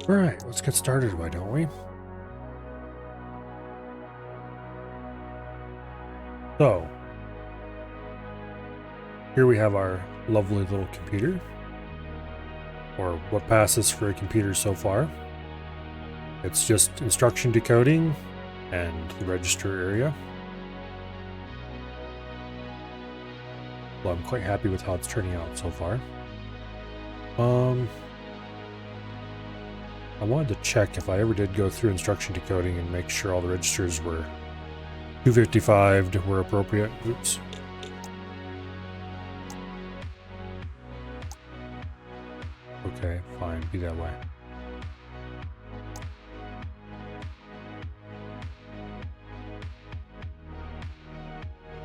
All right, let's get started, why don't we? So, here we have our lovely little computer, or what passes for a computer so far. It's just instruction decoding and the register area. Well, I'm quite happy with how it's turning out so far. I wanted to check if I ever did go through instruction decoding and make sure all the registers were 255 were appropriate. Oops. Okay, fine, be that way.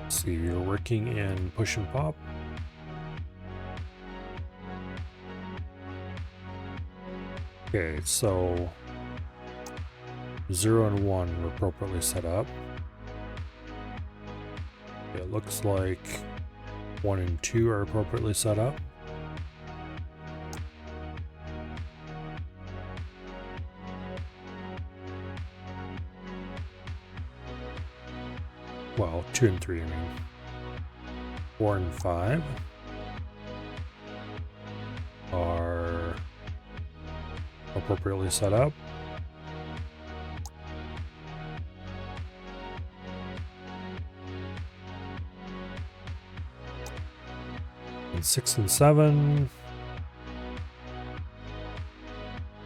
Let's see, you're working in push and pop. Okay, so 0 and 1 were appropriately set up. It looks like 1 and 2 are appropriately set up. Well, 2 and 3, I mean. 4 and 5 are appropriately set up. And 6 and 7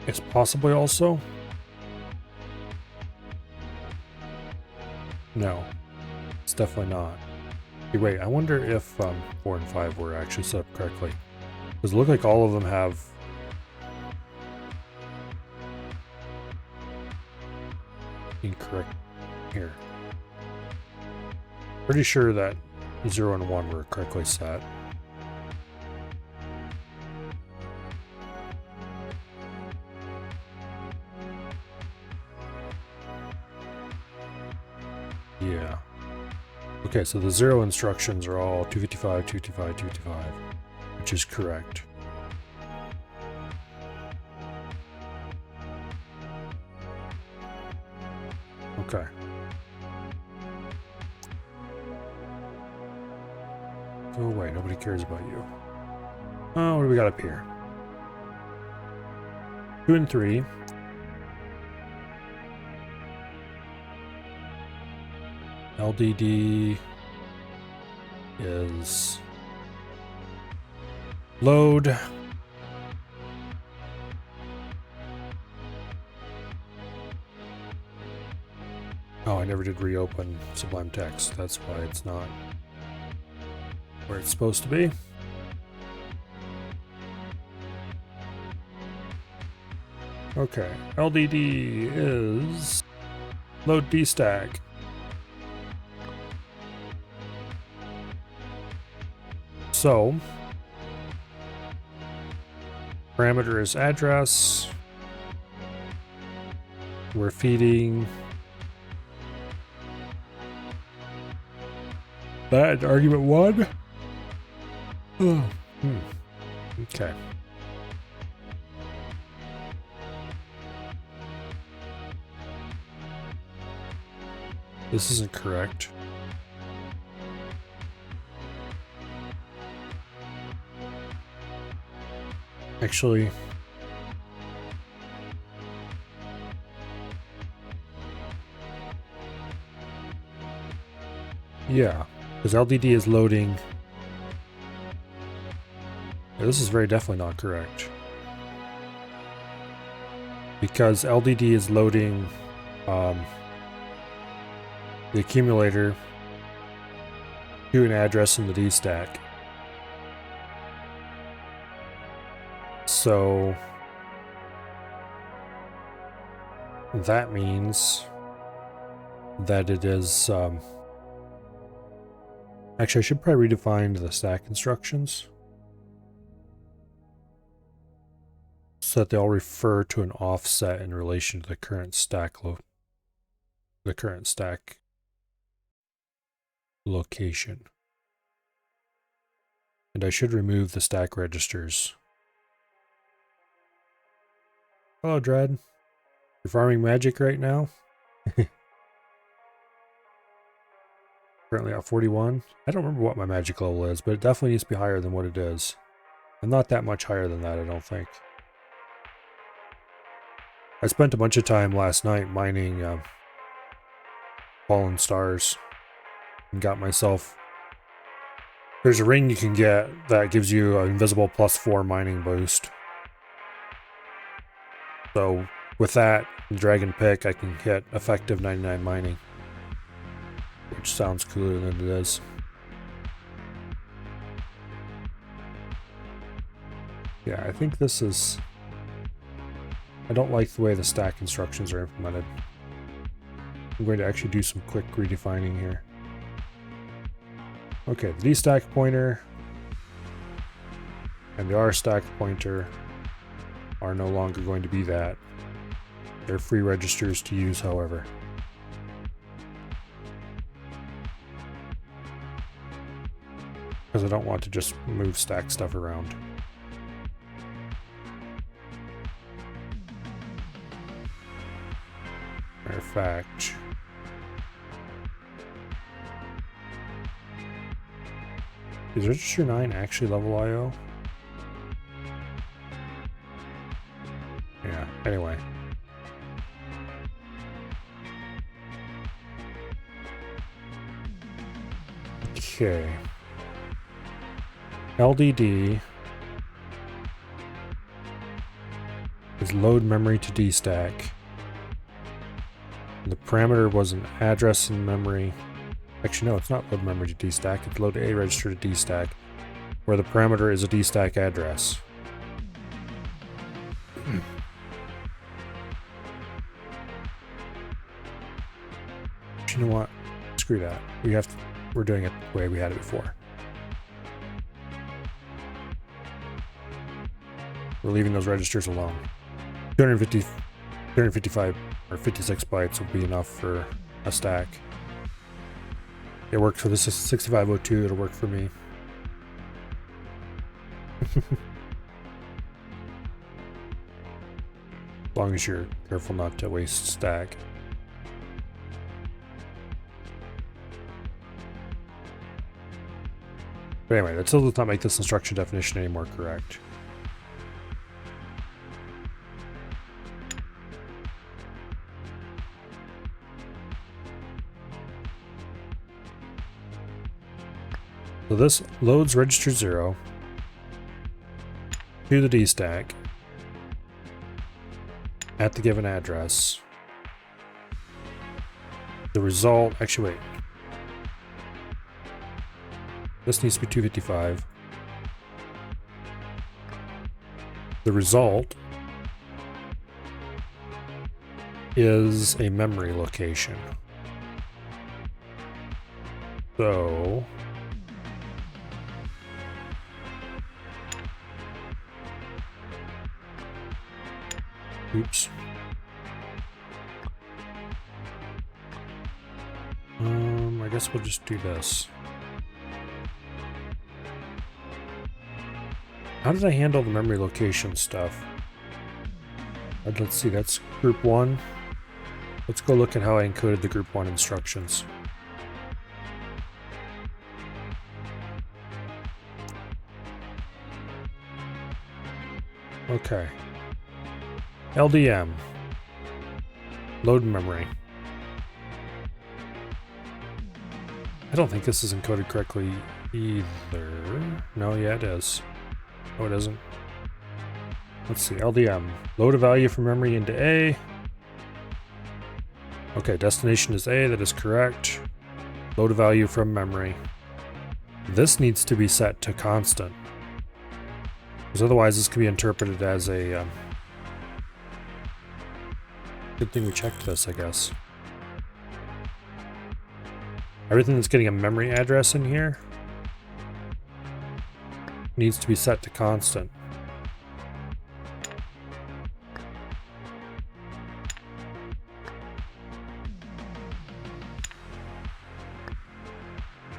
is possibly also. No, it's definitely not. Hey, wait, I wonder if 4 and 5 were actually set up correctly. Because it look like all of them have incorrect here. Pretty sure that 0 and 1 were correctly set. Yeah. Okay, so the 0 instructions are all 255, 255, 255, which is correct. Okay. Go away, nobody cares about you. Oh, what do we got up here? 2 and 3. LDD is load. Oh, I never did reopen Sublime Text. That's why it's not where it's supposed to be. Okay, LDD is load dstack. So, parameter is address. We're feeding that argument 1. Oh, okay. This isn't correct. Actually, yeah, because LDD is loading. Yeah, this is very definitely not correct. Because LDD is loading the accumulator to an address in the D stack. So that means that it is actually, I should probably redefine the stack instructions so that they all refer to an offset in relation to the current stack location. And I should remove the stack registers Hello, Dread. You're farming magic right now? Currently at 41. I don't remember what my magic level is, but it definitely needs to be higher than what it is. I'm not that much higher than that, I don't think. I spent a bunch of time last night mining fallen stars and got myself... There's a ring you can get that gives you an invisible +4 mining boost. So with that dragon pick, I can hit effective 99 mining, which sounds cooler than it is. Yeah, I think this is... I don't like the way the stack instructions are implemented. I'm going to actually do some quick redefining here. Okay, the D stack pointer and the R stack pointer are no longer going to be that. They're free registers to use, however. Because I don't want to just move stack stuff around. Matter of fact, is Register 9 actually level IO? Yeah, anyway. Okay. LDD is load memory to D stack. And the parameter was an address in memory. Actually, no, it's not load memory to D stack. It's load A register to D stack, where the parameter is a D stack address. You know what? Screw that. We're doing it the way we had it before. We're leaving those registers alone. 255 or 56 bytes will be enough for a stack. It worked for the 6502, it'll work for me. As long as you're careful not to waste stack. But anyway, that still does not make this instruction definition any more correct. So this loads register 0 to the D stack at the given address. The result, actually wait. This needs to be 255. The result is a memory location. So oops. I guess we'll just do this. How did I handle the memory location stuff? Let's see, that's group 1. Let's go look at how I encoded the group 1 instructions. Okay. LDM. Load memory. I don't think this is encoded correctly either. No, yeah, it is. Oh, it isn't. Let's see, LDM. Load a value from memory into A. Okay, destination is A, that is correct. Load a value from memory. This needs to be set to constant, because otherwise this could be interpreted as a... Good thing we checked this, I guess. Everything that's getting a memory address in here needs to be set to constant.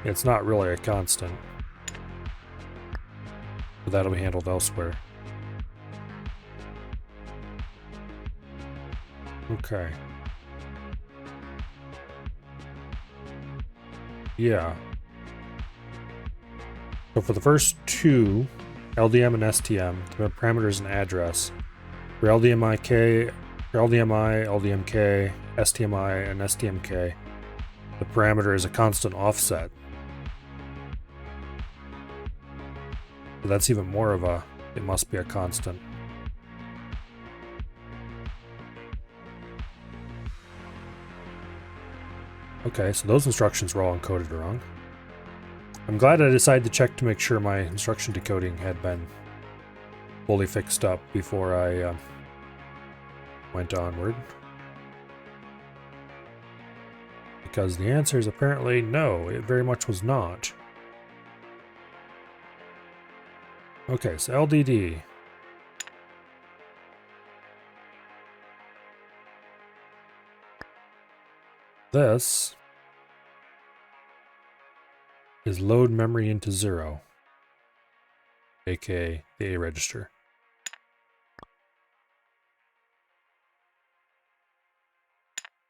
It's not really a constant, but that'll be handled elsewhere. Okay. Yeah. So for the first two, LDM and STM, the parameters and address. For LDMIK, LDMI, LDMK, STMI, and STMK, the parameter is a constant offset. So that's even more of a, it must be a constant. Okay, so those instructions were all encoded wrong. I'm glad I decided to check to make sure my instruction decoding had been fully fixed up before I went onward. Because the answer is apparently no, it very much was not. Okay, so LDD. This is load memory into 0, aka the A register.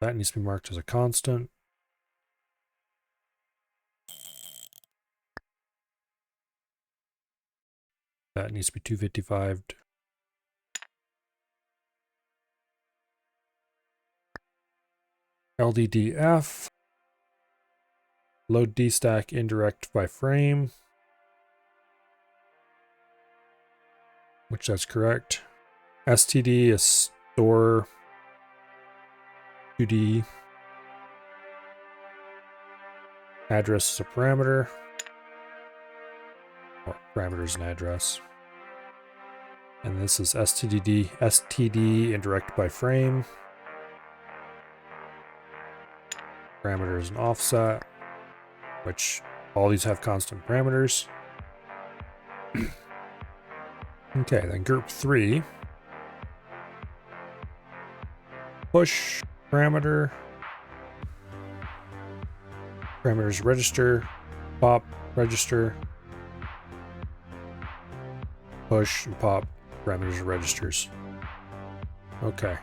That needs to be marked as a constant. That needs to be 255'd. LDDF. Load dstack indirect by frame. Which that's correct. STD is store 2D. Address is a parameter. Or parameters and address. And this is STD indirect by frame. Parameters and offset, which all these have constant parameters. Okay, then group 3. Push parameter. Parameters register. Pop register. Push and pop parameters registers. Okay.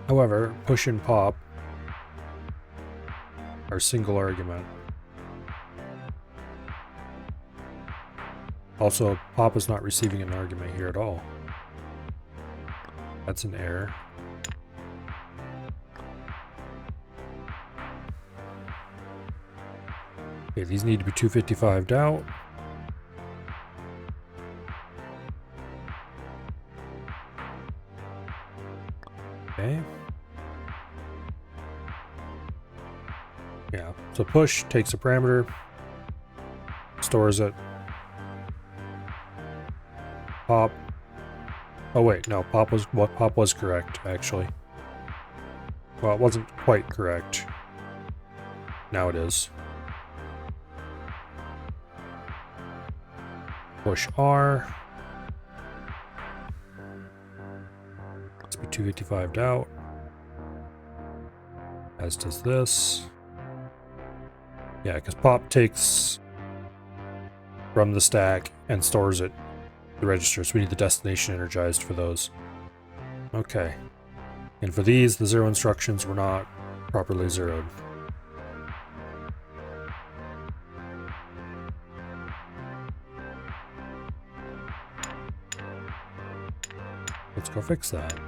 However, push and pop are single argument. Also, pop is not receiving an argument here at all. That's an error. Okay, these need to be 255'd out. Okay. Yeah, so push takes a parameter, stores it. Pop. Oh wait, no, pop was correct, actually. Well, it wasn't quite correct. Now it is. Push R. Let's be 255'd out. As does this. Yeah, because pop takes from the stack and stores it the register, so we need the destination energized for those. Okay. And for these, the 0 instructions were not properly zeroed. Let's go fix that.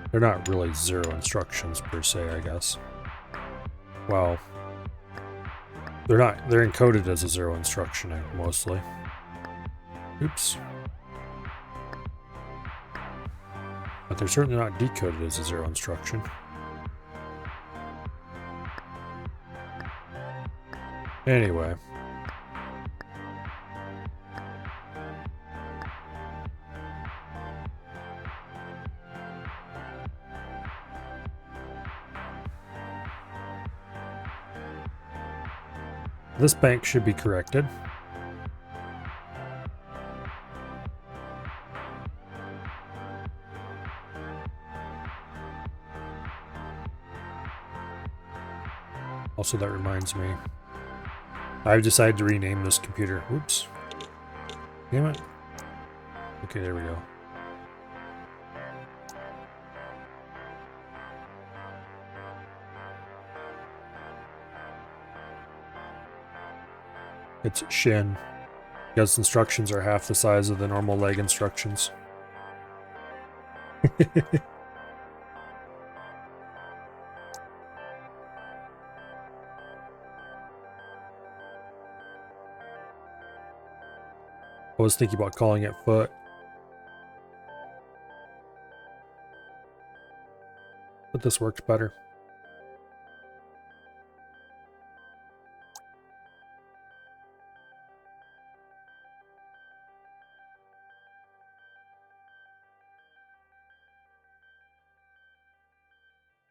They're not really 0 instructions per se, I guess. Well, they're not. They're encoded as a 0 instruction, mostly. Oops. But they're certainly not decoded as a 0 instruction. Anyway. This bank should be corrected. Also, that reminds me. I've decided to rename this computer. Oops. Damn it. Okay, there we go. It's Shin. Because instructions are half the size of the normal leg instructions. I was thinking about calling it foot. But this works better.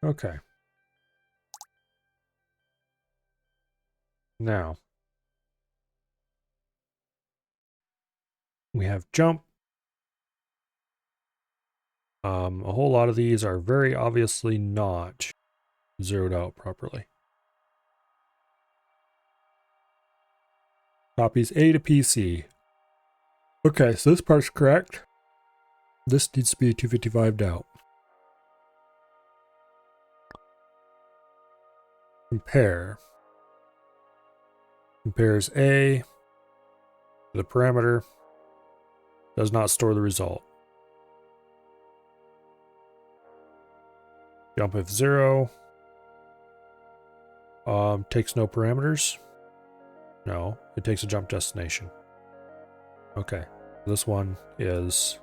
Okay. Now, we have jump. A whole lot of these are very obviously not zeroed out properly. Copies A to PC. Okay, so this part's correct. This needs to be 255'd out. Compare. Compares A to the parameter. Does not store the result. Jump if 0. Takes no parameters. No, it takes a jump destination. Okay, this one is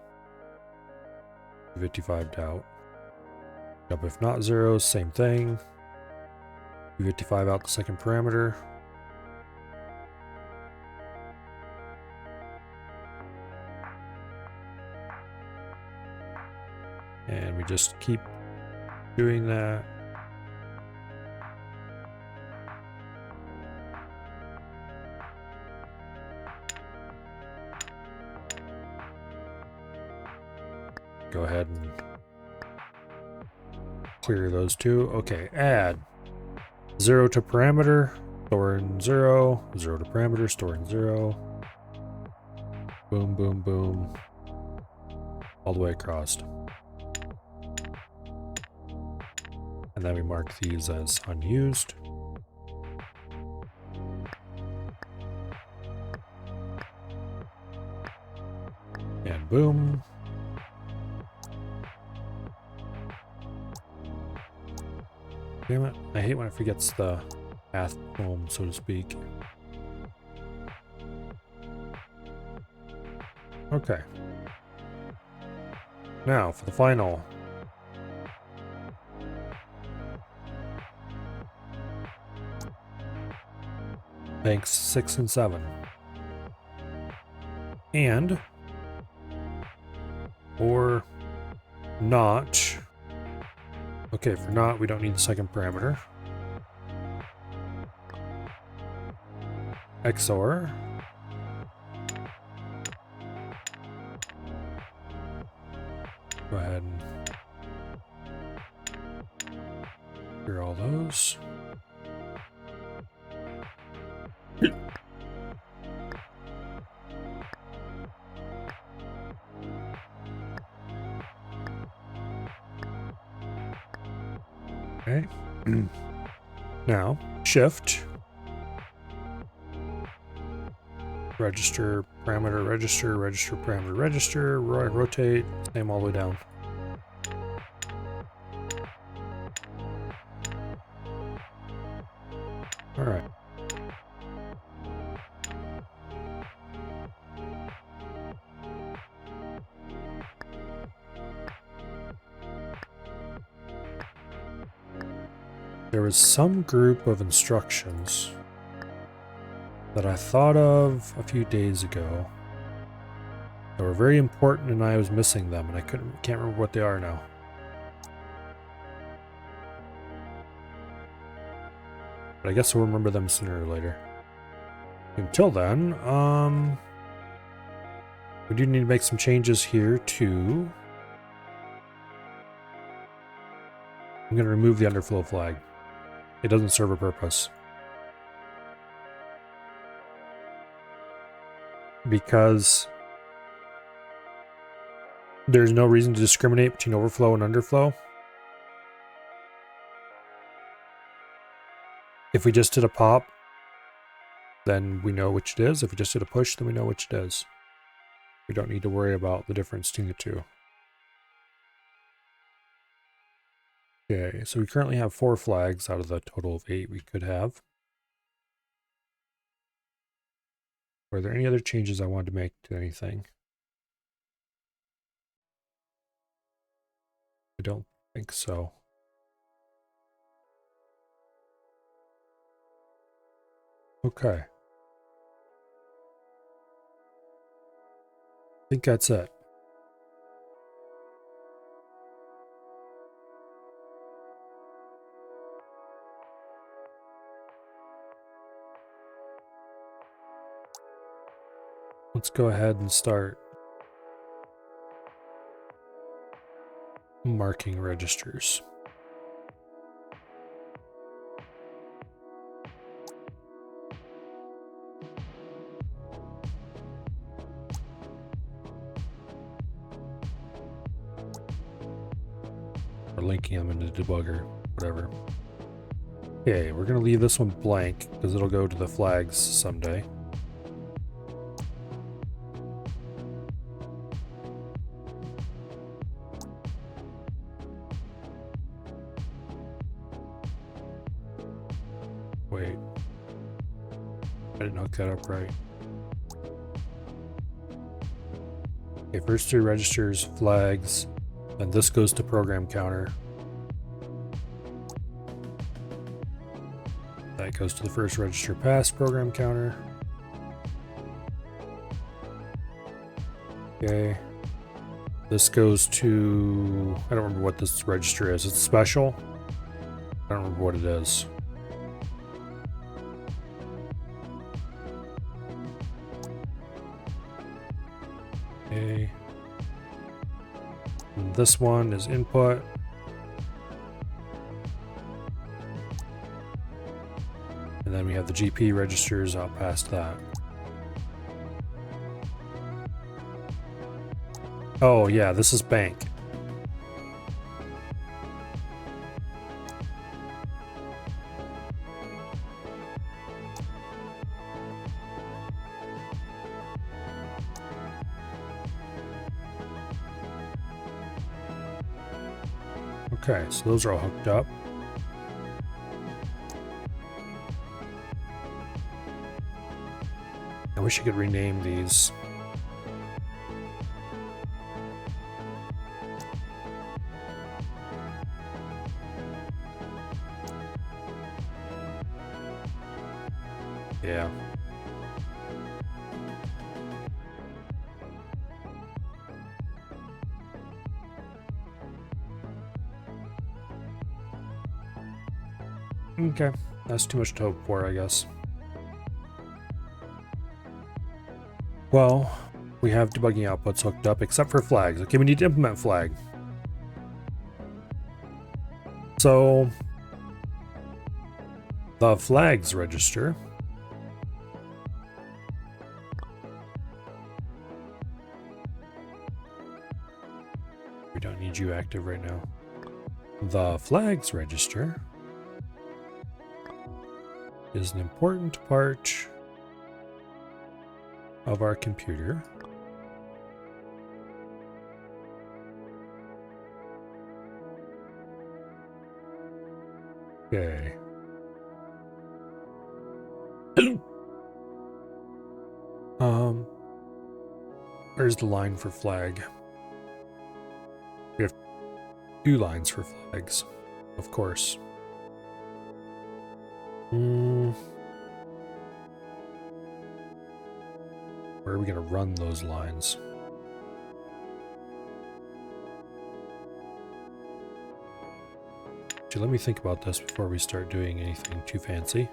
255'd out. Jump if not 0, same thing. 255 out the second parameter. And we just keep doing that. Go ahead and clear those two. Okay, add 0 to parameter, store in 0, 0 to parameter, store in 0. Boom, boom, boom. All the way across. And then we mark these as unused. And boom. Damn it, I hate when it forgets the path home, so to speak. Okay. Now, for the final. Banks 6 and 7. And, or not. Okay, for not, we don't need the second parameter. XOR. Go ahead and clear all those. Okay. Now, shift. Register, parameter, register, register, parameter, register, rotate, same all the way down. All right. There was some group of instructions that I thought of a few days ago that were very important, and I was missing them, and I can't remember what they are now. But I guess we'll remember them sooner or later. Until then, we do need to make some changes here too. I'm going to remove the underflow flag. It doesn't serve a purpose. Because there's no reason to discriminate between overflow and underflow. If we just did a pop, then we know which it is. If we just did a push, then we know which it is. We don't need to worry about the difference between the two. Okay, so we currently have 4 flags out of the total of 8 we could have. Were there any other changes I wanted to make to anything? I don't think so. Okay. I think that's it. Let's go ahead and start marking registers. Or linking them into debugger, whatever. Okay, we're going to leave this one blank because it'll go to the flags someday. Wait. I didn't hook that up right. Okay, first 3 registers, flags, and this goes to program counter. That goes to the first register past program counter. Okay. This goes to... I don't remember what this register is. It's special. I don't remember what it is. Okay. And this one is input. And then we have the GP registers out past that. Oh yeah, this is bank. Okay, so those are all hooked up. I wish I could rename these. Yeah. Okay, that's too much to hope for, I guess. Well, we have debugging outputs hooked up, except for flags. Okay, we need to implement flag. So, the flags register we don't need you active right now. The flags register is an important part of our computer. Okay. Where's the line for flag? We have 2 lines for flags, of course. Where are we going to run those lines? Actually, let me think about this before we start doing anything too fancy.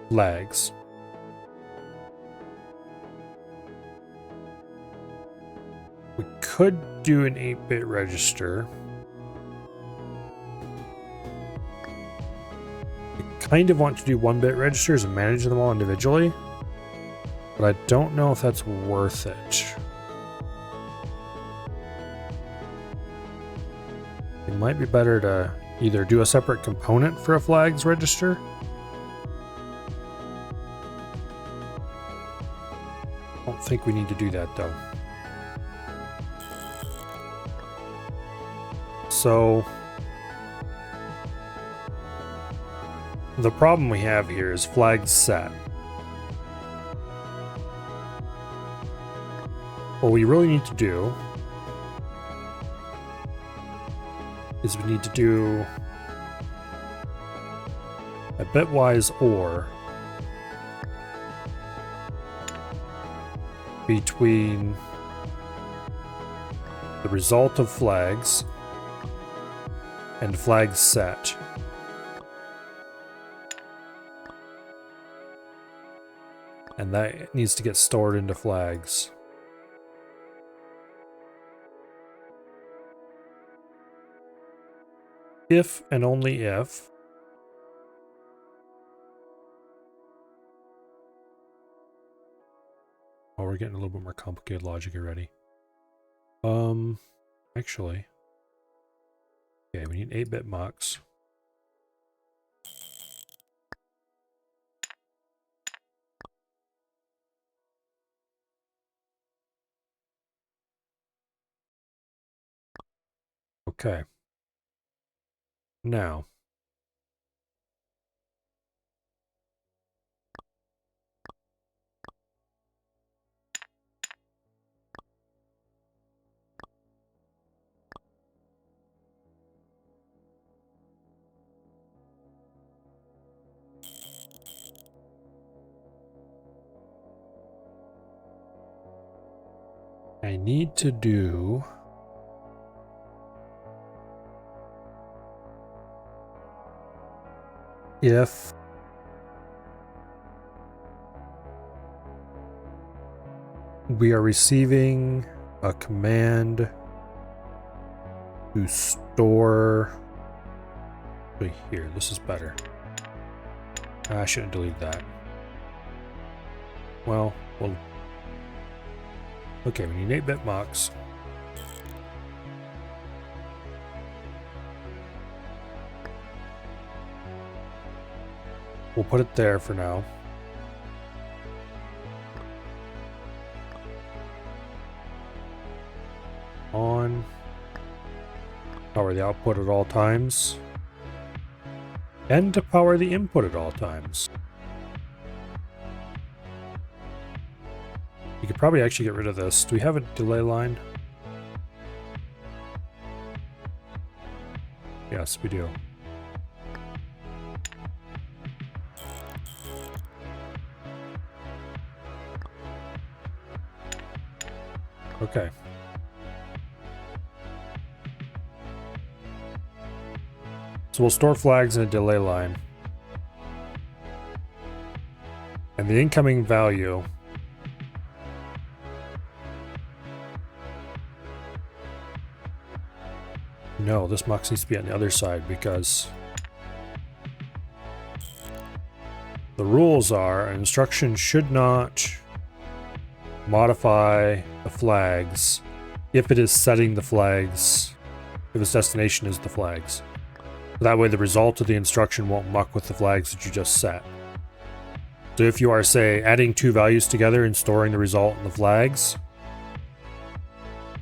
Flags. We could do an 8-bit register. kind of want to do 1-bit registers and manage them all individually, but I don't know if that's worth it. It might be better to either do a separate component for a flags register. I don't think we need to do that though. So the problem we have here is flags set. What we really need to do is we need to do a bitwise OR between the result of flags and flags set. And that needs to get stored into flags. If and only if oh, we're getting a little bit more complicated logic already. Actually, okay, we need 8-bit mux. Okay. Now, I need to do if we are receiving a command to store. Wait, here, this is better. I shouldn't delete that. Well, okay, we need 8-bit mux. We'll put it there for now. On. Power the output at all times. And to power the input at all times. You could probably actually get rid of this. Do we have a delay line? Yes, we do. Okay. So we'll store flags in a delay line. And the incoming value no, this mux needs to be on the other side because the rules are an instruction should not modify the flags if it is setting the flags, if its destination is the flags. That way the result of the instruction won't muck with the flags that you just set. So if you are, say, adding two values together and storing the result in the flags,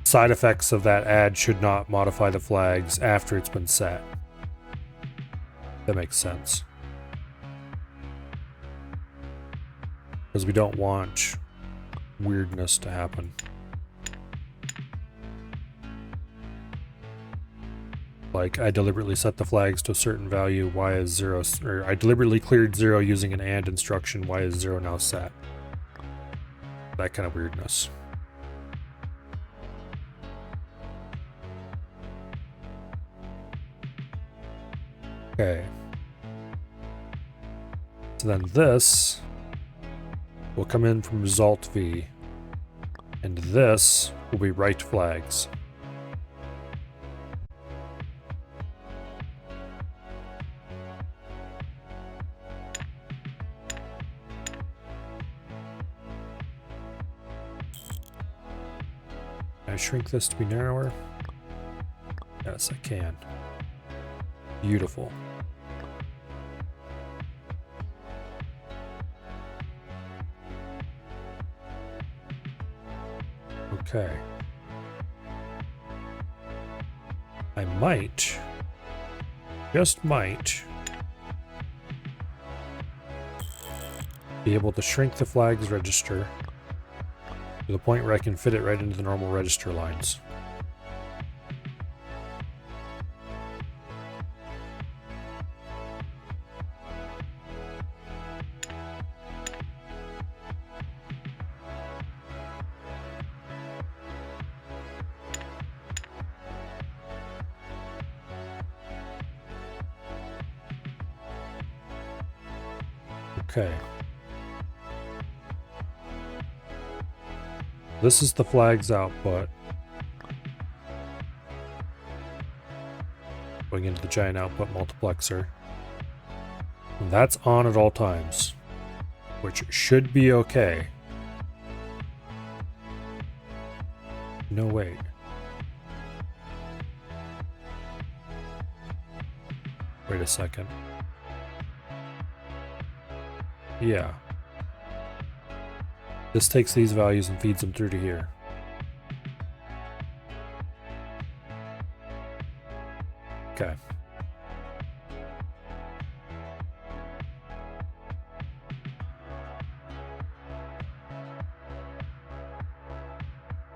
side effects of that add should not modify the flags after it's been set. That makes sense. Because we don't want weirdness to happen. Like, I deliberately set the flags to a certain value, y is 0, or I deliberately cleared 0 using an AND instruction, y is 0 now set. That kind of weirdness. Okay. So then this will come in from result v, and this will be write flags. Can I shrink this to be narrower? Yes, I can. Beautiful. Okay. I might, just might, be able to shrink the flags register to the point where I can fit it right into the normal register lines. Okay. This is the flag's output. Going into the giant output multiplexer. And that's on at all times, which should be okay. No, wait. Wait a second. Yeah. This takes these values and feeds them through to here. Okay.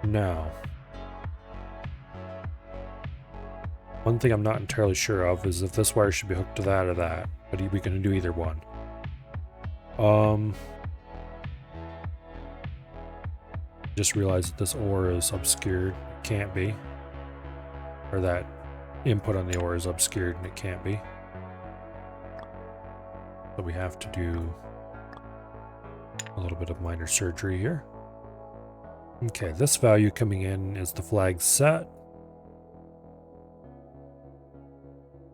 Now, one thing I'm not entirely sure of is if this wire should be hooked to that or that, but we can do either one. Just realized that this OR is obscured. It can't be. Or that input on the OR is obscured and it can't be. So we have to do a little bit of minor surgery here. Okay, this value coming in is the flag set.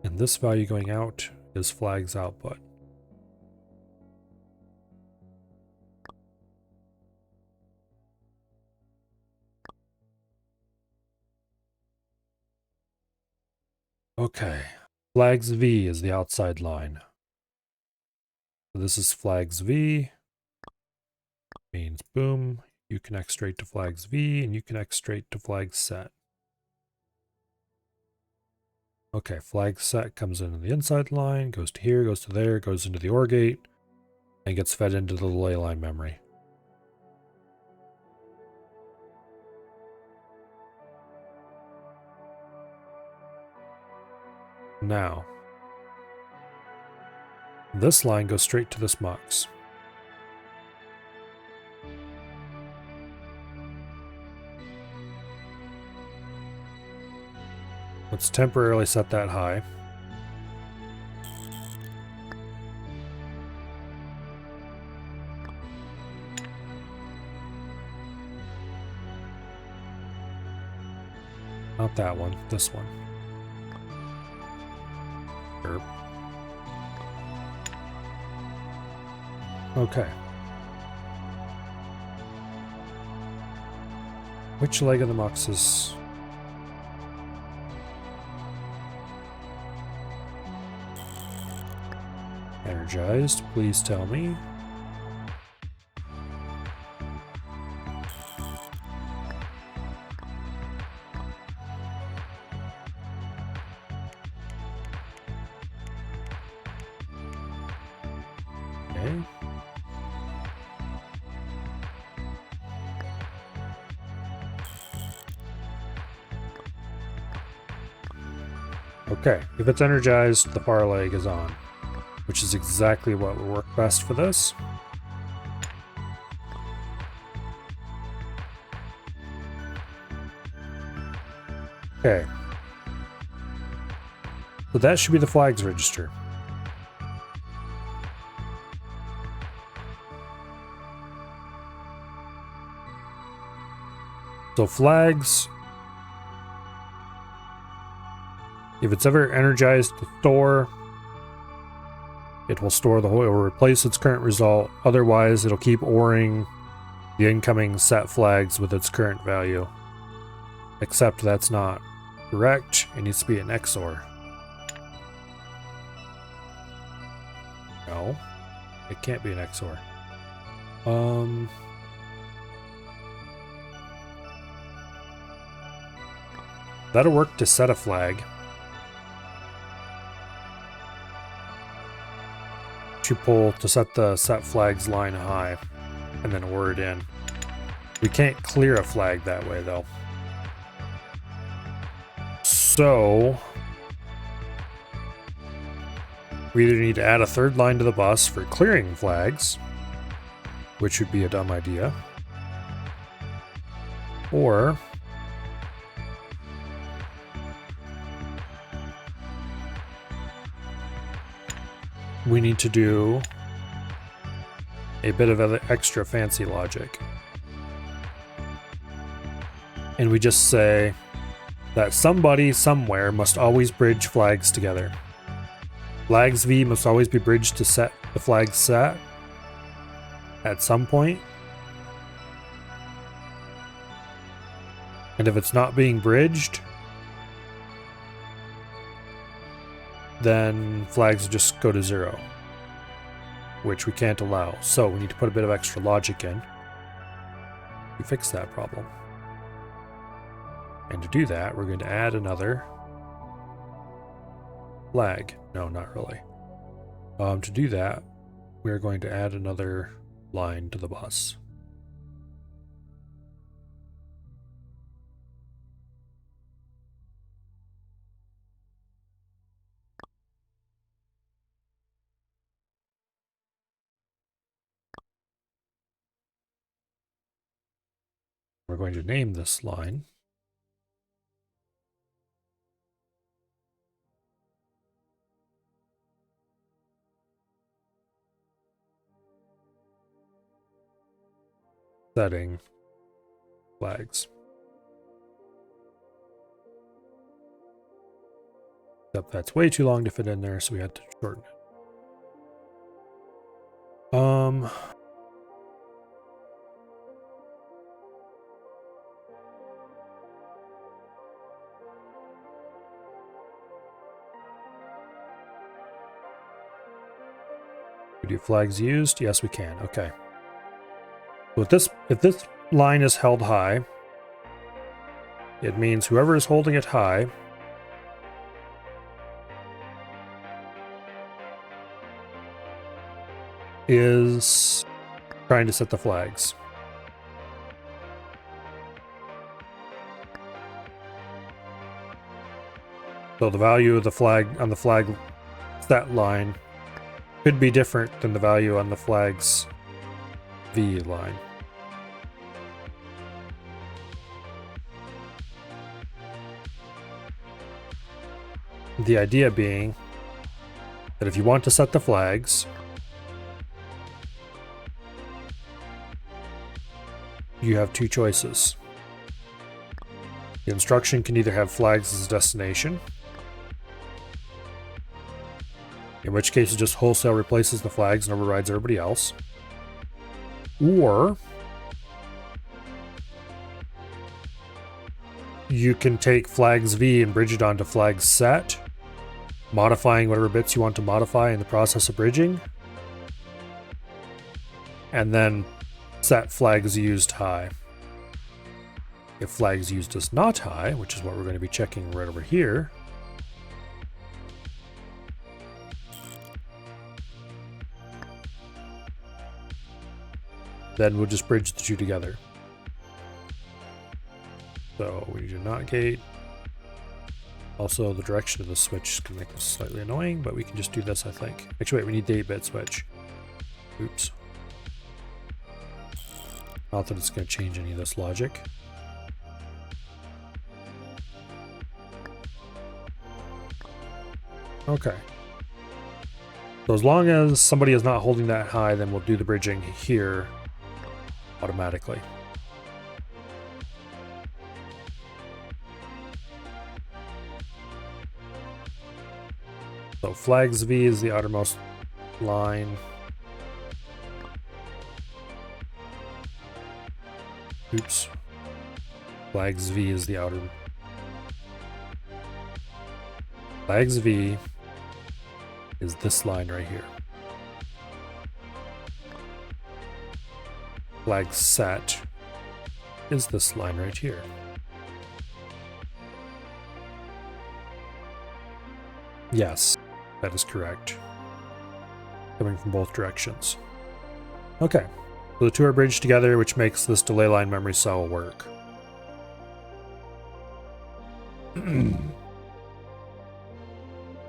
And this value going out is flag's output. Okay, flags V is the outside line. So this is flags V. Means boom, you connect straight to flags V and you connect straight to flag set. Okay, flag set comes into the inside line, goes to here, goes to there, goes into the OR gate, and gets fed into the delay line memory. Now, this line goes straight to this MUX. Let's temporarily set that high. Not that one, this one. Sure. Okay. Which leg of the MUX is... energized? Please tell me. Okay. Okay, if it's energized, the far leg is on, which is exactly what will work best for this. Okay. So that should be the flags register. So flags, if it's ever energized to store, it will store the whole, it will replace its current result. Otherwise, it'll keep ORing the incoming set flags with its current value. Except that's not correct. It needs to be an XOR. No, it can't be an XOR. That'll work to set a flag. You pull to set the set flags line high and then a word in. We can't clear a flag that way though. So we either need to add a third line to the bus for clearing flags, which would be a dumb idea, or we need to do a bit of extra fancy logic. And we just say that somebody somewhere must always bridge flags together. Flags V must always be bridged to set the flag set at some point. And if it's not being bridged, then flags just go to 0, which we can't allow. So we need to put a bit of extra logic in to fix that problem. And to do that, we're going to add another flag. No, not really. To do that, we're going to add another line to the bus. We're going to name this line setting flags. Except that's way too long to fit in there, so we had to shorten it. We do flags used? Yes, we can. Okay. So if this line is held high, it means whoever is holding it high is trying to set the flags. So the value of the flag on the flag set line could be different than the value on the flag's V line. The idea being that if you want to set the flags, you have two choices. The instruction can either have flags as a destination, in which case it just wholesale replaces the flags and overrides everybody else, or you can take flags V and bridge it onto flags set, modifying whatever bits you want to modify in the process of bridging, and then set flags used high. If flags used is not high, which is what we're going to be checking right over here, then we'll just bridge the two together. So we do not gate. Also, the direction of the switch can make this slightly annoying, but we can just do this, I think. Actually, wait, we need the 8-bit switch. Oops. Not that it's going to change any of this logic. Okay. So as long as somebody is not holding that high, then we'll do the bridging here automatically. So flags V is the outermost line. Oops. Flags V is the outer. Flags V is this line right here. Flag set is this line right here. Yes, that is correct. Coming from both directions. Okay, so the two are bridged together, which makes this delay line memory cell work.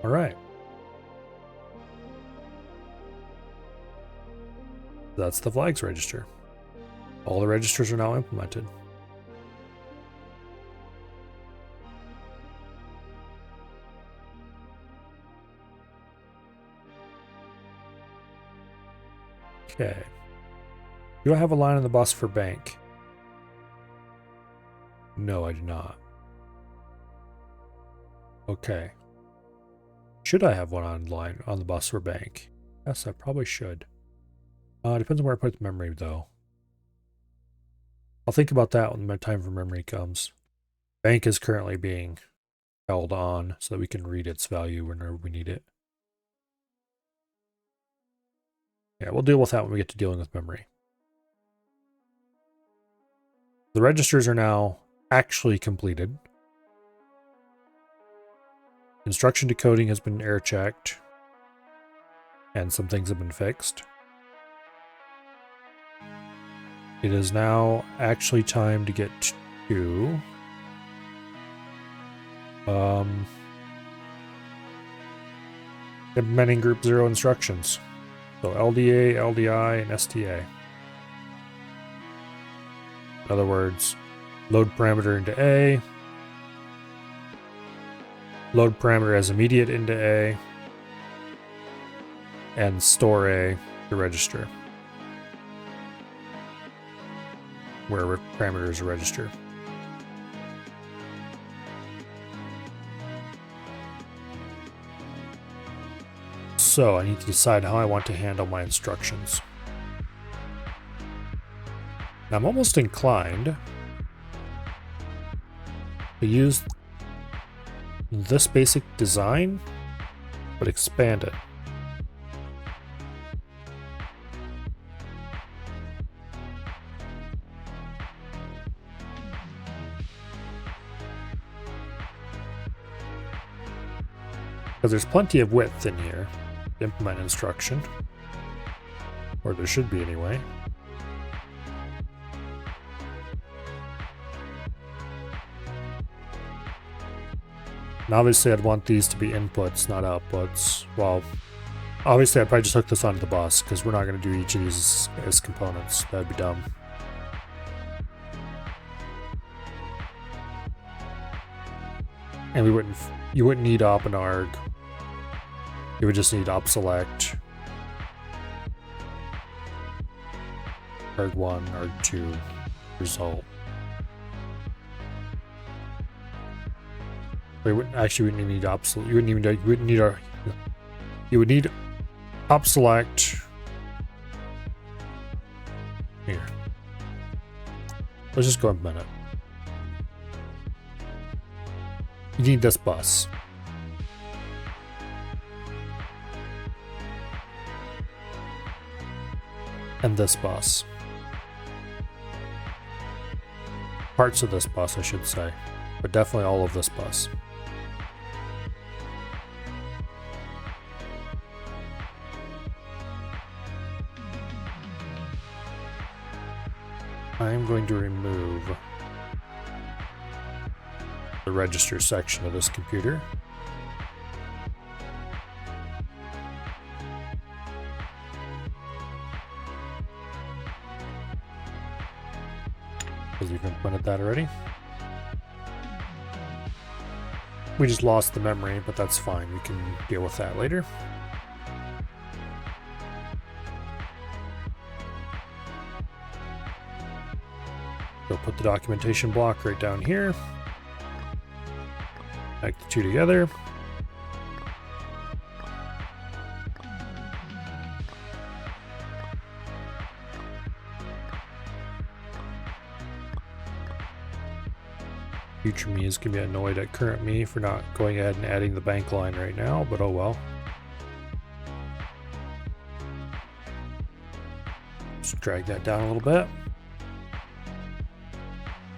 All right. That's the flags register. All the registers are now implemented. Okay. Do I have a line on the bus for bank? No, I do not. Okay. Should I have one on the bus for bank? Yes, I probably should. Depends on where I put the memory, though. I'll think about that when my time for memory comes. Bank is currently being held on so that we can read its value whenever we need it. Yeah, we'll deal with that when we get to dealing with memory. The registers are now actually completed. Instruction decoding has been error checked, and some things have been fixed. It is now actually time to get to implementing group 0 instructions. So LDA, LDI, and STA. In other words, load parameter into A, load parameter as immediate into A, and store A to register, where parameters are registered. So I need to decide how I want to handle my instructions. Now I'm almost inclined to use this basic design, but expand it. Because there's plenty of width in here to implement instruction, or there should be anyway. And obviously I'd want these to be inputs, not outputs. Well, obviously I'd probably just hook this onto the bus, because we're not going to do each of these as components. That'd be dumb. And you wouldn't need op and arg. You would just need op select, arg1, arg2, result. But you wouldn't even need op select. You would need op select here. Let's just go implement it. You need this bus. And this bus. Parts of this bus, I should say. But definitely all of this bus. I'm going to remove the register section of this computer. Because we've implemented that already. We just lost the memory, but that's fine. We can deal with that later. So put the documentation block right down here. Connect the two together. Future me is going to be annoyed at current me for not going ahead and adding the bank line right now, but oh well. Just drag that down a little bit.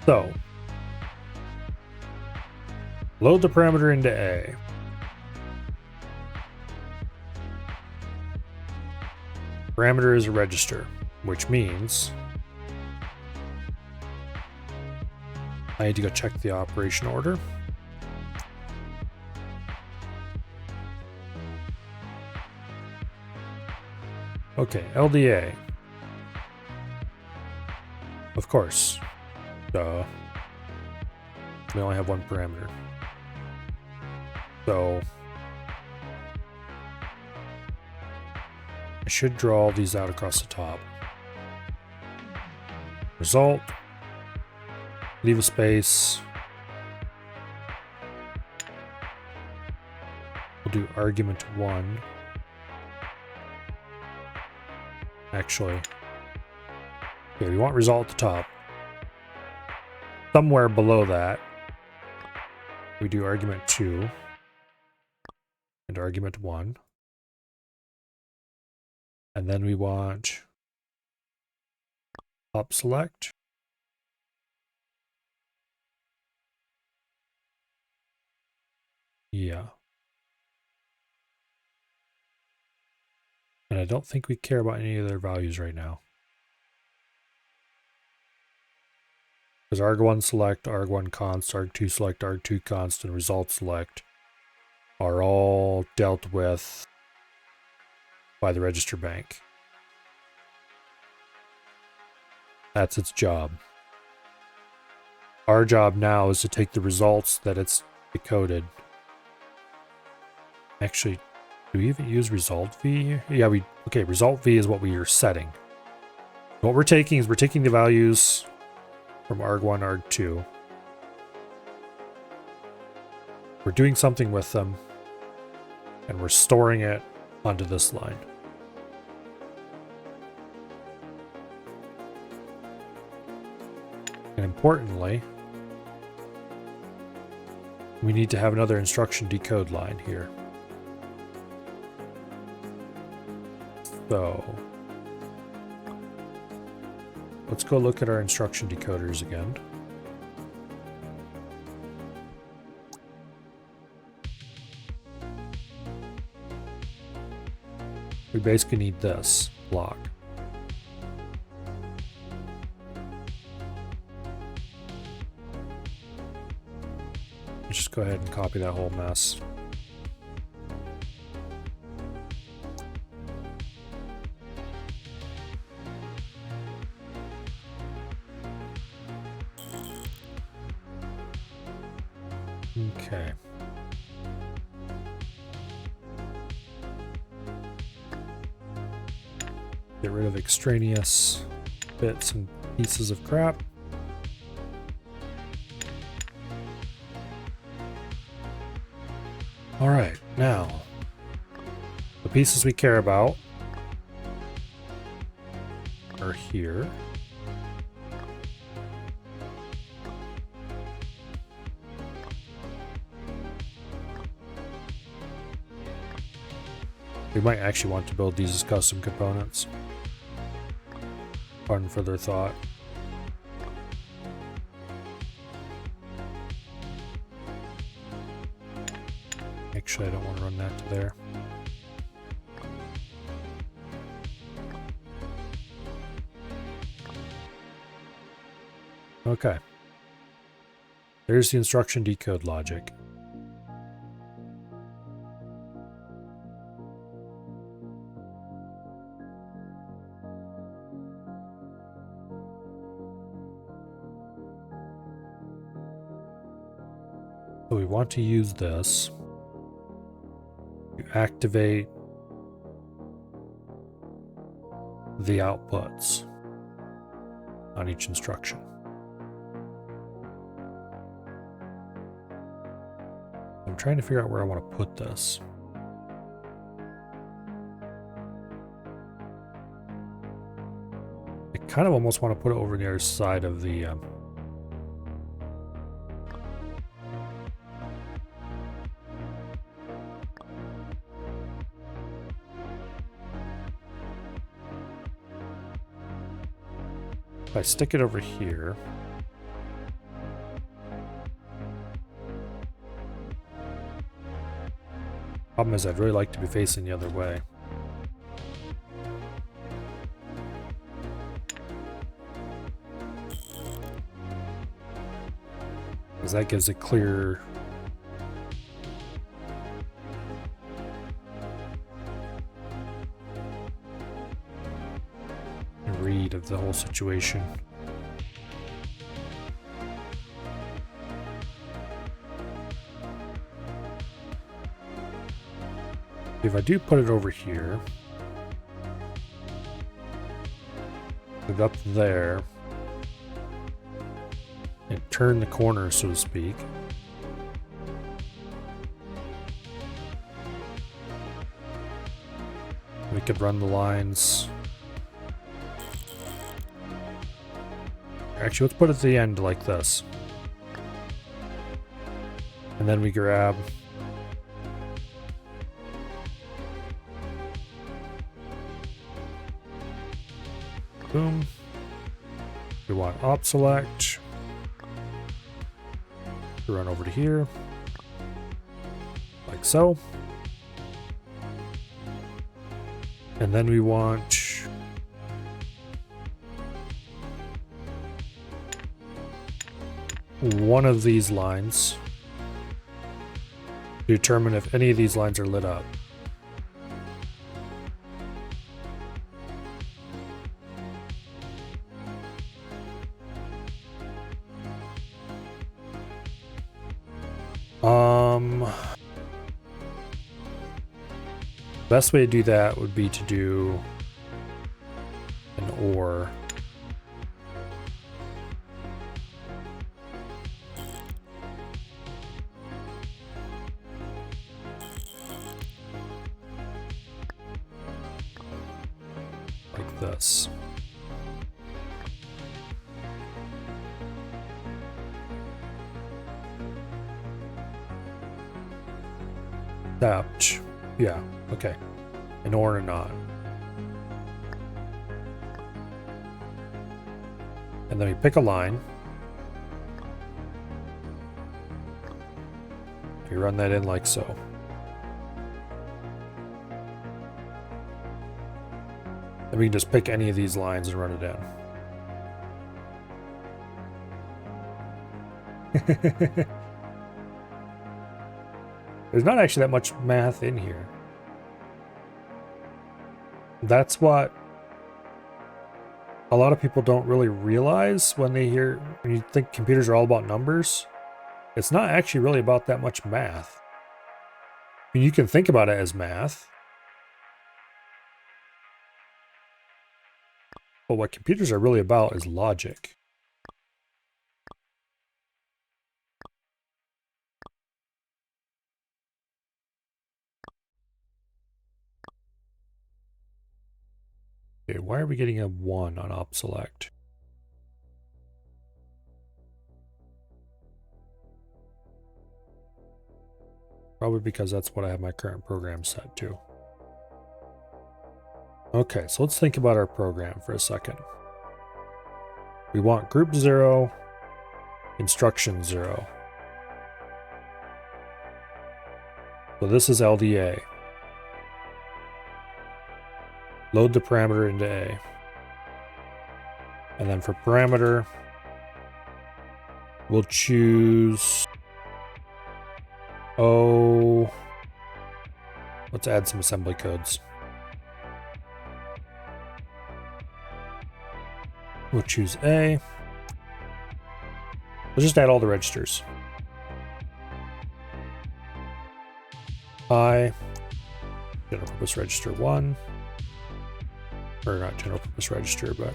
So, load the parameter into A. Parameter is a register, which means I need to go check the operation order. Okay, LDA. Of course. Duh. We only have one parameter. So I should draw all these out across the top. Result. Leave a space. We'll do argument 1. Actually, okay, we want result at the top. Somewhere below that, we do argument 2 and argument 1. And then we want top select. Yeah. And I don't think we care about any of their values right now. Because arg1 select, arg1 const, arg2 select, arg2 const, and result select are all dealt with by the register bank. That's its job. Our job now is to take the results that it's decoded. Actually, do we even use result v here? Yeah, okay, result v is what we are setting. What we're taking is we're taking the values from arg1, arg2. We're doing something with them, and we're storing it onto this line. And importantly, we need to have another instruction decode line here. So let's go look at our instruction decoders again. We basically need this block. Let's just go ahead and copy that whole mess. Okay. Get rid of extraneous bits and pieces of crap. All right, now the pieces we care about are here. We might actually want to build these as custom components. Pardon further thought. Actually, I don't want to run that to there. Okay. There's the instruction decode logic. So we want to use this to activate the outputs on each instruction. I'm trying to figure out where I want to put this. I kind of almost want to put it over the other side of the If I stick it over here, problem is I'd really like to be facing the other way. Because that gives a clear read of the whole situation. If I do put it over here, put it up there, and turn the corner, so to speak, we could run the lines. Actually, let's put it at the end like this. And then we grab boom. We want op select. We run over to here. Like so. And then we want one of these lines to determine if any of these lines are lit up. Best way to do that would be to do an OR. Like this. Ouch. Yeah, okay. An OR and a not. And then we pick a line. We run that in like so. Then we can just pick any of these lines and run it in. There's not actually that much math in here. That's what a lot of people don't really realize when you think computers are all about numbers. It's not actually really about that much math. I mean, you can think about it as math. But what computers are really about is logic. Okay, why are we getting a 1 on op select? Probably because that's what I have my current program set to. Okay, so let's think about our program for a second. We want group 0, instruction 0. So this is LDA. Load the parameter into A. And then for parameter, we'll choose O. Let's add some assembly codes. We'll choose A. We'll just add all the registers. I, general purpose register 1. Or not general purpose register, but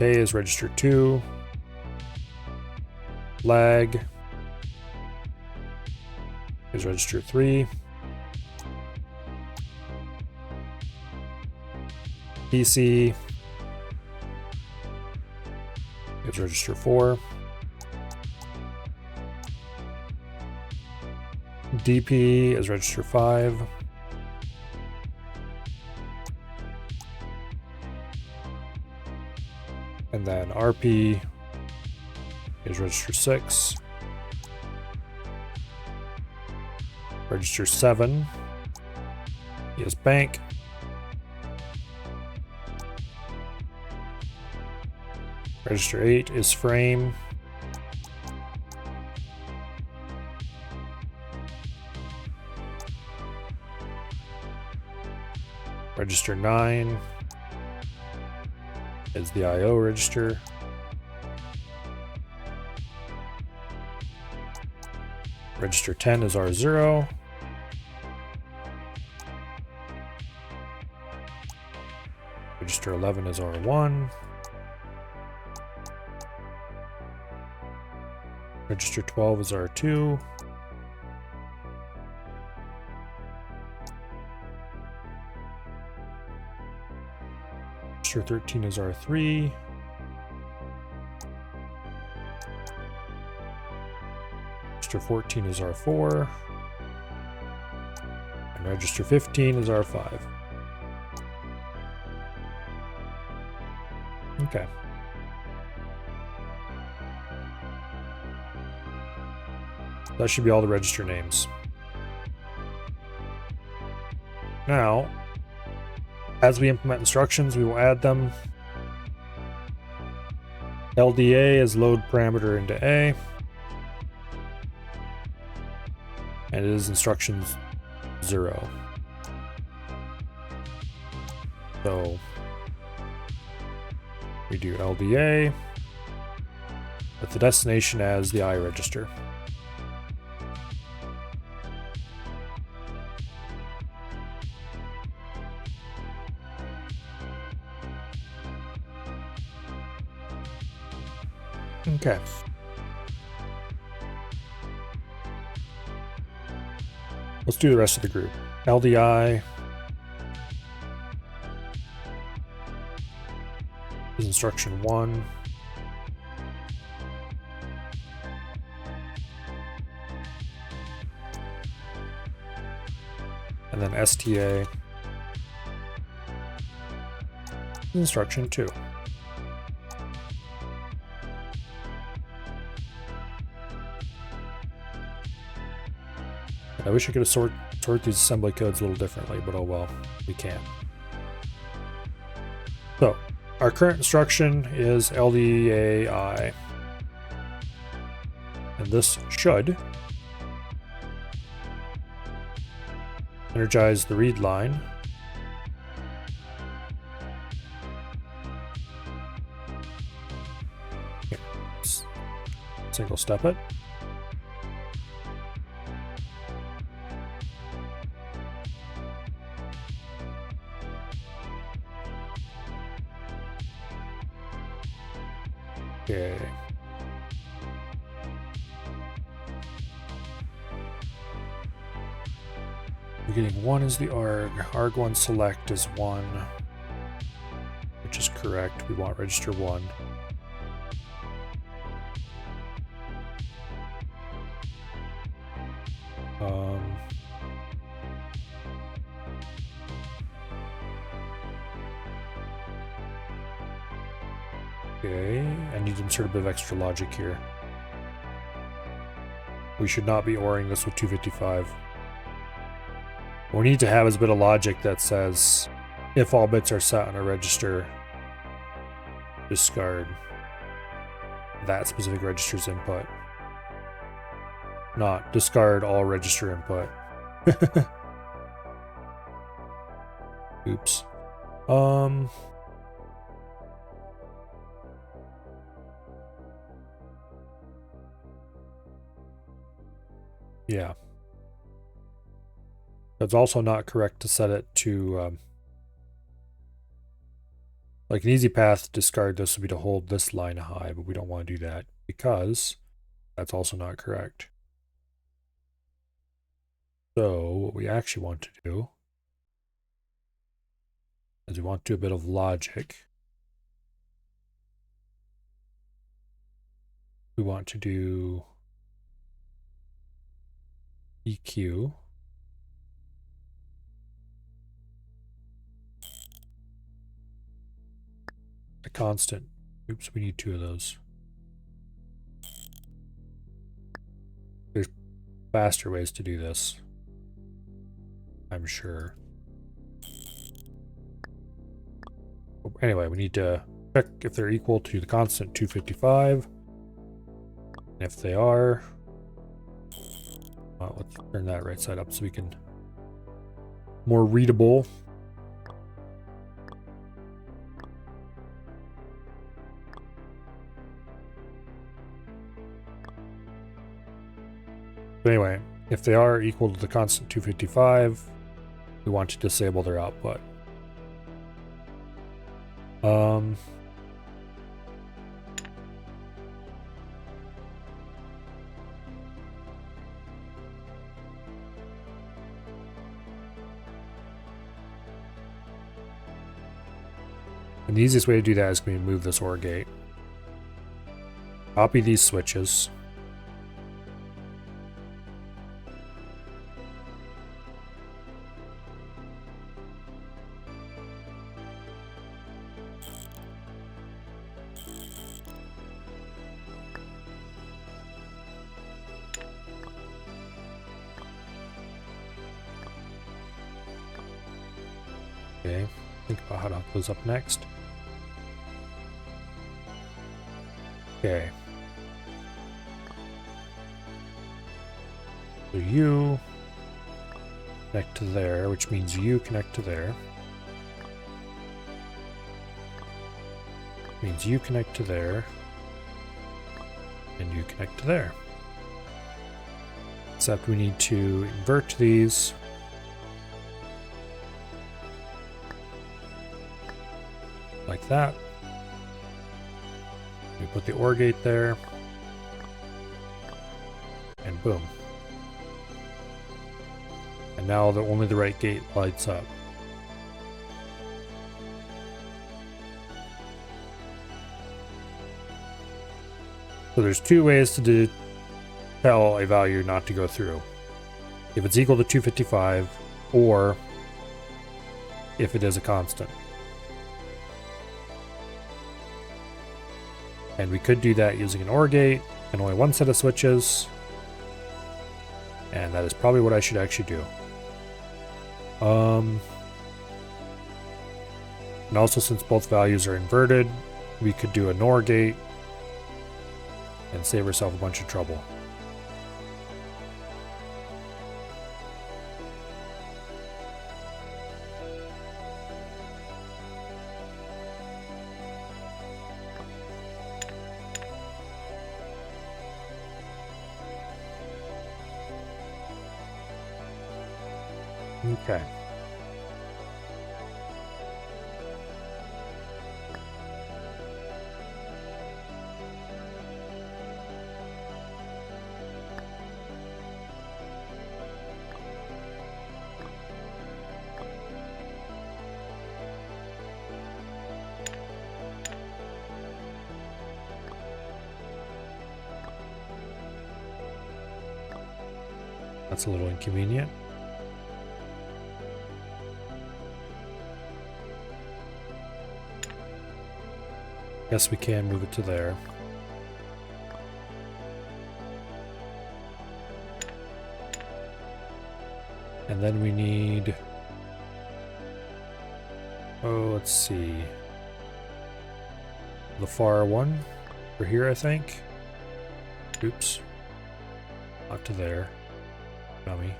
A is register 2. Lag is register 3. PC is register 4. DP is register 5. And RP is register 6. Register 7 is bank. Register 8 is frame. Register 9 is the IO register. Register 10 is R0. Register 11 is R1. Register 12 is R2. Register 13 is R3. Register 14 is R4. And register 15 is R5. Okay. That should be all the register names. Now, as we implement instructions, we will add them. LDA is load parameter into A. And it is instructions 0. So we do LDA with the destination as the I register. Okay. Let's do the rest of the group. LDI is instruction 1. And then STA is instruction 2. I wish I could have sort these assembly codes a little differently, but oh well, we can. So, our current instruction is LDAI. And this should energize the read line. Okay. Single step it. Okay. We're getting 1 is the arg. Arg1 select is 1, which is correct. We want register 1. Okay, I need to insert a bit of extra logic here. We should not be ORing this with 255. What we need to have is a bit of logic that says, if all bits are set on a register, discard that specific register's input. Not discard all register input. Oops. Yeah. It's also not correct to set it to, like an easy path to discard this would be to hold this line high, but we don't want to do that because that's also not correct. So what we actually want to do is we want to do a bit of logic. We want to do EQ. A constant Oops, we need 2 of those. There's faster ways to do this, I'm sure. Anyway, we need to check if they're equal to the constant 255. And if they are, let's turn that right side up so we can more readable. But anyway, if they are equal to the constant 255, we want to disable their output. And the easiest way to do that is going to move this OR gate. Copy these switches. Okay, think about how to hook those up next. Okay. So you connect to there, which means you connect to there. Means you connect to there. And you connect to there. Except we need to invert these. Like that. We put the OR gate there. And boom. And now only the right gate lights up. So there's 2 ways to tell a value not to go through. If it's equal to 255, or if it is a constant. And we could do that using an OR gate and only 1 set of switches. And that is probably what I should actually do. And also, since both values are inverted, we could do a NOR gate and save ourselves a bunch of trouble. Okay. That's a little inconvenient. Guess we can move it to there. And then we need... oh, let's see. The far one. For here, I think. Oops. Not to there. Dummy.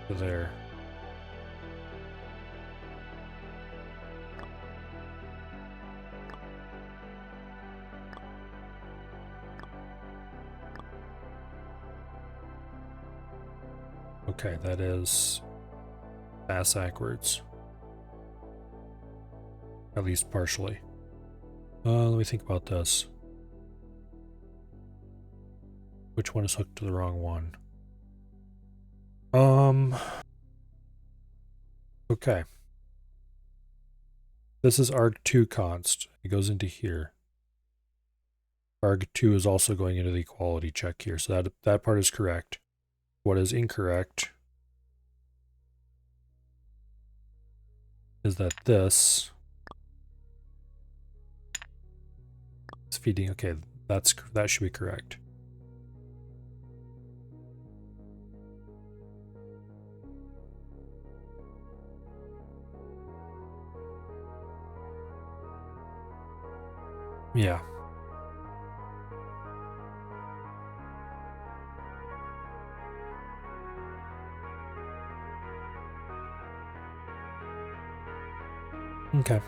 To there. Okay, that is ass backwards. At least partially. Let me think about this. Which one is hooked to the wrong one? Okay. This is arg2 const. It goes into here. Arg2 is also going into the equality check here, so that part is correct. What is incorrect is that this It's feeding. Okay, that should be correct. Yeah. Okay.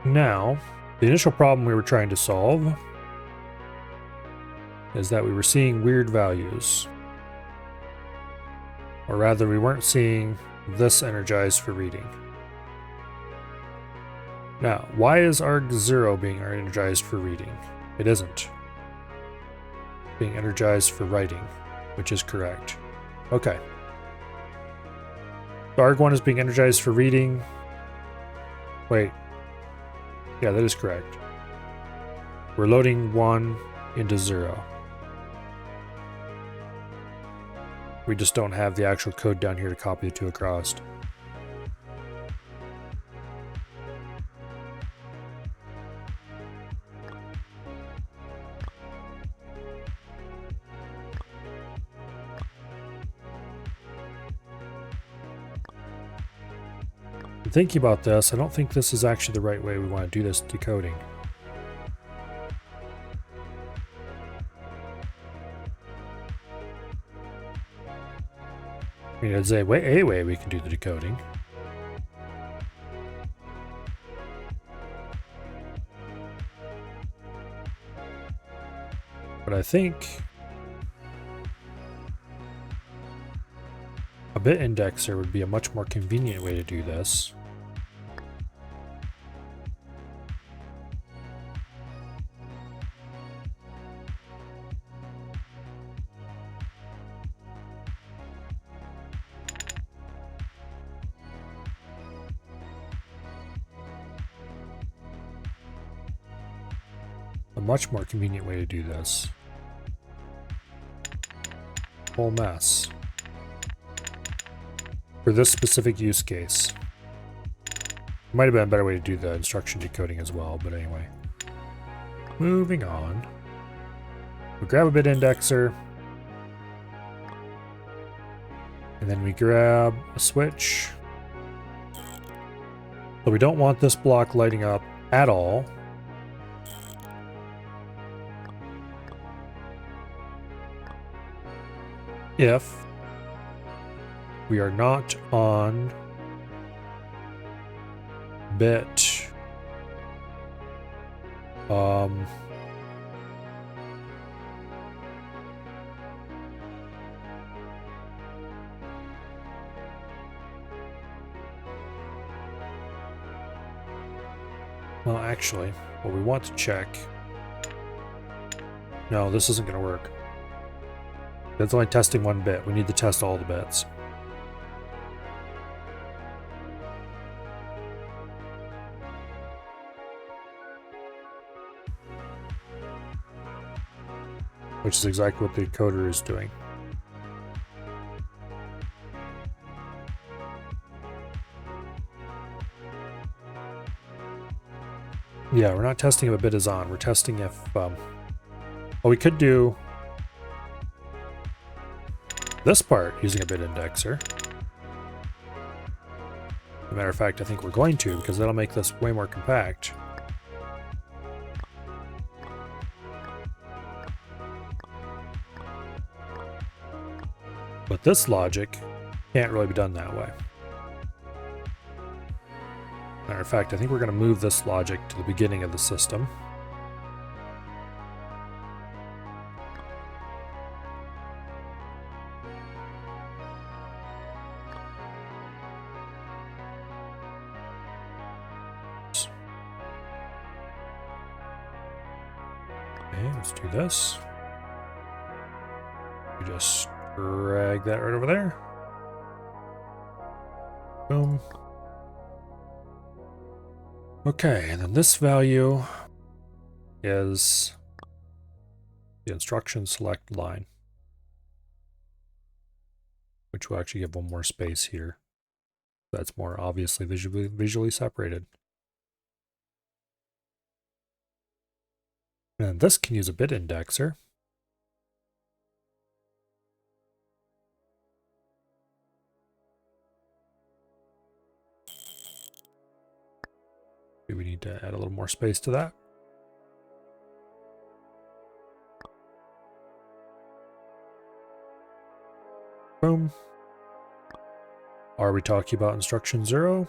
Now, the initial problem we were trying to solve is that we were seeing weird values. Or rather, we weren't seeing this energized for reading. Now, why is arg0 being energized for reading? It isn't. Being energized for writing, which is correct. Okay. So arg1 is being energized for reading. Wait. Yeah, that is correct. We're loading 1 into 0. We just don't have the actual code down here to copy the two across. Thinking about this, I don't think this is actually the right way we want to do this decoding. I mean, there's a way we can do the decoding. But I think a bit indexer would be a much more convenient way to do this. A much more convenient way to do this. Whole mess. For this specific use case. Might have been a better way to do the instruction decoding as well, but anyway. Moving on. We grab a bit indexer. And then we grab a switch. So we don't want this block lighting up at all. If we are not on bit well, actually, what we want to check. No, this isn't going to work. That's only testing one bit. We need to test all the bits. Which is exactly what the encoder is doing. Yeah, we're not testing if a bit is on. We're testing if, well, we could do this part using a bit indexer. As a matter of fact, I think we're going to, because that'll make this way more compact. But this logic can't really be done that way. Matter of fact, I think we're going to move this logic to the beginning of the system. Okay, let's do this. We just drag that right over there. Boom. Okay, and then this value is the instruction select line, which will actually give one more space here. That's more obviously visually separated. And this can use a bit indexer. Maybe we need to add a little more space to that. Boom. Are we talking about instruction 0?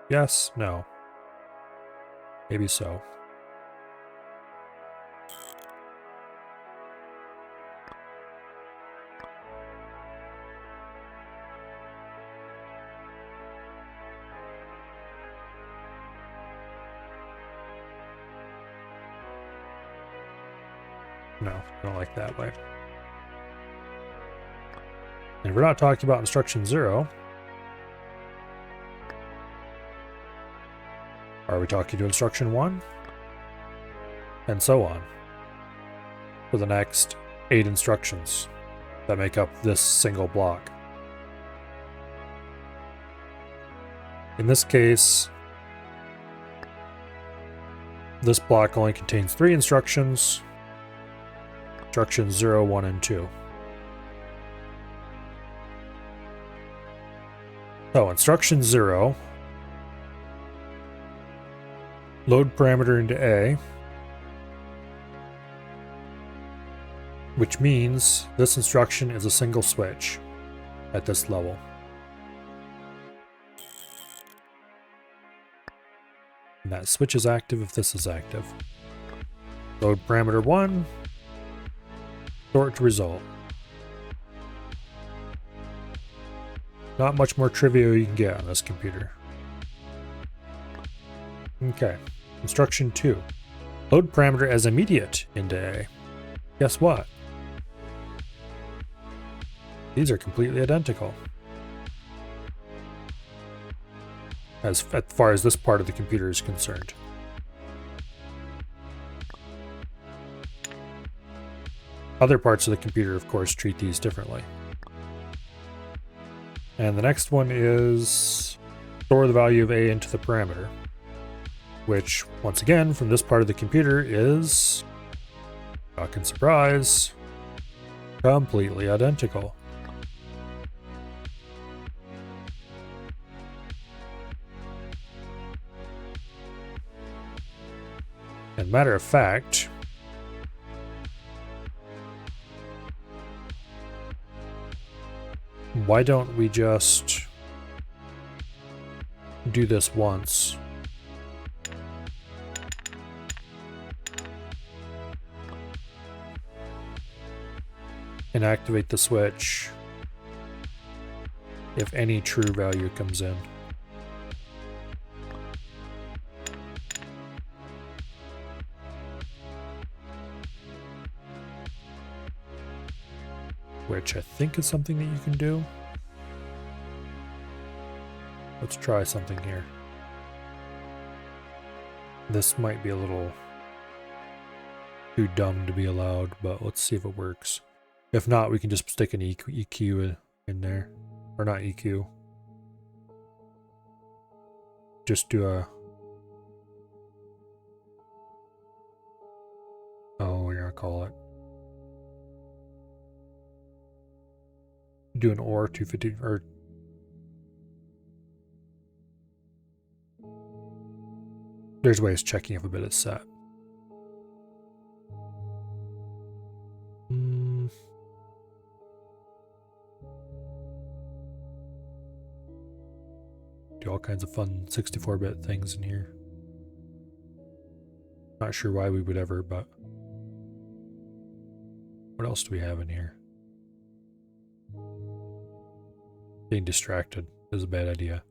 Yes, no. Maybe so. No, I don't like that way. And we're not talking about instruction 0. Are we talking to instruction 1? And so on. For the next 8 instructions that make up this single block. In this case, this block only contains 3 instructions. Instructions 0, 1, and 2. So, instruction 0, load parameter into A, which means this instruction is a single switch at this level. And that switch is active if this is active. Load parameter 1, sort to result. Not much more trivial you can get on this computer. Okay, instruction 2. Load parameter as immediate into A. Guess what? These are completely identical. As far as this part of the computer is concerned. Other parts of the computer, of course, treat these differently. And the next one is store the value of A into the parameter, which, once again, from this part of the computer is, shocking surprise, completely identical. And matter of fact, why don't we just do this once? And activate the switch if any true value comes in. Which I think is something that you can do. Let's try something here. This might be a little too dumb to be allowed, but let's see if it works. If not, we can just stick an EQ in there. Or not EQ. Just do a... Oh, we're gonna call it. Do an OR 250 or there's ways checking if a bit is set. Do all kinds of fun 64-bit things in here. Not sure why we would ever, but what else do we have in here? Being distracted is a bad idea.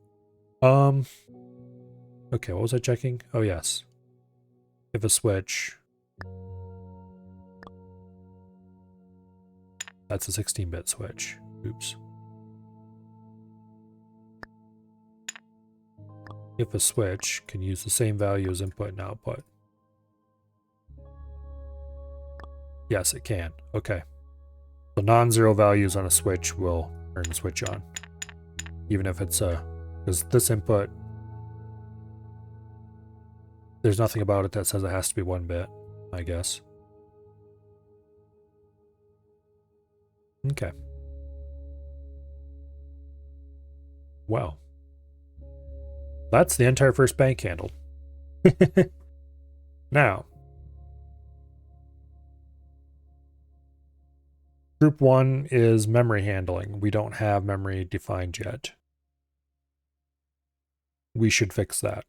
Okay, what was I checking? Oh, yes. If a switch. That's a 16-bit switch. Oops. If a switch can use the same value as input and output. Yes, it can. Okay. The non-zero values on a switch will turn the switch on. Even if it's a Because this input, there's nothing about it that says it has to be 1 bit, I guess. Okay. Wow. That's the entire first bank handled. Now, group 1 is memory handling. We don't have memory defined yet. We should fix that.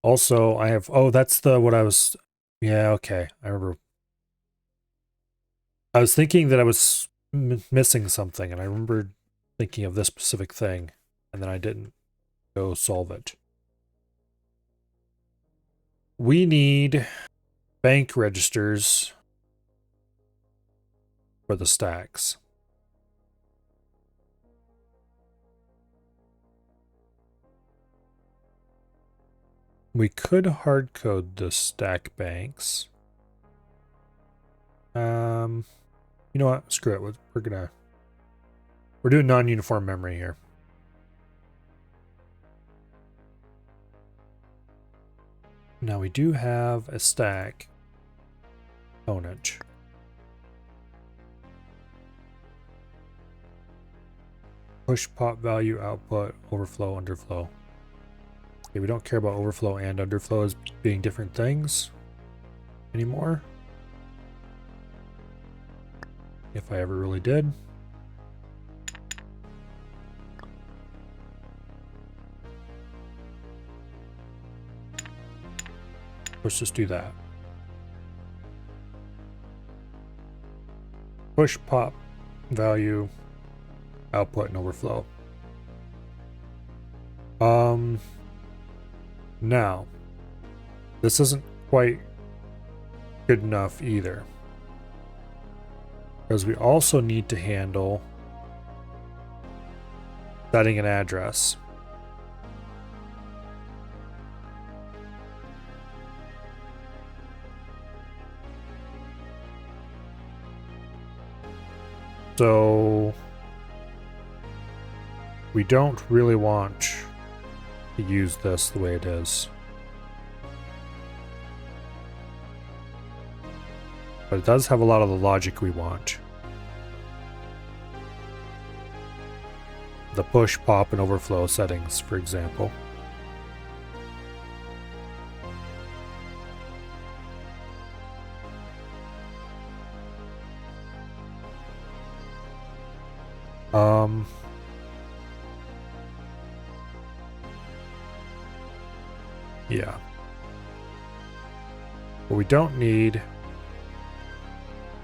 Also, I have, oh, that's what I was, yeah, okay. I remember. I was thinking that I was missing something, and I remembered thinking of this specific thing, and then I didn't go solve it. We need bank registers for the stacks. We could hard code the stack banks. You know what? Screw it. We're doing non-uniform memory here. Now we do have a stack component. Push pop value output overflow underflow. Okay, we don't care about overflow and underflow as being different things anymore. If I ever really did. Let's just do that. Push pop value output and overflow. Now, this isn't quite good enough either, because we also need to handle setting an address. So we don't really want to use this the way it is. But it does have a lot of the logic we want. The push, pop, and overflow settings, for example. Yeah. What we don't need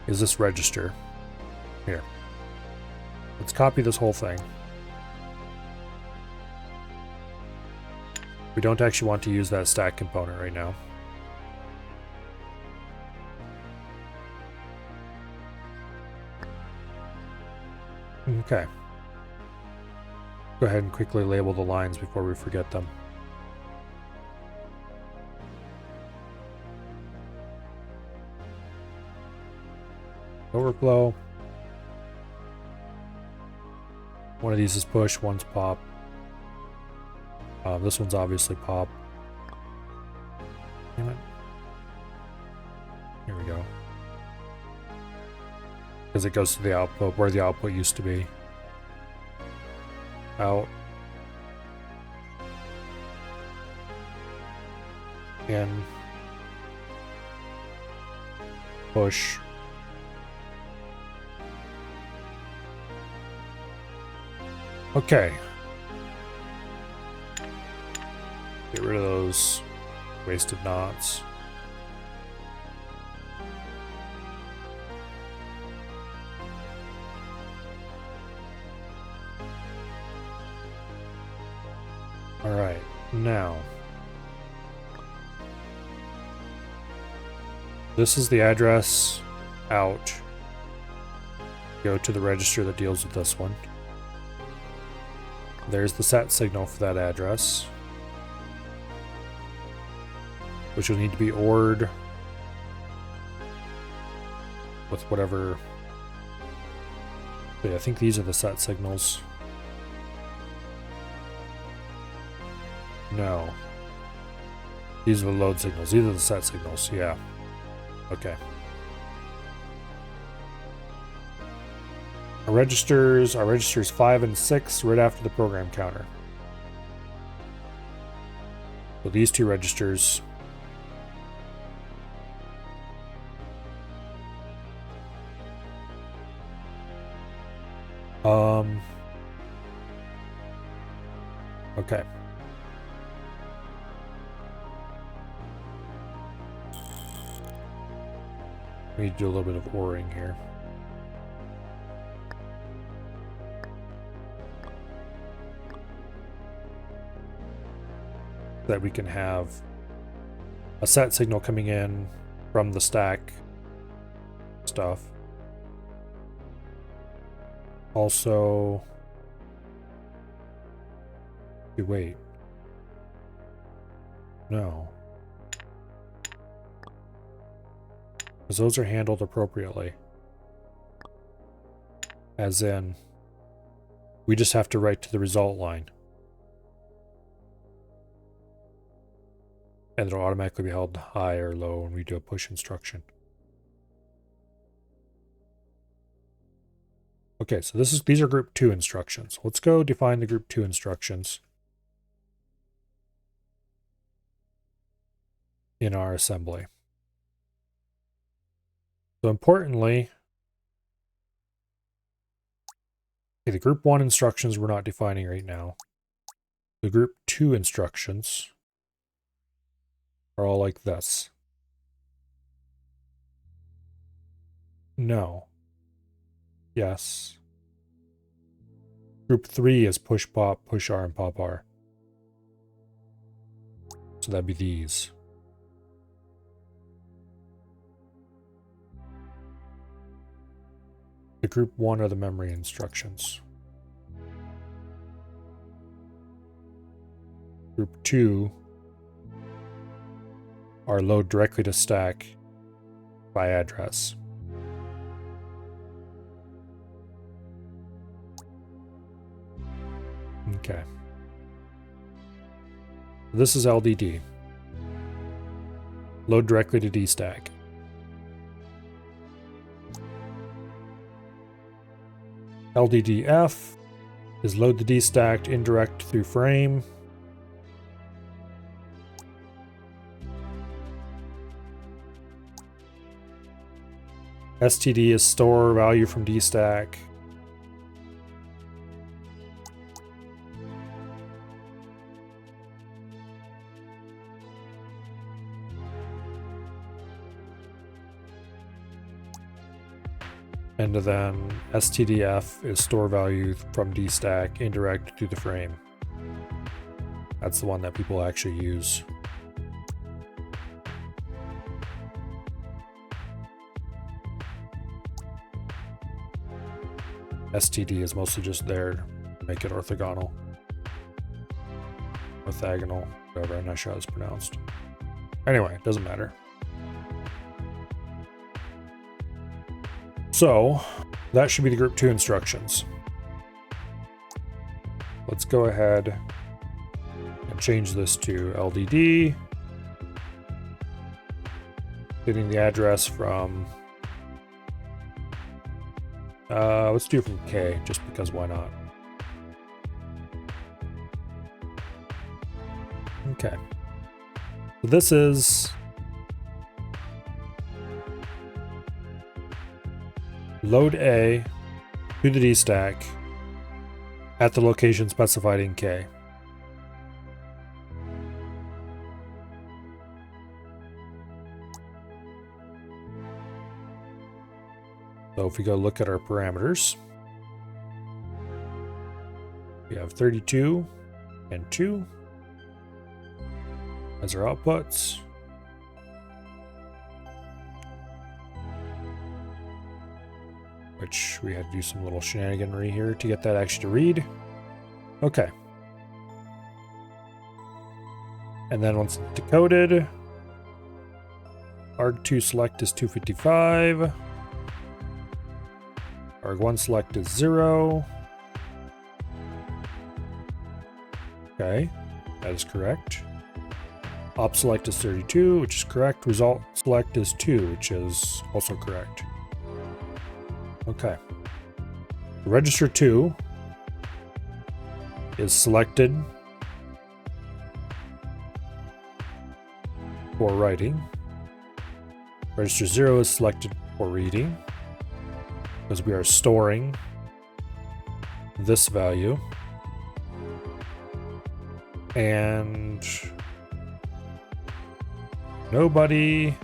is this register. Here. Let's copy this whole thing. We don't actually want to use that stack component right now. Okay. Go ahead and quickly label the lines before we forget them. Overflow. One of these is push, one's pop. This one's obviously pop. Damn it. Here we go. Because it goes to the output, where the output used to be. Out. In. Push. Okay. Get rid of those wasted knots. Alright, now. This is the address out. Go to the register that deals with this one. There's the set signal for that address, which will need to be ORed with whatever. Wait, I think these are the set signals. No. These are the load signals. These are the set signals. Yeah. Okay. Our registers 5 and 6 right after the program counter. So these two registers. Okay. We need to do a little bit of ORing here. That we can have a set signal coming in from the stack stuff. Also, wait. No. Because those are handled appropriately. As in, we just have to write to the result line. And it'll automatically be held high or low when we do a push instruction. Okay, so these are group 2 instructions. Let's go define the group 2 instructions in our assembly. So importantly, the group 1 instructions we're not defining right now. The group 2 instructions are all like this. No. Yes. Group 3 is push pop, push R, and pop R. So that'd be these. The group 1 are the memory instructions. Group 2 are load directly to stack by address. Okay. This is LDD. Load directly to dstack. LDDF is load the dstacked indirect through frame. STD is store value from dstack. And then STDF is store value from dstack indirect to the frame. That's the one that people actually use. STD is mostly just there to make it orthogonal. Orthogonal, whatever, I'm not sure how it's pronounced. Anyway, it doesn't matter. So, that should be the group 2 instructions. Let's go ahead and change this to LDD. Getting the address from... let's do it from K, just because why not? Okay. So this is... load A to the dstack at the location specified in K. So if we go look at our parameters, we have 32 and 2 as our outputs. Which we had to do some little shenaniganry here to get that actually to read. Okay. And then once it's decoded, arg2 select is 255. arg1 select is 0. Okay. That is correct. Op select is 32, which is correct. Result select is 2, which is also correct. Okay. Register 2 is selected for writing. Register 0 is selected for reading, because we are storing this value. And nobody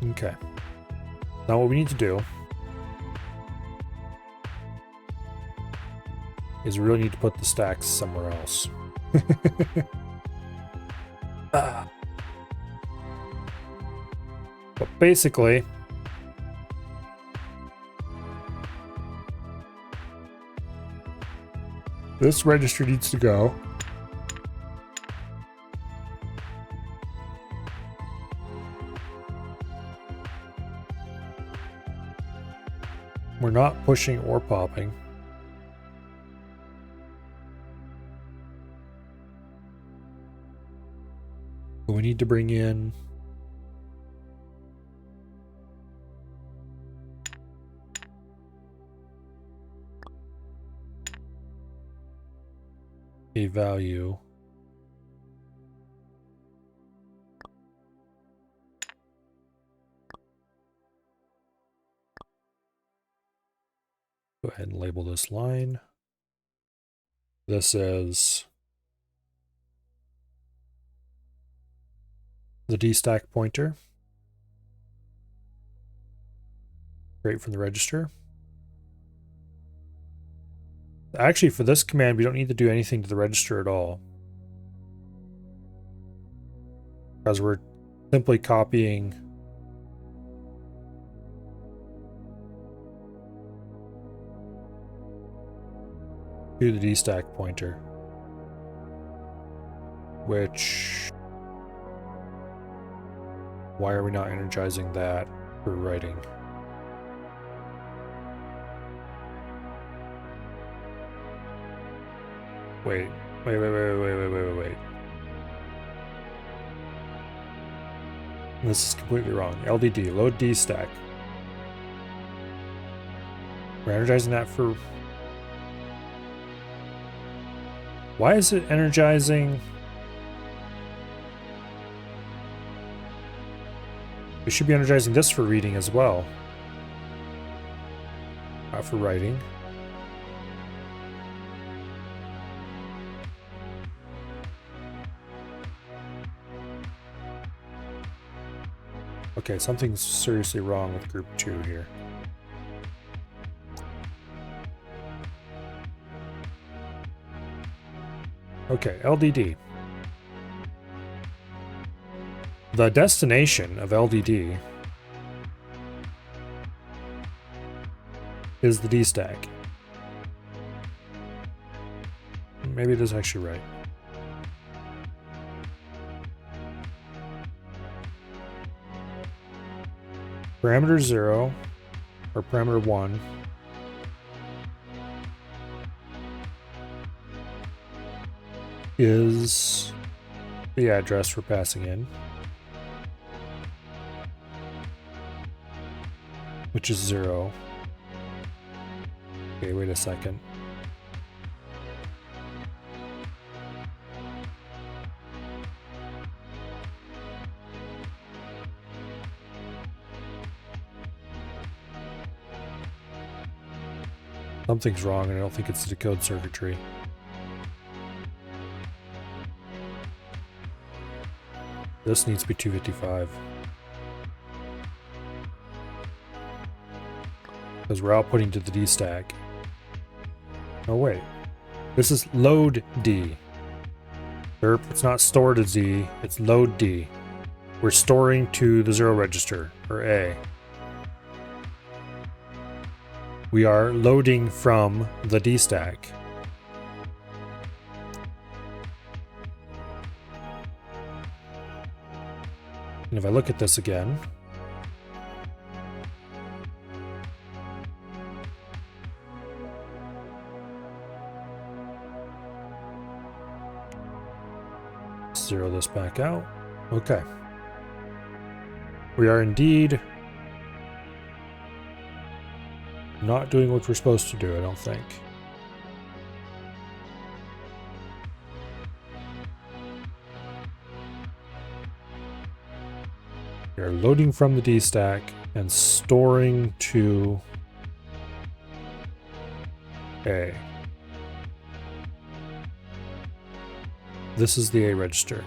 okay. Now what we need to do is we really need to put the stacks somewhere else. But basically, this register needs to go. We're not pushing or popping. But we need to bring in a value go ahead and label this line. This is the dstack pointer. Straight from the register. Actually, for this command, we don't need to do anything to the register at all, because we're simply copying to the dstack pointer, which, why are we not energizing that for writing? Wait. This is completely wrong. LDD, load dstack. We're energizing that for... Why is it energizing? We should be energizing this for reading as well. Not for writing. Okay, something's seriously wrong with group 2 here. Okay, LDD. The destination of LDD is the dstack. Maybe it is actually right. Parameter 0 or parameter 1 is the address we're passing in, which is 0. Okay, wait a second. Something's wrong, and I don't think it's the decode circuitry. This needs to be 255. Because we're outputting to the dstack. Oh wait. This is load D. Derp, it's not store to Z, it's load D. We're storing to the 0 register, or A. We are loading from the dstack. And if I look at this again, zero this back out. Okay. We are indeed not doing what we're supposed to do, I don't think. We are loading from the D stack and storing to A. This is the A register.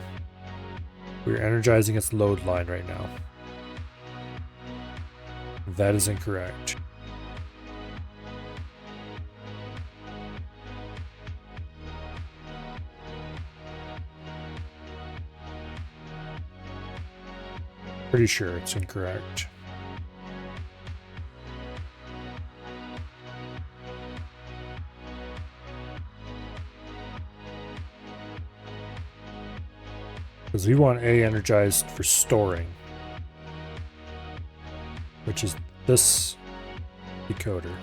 We're energizing its load line right now. That is incorrect. Pretty sure it's incorrect. Because we want A energized for storing, which is this decoder.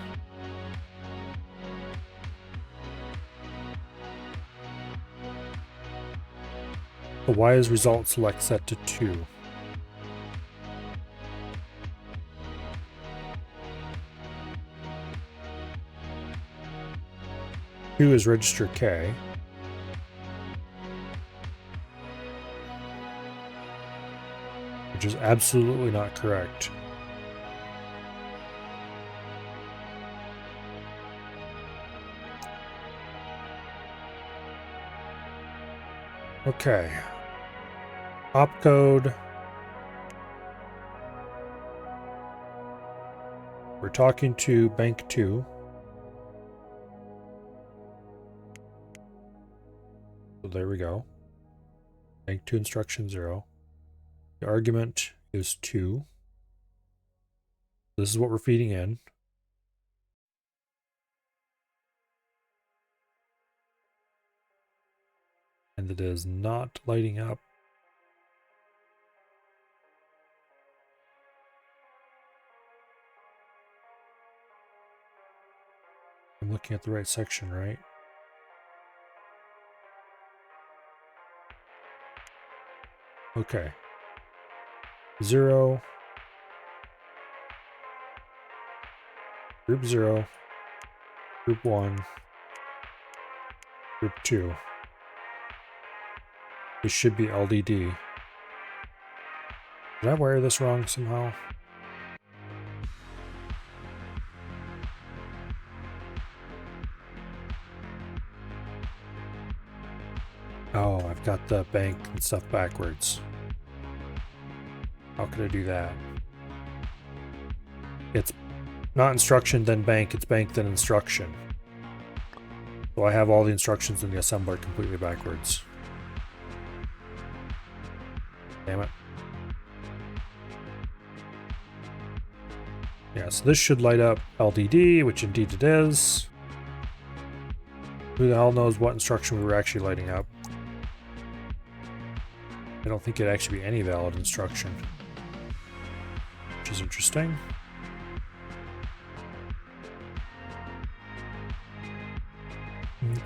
The Y is result select set to 2. Two is register K. Which is absolutely not correct. Okay. Opcode. We're talking to bank 2. So there we go. Bank 2 instruction 0. The argument is 2. This is what we're feeding in. And it is not lighting up. I'm looking at the right section, right? Okay. 0. Group 0. Group 1. Group 2. This should be LDD. Did I wire this wrong somehow? Oh, I've got the bank and stuff backwards. How could I do that? It's not instruction then bank, it's bank then instruction. So I have all the instructions in the assembler completely backwards. Damn it. Yeah, so this should light up LDD, which indeed it is. Who the hell knows what instruction we were actually lighting up? I don't think it'd actually be any valid instruction. Which is interesting.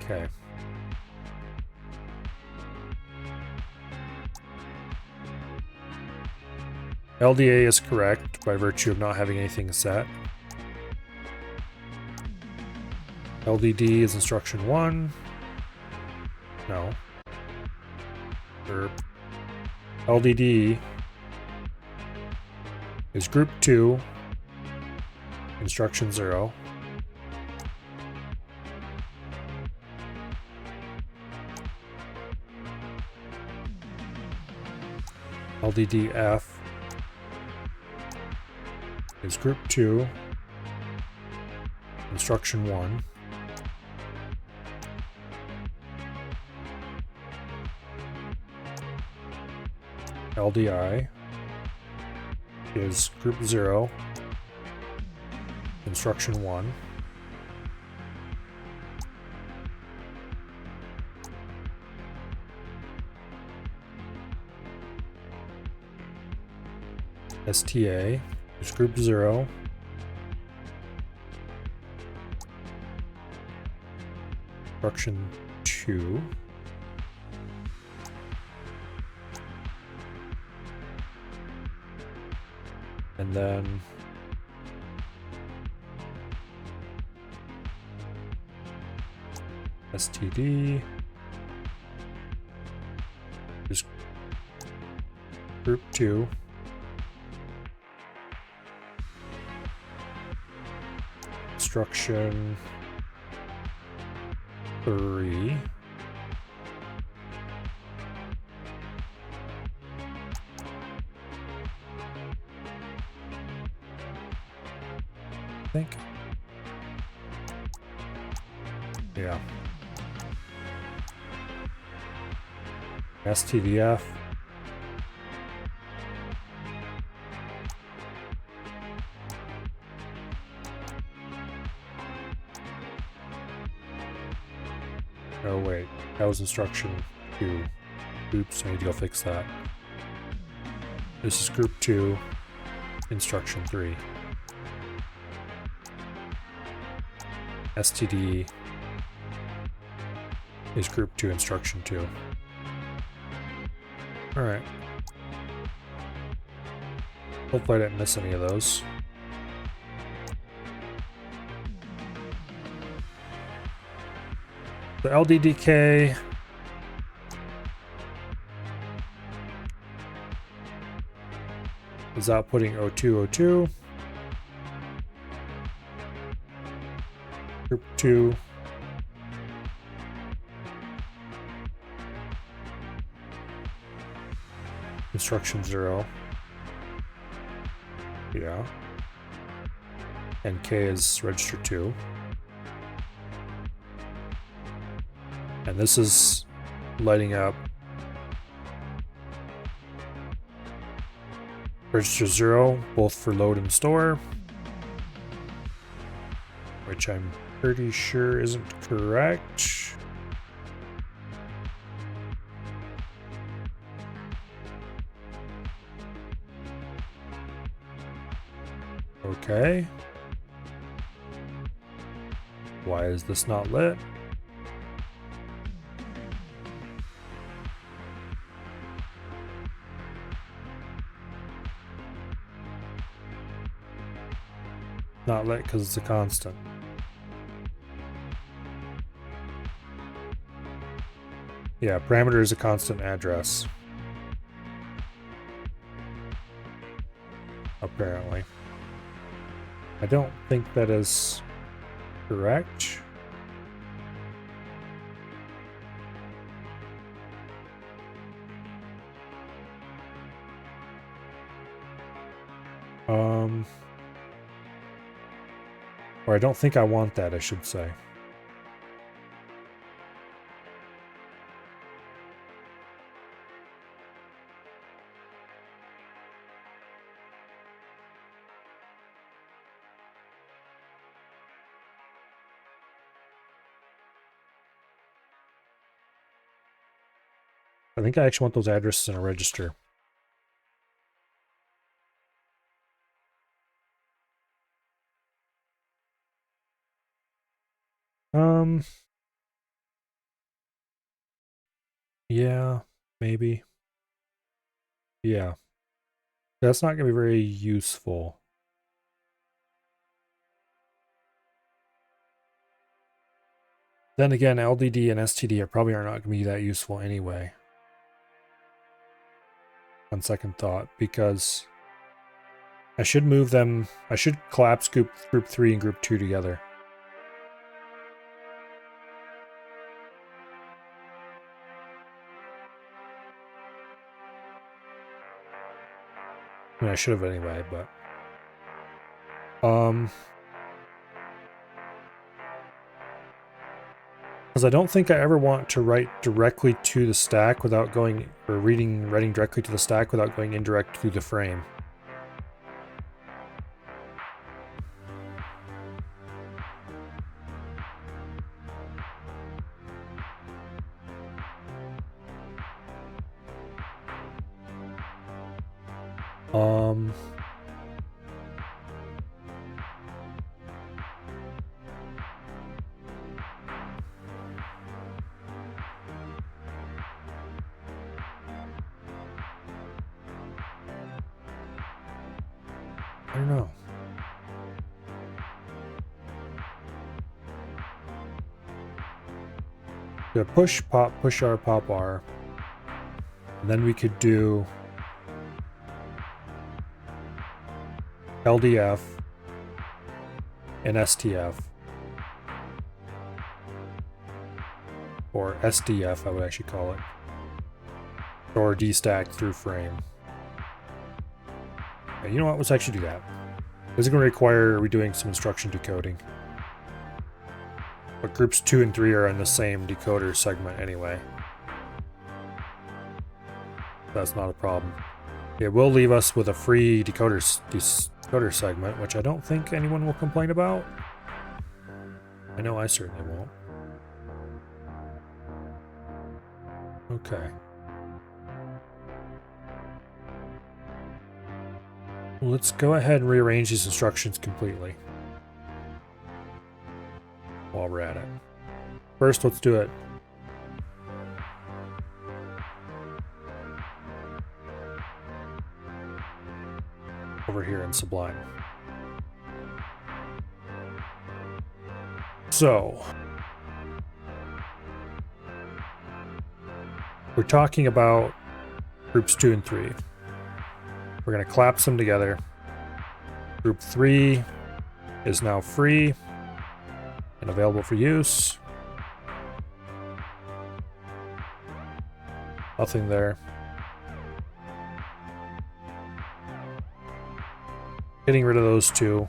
Okay. LDA is correct by virtue of not having anything set. LDD is instruction 1. No. Or LDD is group 2, instruction 0. LDDF is group 2, instruction 1. LDI is group 0, instruction 1. STA is group 0. Instruction 2. And then STD is group 2. Instruction 3. I think. Yeah. STDF. Oh wait, that was instruction 2. Oops, I need to go fix that. This is group 2, instruction 3. STD is group 2, instruction 2. Alright. Hopefully I didn't miss any of those. The LDDK is outputting O2O2. Group 2. Instruction 0. Yeah. And K is register 2. And this is lighting up register 0, both for load and store, which I'm pretty sure isn't correct. Okay. Why is this not lit? Not lit because it's a constant. Yeah, parameter is a constant address. Apparently. I don't think that is correct. Or I don't think I want that, I should say. I think I actually want those addresses in a register. Yeah, maybe. Yeah. That's not going to be very useful. Then again, LDD and STD are probably not going to be that useful anyway. On second thought, because I should move them. I should collapse group 3 and group 2 together. I mean, I should have anyway, but because I don't think I ever want to write directly to the stack without going, or writing directly to the stack without going indirect through the frame. I don't know. Yeah, push pop, push R, pop R. And then we could do LDF and STF. Or SDF, I would actually call it. Or destack through frame. Yeah, you know what? Let's actually do that. This is going to require redoing some instruction decoding. But groups 2 and 3 are in the same decoder segment anyway. That's not a problem. It will leave us with a free decoder segment, which I don't think anyone will complain about. I know I certainly won't. Okay. Let's go ahead and rearrange these instructions completely while we're at it. First, let's do it. Over here in Sublime. So, we're talking about groups 2 and 3. We're going to collapse them together. Group 3 is now free and available for use. Nothing there. Getting rid of those two.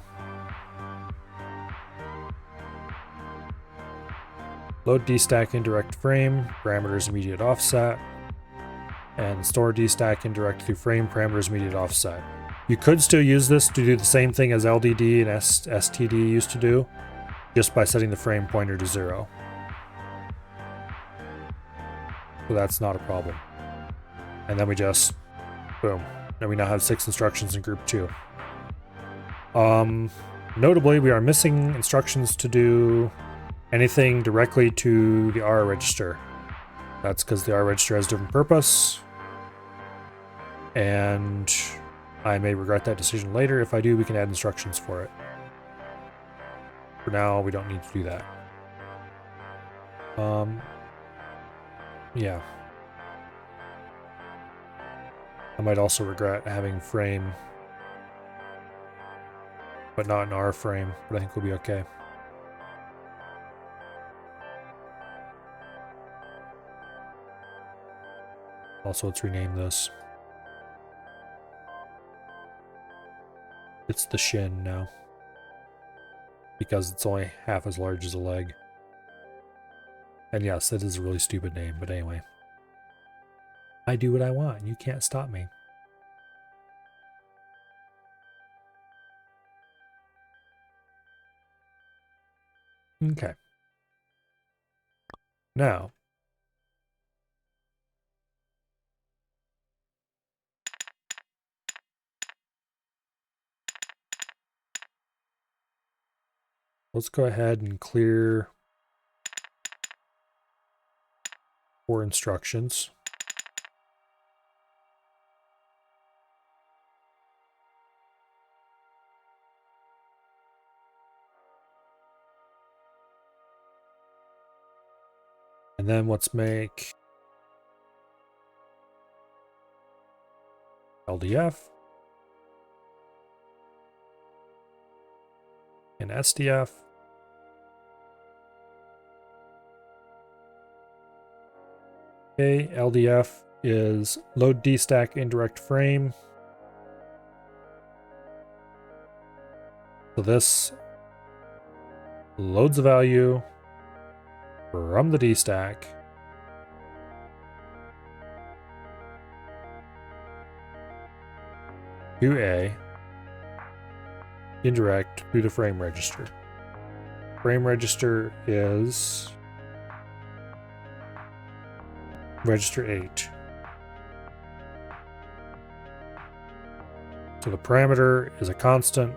Load destack indirect frame, parameters immediate offset. And store destack indirect through frame, parameters immediate offset. You could still use this to do the same thing as LDD and STD used to do, just by setting the frame pointer to 0. So that's not a problem. And then we just, boom. Then we now have 6 instructions in group 2. Notably, we are missing instructions to do anything directly to the R register. That's because the R register has a different purpose. And I may regret that decision later. If I do, we can add instructions for it. For now, we don't need to do that. Yeah. I might also regret having frame, but not an R frame, but I think we'll be okay. Also, let's rename this. It's the shin now, because it's only half as large as a leg. And yes, that is a really stupid name, but anyway. I do what I want, and you can't stop me. Okay. Now, let's go ahead and clear 4 instructions. And then let's make LDF and SDF. Okay, LDF is load destack indirect frame. So this loads a value from the dstack to A indirect to the frame register. Frame register is register 8. So the parameter is a constant,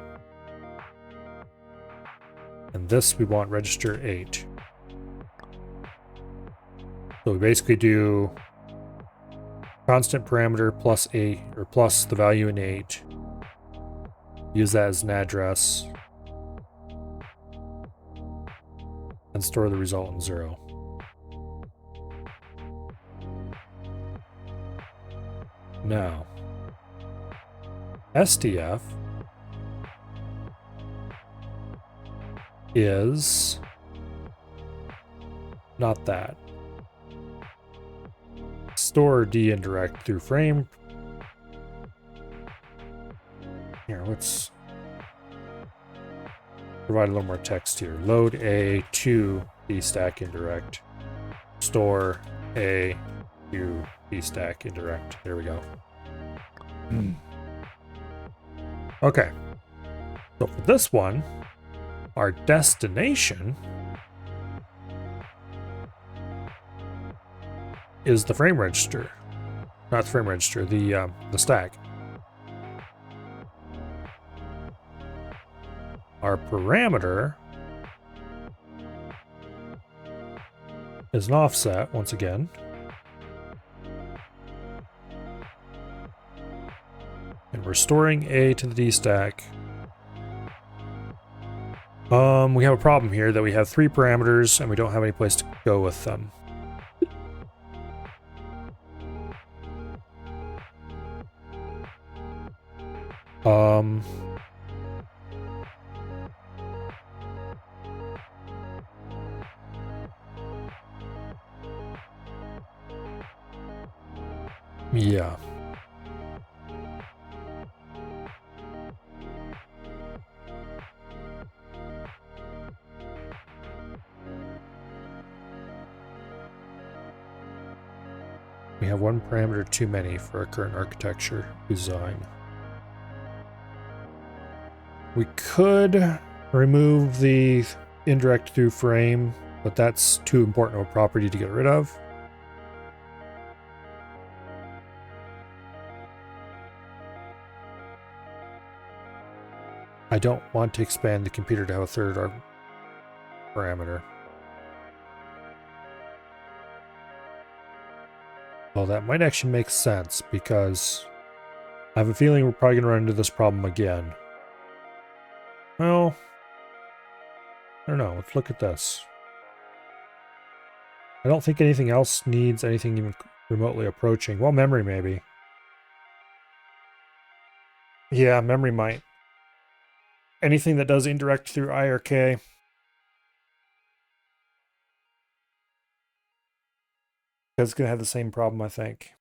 and this we want register 8. So we basically do constant parameter plus 8, or plus the value in 8, use that as an address, and store the result in 0. Now, SDF is not that. Store D indirect through frame. Here, let's provide a little more text here. Load A to D stack indirect. Store A to D stack indirect. There we go. Okay. So for this one, our destination is the frame register. Not the frame register, the stack. Our parameter is an offset once again. And we're storing A to the D stack. We have a problem here that we have 3 parameters and we don't have any place to go with them. Yeah. We have 1 parameter too many for our current architecture design. We could remove the indirect through frame, but that's too important of a property to get rid of. I don't want to expand the computer to have a third parameter. Well, that might actually make sense because I have a feeling we're probably going to run into this problem again. Well, I don't know. Let's look at this. I don't think anything else needs anything even remotely approaching. Well, memory maybe. Yeah, memory might. Anything that does indirect through I or K. It's going to have the same problem, I think.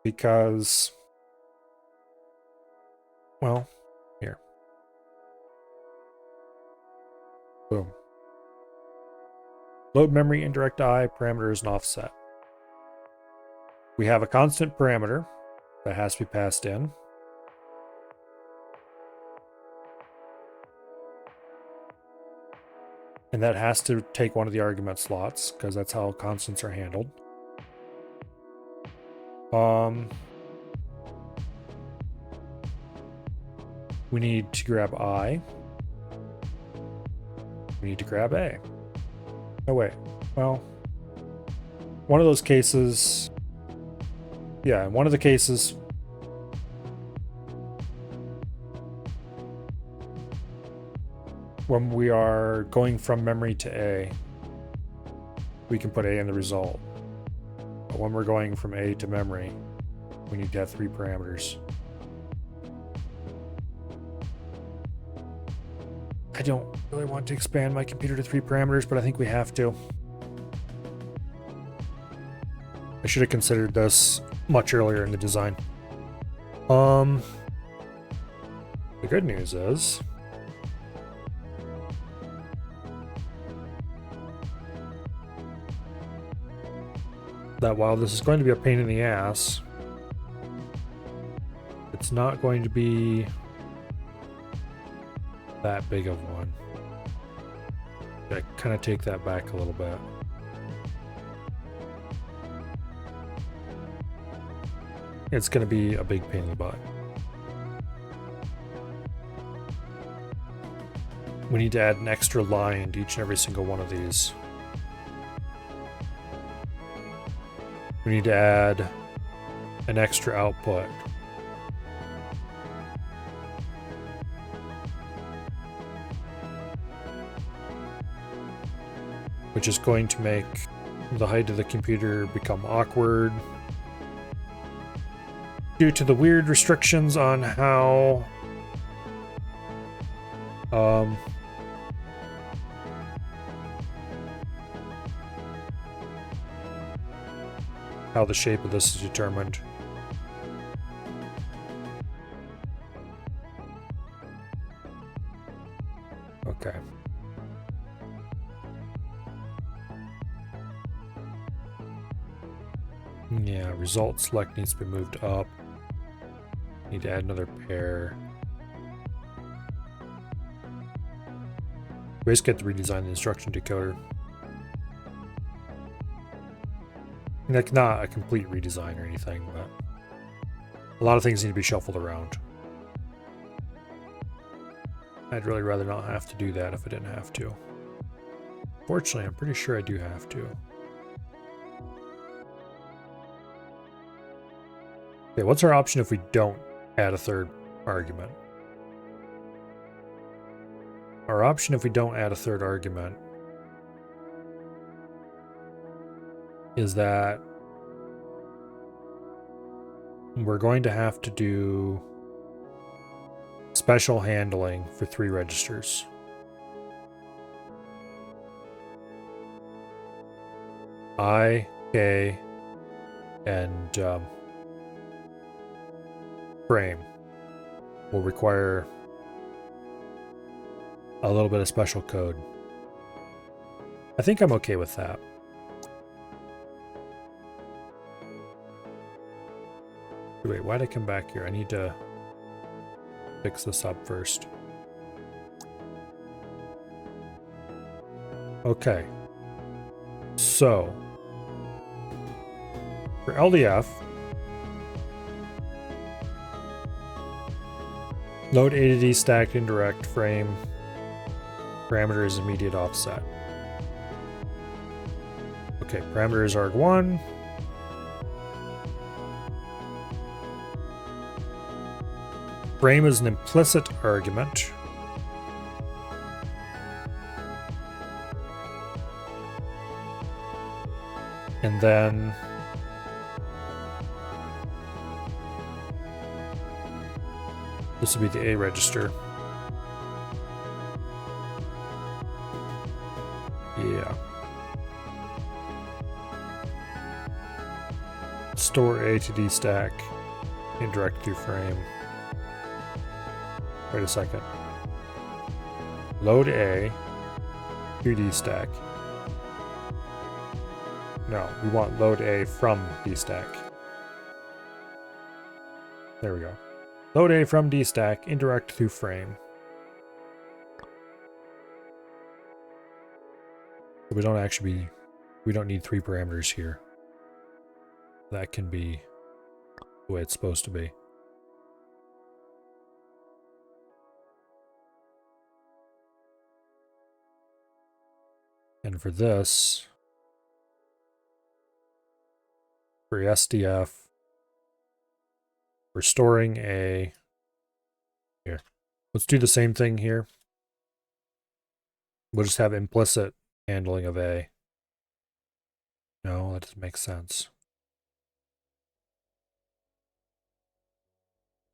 Because, well, here. Boom. Load memory indirect I parameter is an offset. We have a constant parameter that has to be passed in. And that has to take one of the argument slots because that's how constants are handled. We need to grab I. We need to grab A. Oh, wait. Well, one of those cases... Yeah, in one of the cases... when we are going from memory to A, we can put A in the result. But when we're going from A to memory, we need to have 3 parameters. I don't really want to expand my computer to 3 parameters, but I think we have to. I should have considered this much earlier in the design. The good news is that while this is going to be a pain in the ass, it's not going to be that big of one. I kind of take that back a little bit. It's going to be a big pain in the butt. We need to add an extra line to each and every single one of these. We need to add an extra output. Which is going to make the height of the computer become awkward due to the weird restrictions on how the shape of this is determined. Okay. Yeah, result select needs to be moved up. Need to add another pair. We just get to redesign the instruction decoder. Like, not a complete redesign or anything, but a lot of things need to be shuffled around. I'd really rather not have to do that if I didn't have to. Fortunately, I'm pretty sure I do have to. Okay, what's our option if we don't add a third argument? Our option if we don't add a third argument is that we're going to have to do special handling for 3 registers. I, K, and frame will require a little bit of special code. I think I'm okay with that. Wait, why'd I come back here? I need to fix this up first. Okay. So, for LDF, load A to D stacked indirect frame parameter is immediate offset. Okay, parameter is arg1. Frame is an implicit argument. And then this will be the A register. Yeah. Store A to D stack indirect through frame. Wait a second. Load A to D stack. No, we want load A from D stack. There we go. Load A from D stack, indirect through frame. We don't need 3 parameters here. That can be the way it's supposed to be. And for this, for SDF, we're storing a... Here, let's do the same thing here. We'll just have implicit handling of A. No, that doesn't make sense.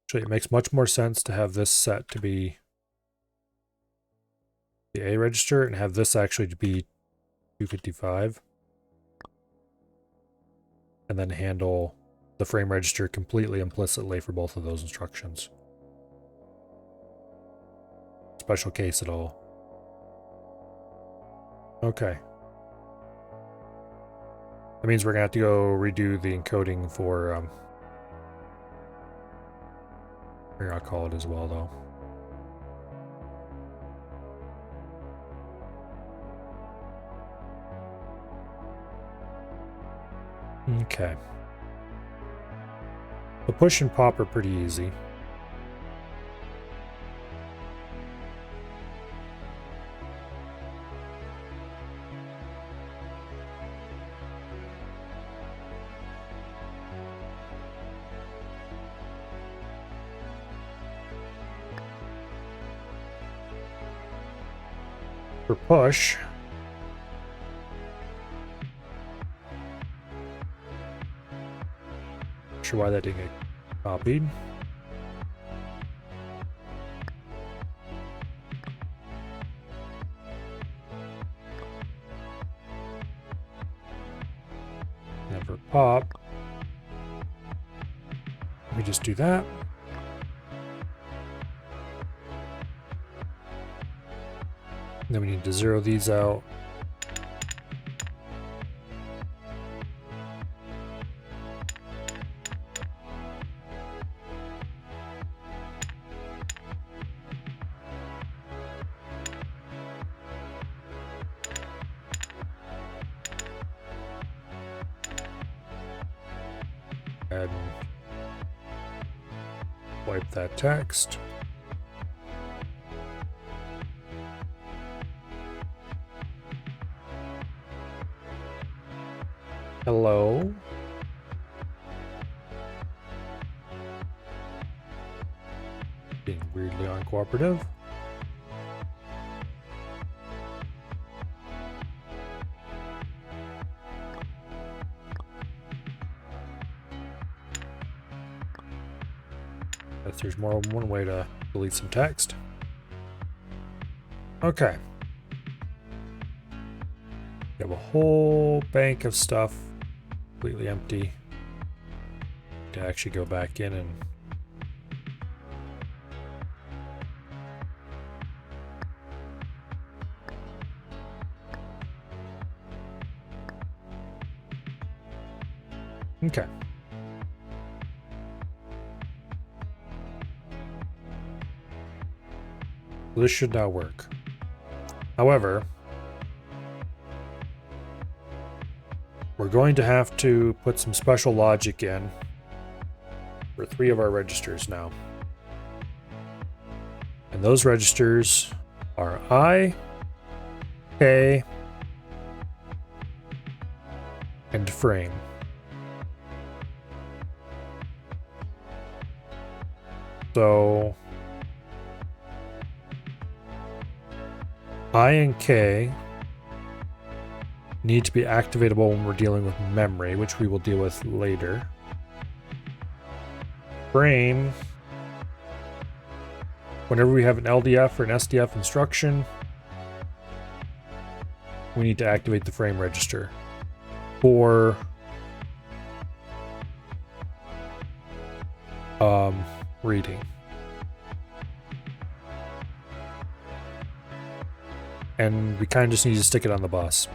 Actually, it makes much more sense to have this set to be the A register and have this actually to be 255. And then handle the frame register completely implicitly for both of those instructions. Special case at all. Okay. That means we're going to have to go redo the encoding for... here, I'll call it as well, though. Okay. The push and pop are pretty easy. For push, not sure why that didn't get copied. Never pop. Let me just do that. Then we need to zero these out. And wipe that text. Hello. Being weirdly uncooperative. Guess there's more than one way to delete some text. Okay. We have a whole bank of stuff completely empty to actually go back in and okay. So this should now work. However, we're going to have to put some special logic in for 3 of our registers now. And those registers are I, K, and frame. So I and K need to be activatable when we're dealing with memory, which we will deal with later. Frame, whenever we have an LDF or an SDF instruction, we need to activate the frame register. For reading. And we kind of just need to stick it on the bus.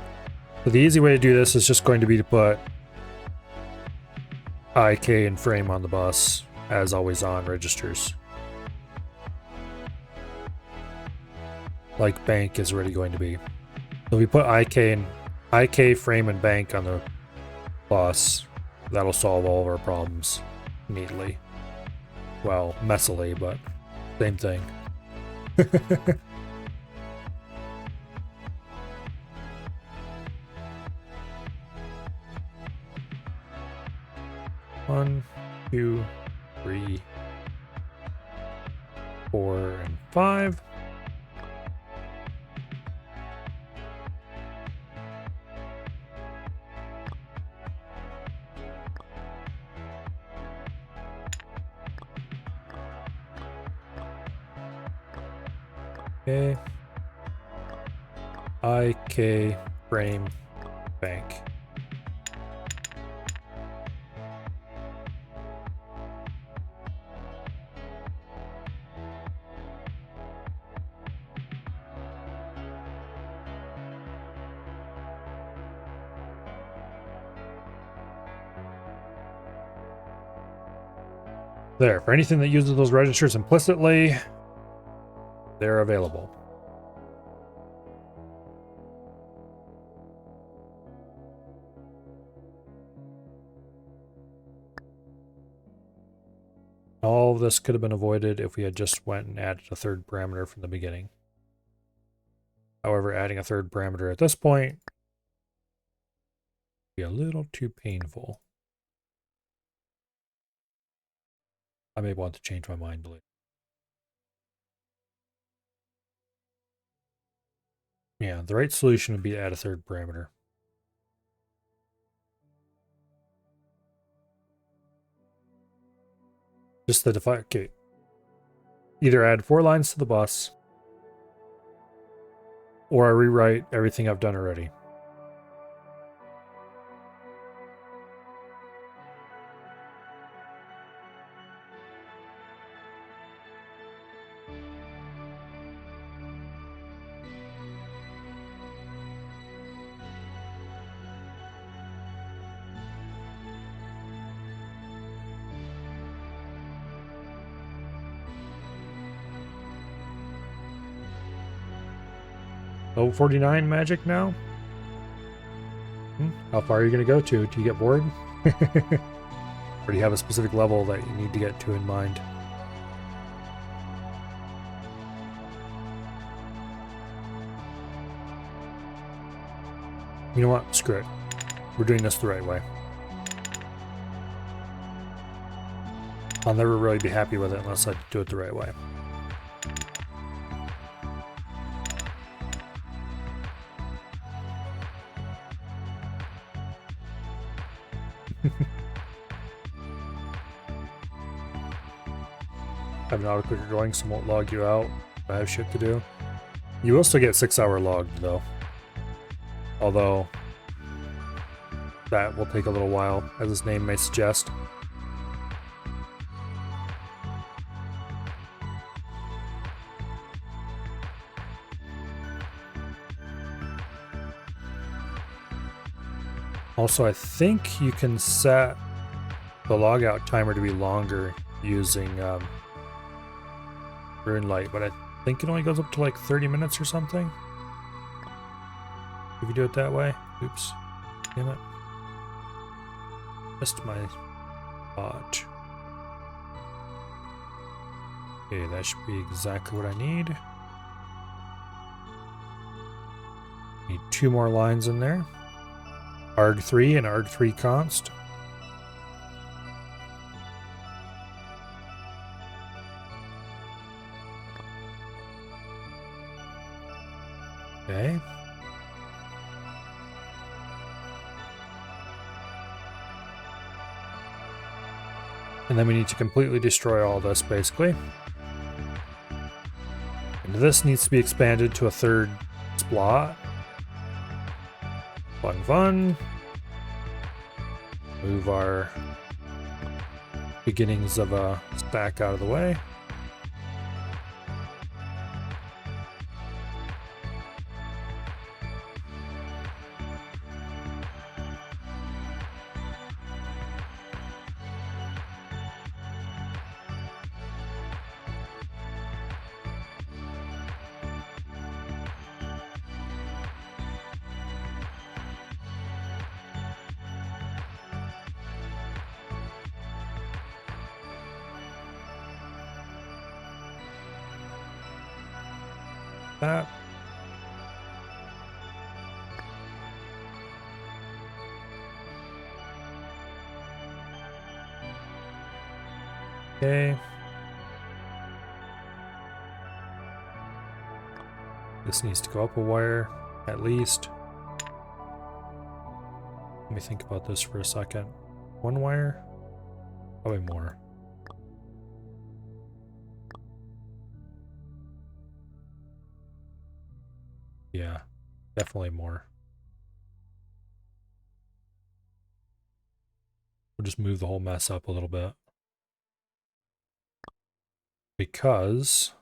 So the easy way to do this is just going to be to put I, K, and frame on the bus as always on registers. Like bank is already going to be. So we put IK, frame, and bank on the bus. That'll solve all of our problems neatly. Well, messily, but same thing. One, 2, 3, 4, and 5. Okay. IK, frame, bank. There, for anything that uses those registers implicitly, they're available. All of this could have been avoided if we had just went and added a third parameter from the beginning. However, adding a third parameter at this point would be a little too painful. I may want to change my mind later. Yeah, the right solution would be to add a third parameter. Just the define. Okay. Either add 4 lines to the bus, or I rewrite everything I've done already. Level 49 magic now? How far are you going to go to? Do you get bored? Or do you have a specific level that you need to get to in mind? You know what? Screw it. We're doing this the right way. I'll never really be happy with it unless I do it the right way. I have an auto clicker going, so it won't log you out. I have shit to do. You will still get 6-hour logged though. Although that will take a little while, as its name may suggest. Also, I think you can set the logout timer to be longer using RuneLite, but I think it only goes up to like 30 minutes or something. If you do it that way. Oops. Damn it. Missed my spot. Okay, that should be exactly what I need. Need 2 more lines in there. ARG3 and ARG3 const. Okay. And then we need to completely destroy all this, basically. And this needs to be expanded to a 3rd splot. Fun. Move our beginnings of a stack out of the way. That. Okay. This needs to go up a wire, at least. Let me think about this for a second. 1 wire? Probably more. Yeah, definitely more. We'll just move the whole mess up a little bit. Because...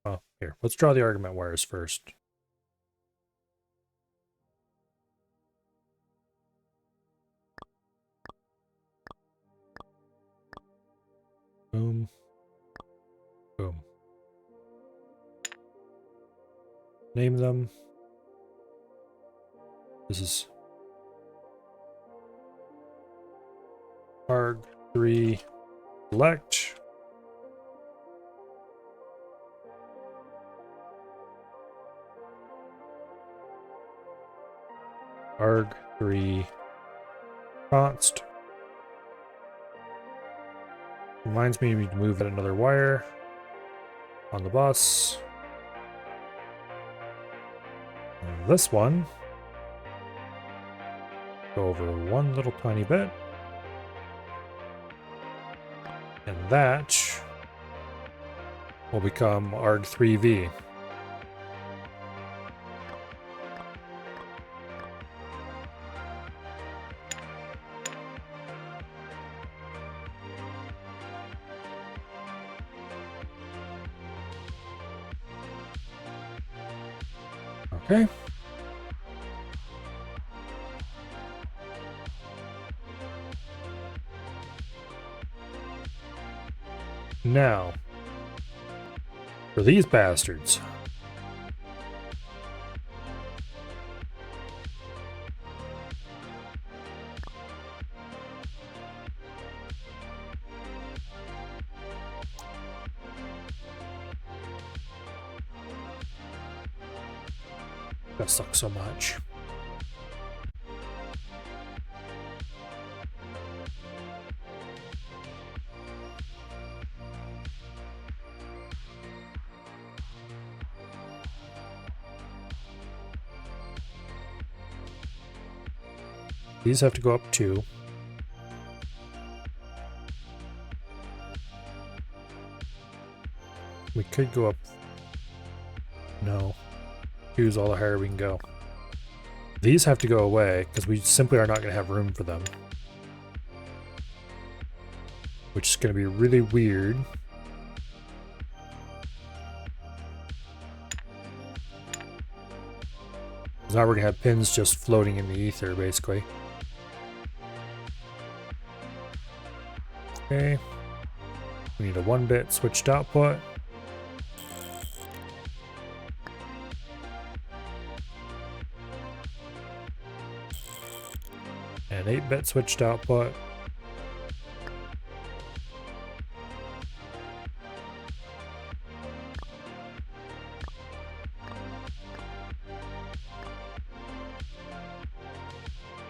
oh, here. Let's draw the argument wires first. Boom. Boom. Name them. This is ARG3 select. ARG3 const. Reminds me to move another wire on the bus. this one, go over one little tiny bit. And that will become ARG3V. Okay. Now, for these bastards. That sucks so much. These have to go up 2. We could go up. No. 2 is all the higher we can go. These have to go away because we simply are not going to have room for them. Which is going to be really weird. Now we're going to have pins just floating in the ether, basically. Okay. We need a 1-bit switched output. An 8-bit switched output.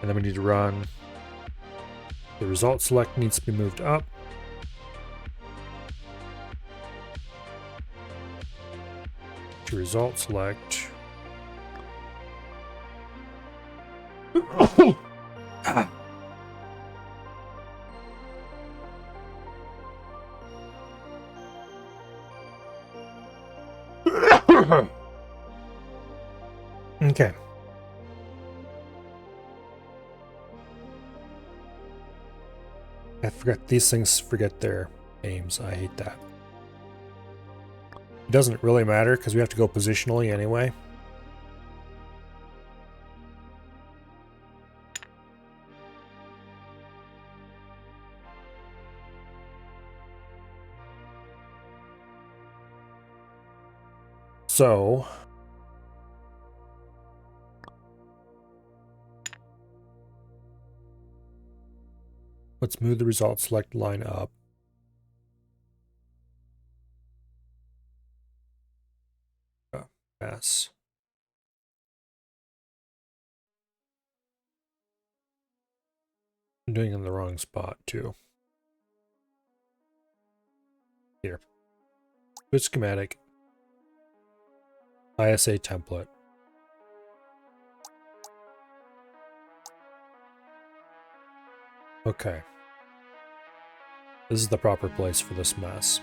And then we need to run. The result select needs to be moved up. To result select. Okay. I forget these things forget their aims. I hate that. It doesn't really matter because we have to go positionally anyway. So let's move the result select line up. Yes. I'm doing it in the wrong spot too. Here. Good schematic. ISA template. Okay. This is the proper place for this mess.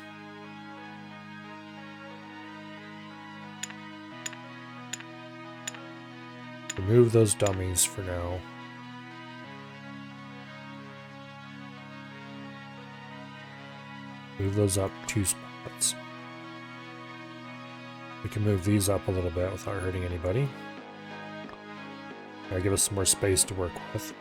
Remove those dummies for now. Move those up 2 spots. We can move these up a little bit without hurting anybody. That'll give us some more space to work with.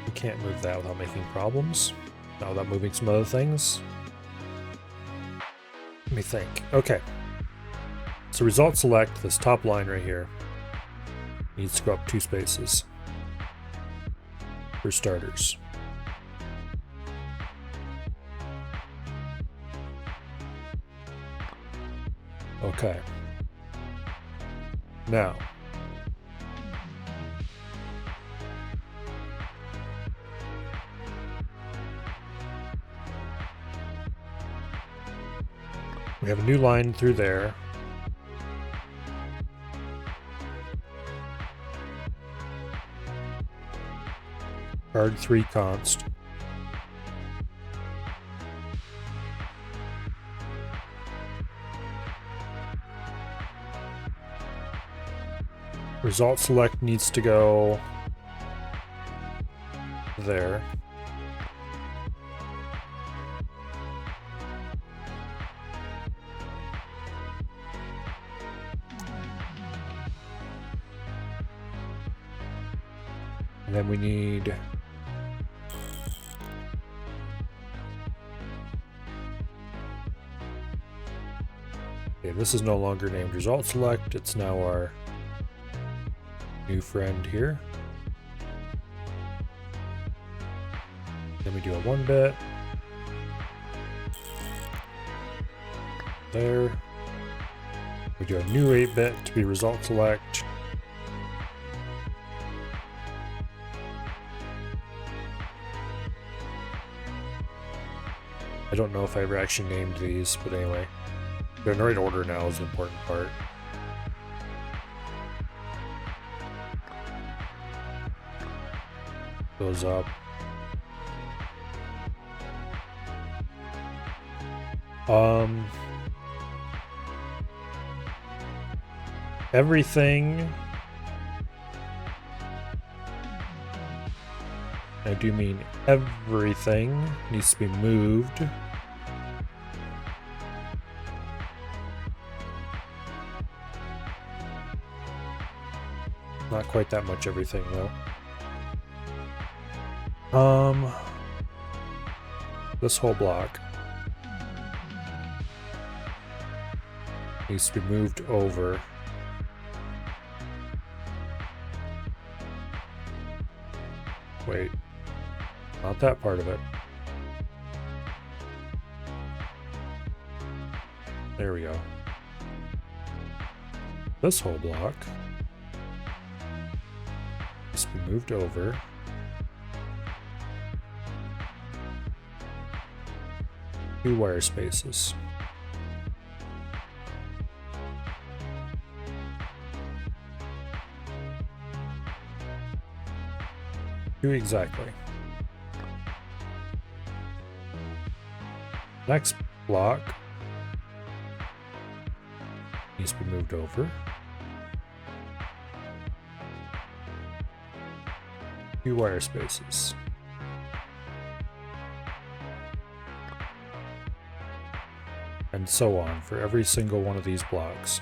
We can't move that without making problems. Not without moving some other things. Let me think. Okay. So result select, this top line right here, needs to go up 2 spaces for starters. Okay. Now, We have a new line through there. Card 3 const. Result select needs to go there. And then we need this is no longer named result select, it's now our new friend here. Then we do a 1-bit. There. We do a new 8-bit to be result select. I don't know if I ever actually named these, but anyway. They're in the right order now is the important part. Goes up. Everything, I do mean everything, needs to be moved. Not quite that much everything though. This whole block needs to be moved over. Wait, not that part of it. There we go. This whole block needs to be moved over. Two wire spaces. Two exactly. Next block needs to be moved over. Two wire spaces. And so on for every single one of these blocks.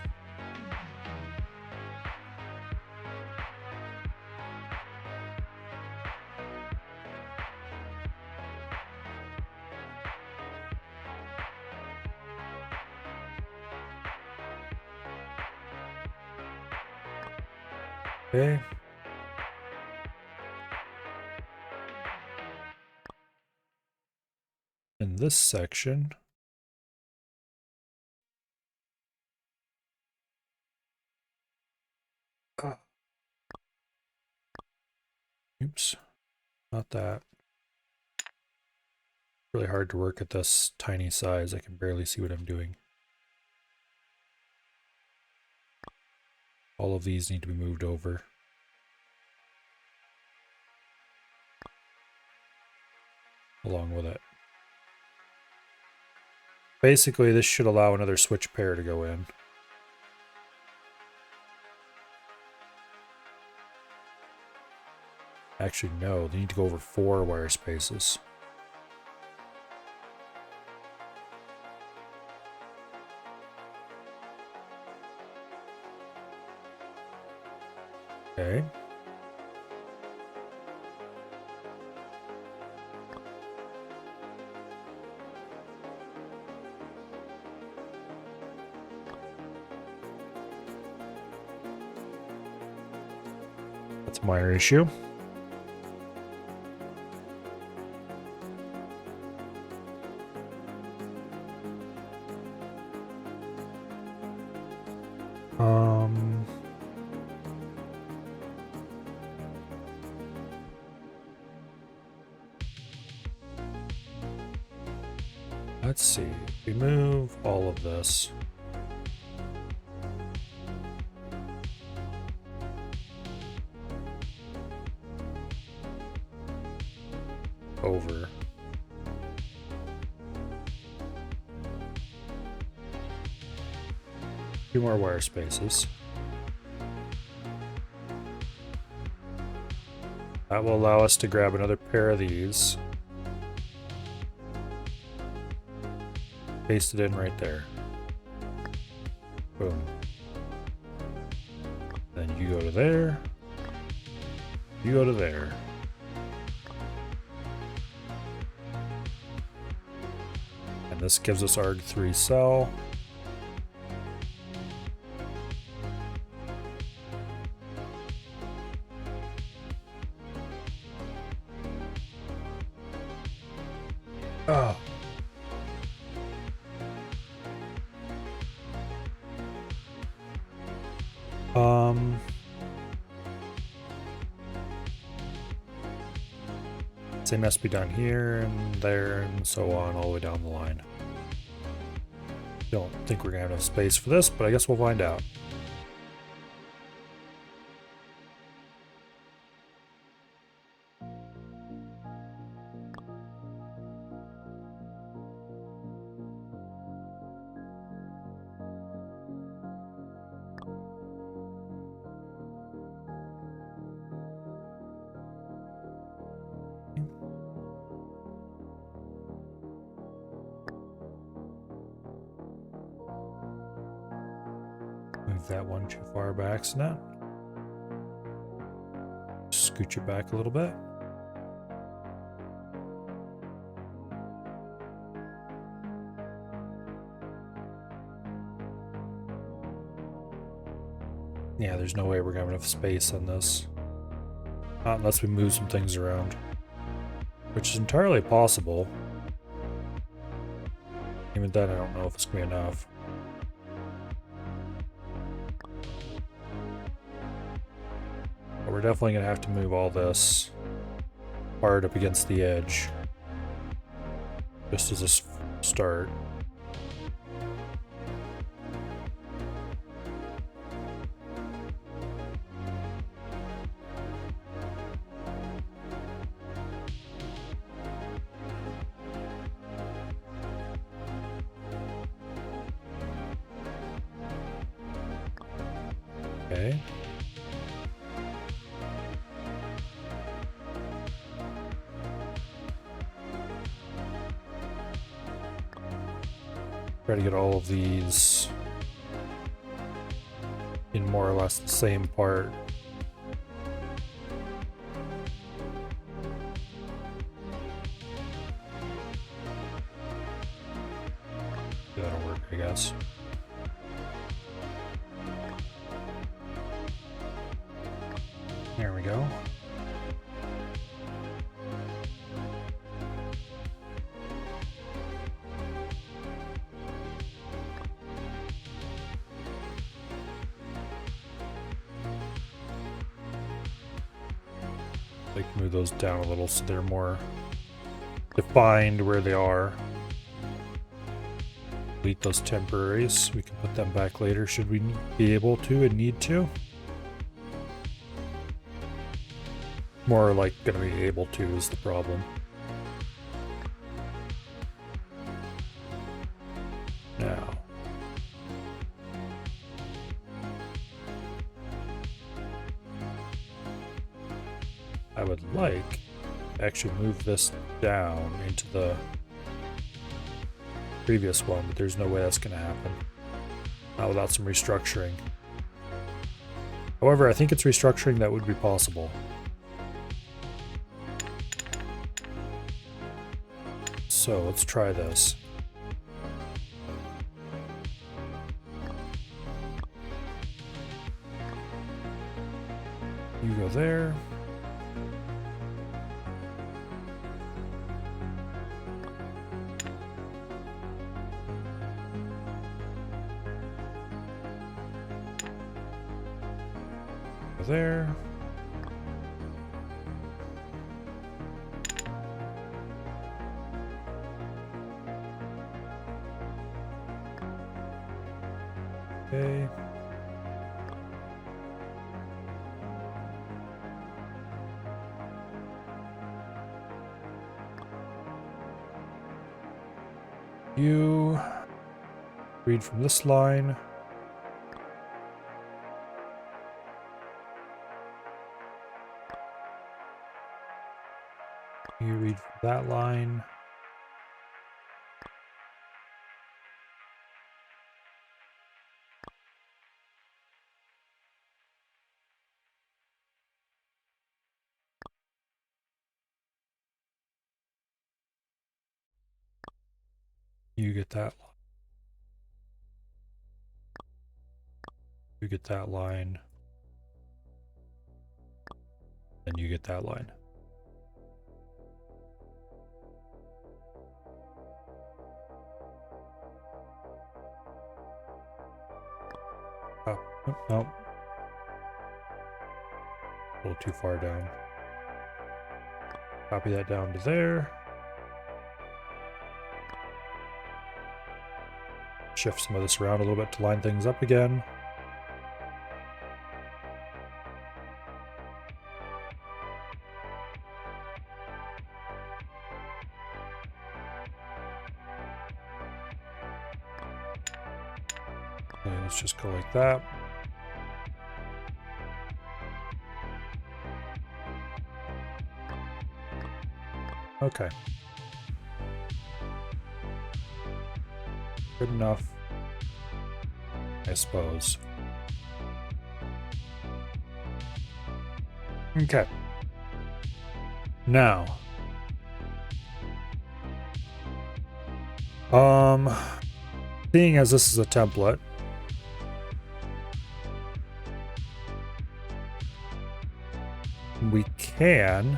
Okay. In this section, oops, not that. Really hard to work at this tiny size. I can barely see what I'm doing. All of these need to be moved over. Along with it. Basically, this should allow another switch pair to go in. Actually, no, they need to go over 4 wire spaces. Okay. That's a minor issue. Let's see. We move all of this. Over. Two more wire spaces. That will allow us to grab another pair of these. Paste it in right there. Boom. Then you go to there. You go to there. And this gives us ARG3 cell. Oh. Same has to be done here and there and so on all the way down the line. Don't think we're gonna have enough space for this, but I guess we'll find out. Move that one too far by accident. Scooch it back a little bit. Yeah, there's no way we're gonna have enough space on this. Not unless we move some things around. Which is entirely possible. Even then, I don't know if it's gonna be enough. But we're definitely gonna have to move all this hard up against the edge. Just as a start. Okay. Try to get all of these in more or less the same part. That'll work, I guess. There we go. Like move those down a little so they're more defined where they are. Delete those temporaries. We can put them back later should we be able to and need to. More like gonna be able to is the problem. Now. I would like to actually move this down into the previous one, but there's no way that's gonna happen. Not without some restructuring. However, I think it's restructuring that would be possible. So let's try this. You go there. Go there. Okay. You read from this line. You read from that line. You get that line. You get that line. And you get that line. Oh, nope. A little too far down. Copy that down to there. Shift some of this around a little bit to line things up again. Okay, let's just go like that. Okay. Good enough, I suppose. Okay. Now, seeing as this is a template, we can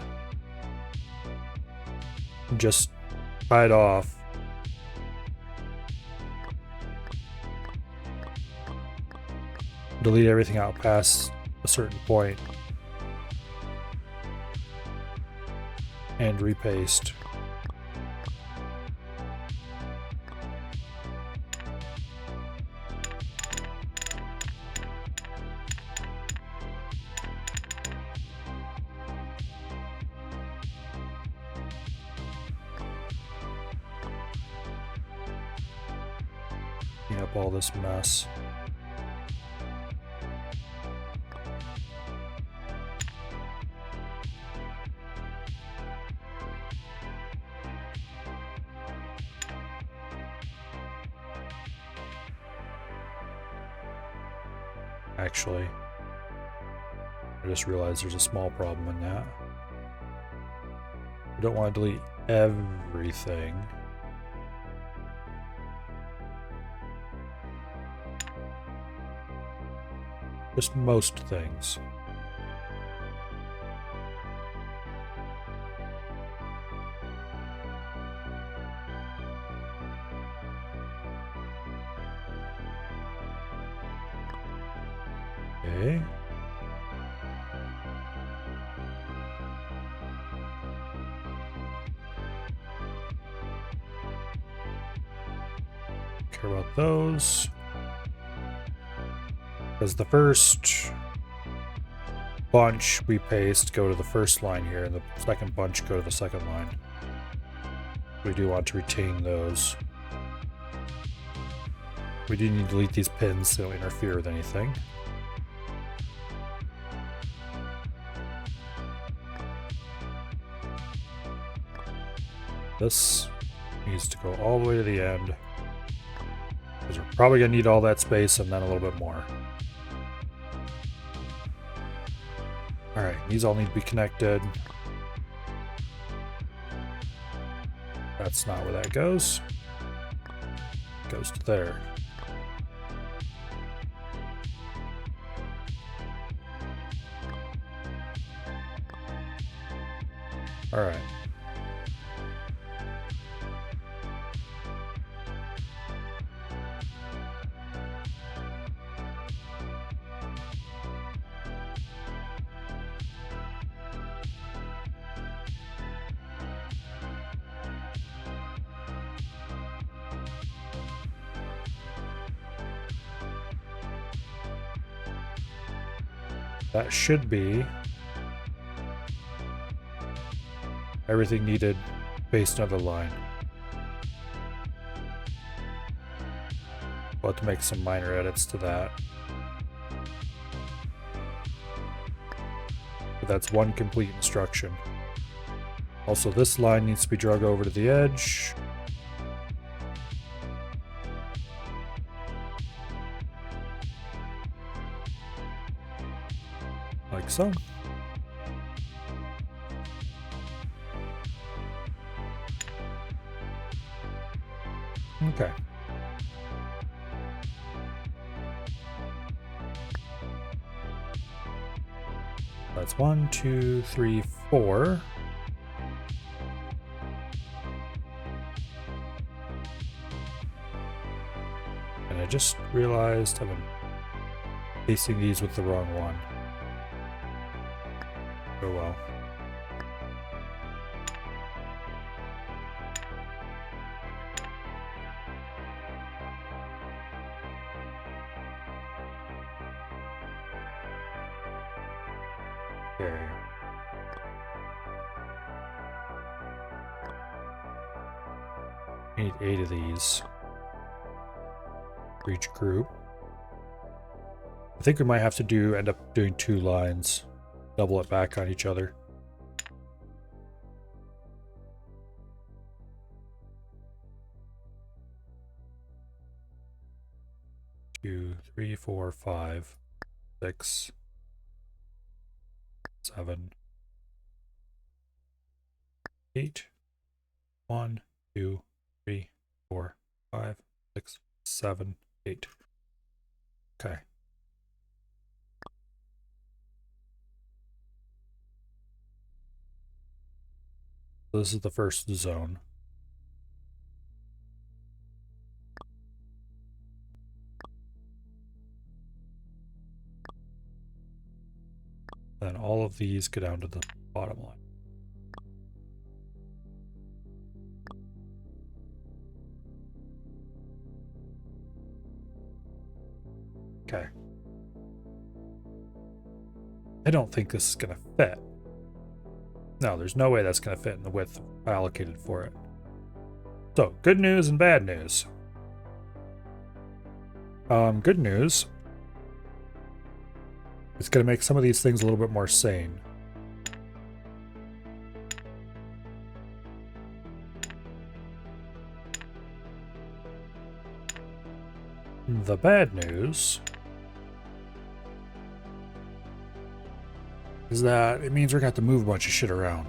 just tie it off. Delete everything out past a certain point and repaste. Clean up all this mess. Actually, I just realized there's a small problem in that. We don't want to delete everything. Just most things. Okay. Care about those. Because the first bunch we paste go to the first line here, and the second bunch go to the second line. We do want to retain those. We do need to delete these pins so they don't interfere with anything. This needs to go all the way to the end, because we're probably going to need all that space and then a little bit more. Alright, these all need to be connected. That's not where that goes. It goes to there. Alright. That should be everything needed based on the line. We'll have to make some minor edits to that. But that's one complete instruction. Also, this line needs to be drug over to the edge. Like so. Okay. That's 1, 2, 3, 4. And I just realized I've been pasting these with the wrong one. Oh well. Okay. I need 8 of these for each group. I think we might have to end up doing 2 lines. Double it back on each other. Two, 3, 4, 5, 6, 7, 8. 1, 2, 3, 4, 5, 6, 7, 8. Okay. This is the first zone. Then all of these go down to the bottom line. Okay. I don't think this is going to fit. No, there's no way that's going to fit in the width allocated for it. So, good news and bad news. Good news. It's going to make some of these things a little bit more sane. The bad news is that it means we're going to have to move a bunch of shit around.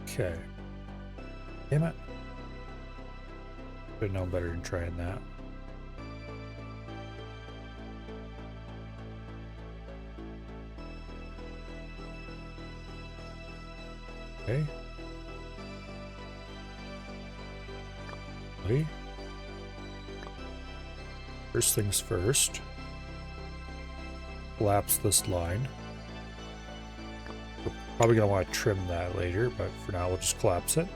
Okay. Damn it. Should have known better than trying that. Okay. Ready? First things first. Collapse this line. We're probably going to want to trim that later, but for now we'll just collapse it.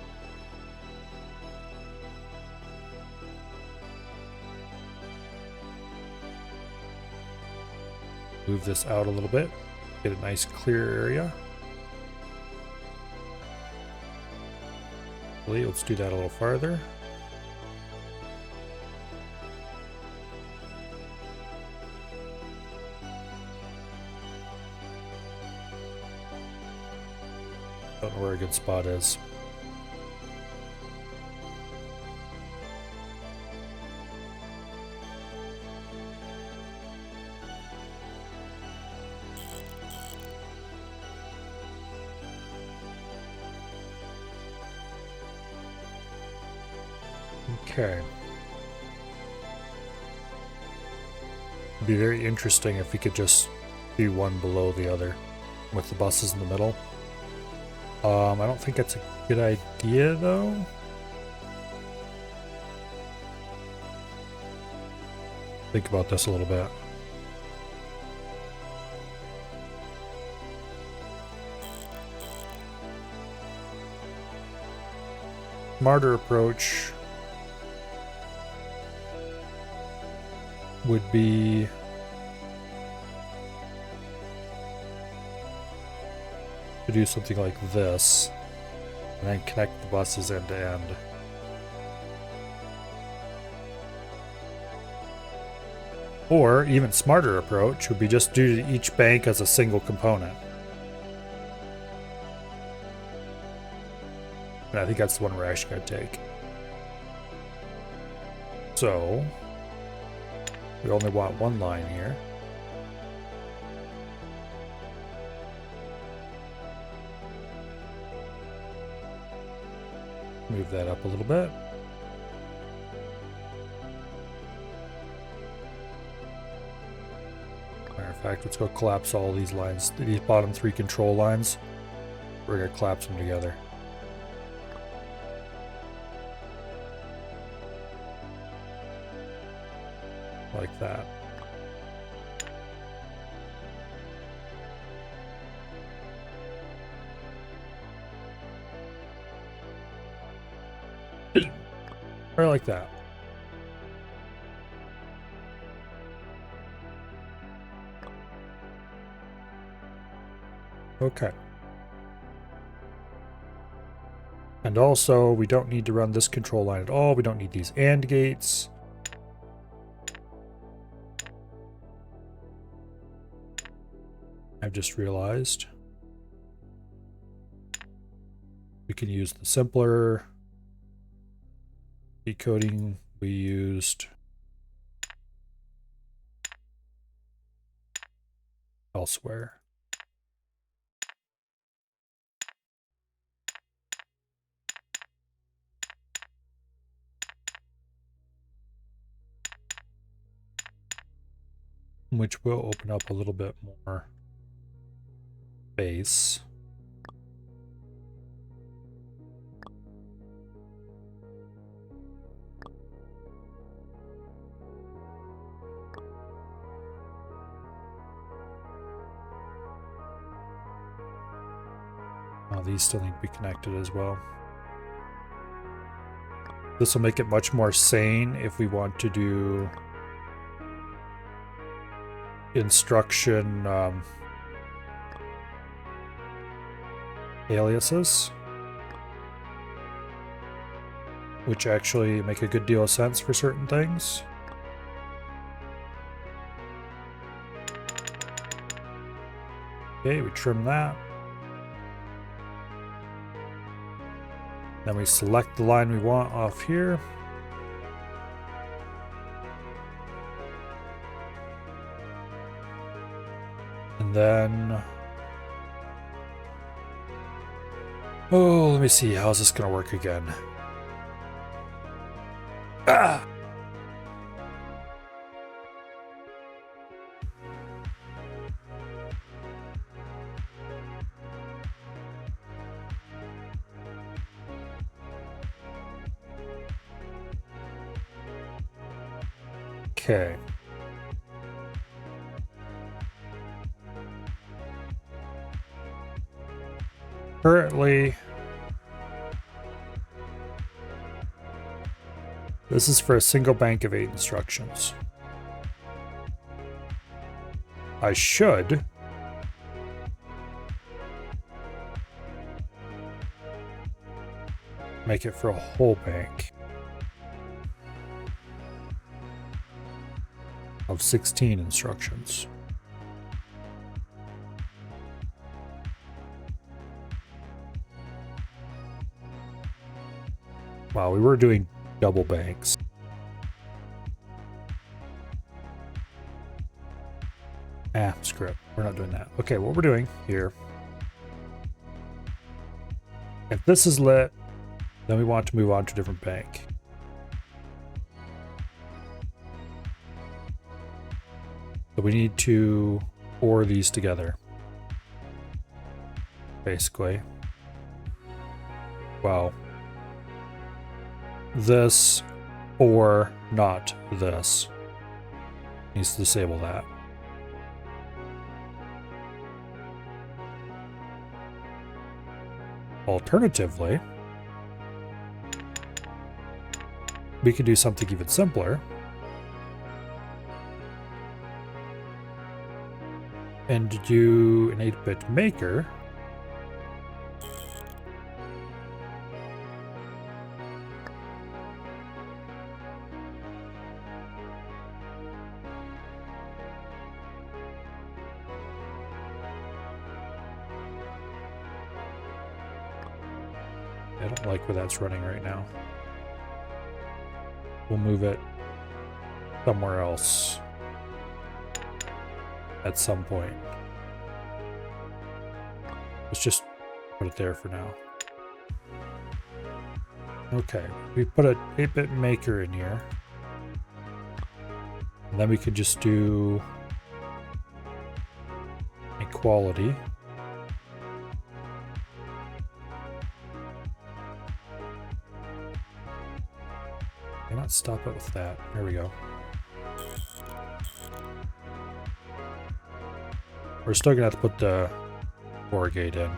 Move this out a little bit. Get a nice clear area. Let's do that a little farther. Don't know where a good spot is. Okay. It'd be very interesting if we could just be one below the other with the buses in the middle. I don't think that's a good idea though. Think about this a little bit. smarter approach would be to do something like this and then connect the buses end to end. Or even smarter approach would be just do each bank as a single component. And I think that's the one we're actually going to take. So we only want one line here. Move that up a little bit. Matter of fact, let's go collapse all these lines, these bottom three control lines. We're going to collapse them together. Like that. Or like that. Okay. And also, we don't need to run this control line at all. We don't need these AND gates. I've just realized we can use the simpler decoding we used elsewhere. Which will open up a little bit more space. These still need to be connected as well. This will make it much more sane if we want to do instruction aliases, which actually make a good deal of sense for certain things. Okay, we trim that. Then we select the line we want off here. And then, oh, let me see, how's this gonna work again? Ah! Okay. Currently, this is for a single bank of 8 instructions. I should make it for a whole bank of 16 instructions. Wow, we were doing double banks. Screw it. We're not doing that. Okay, what we're doing here, if this is lit, then we want to move on to a different bank. So we need to OR these together, basically. Well, this or not this needs to disable that. Alternatively, we could do something even simpler. And do an 8-bit maker. I don't like where that's running right now. We'll move it somewhere else at some point. Let's just put it there for now. Okay, we put an 8-bit maker in here. And then we could just do equality. Why not stop it with that? There we go. We're still gonna have to put the OR gate in.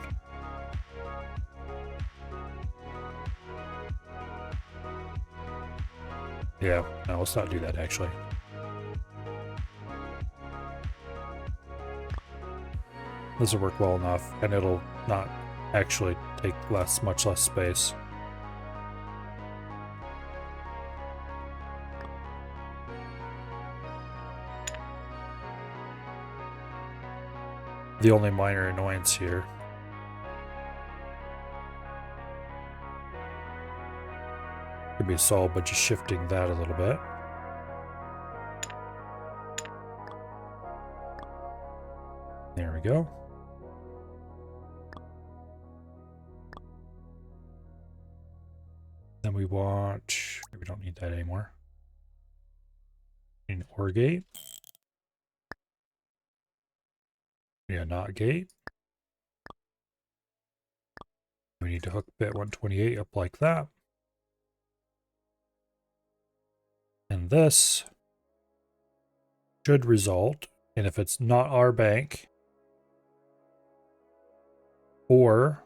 Yeah, no, let's not do that actually. This will work well enough, and it'll not actually take much less space. The only minor annoyance here could be solved by just shifting that a little bit. There we go. Then we want, we don't need that anymore. An OR gate. Yeah, not gate. We need to hook bit 128 up like that. And this should result, and if it's not our bank, or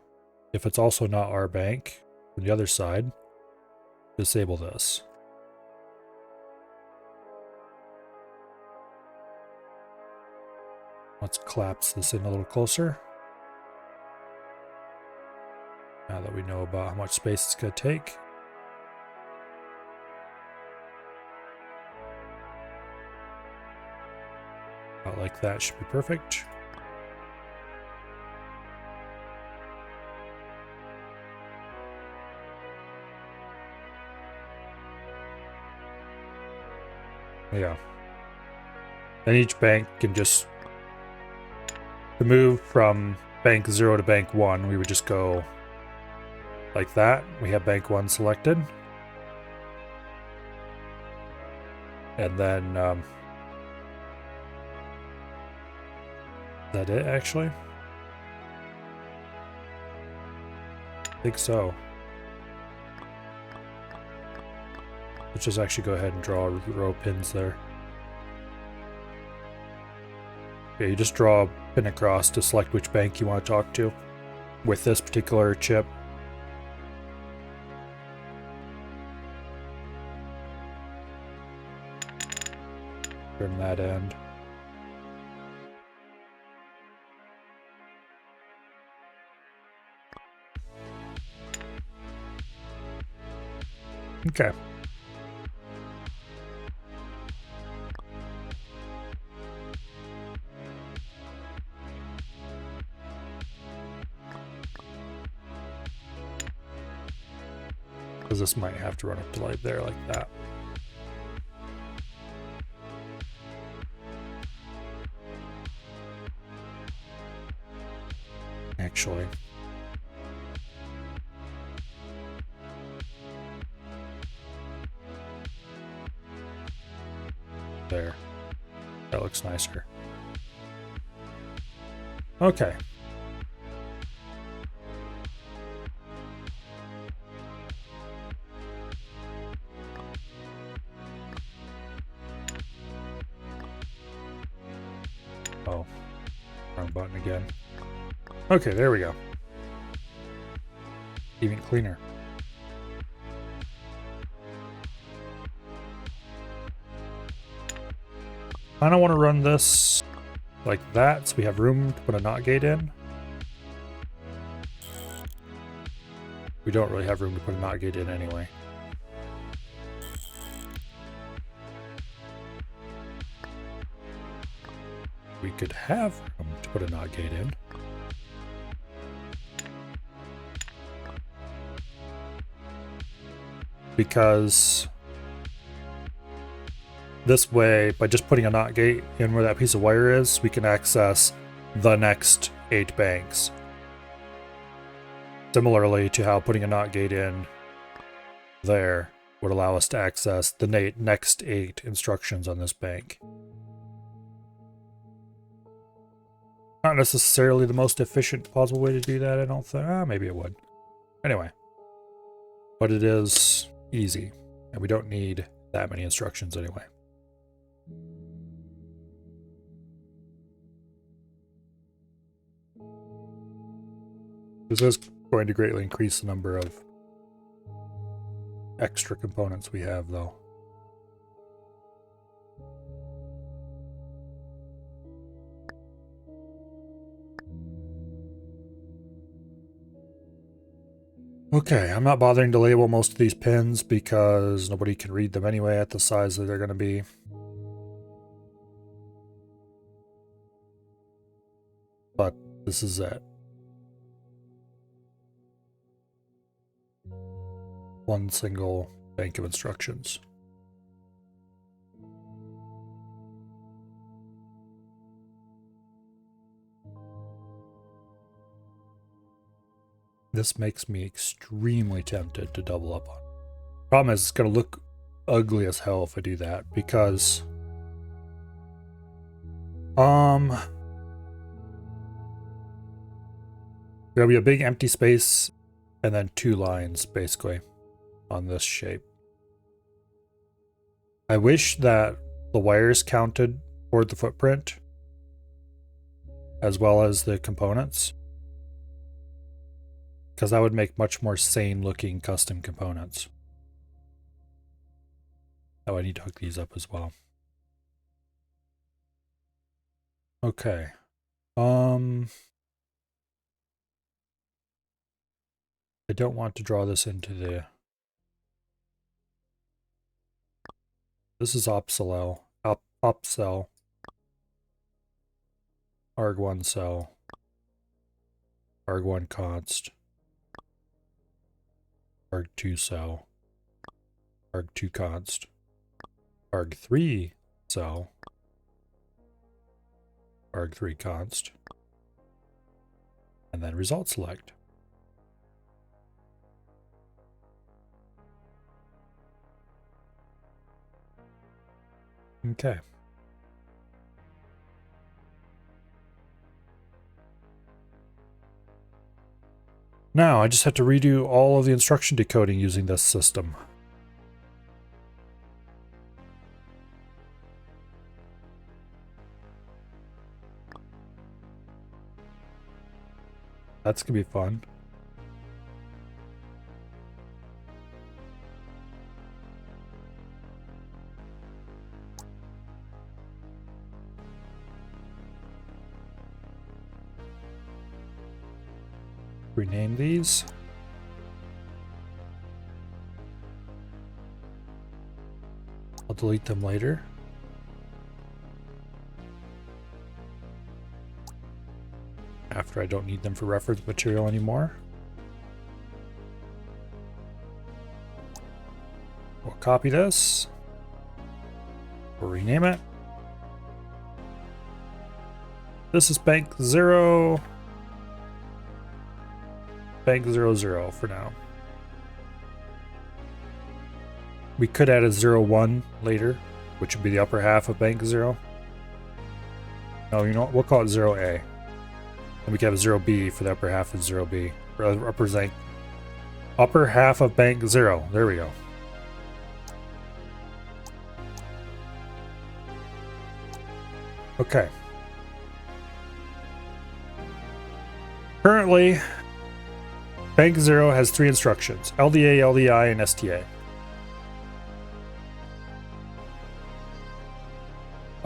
if it's also not our bank from the other side, disable this. Let's collapse this in a little closer. Now that we know about how much space it's going to take. About like that should be perfect. Yeah. And each bank can just, to move from bank 0 to bank 1, we would just go like that. We have bank 1 selected. And then, is that it actually? I think so. Let's just actually go ahead and draw row pins there. Yeah, you just draw a pin across to select which bank you want to talk to with this particular chip. Trim that end. Okay. Because this might have to run up to like there like that. Actually. There. That looks nicer. Okay. Oh, wrong button again. Okay, there we go. Even cleaner. I don't want to run this like that, so we have room to put a NOT gate in. We don't really have room to put a NOT gate in anyway. We could have room to put a NOT gate in. Because this way, by just putting a NOT gate in where that piece of wire is, we can access the next 8 banks. Similarly to how putting a NOT gate in there would allow us to access the next 8 instructions on this bank. Not necessarily the most efficient possible way to do that, I don't think. Maybe it would. Anyway. But it is easy, and we don't need that many instructions anyway. This is going to greatly increase the number of extra components we have, though. Okay, I'm not bothering to label most of these pins because nobody can read them anyway at the size that they're going to be. But this is it. One single bank of instructions. This makes me extremely tempted to double up on. Problem is, it's going to look ugly as hell if I do that, because there'll be a big empty space and then 2 lines basically on this shape. I wish that the wires counted toward the footprint as well as the components, because that would make much more sane looking custom components. Oh, I need to hook these up as well. Okay. I don't want to draw this into the... This is opcell, opcell, arg1 cell, arg1 const, arg2 cell, arg2 const, arg3 cell, arg3 const, and then result select. Okay. Now I just have to redo all of the instruction decoding using this system. That's gonna be fun. Rename these. I'll delete them later. After I don't need them for reference material anymore. We'll copy this. We'll rename it. This is bank 0. Bank 00 for now. We could add a 01 later, which would be the upper half of bank 0. No, you know what? We'll call it 0A. And we can have 0B for the upper half of 0B. Represent upper half of bank 0. There we go. Okay. Currently, bank 0 has 3 instructions: LDA, LDI, and STA.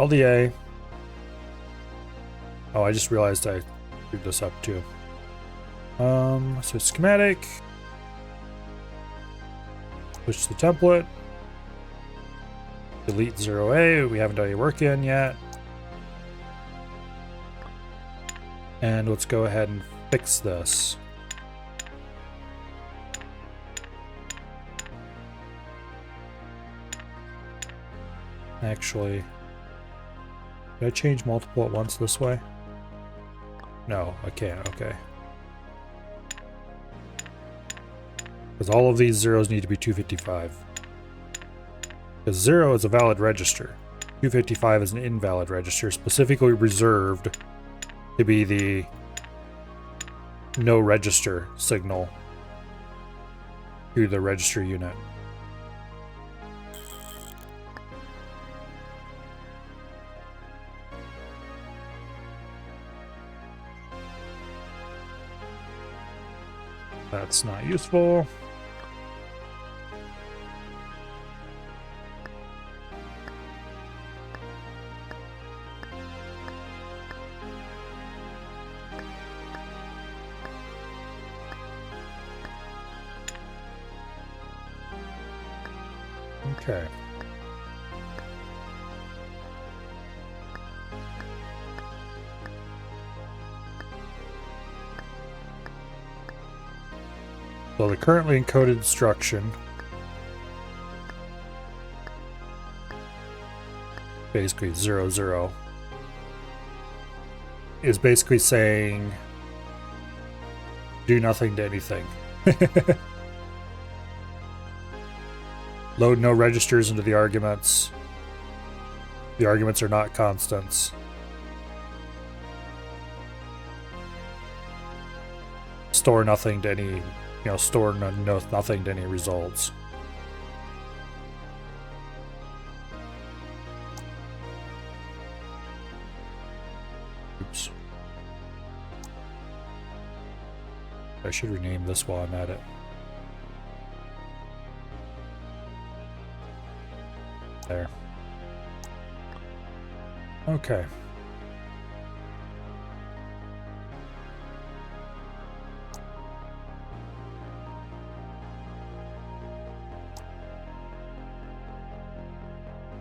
LDA. Oh, I just realized I screwed this up too. So schematic. Switch the template. Delete 0A. We haven't done any work in yet. And let's go ahead and fix this. Actually, did I change multiple at once this way? No, I can't. Okay. Because all of these zeros need to be 255. Because 0 is a valid register. 255 is an invalid register, specifically reserved to be the no register signal to the register unit. That's not useful. Okay. So the currently encoded instruction basically 00 is basically saying do nothing to anything. Load no registers into the arguments. The arguments are not constants. Store nothing to any, store nothing to any results. Oops. I should rename this while I'm at it. There. Okay.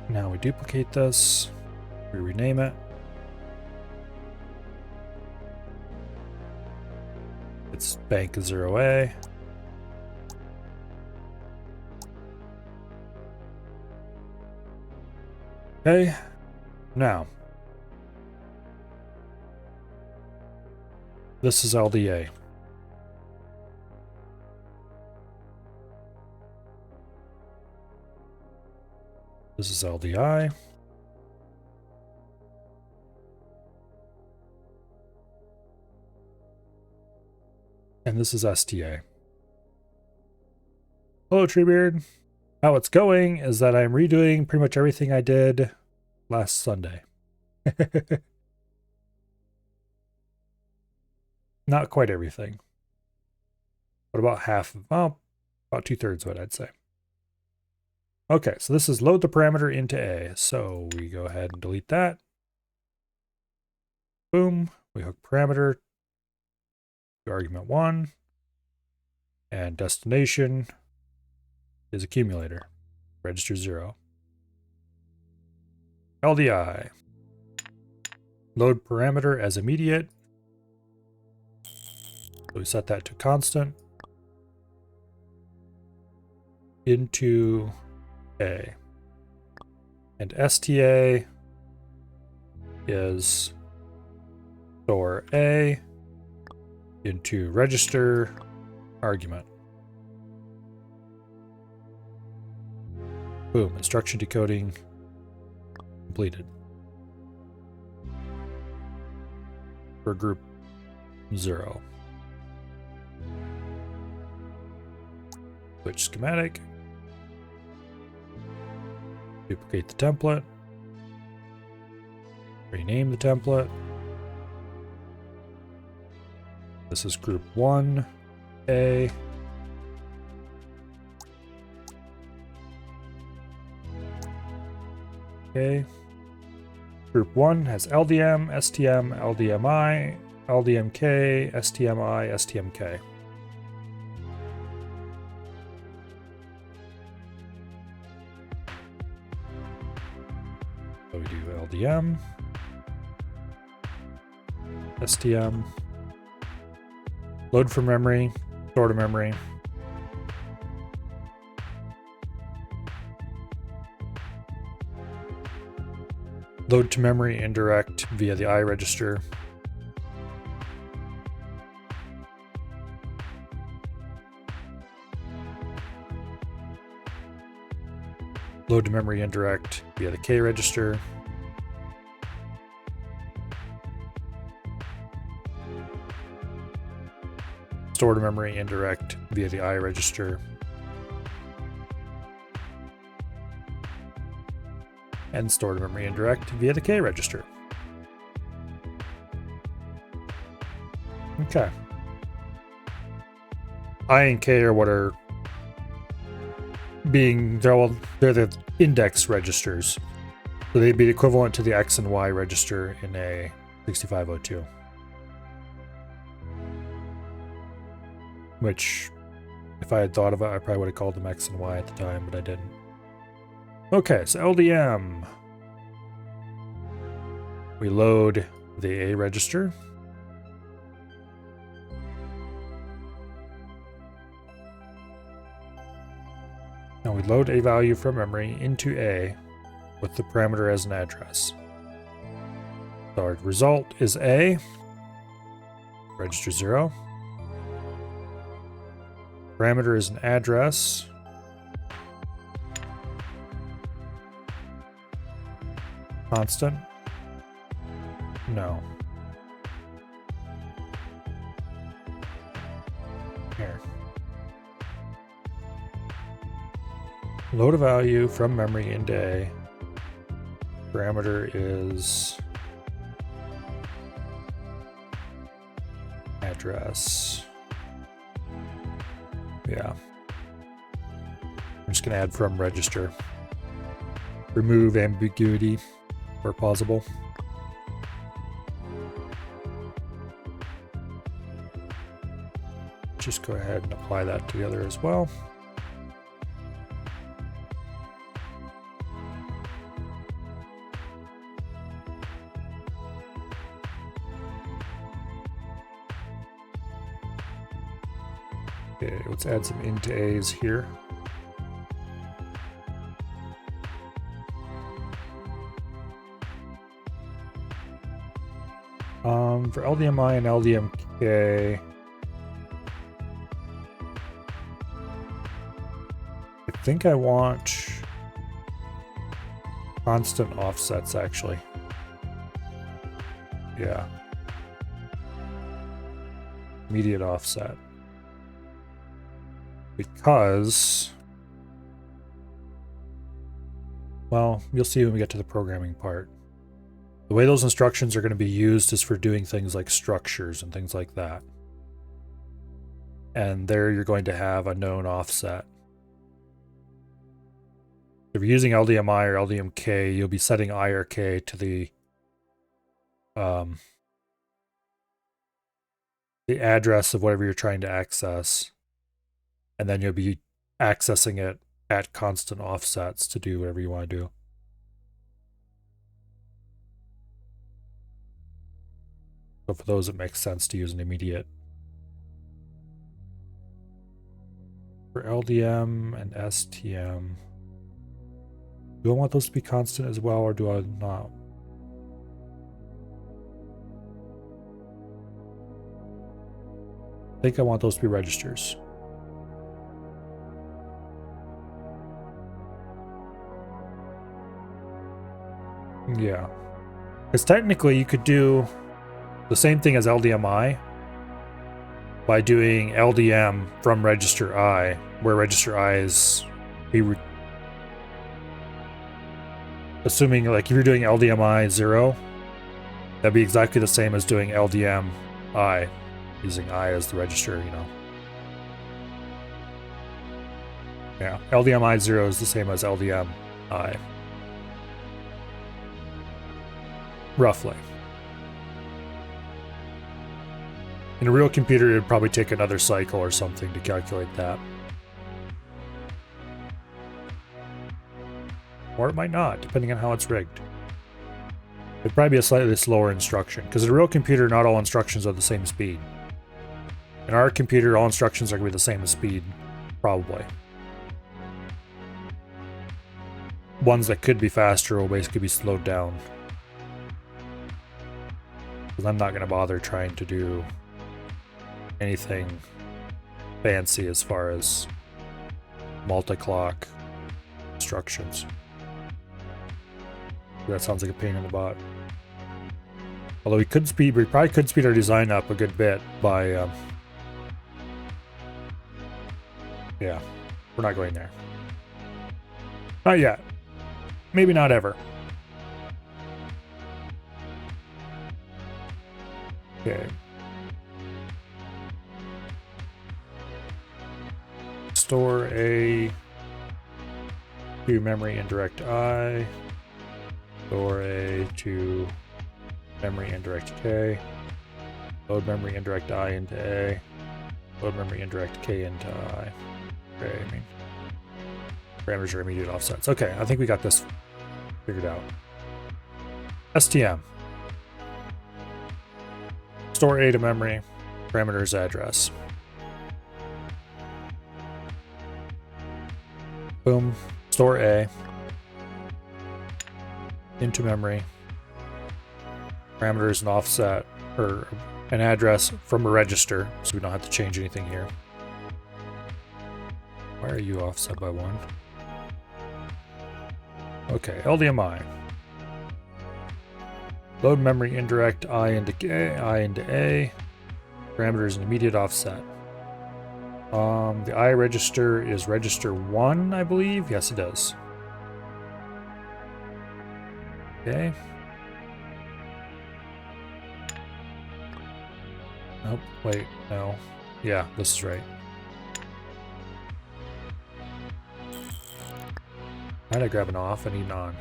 Now we duplicate this, we rename it. It's bank 0A. Okay, now this is LDA. This is LDI. And this is STA. Hello, Treebeard. How it's going is that I'm redoing pretty much everything I did last Sunday. Not quite everything, but about half, well, about 2/3 of it, I'd say. Okay, so this is load the parameter into A. So we go ahead and delete that. Boom, we hook parameter to argument 1, and destination is accumulator, register 0. LDI, load parameter as immediate. So we set that to constant into A. And STA is store A into register argument. Boom, instruction decoding completed. For group 0. Switch schematic. Duplicate the template. Rename the template. This is group 1A. Okay. Group 1 has LDM, STM, LDMI, LDMK, STMI, STMK. So we do LDM, STM, load from memory, store to memory. Load to memory indirect via the I register. Load to memory indirect via the K register. Store to memory indirect via the I register. And store to memory indirect via the K register. Okay. I and K are what are being, they're the index registers. So they'd be equivalent to the X and Y register in a 6502. Which, if I had thought of it, I probably would have called them X and Y at the time, but I didn't. Okay, so LDM. We load the A register. Now we load a value from memory into A with the parameter as an address. So our result is A, register 0. Parameter is an address. Constant? No. Here. Load a value from memory into A. Parameter is address. Yeah. I'm just going to add from register. Remove ambiguity where possible. Just go ahead and apply that together as well. Okay, let's add some int A's here. For LDMI and LDMK, I think I want constant offsets actually. Yeah. Immediate offset. Because, well, you'll see when we get to the programming part. The way those instructions are going to be used is for doing things like structures and things like that. And there you're going to have a known offset. If you're using LDMI or LDMK, you'll be setting I or K to the address of whatever you're trying to access. And then you'll be accessing it at constant offsets to do whatever you want to do. So for those, it makes sense to use an immediate. For LDM and STM, do I want those to be constant as well, or do I not? I think I want those to be registers. Yeah. Because technically you could do the same thing as LDMI by doing LDM from register I, where register I is assuming like if you're doing LDMI 0, that'd be exactly the same as doing LDM I, using I as the register, you know. Yeah, LDMI 0 is the same as LDM I. roughly. In a real computer, it'd probably take another cycle or something to calculate that. Or it might not, depending on how it's rigged. It'd probably be a slightly slower instruction, because in a real computer, not all instructions are the same speed. In our computer, all instructions are going to be the same speed, probably. Ones that could be faster will basically be slowed down. Because I'm not going to bother trying to do anything fancy as far as multi-clock instructions. That sounds like a pain in the butt. Although we probably could speed our design up a good bit by, yeah, we're not going there. Not yet. Maybe not ever. Okay. Store A to memory indirect I. Store A to memory indirect K. Load memory indirect I into A. Load memory indirect K into I. Okay, I mean, parameters are immediate offsets. Okay, I think we got this figured out. STM. Store A to memory. Parameters address. Boom. Store A into memory. Parameters and offset, or an address from a register, so we don't have to change anything here. Why are you offset by 1? Okay, LDMI. Load memory indirect I into K, I into A. Parameters and immediate offset. The I register is register 1, I believe. Yes, it does. Okay. Nope, wait, no. Yeah, this is right. Why did I grab an off? I need an on.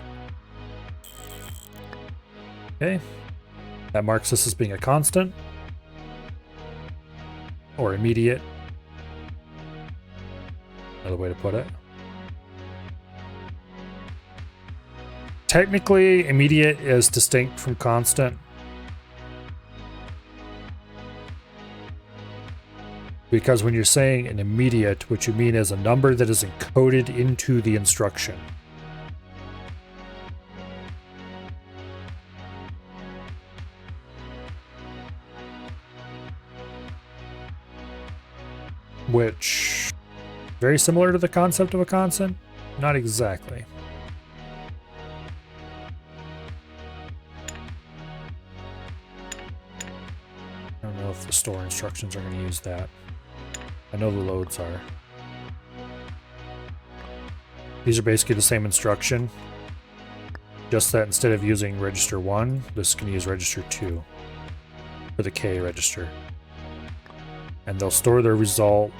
Okay. That marks this as being a constant. Or immediate. Another way to put it. Technically, immediate is distinct from constant. Because when you're saying an immediate, what you mean is a number that is encoded into the instruction. Which, very similar to the concept of a constant? Not exactly. I don't know if the store instructions are going to use that. I know the loads are. These are basically the same instruction, just that instead of using register 1, this can use register 2 for the K register. And they'll store their result.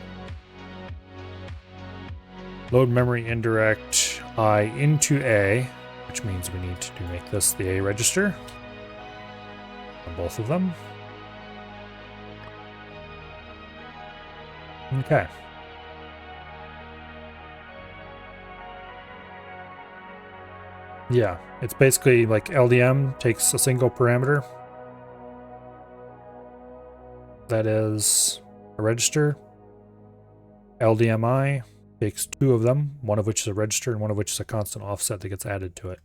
Load memory indirect I into A, which means we need to make this the A register on both of them. Okay. Yeah, it's basically like LDM takes a single parameter. That is a register. LDMI takes 2 of them, one of which is a register and one of which is a constant offset that gets added to it.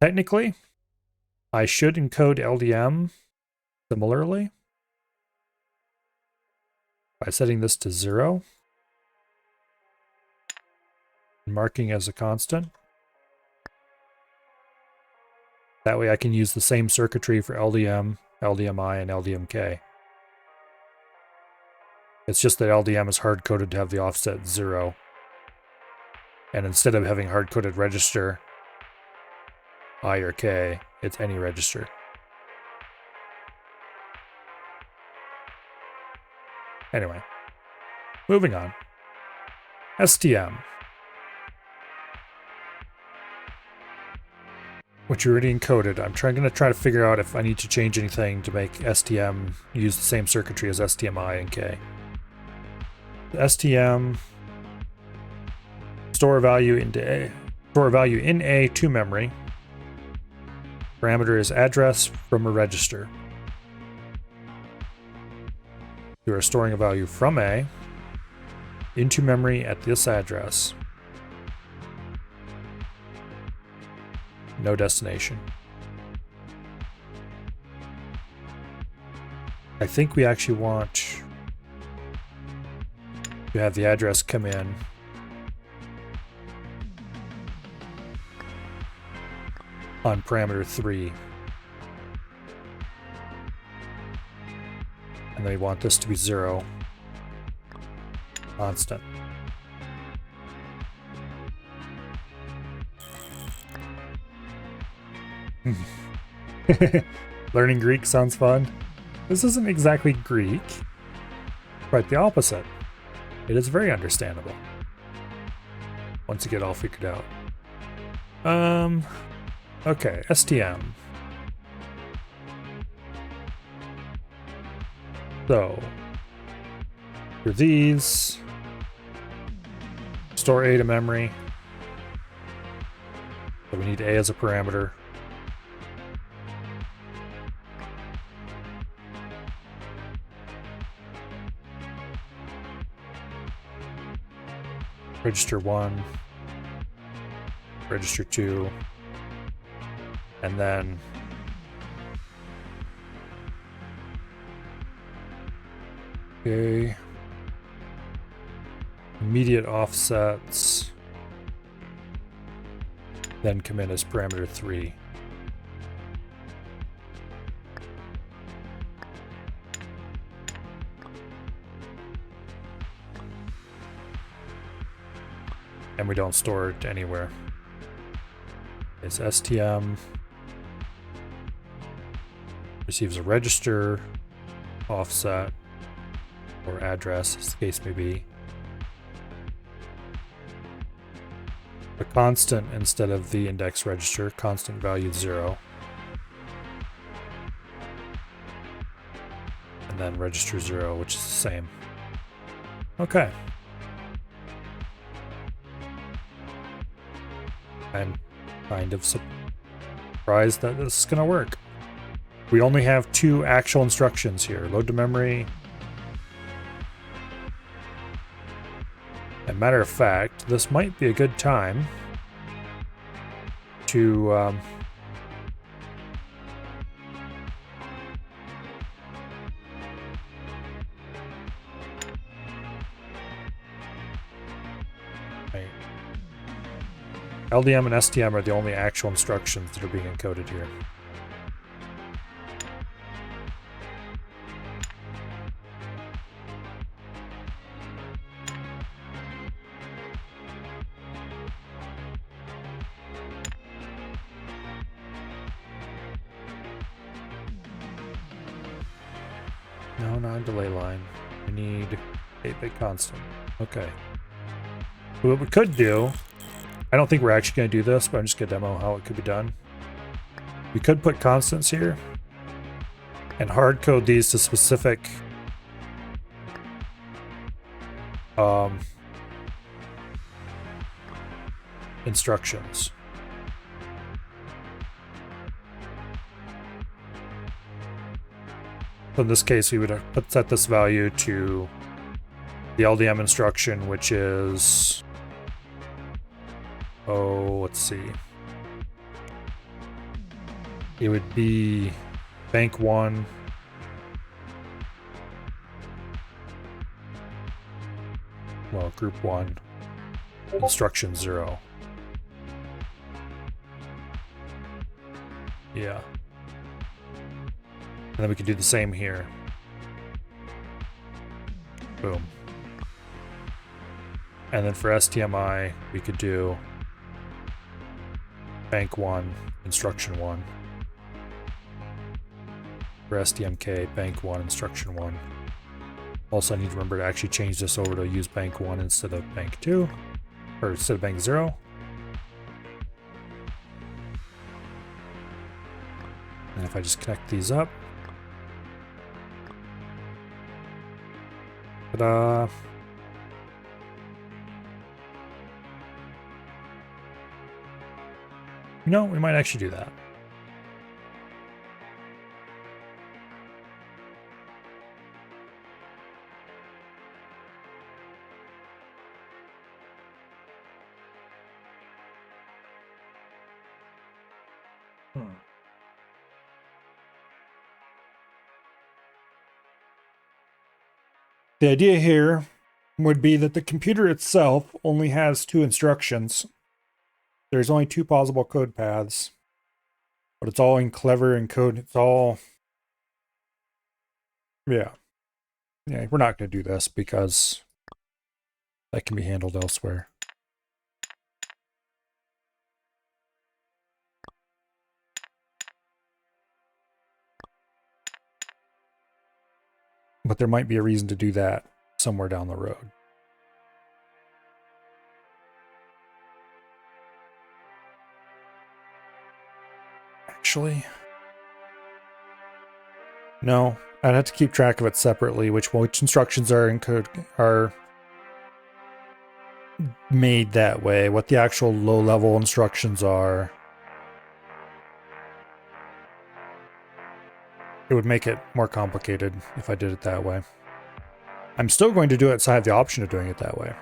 Technically, I should encode LDM similarly by setting this to 0 and marking as a constant. That way I can use the same circuitry for LDM, LDMI, and LDMK. It's just that LDM is hard-coded to have the offset 0. And instead of having hard-coded register, I or K, it's any register. Anyway, moving on. STM. which you already encoded. I'm going to try to figure out if I need to change anything to make STM use the same circuitry as STMI and K. The STM store value in A to memory. Parameter is address from a register. You are storing a value from A into memory at this address. No destination. I think we actually want to have the address come in on parameter 3. And they want this to be 0. Constant. Learning Greek sounds fun. This isn't exactly Greek. Quite the opposite. It is very understandable. Once you get it all figured out. Okay, STM. So, for these, store A to memory. So we need A as a parameter. Register 1, register 2, and then okay, immediate offsets, then come in as parameter 3. And we don't store it anywhere. It's STM receives a register, offset, or address, as the case may be. A constant instead of the index register, constant value 0. And then register 0, which is the same. Okay. I'm kind of surprised that this is going to work. We only have 2 actual instructions here. Load to memory. And matter of fact, this might be a good time to LDM and STM are the only actual instructions that are being encoded here. No, not delay line. I need 8-bit constant. Okay. So what we could do, I don't think we're actually going to do this, but I'm just going to demo how it could be done. We could put constants here and hard code these to specific instructions. So in this case, we would set this value to the LDM instruction, which is, let's see. It would be bank 1. Well, group 1. Instruction 0. Yeah. And then we could do the same here. Boom. And then for STMI, we could do bank 1, instruction 1. For STMK, bank 1, instruction 1. Also, I need to remember to actually change this over to use bank 1 instead of bank 2, or instead of bank 0. And if I just connect these up. Ta-da! You know, we might actually do that. The idea here would be that the computer itself only has 2 instructions. There's only 2 possible code paths, but it's all in clever encode. It's all, yeah. We're not going to do this because that can be handled elsewhere. But there might be a reason to do that somewhere down the road. Actually, no, I'd have to keep track of it separately, which instructions are made that way, what the actual low-level instructions are. It would make it more complicated if I did it that way. I'm still going to do it, so I have the option of doing it that way.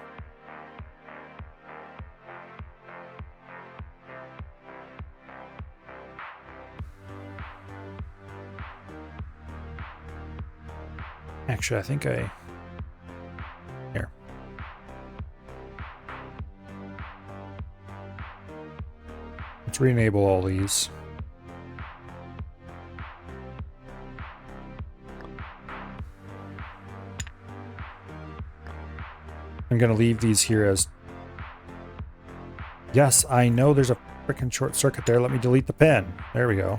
Actually, I think here. Let's re-enable all these. I'm going to leave these here as... Yes, I know there's a freaking short circuit there. Let me delete the pin. There we go.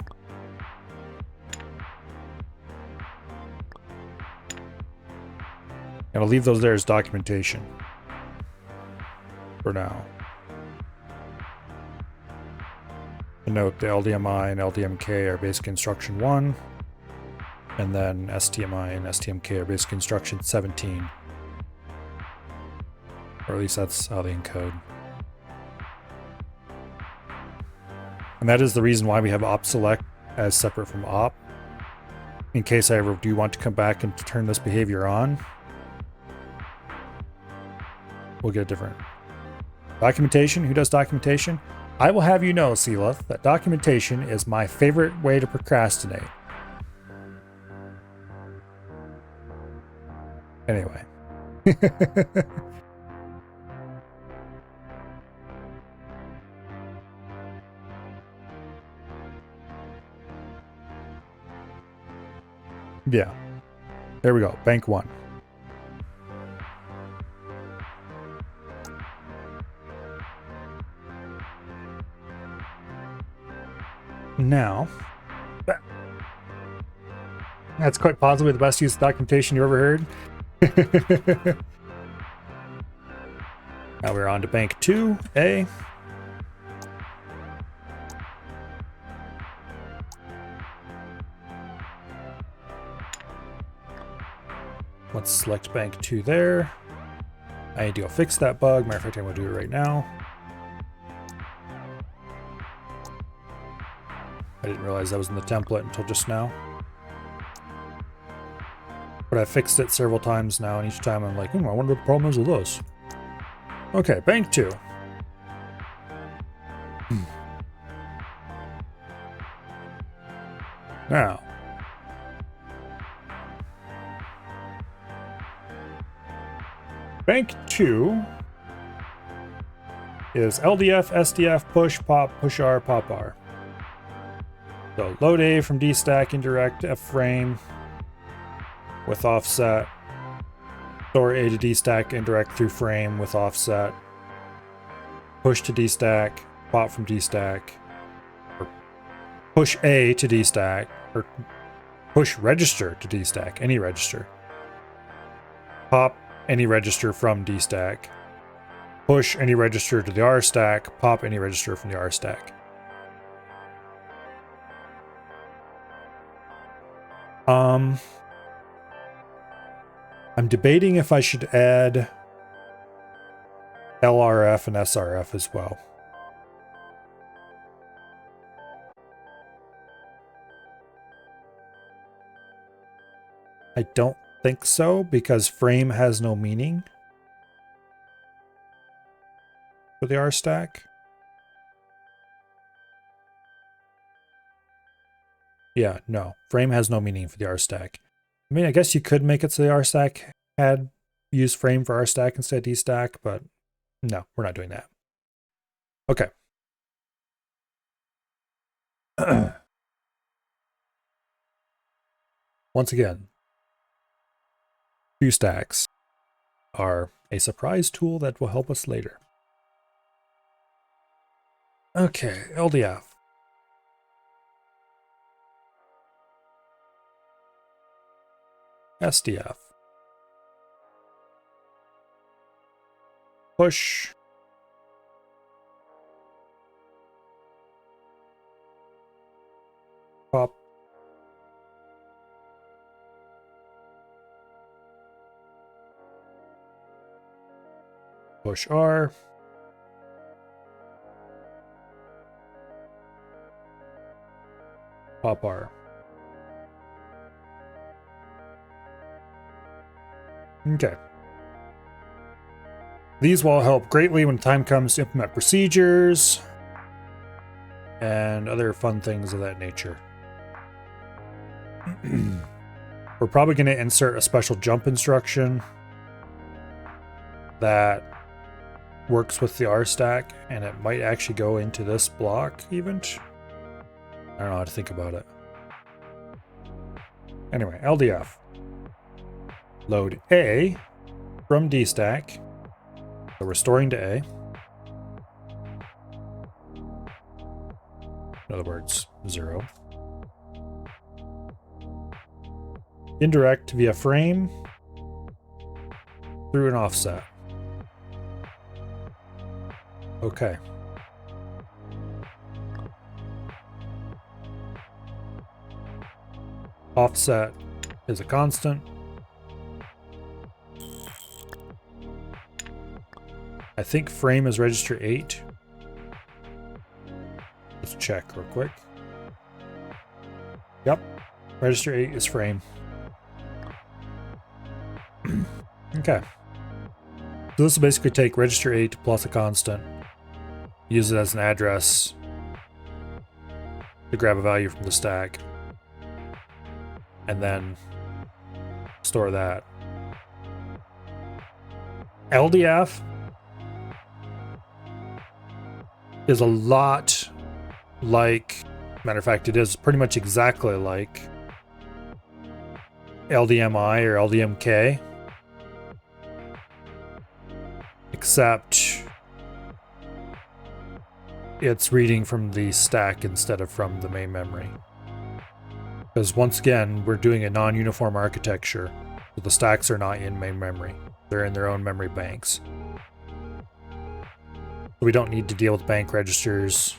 I'll leave those there as documentation for now. To note, the LDMI and LDMK are basic instruction 1, and then STMI and STMK are basic instruction 17. Or at least that's how they encode. And that is the reason why we have op select as separate from op. In case I ever do want to come back and turn this behavior on, we'll get a different documentation. Who does documentation? I will have you know, Sealith, that documentation is my favorite way to procrastinate. Anyway. Yeah. There we go. Bank 1. Now, that's quite possibly the best use of documentation you ever heard. Now we're on to Bank 2A. Let's select Bank 2 there. I need to go fix that bug. Matter of fact, I'm going to do it right now. I didn't realize that was in the template until just now. But I fixed it several times now, and each time I'm like, I wonder what the problem is with this. Okay, Bank 2. Now. Bank 2 is LDF, SDF, push, pop, push R, pop R. So load A from D stack, indirect F frame with offset. Store A to D stack, indirect through frame with offset. Push to D stack, pop from D stack. Or push A to D stack, or push register to D stack, any register. Pop any register from D stack. Push any register to the R stack, pop any register from the R stack. I'm debating if I should add LRF and SRF as well. I don't think so, because frame has no meaning for the R stack. Yeah, no. Frame has no meaning for the R stack. I mean, I guess you could make it so the R stack had use frame for R stack instead of D stack, but no, we're not doing that. Okay. Once again, QStacks are a surprise tool that will help us later. Okay, LDF. SDF. Push. Pop. Push R. Pop R. Okay. These will help greatly when time comes to implement procedures and other fun things of that nature. We're probably going to insert a special jump instruction that works with the R stack, and it might actually go into this block even. I don't know how to think about it. Anyway, LDF. Load A from D stack. So restoring to A. In other words, 0. Indirect via frame through an offset. Okay. Offset is a constant. I think frame is register 8. Let's check real quick. Yep. Register 8 is frame. Okay. So this will basically take register 8 plus a constant, use it as an address to grab a value from the stack, and then store that. LDF is a lot like, matter of fact, it is pretty much exactly like LDMI or LDMK, except it's reading from the stack instead of from the main memory. Because once again, we're doing a non-uniform architecture, so the stacks are not in main memory. They're in their own memory banks. We don't need to deal with bank registers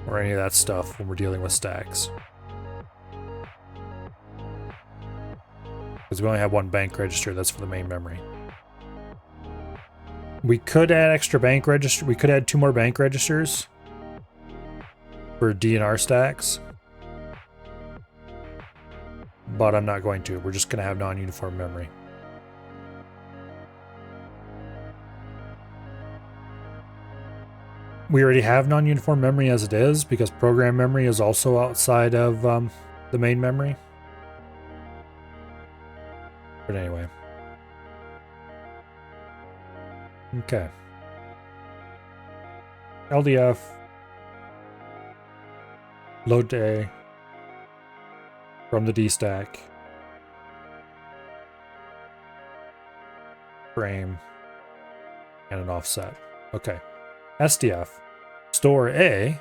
or any of that stuff when we're dealing with stacks. Because we only have one bank register, that's for the main memory. We could add extra bank register. We could add 2 more bank registers for D and R stacks. But I'm not going to. We're just going to have non-uniform memory. We already have non-uniform memory as it is, because program memory is also outside of the main memory. But anyway. Okay. LDF. Load to A from the D stack. Frame. And an offset. Okay. SDF. Store A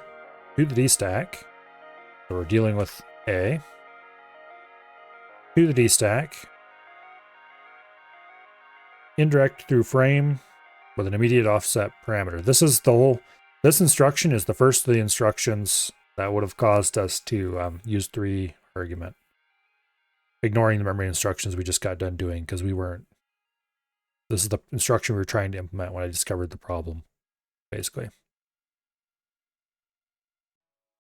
to the D stack. So we're dealing with A. To the D stack. Indirect through frame with an immediate offset parameter. This instruction is the first of the instructions that would have caused us to use 3 argument. ignoring the memory instructions we just got done doing because we weren't. This is the instruction we were trying to implement when I discovered the problem, basically.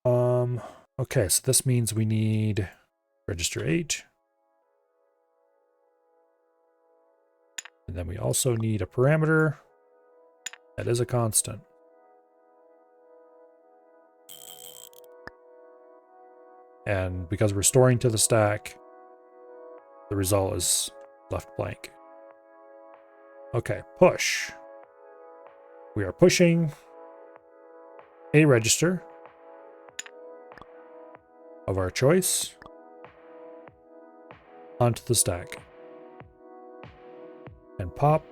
Okay, so this means we need register 8. And then we also need a parameter that is a constant. And because we're storing to the stack, the result is left blank. Okay, push. We are pushing a register of our choice onto the stack. And pop.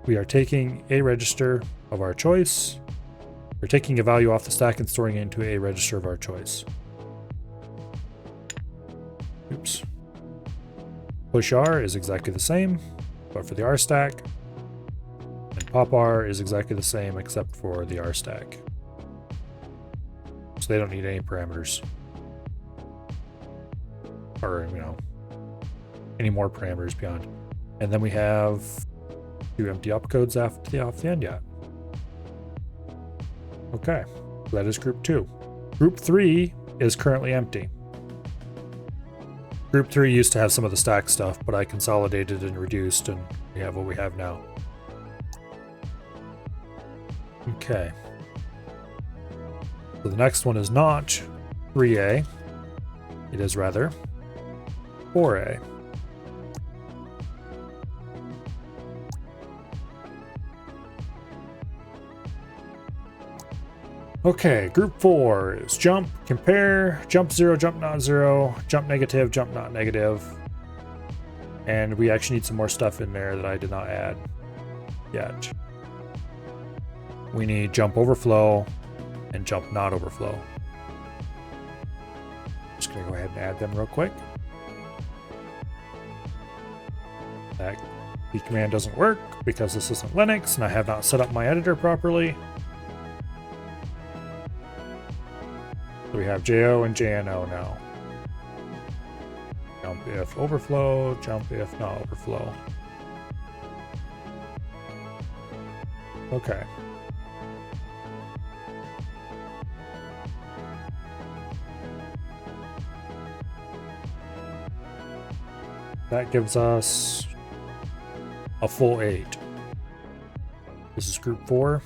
We are taking a register of our choice. We're taking a value off the stack and storing it into a register of our choice. Oops. Push R is exactly the same, but for the R stack. And pop R is exactly the same except for the R stack. So they don't need any parameters. Or, any more parameters beyond. And then we have 2 empty opcodes off the end yet. Okay, that is group 2. Group 3 is currently empty. Group 3 used to have some of the stack stuff, but I consolidated and reduced, and we have what we have now. Okay. So the next one is not 3A. It is rather 4A. Okay, group 4 is jump, compare, jump 0, jump not 0, jump negative, jump not negative. And we actually need some more stuff in there that I did not add yet. We need jump overflow and jump not overflow. Just gonna go ahead and add them real quick. That key command doesn't work because this isn't Linux and I have not set up my editor properly. So we have JO and JNO now. Jump if overflow, jump if not overflow. Okay. That gives us a full 8. This is group 4.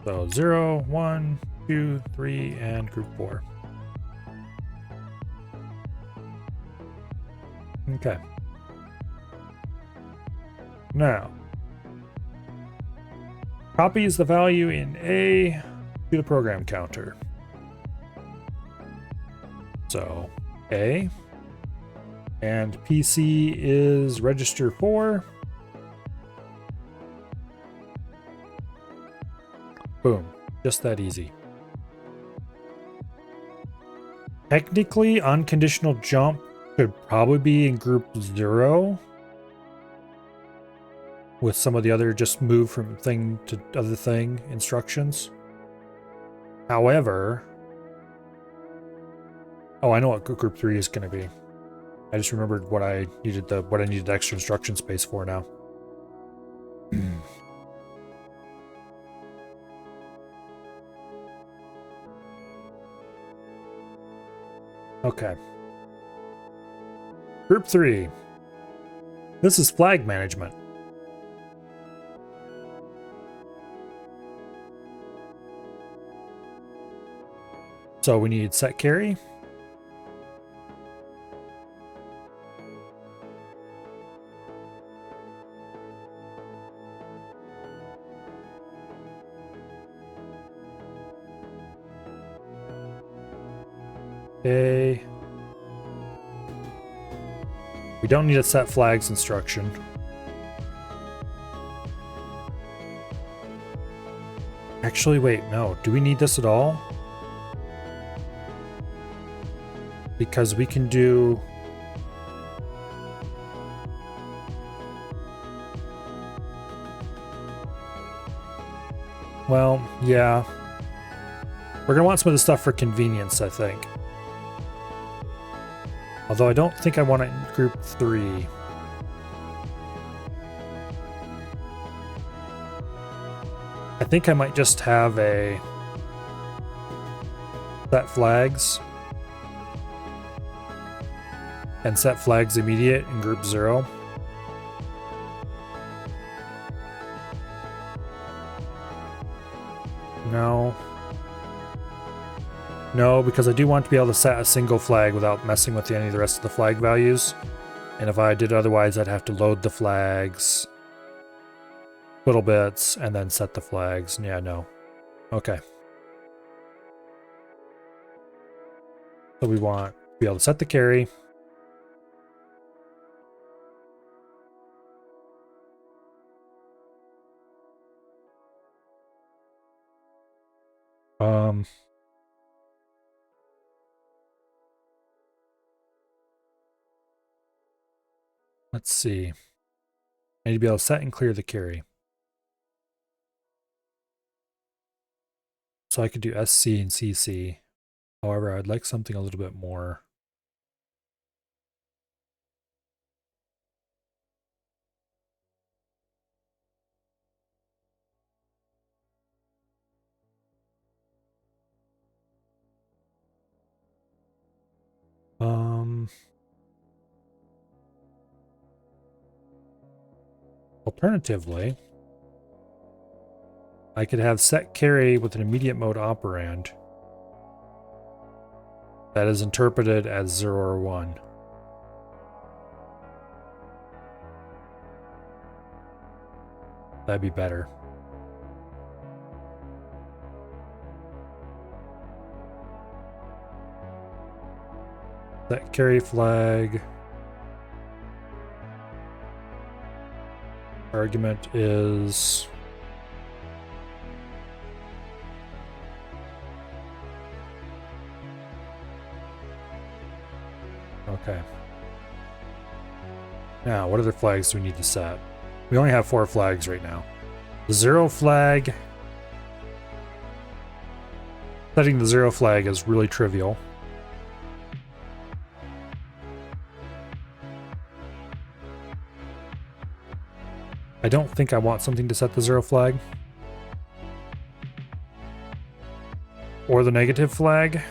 So 0, 1, 2, 3, and group 4. Okay. Now, copies the value in A to the program counter. So A, and PC is register 4. Boom, just that easy. Technically, unconditional jump could probably be in group 0 with some of the other just move from thing to other thing instructions. However, oh, I know what group 3 is going to be. I just remembered what I needed extra instruction space for now. Okay. Group 3. This is flag management. So we need set carry. Okay. We don't need a set flags instruction. Actually, wait, no. Do we need this at all? Because we can do... Well, yeah. We're going to want some of the stuff for convenience, I think. Although I don't think I want it in group 3. I think I might just have a set flags and set flags immediate in group 0. No, because I do want to be able to set a single flag without messing with any of the rest of the flag values. And if I did otherwise, I'd have to load the flags, little bits, and then set the flags. Yeah, no. Okay. So we want to be able to set the carry. Let's see. I need to be able to set and clear the carry. So I could do SC and CC. However, I'd like something a little bit more. Alternatively, I could have set carry with an immediate mode operand that is interpreted as 0 or 1. That'd be better. Set carry flag. Argument is okay. Now, what other flags do we need to set? We only have 4 flags right now. The 0 flag. Setting the 0 flag is really trivial. I don't think I want something to set the 0 flag. Or the negative flag.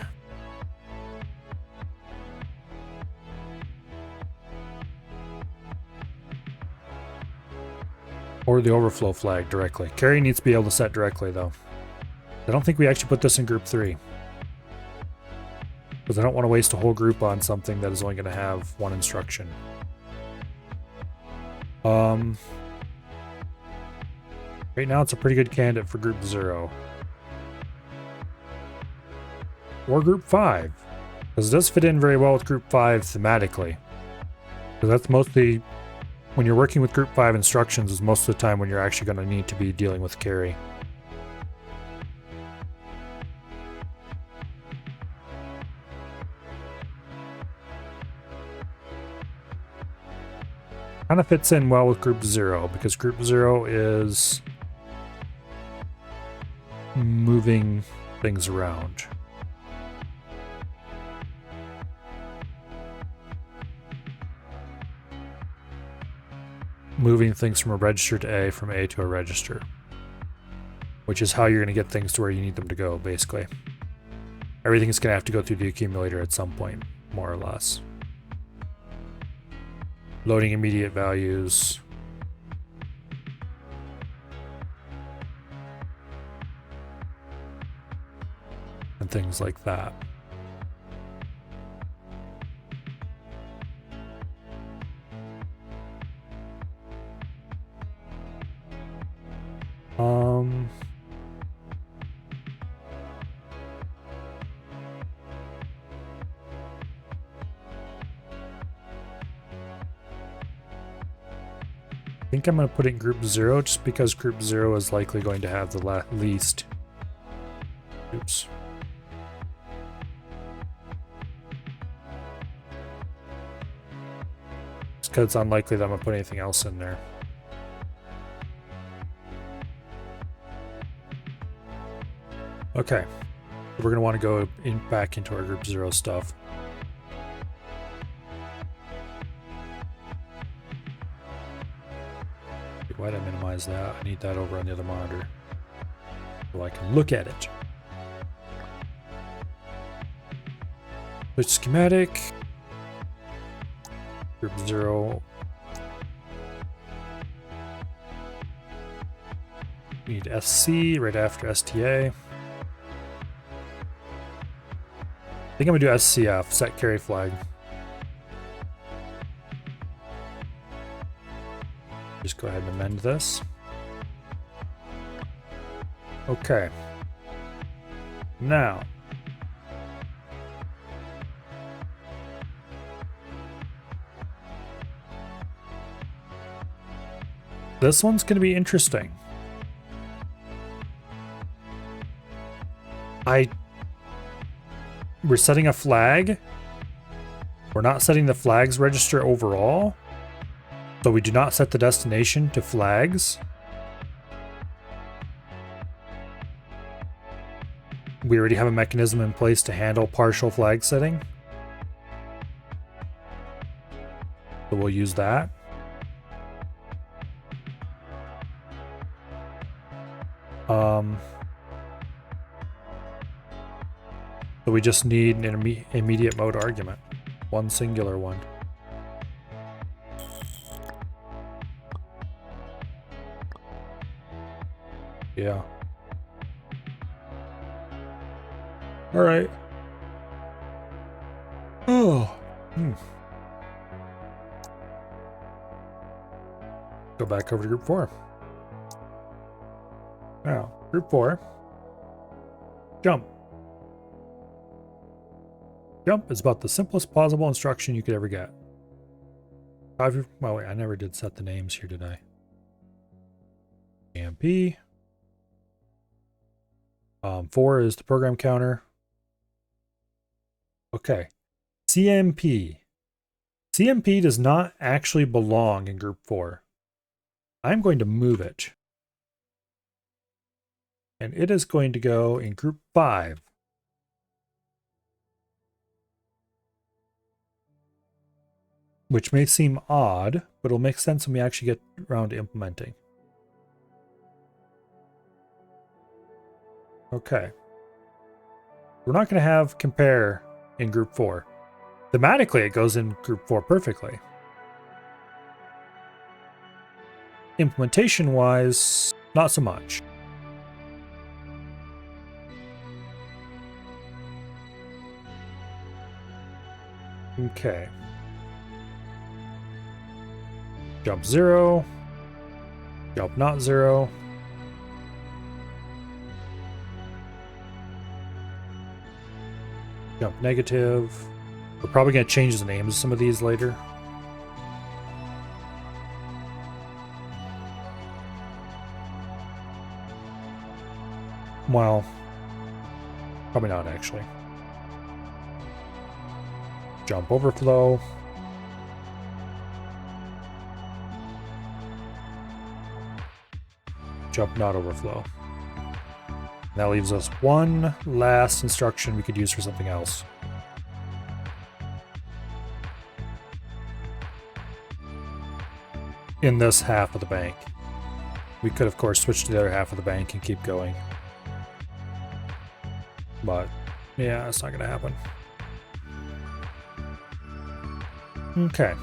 Or the overflow flag directly. Carry needs to be able to set directly though. I don't think we actually put this in group 3. Because I don't want to waste a whole group on something that is only going to have 1 instruction. Right now it's a pretty good candidate for group 0. Or group 5. Because it does fit in very well with group 5 thematically. Because that's mostly, when you're working with group 5 instructions, is most of the time when you're actually going to need to be dealing with carry. Kind of fits in well with group 0, because group 0 is moving things around. Moving things from a register to A, from A to a register. Which is how you're going to get things to where you need them to go, basically. Everything's going to have to go through the accumulator at some point, more or less. Loading immediate values. And things like that. I think I'm going to put it in group 0 just because group 0 is likely going to have the least. Oops. Just because it's unlikely that I'm going to put anything else in there. Okay. We're going to want to go back into our group 0 stuff. Why did I minimize that? I need that over on the other monitor so I can look at it. Switch schematic. Group 0. Need SC right after STA. I think I'm gonna do SCF, set carry flag. Just go ahead and amend this. Okay. Now. This one's going to be interesting. We're setting a flag. We're not setting the flags register overall. So we do not set the destination to flags. We already have a mechanism in place to handle partial flag setting. So we'll use that. So we just need an immediate mode argument. One singular one. Yeah. All right. Oh. Go back over to group 4. Now, group 4. Jump. Jump is about the simplest possible instruction you could ever get. Well, wait, I never did set the names here, did I? AMP. 4 is the program counter. Okay. CMP. CMP does not actually belong in group 4. I'm going to move it. And it is going to go in group 5. Which may seem odd, but it'll make sense when we actually get around to implementing. Okay. We're not going to have compare in group 4. Thematically, it goes in group 4 perfectly. Implementation-wise, not so much. Okay. Jump 0. Jump not 0. Jump negative. We're probably going to change the names of some of these later. Well, probably not actually. Jump overflow. Jump not overflow. That leaves us one last instruction we could use for something else. In this half of the bank. We could, of course, switch to the other half of the bank and keep going. But, yeah, it's not going to happen. Okay.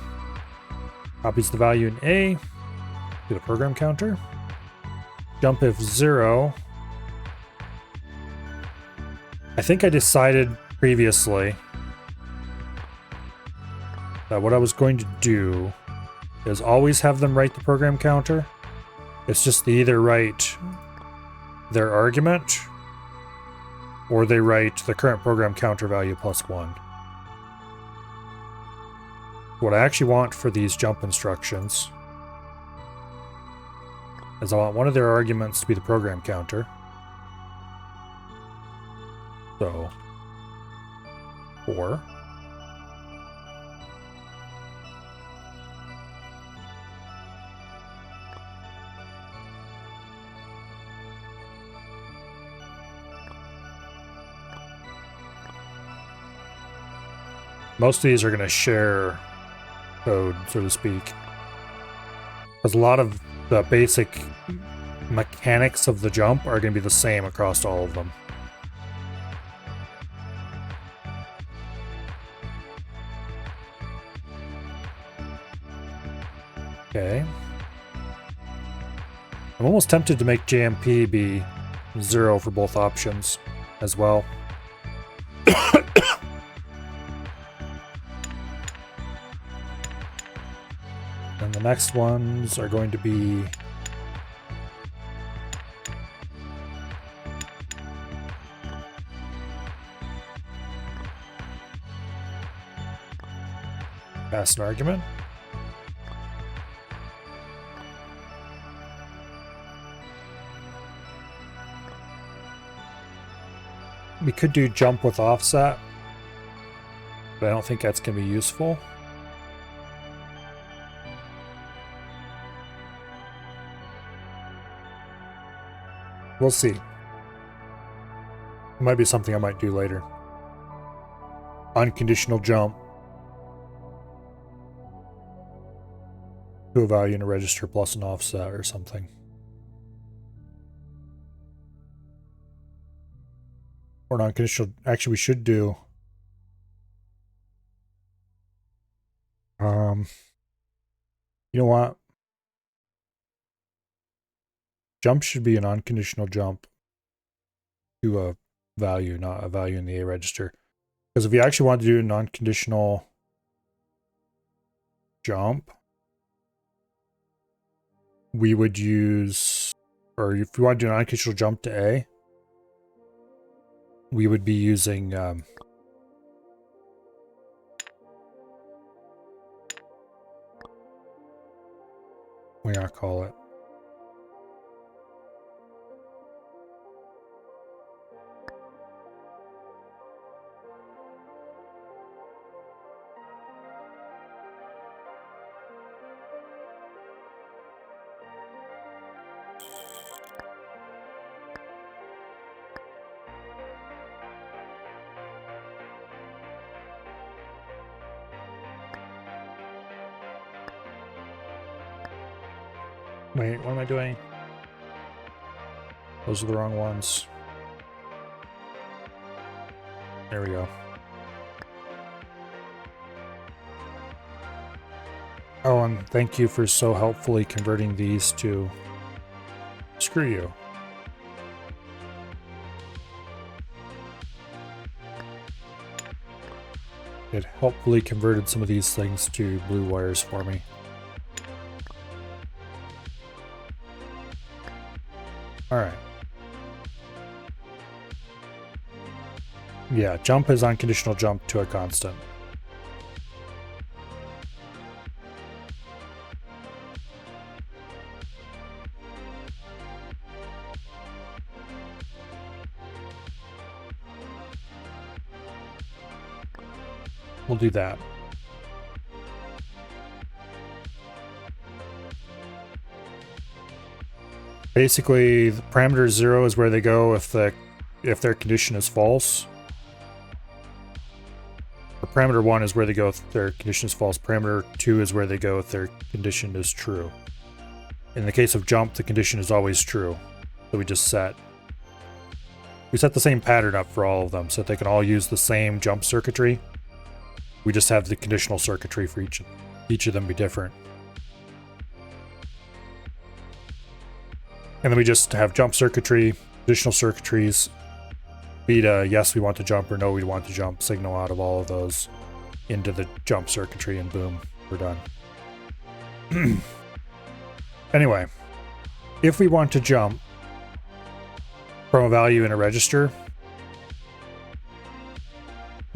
Copies the value in A to the program counter. Jump if 0. I think I decided previously that what I was going to do is always have them write the program counter. It's just they either write their argument or they write the current program counter value plus 1. What I actually want for these jump instructions is I want one of their arguments to be the program counter. So, 4. Most of these are going to share code, so to speak. Because a lot of the basic mechanics of the jump are going to be the same across all of them. Okay. I'm almost tempted to make JMP be 0 for both options as well. And the next ones are going to be pass an argument. We could do jump with offset, but I don't think that's going to be useful. We'll see. It might be something I might do later. Unconditional jump to a value in a register plus an offset or something. Or non-conditional. Actually, we should do. You know what? Jump should be an unconditional jump to a value, not a value in the A register. Because if you actually want to do a non-conditional jump, we would use, or if you want to do an unconditional jump to A, we would be using what do you call it? Wait, what am I doing? Those are the wrong ones. There we go. Oh, and thank you for so helpfully converting these to screw you. It helpfully converted some of these things to blue wires for me. Alright. Yeah, jump is unconditional jump to a constant. We'll do that. Basically, the parameter 0 is where they go if their condition is false. Or parameter 1 is where they go if their condition is false. Parameter 2 is where they go if their condition is true. In the case of jump, the condition is always true. So we set the same pattern up for all of them so that they can all use the same jump circuitry. We just have the conditional circuitry for each of them be different. And then we just have jump circuitry, additional circuitries, feed a yes we want to jump or no we want to jump signal out of all of those into the jump circuitry, and boom, we're done. Anyway, if we want to jump from a value in a register,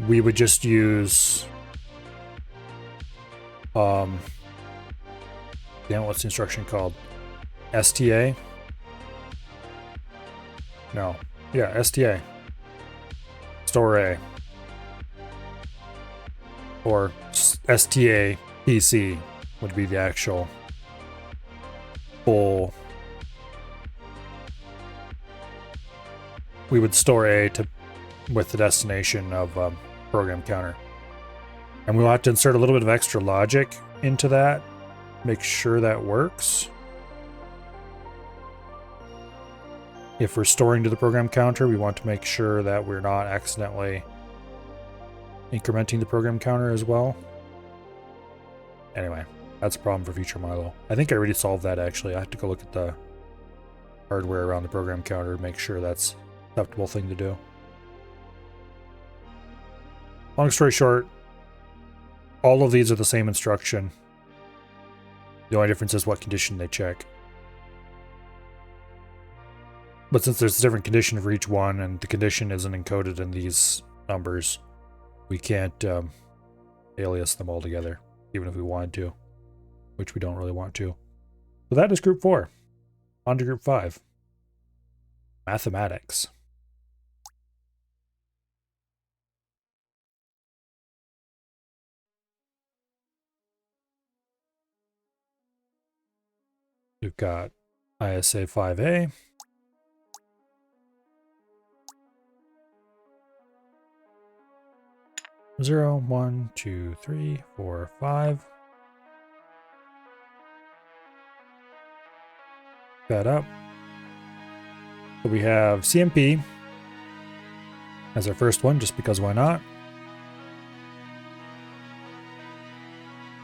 we would just use damn, what's the instruction called? STA? No. Yeah, STA. Store A. Or STA PC would be the actual full. We would store A with the destination of program counter. And we'll have to insert a little bit of extra logic into that. Make sure that works. If we're storing to the program counter, we want to make sure that we're not accidentally incrementing the program counter as well. Anyway, that's a problem for future Milo. I think I already solved that actually. I have to go look at the hardware around the program counter to make sure that's an acceptable thing to do. Long story short, all of these are the same instruction. The only difference is what condition they check. But since there's a different condition for each one, and the condition isn't encoded in these numbers, we can't alias them all together, even if we wanted to, which we don't really want to. So that is group 4. On to group 5. Mathematics. We've got ISA 5A. Zero, 1, 2, 3, 4, 5. That up. So we have CMP as our first one, just because why not?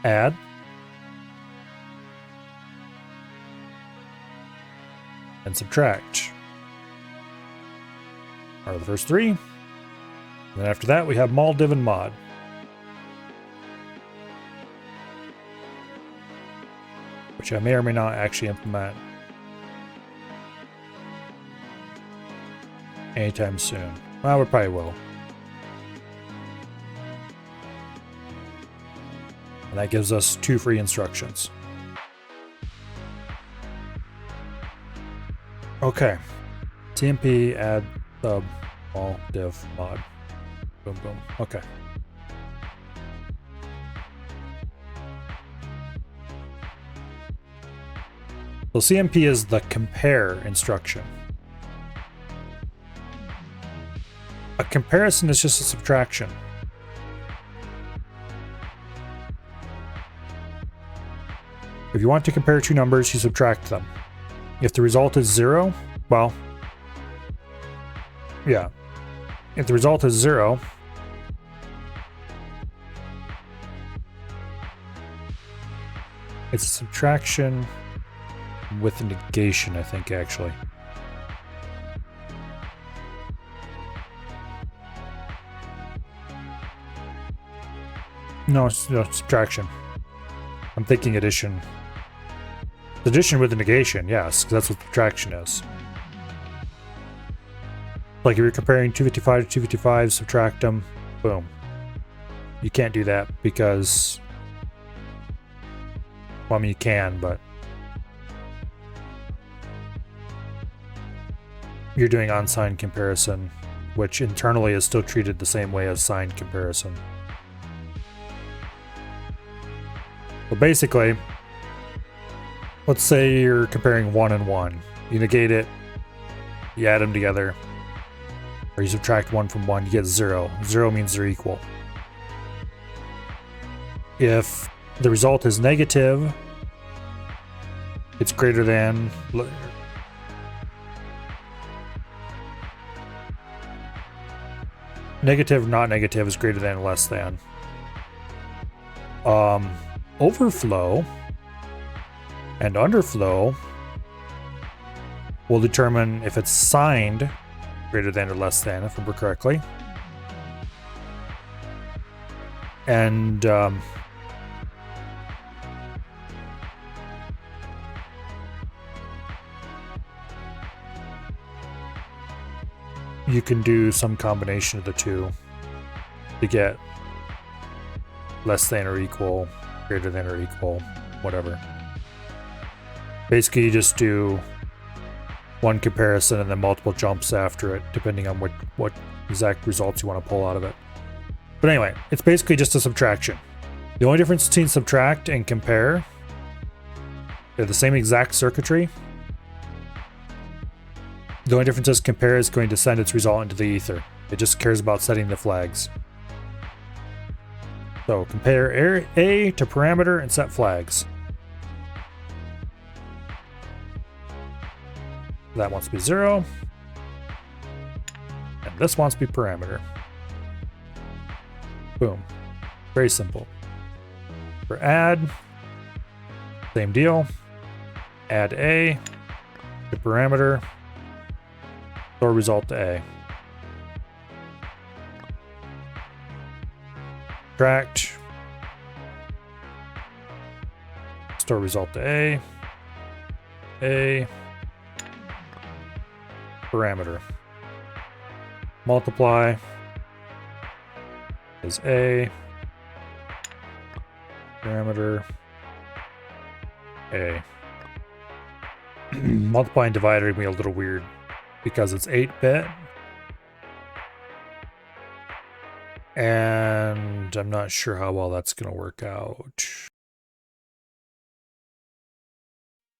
Add. And subtract are the first 3. And then after that, we have mul, div, and mod. Which I may or may not actually implement anytime soon. Well, we probably will. And that gives us 2 free instructions. Okay. TMP, add, sub, mul, div, mod. Boom, boom. Okay. So CMP is the compare instruction. A comparison is just a subtraction. If you want to compare 2 numbers, you subtract them. If the result is 0, well, yeah. If the result is 0, it's a subtraction with a negation, I think, actually. No, it's no, subtraction. I'm thinking addition. Addition with a negation, yes, because that's what subtraction is. Like if you're comparing 255 to 255, subtract them, boom. You can't do that because, well, I mean you can, but you're doing unsigned comparison, which internally is still treated the same way as signed comparison. Well, basically, let's say you're comparing 1 and 1. You negate it, you add them together, or you subtract 1 from 1, you get 0. 0 means they're equal. If the result is negative, it's greater than... Negative, not negative, is greater than, less than. Overflow and underflow will determine if it's signed greater than or less than, if I remember correctly. And you can do some combination of the two to get less than or equal, greater than or equal, whatever. Basically, you just do one comparison and then multiple jumps after it, depending on what exact results you want to pull out of it. But anyway, it's basically just a subtraction. The only difference between subtract and compare, they're the same exact circuitry. The only difference is compare is going to send its result into the ether. It just cares about setting the flags. So compare A to parameter and set flags. That wants to be 0. And this wants to be parameter. Boom. Very simple. For add, same deal. Add A, the parameter, store result to A. Subtract, store result to A, parameter. Multiply is A, parameter, A. Multiply and divide are going to be a little weird because it's 8-bit. And I'm not sure how well that's going to work out.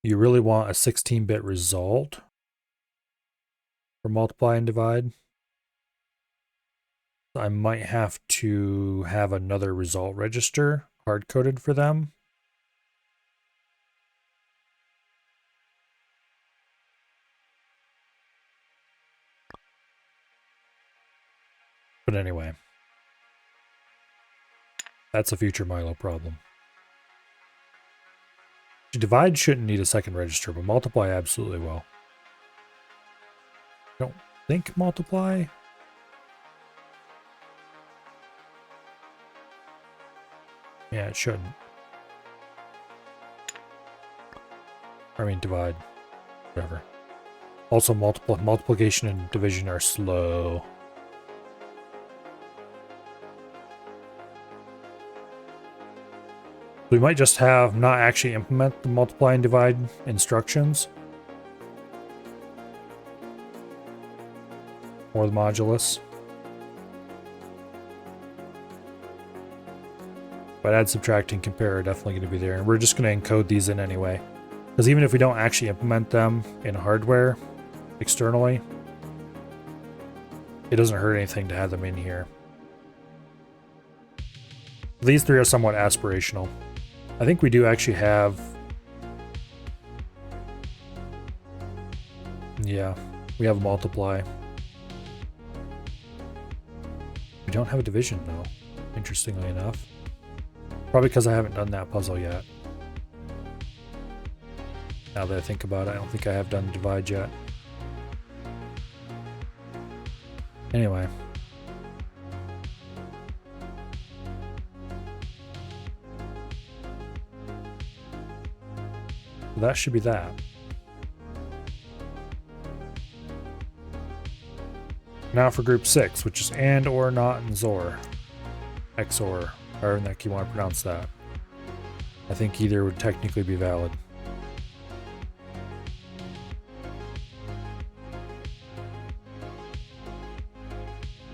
You really want a 16-bit result for multiply and divide. I might have to have another result register hard-coded for them. But anyway, that's a future Milo problem. Divide shouldn't need a second register, but multiply absolutely will. I don't think multiply. Yeah, it shouldn't. I mean, divide. Whatever. Also, multiplication and division are slow. We might just have not actually implement the multiply and divide instructions. Or the modulus. But add, subtract, and compare are definitely going to be there. And we're just going to encode these in anyway. Because even if we don't actually implement them in hardware externally, it doesn't hurt anything to have them in here. These three are somewhat aspirational. I think we do actually have... Yeah, we have a multiply. We don't have a division though, interestingly enough. Probably because I haven't done that puzzle yet. Now that I think about it, I don't think I have done divide yet. Anyway. That should be that. Now for group 6, which is AND, OR, NOT, and XOR. XOR, however the heck you want to pronounce that. I think either would technically be valid.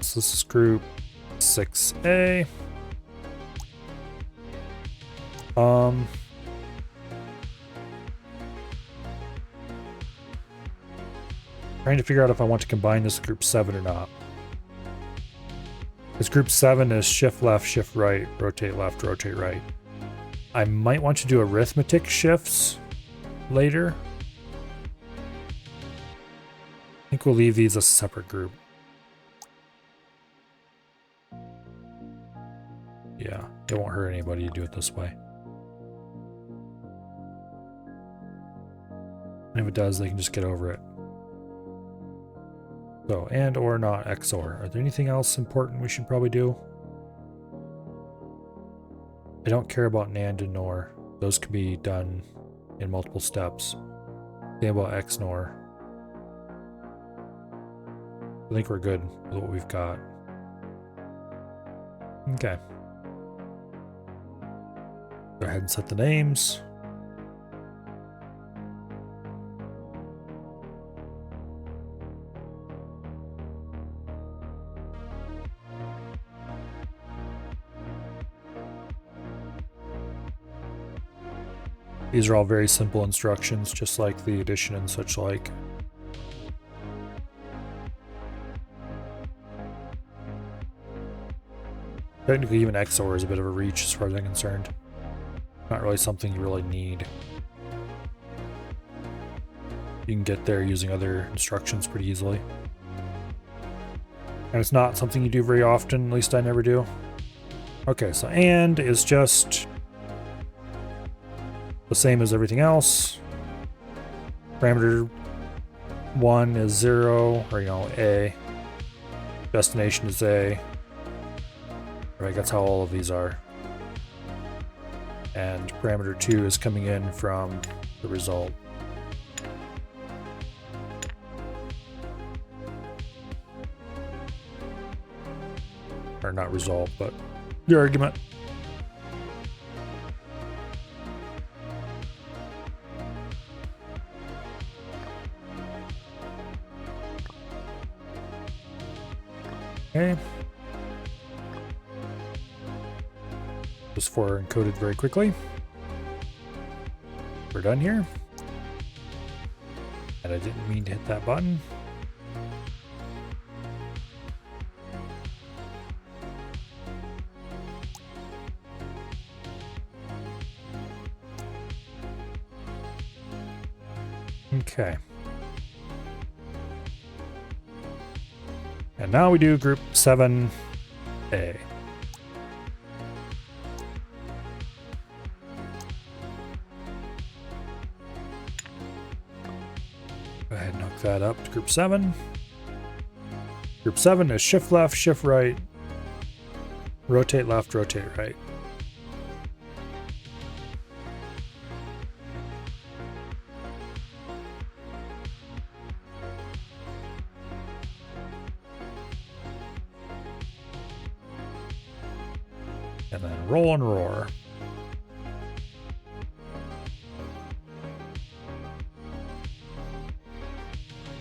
So this is group 6A. Trying to figure out if I want to combine this with group 7 or not. Because group 7 is shift left, shift right, rotate left, rotate right. I might want to do arithmetic shifts later. I think we'll leave these as a separate group. Yeah, it won't hurt anybody to do it this way. And if it does, they can just get over it. So, AND, OR, NOT, XOR. Are there anything else important we should probably do? I don't care about NAND and NOR. Those can be done in multiple steps. Think about XNOR. I think we're good with what we've got. Okay. Go ahead and set the names. These are all very simple instructions, just like the addition and such like. Technically, even XOR is a bit of a reach as far as I'm concerned. Not really something you really need. You can get there using other instructions pretty easily. And it's not something you do very often, at least I never do. Okay, so and is just the same as everything else. Parameter 1 is 0, or A. Destination is A. Right, that's how all of these are. And parameter 2 is coming in from the result. Or not result, but the argument. Okay. Those 4 are encoded very quickly. We're done here. And I didn't mean to hit that button. Okay. And now we do group 7A. Go ahead and hook that up to group 7. Group 7 is shift left, shift right, rotate left, rotate right. And then roll and roar.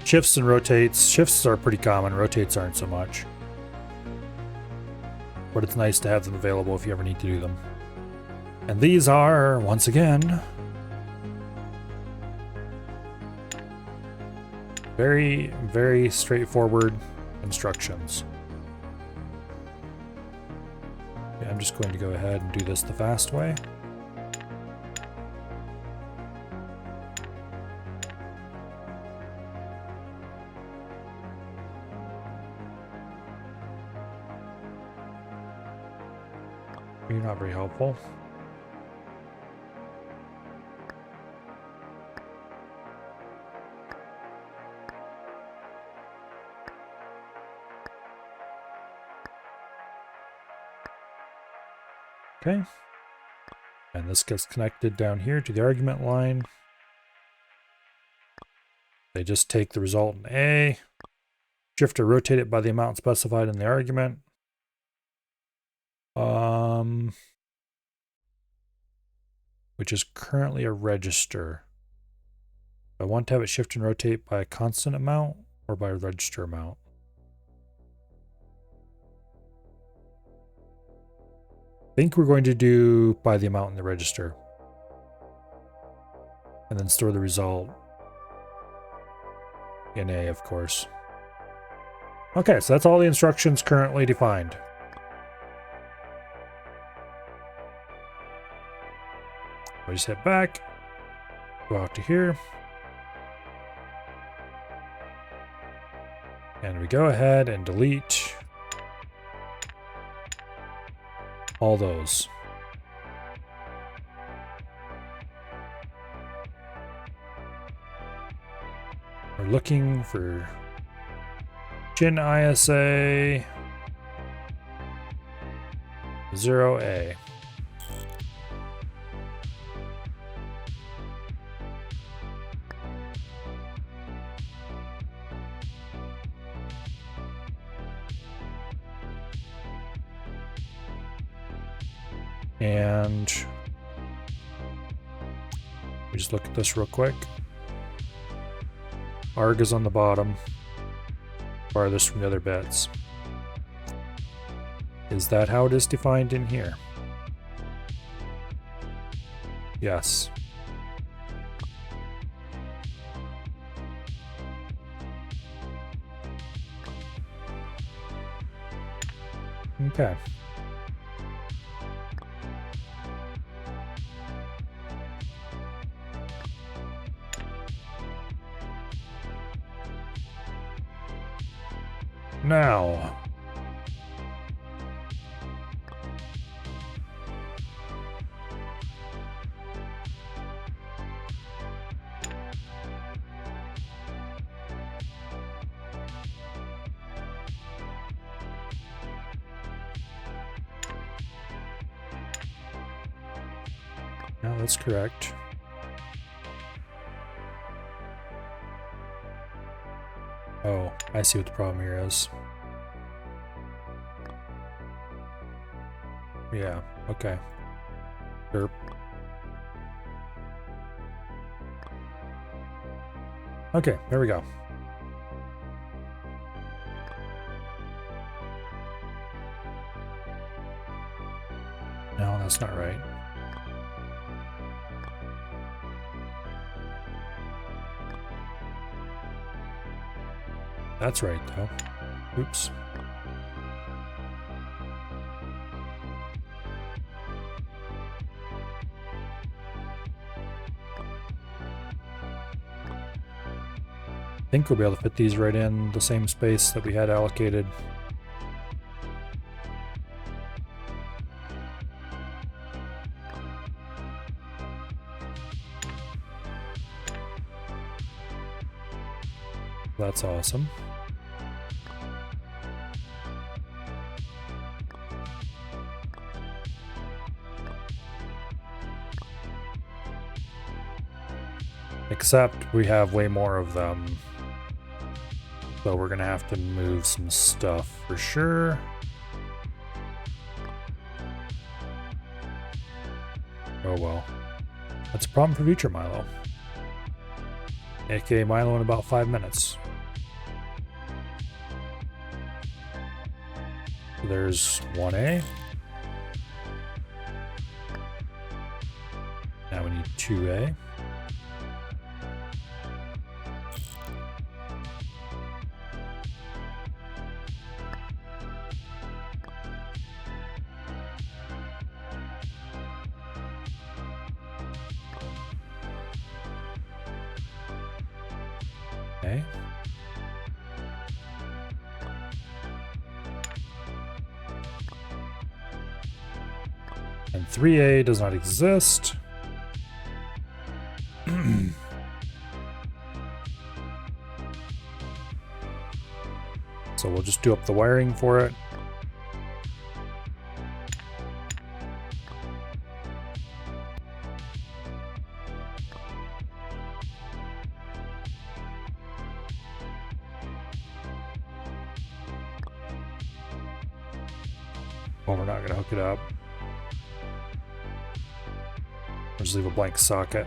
Shifts and rotates. Shifts are pretty common, rotates aren't so much. But it's nice to have them available if you ever need to do them. And these are, once again, very, very straightforward instructions. Okay, I'm just going to go ahead and do this the fast way. You're not very helpful. Okay. And this gets connected down here to the argument line. They just take the result in A, shift or rotate it by the amount specified in the argument. Which is currently a register. I want to have it shift and rotate by a constant amount or by a register amount. I think we're going to do by the amount in the register. And then store the result in A, of course. Okay, so that's all the instructions currently defined. I just hit back, go out to here, and we go ahead and delete all those. We're looking for Jin ISA 0A. And we just look at this real quick. Arg is on the bottom, farthest from the other bits. Is that how it is defined in here? Yes. Okay. Now. Yeah, that's correct. Oh, I see what the problem here is. Yeah, okay. Derp. Okay, there we go. No, that's not right. That's right, though. Oops. I think we'll be able to fit these right in the same space that we had allocated. That's awesome. Except we have way more of them. So we're gonna have to move some stuff for sure. Oh well. That's a problem for future Milo. AKA Milo in about 5 minutes. There's 1A. Now we need 2A. Okay. And 3A does not exist. So we'll just do up the wiring for it. Well, we're not going to hook it up. We'll just leave a blank socket.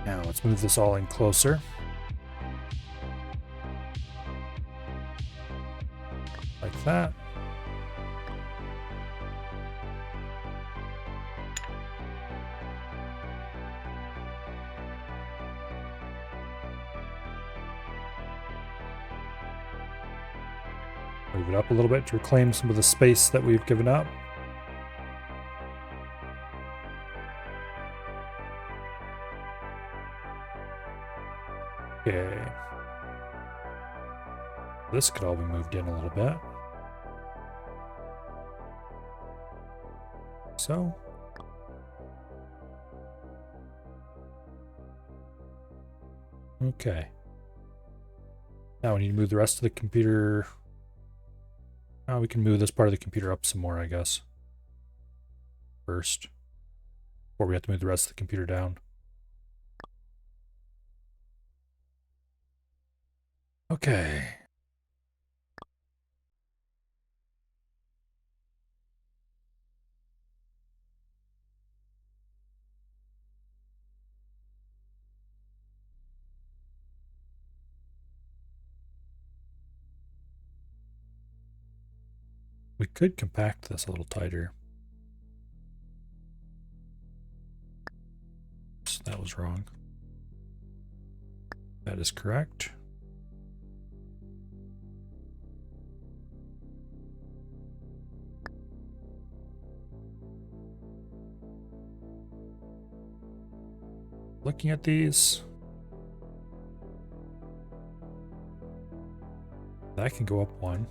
Now let's move this all in closer. Like that. Move it up a little bit to reclaim some of the space that we've given up. Okay. This could all be moved in a little bit. So. Okay. Now we need to move the rest of the computer. Oh, we can move this part of the computer up some more, I guess. First. Before we have to move the rest of the computer down. Okay. We could compact this a little tighter. Oops, that was wrong. That is correct. looking at these. That can go up 1.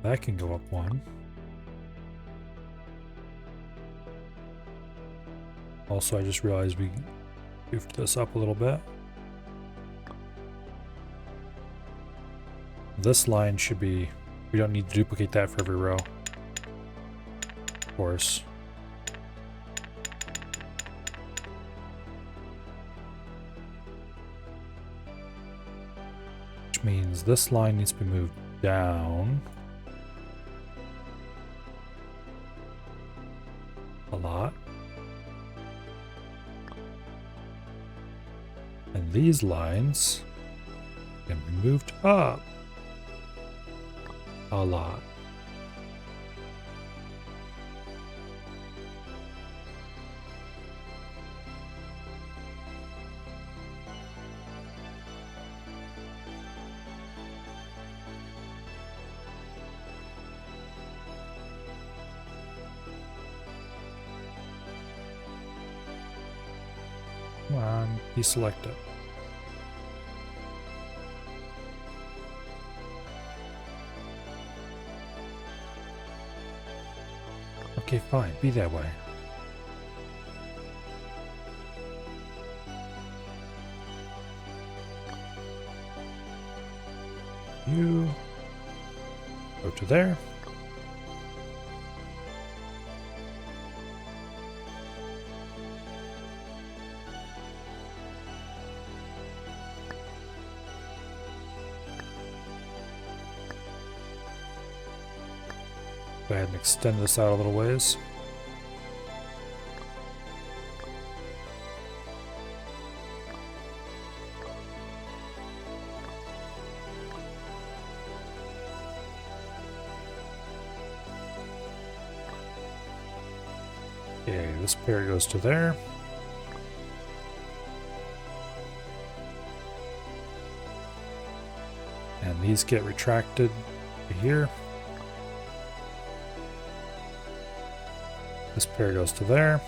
That can go up 1. Also, I just realized we goofed this up a little bit. This line should be... We don't need to duplicate that for every row. Of course. Which means this line needs to be moved down a lot. And these lines can be moved up a lot. Come on, deselect it. Okay, fine. Be that way. You go to there. Go ahead and extend this out a little ways. Okay, this pair goes to there. And these get retracted to here. This pair goes to there.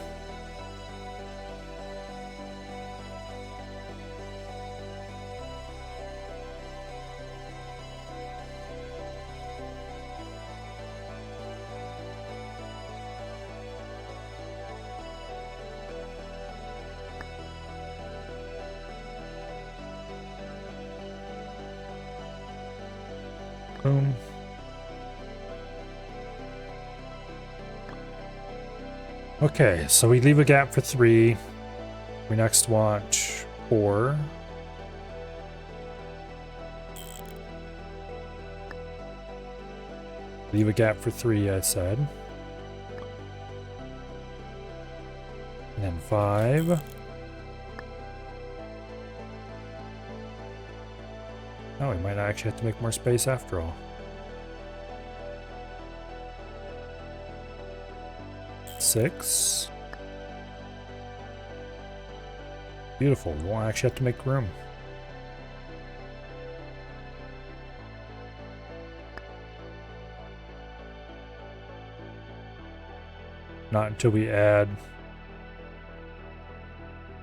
Boom. Okay, so we leave a gap for 3. We next want 4. Leave a gap for 3, I said. And then 5. Oh, we might actually have to make more space after all. 6. Beautiful. We won't actually have to make room. Not until we add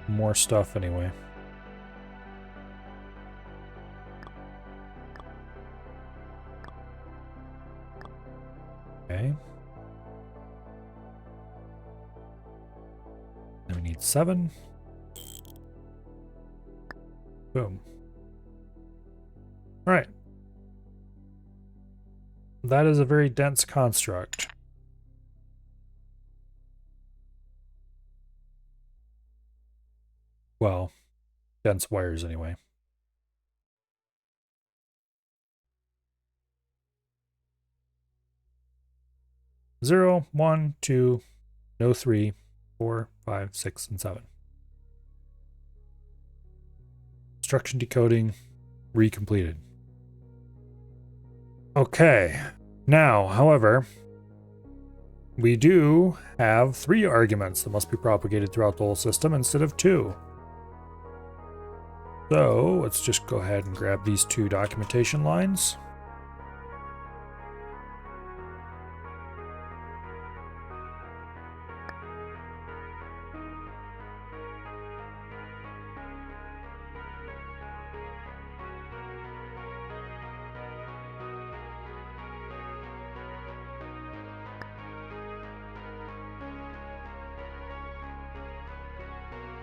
more stuff anyway. Okay. Then we need 7. Boom. All right. That is a very dense construct. Well, dense wires anyway. Zero, 1, 2, no 3, 4, 5, 6, and 7. Instruction decoding recompleted. Okay. Now, however, we do have 3 arguments that must be propagated throughout the whole system instead of 2. So let's just go ahead and grab these two documentation lines.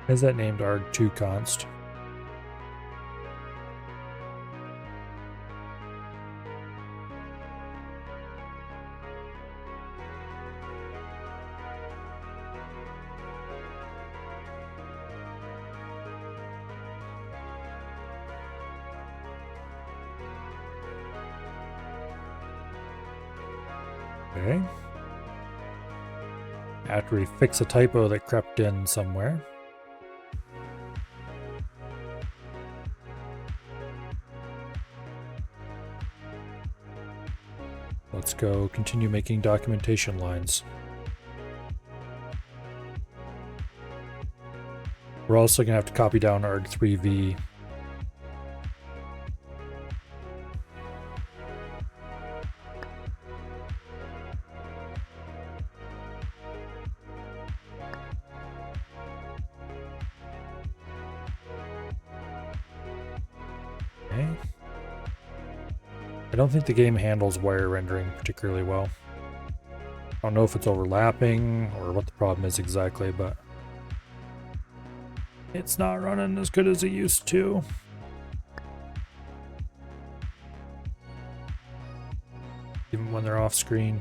Is that named arg2 const? Okay. After we fix a typo that crept in somewhere. Let's go continue making documentation lines. We're also going to have to copy down arg3v. Okay. I don't think the game handles wire rendering particularly well. I don't know if it's overlapping or what the problem is exactly, but it's not running as good as it used to. Even when they're off screen.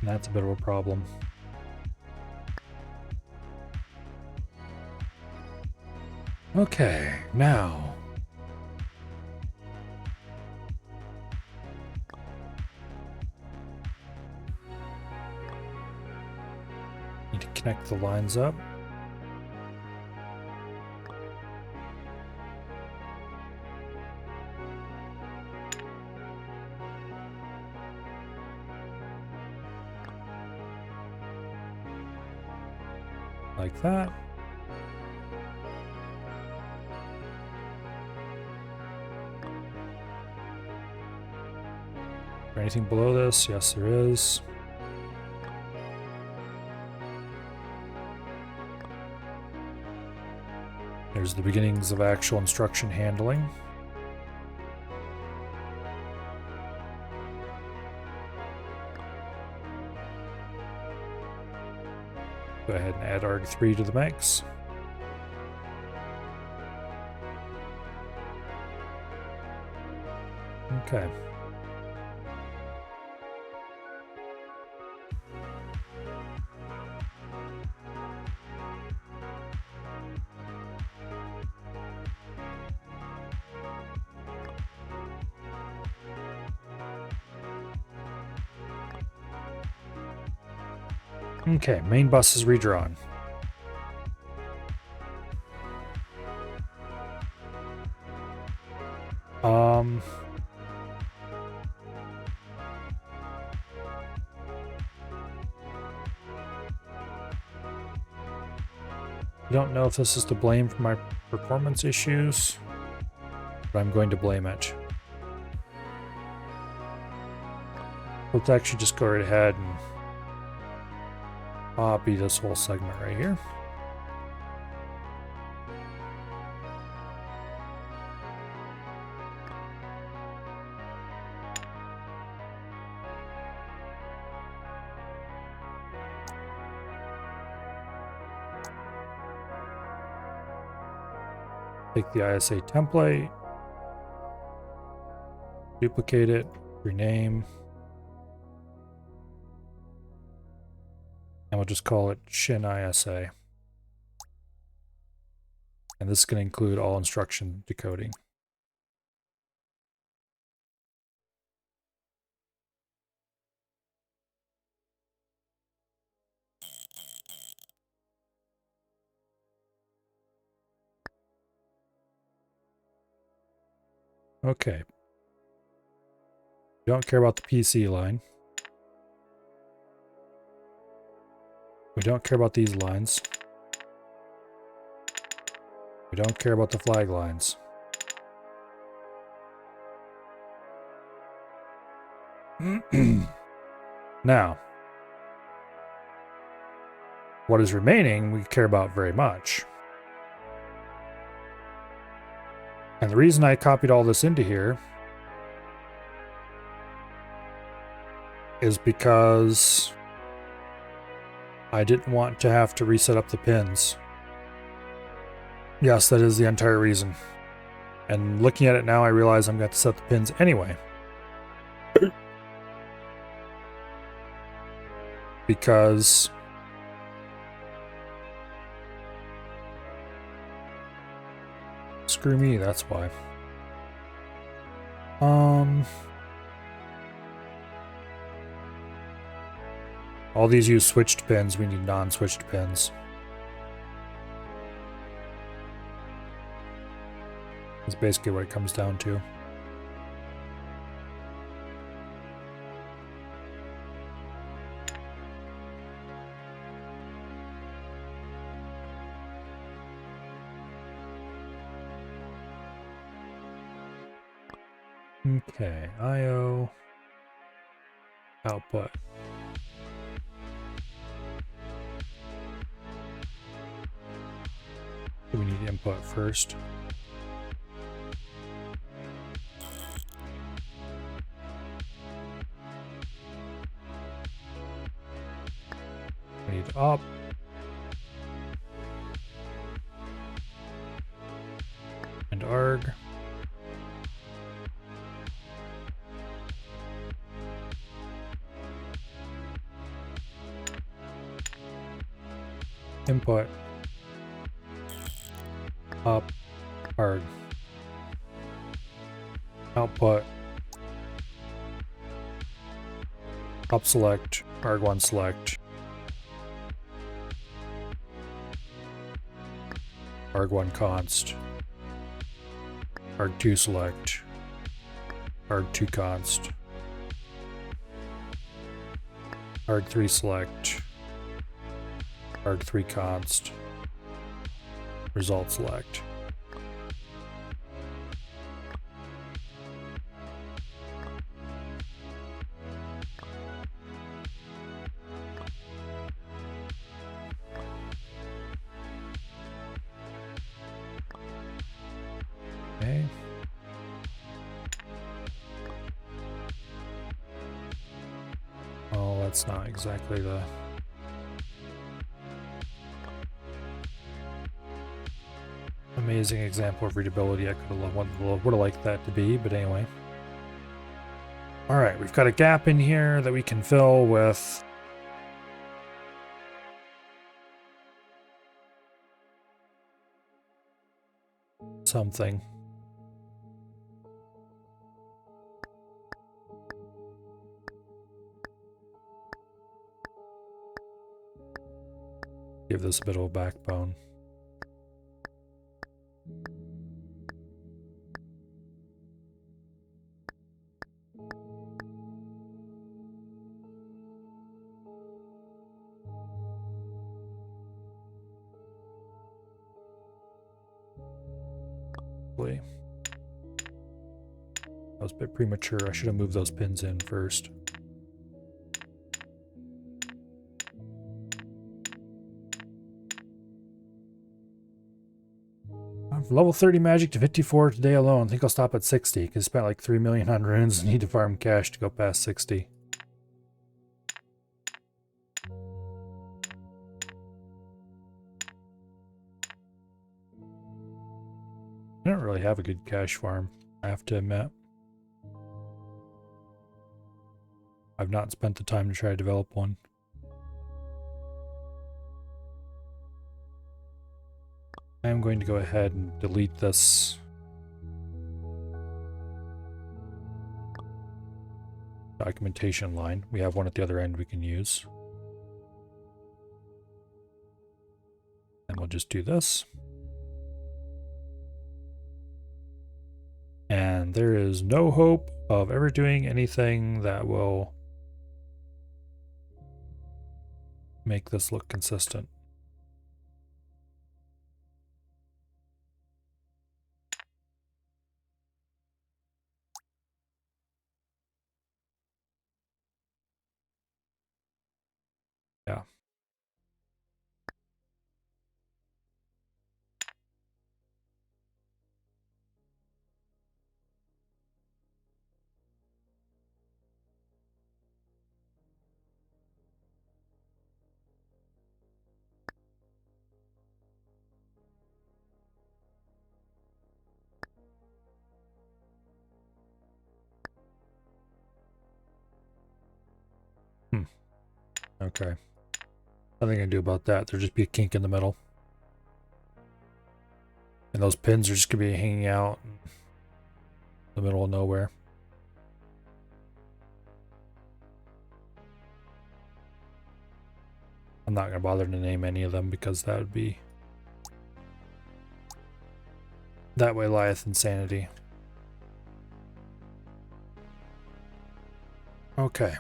And that's a bit of a problem. Okay, now. Need to connect the lines up. Like that. Anything below this? Yes, there is. There's the beginnings of actual instruction handling. Go ahead and add arg3 to the mix. Okay. Okay, main bus is redrawn. I don't know if this is to blame for my performance issues, but I'm going to blame it. Let's actually just go right ahead and copy this whole segment right here. Take the ISA template, duplicate it, rename, and we'll just call it Shin ISA. And this is going to include all instruction decoding. Okay. We don't care about the PC line. We don't care about these lines. We don't care about the flag lines. Now, what is remaining we care about very much. And the reason I copied all this into here is because I didn't want to have to reset up the pins. Yes, that is the entire reason. And looking at it now, I realize I'm going to set the pins anyway. Because screw me, that's why. All these use switched pins, we need non-switched pins. That's basically what it comes down to. Okay, I/O output. We need input first. We need up. And arg. Input. Up. Arg. Output. Up select. Arg1 select. Arg1 const. Arg2 select. Arg2 const. Arg3 select. Arg3 const. Result select. Okay. Oh, that's not exactly the amazing example of readability I could have would have liked that to be, but anyway. All right, we've got a gap in here that we can fill with something. Give this a bit of a backbone. That was a bit premature. I should have moved those pins in first. Level 30 magic to 54 today alone. I think I'll stop at 60 because I spent like 3 million on runes and need to farm cash to go past 60. I don't really have a good cash farm, I have to admit. I've not spent the time to try to develop one. I am going to go ahead and delete this documentation line. We have one at the other end we can use. And we'll just do this. And there is no hope of ever doing anything that will make this look consistent. Yeah. Okay. Nothing I can do about that. There'll just be a kink in the middle. And those pins are just going to be hanging out in the middle of nowhere. I'm not going to bother to name any of them because that would be... That way lieth insanity. Okay.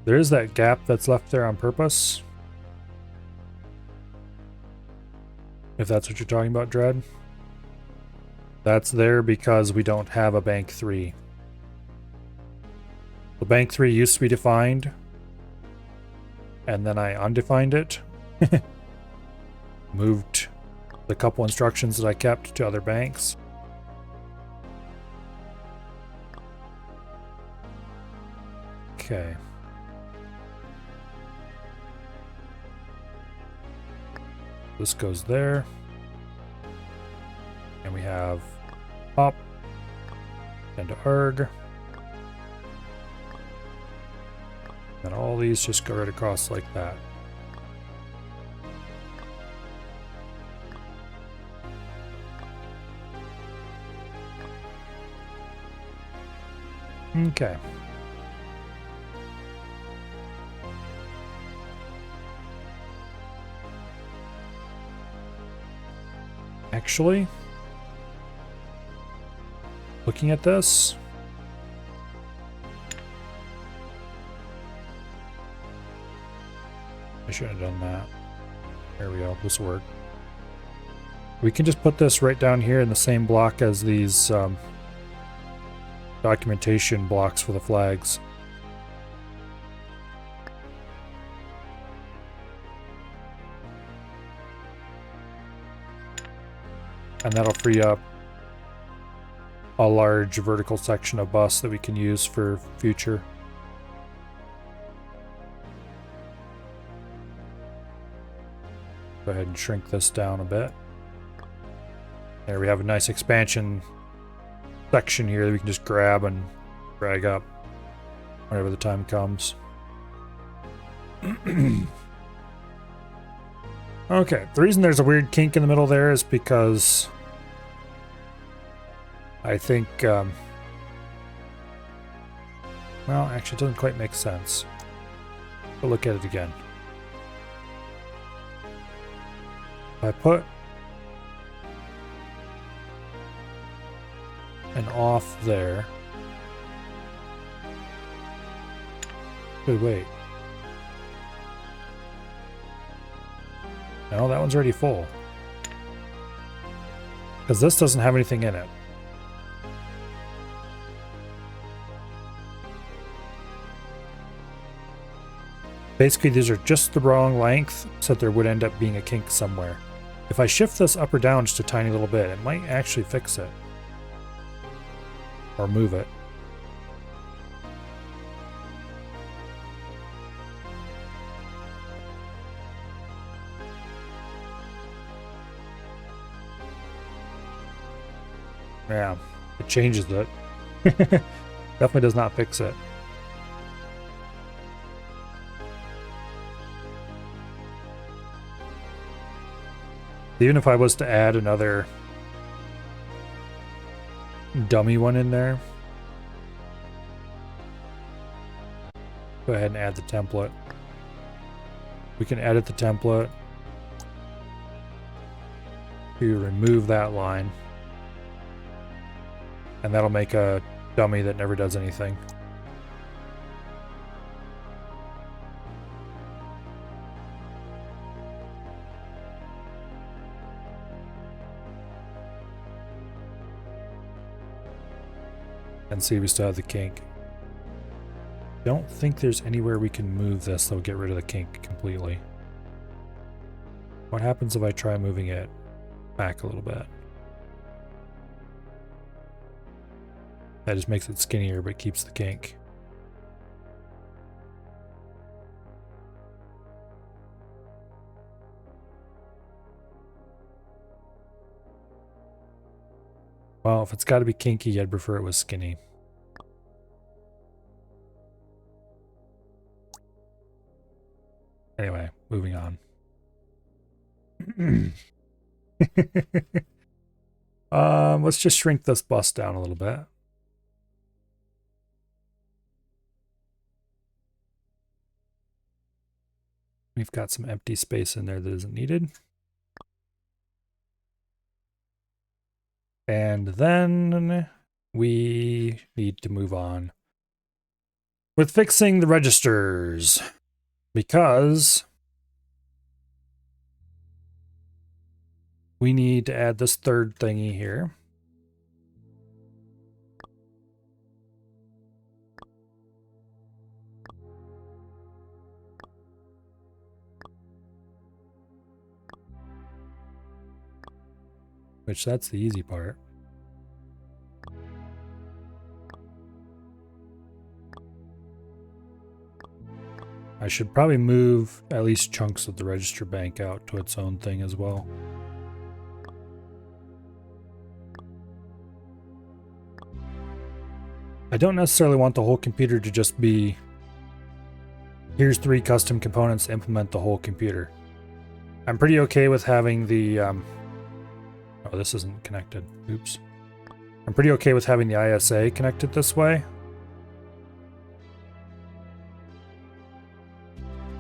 There is that gap that's left there on purpose. If that's what you're talking about, Dread. That's there because we don't have a bank 3. The bank 3 used to be defined, and then I undefined it. Moved the couple instructions that I kept to other banks. Okay. This goes there. And we have pop and arg. And all these just go right across like that. Okay. Actually, looking at this, I should have done that. There we go. This will work. We can just put this right down here in the same block as these documentation blocks for the flags. And that'll free up a large vertical section of bus that we can use for future. Go ahead and shrink this down a bit. There we have a nice expansion section here that we can just grab and drag up whenever the time comes. Okay, the reason there's a weird kink in the middle there is because I think, well, actually it doesn't quite make sense. But look at it again. If I put an off there. Wait. No, that one's already full. Because this doesn't have anything in it. Basically, these are just the wrong length, so that there would end up being a kink somewhere. If I shift this up or down just a tiny little bit, it might actually fix it. Or move it. Yeah, it changes it. Definitely does not fix it. Even if I was to add another dummy one in there, go ahead and add the template. We can edit the template to remove that line. And that'll make a dummy that never does anything. And see, we still have the kink. Don't think there's anywhere we can move this that'll get rid of the kink completely. What happens if I try moving it back a little bit? That just makes it skinnier but keeps the kink. Well, if it's got to be kinky, I'd prefer it was skinny. Anyway, moving on. Let's just shrink this bust down a little bit. We've got some empty space in there that isn't needed. And then we need to move on with fixing the registers, because we need to add this third thingy here. Which, that's the easy part. I should probably move at least chunks of the register bank out to its own thing as well. I don't necessarily want the whole computer to just be, here's 3 custom components to implement the whole computer. I'm pretty okay with having the oh, this isn't connected. Oops. I'm pretty okay with having the ISA connected this way,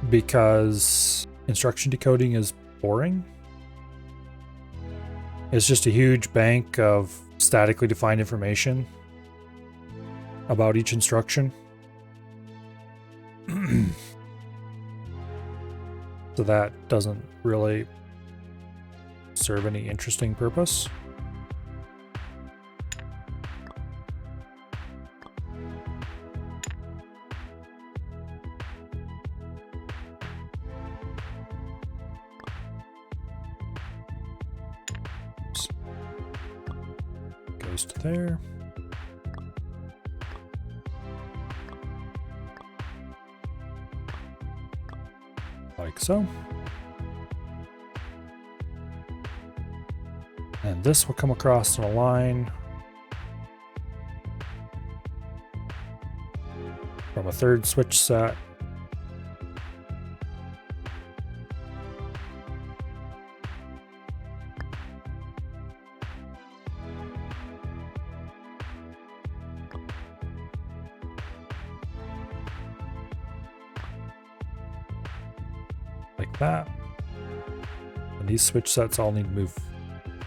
because instruction decoding is boring. It's just a huge bank of statically defined information about each instruction. So that doesn't really serve any interesting purpose. Oops. Goes to there. Like so. And this will come across in a line from a third switch set. Like that. And these switch sets all need to move.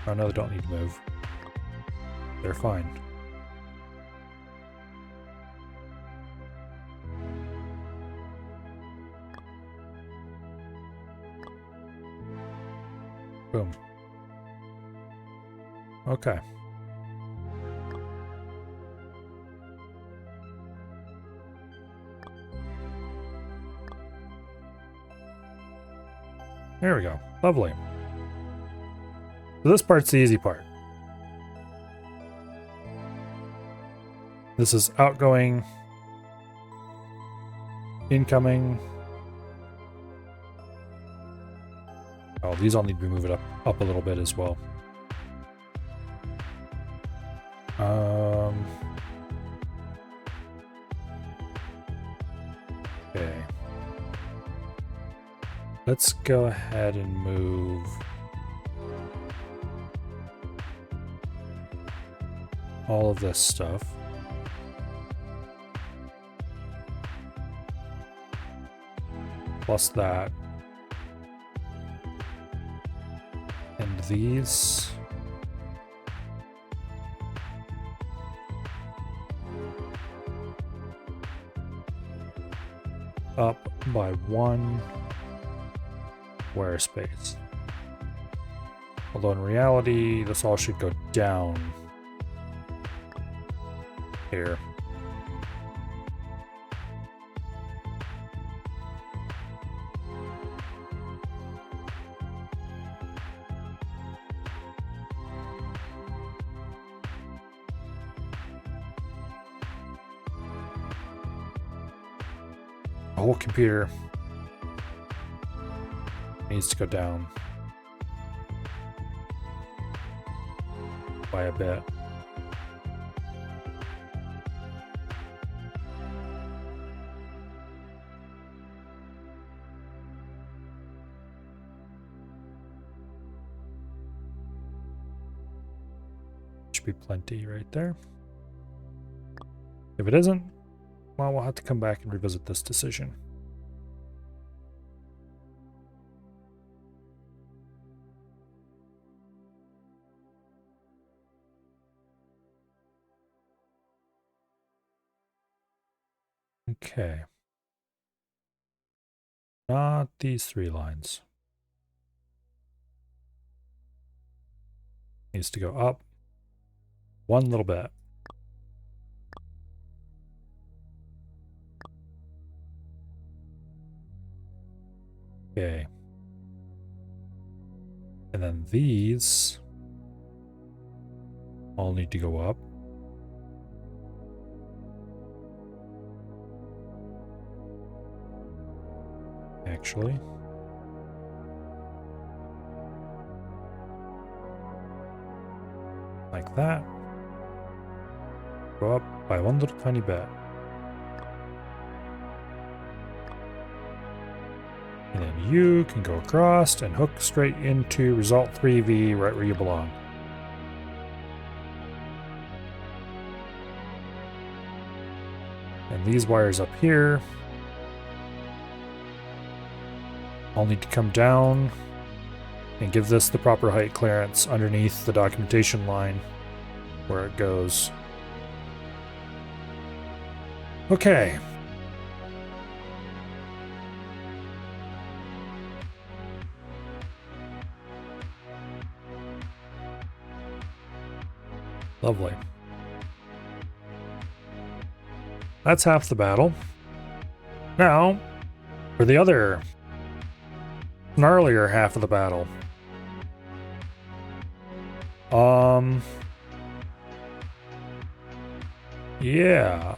Oh no, they don't need to move. They're fine. Boom. Okay. There we go. Lovely. So this part's the easy part. This is outgoing, incoming. Oh, these all need to be moved up a little bit as well. Okay. Let's go ahead and move all of this stuff. plus that. And these. Up by 1 square space. Although in reality, this all should go down here. The whole computer needs to go down by a bit. Should be plenty right there. If it isn't, well, we'll have to come back and revisit this decision. Okay. Not these 3 lines. Needs to go up 1 little bit. Okay. And then these all need to go up. Actually. Like that. Go up by 1 little tiny bit. And then you can go across and hook straight into result 3V right where you belong. And these wires up here all need to come down and give this the proper height clearance underneath the documentation line where it goes. Okay. Lovely. That's half the battle. Now, for the other gnarlier half of the battle. Yeah.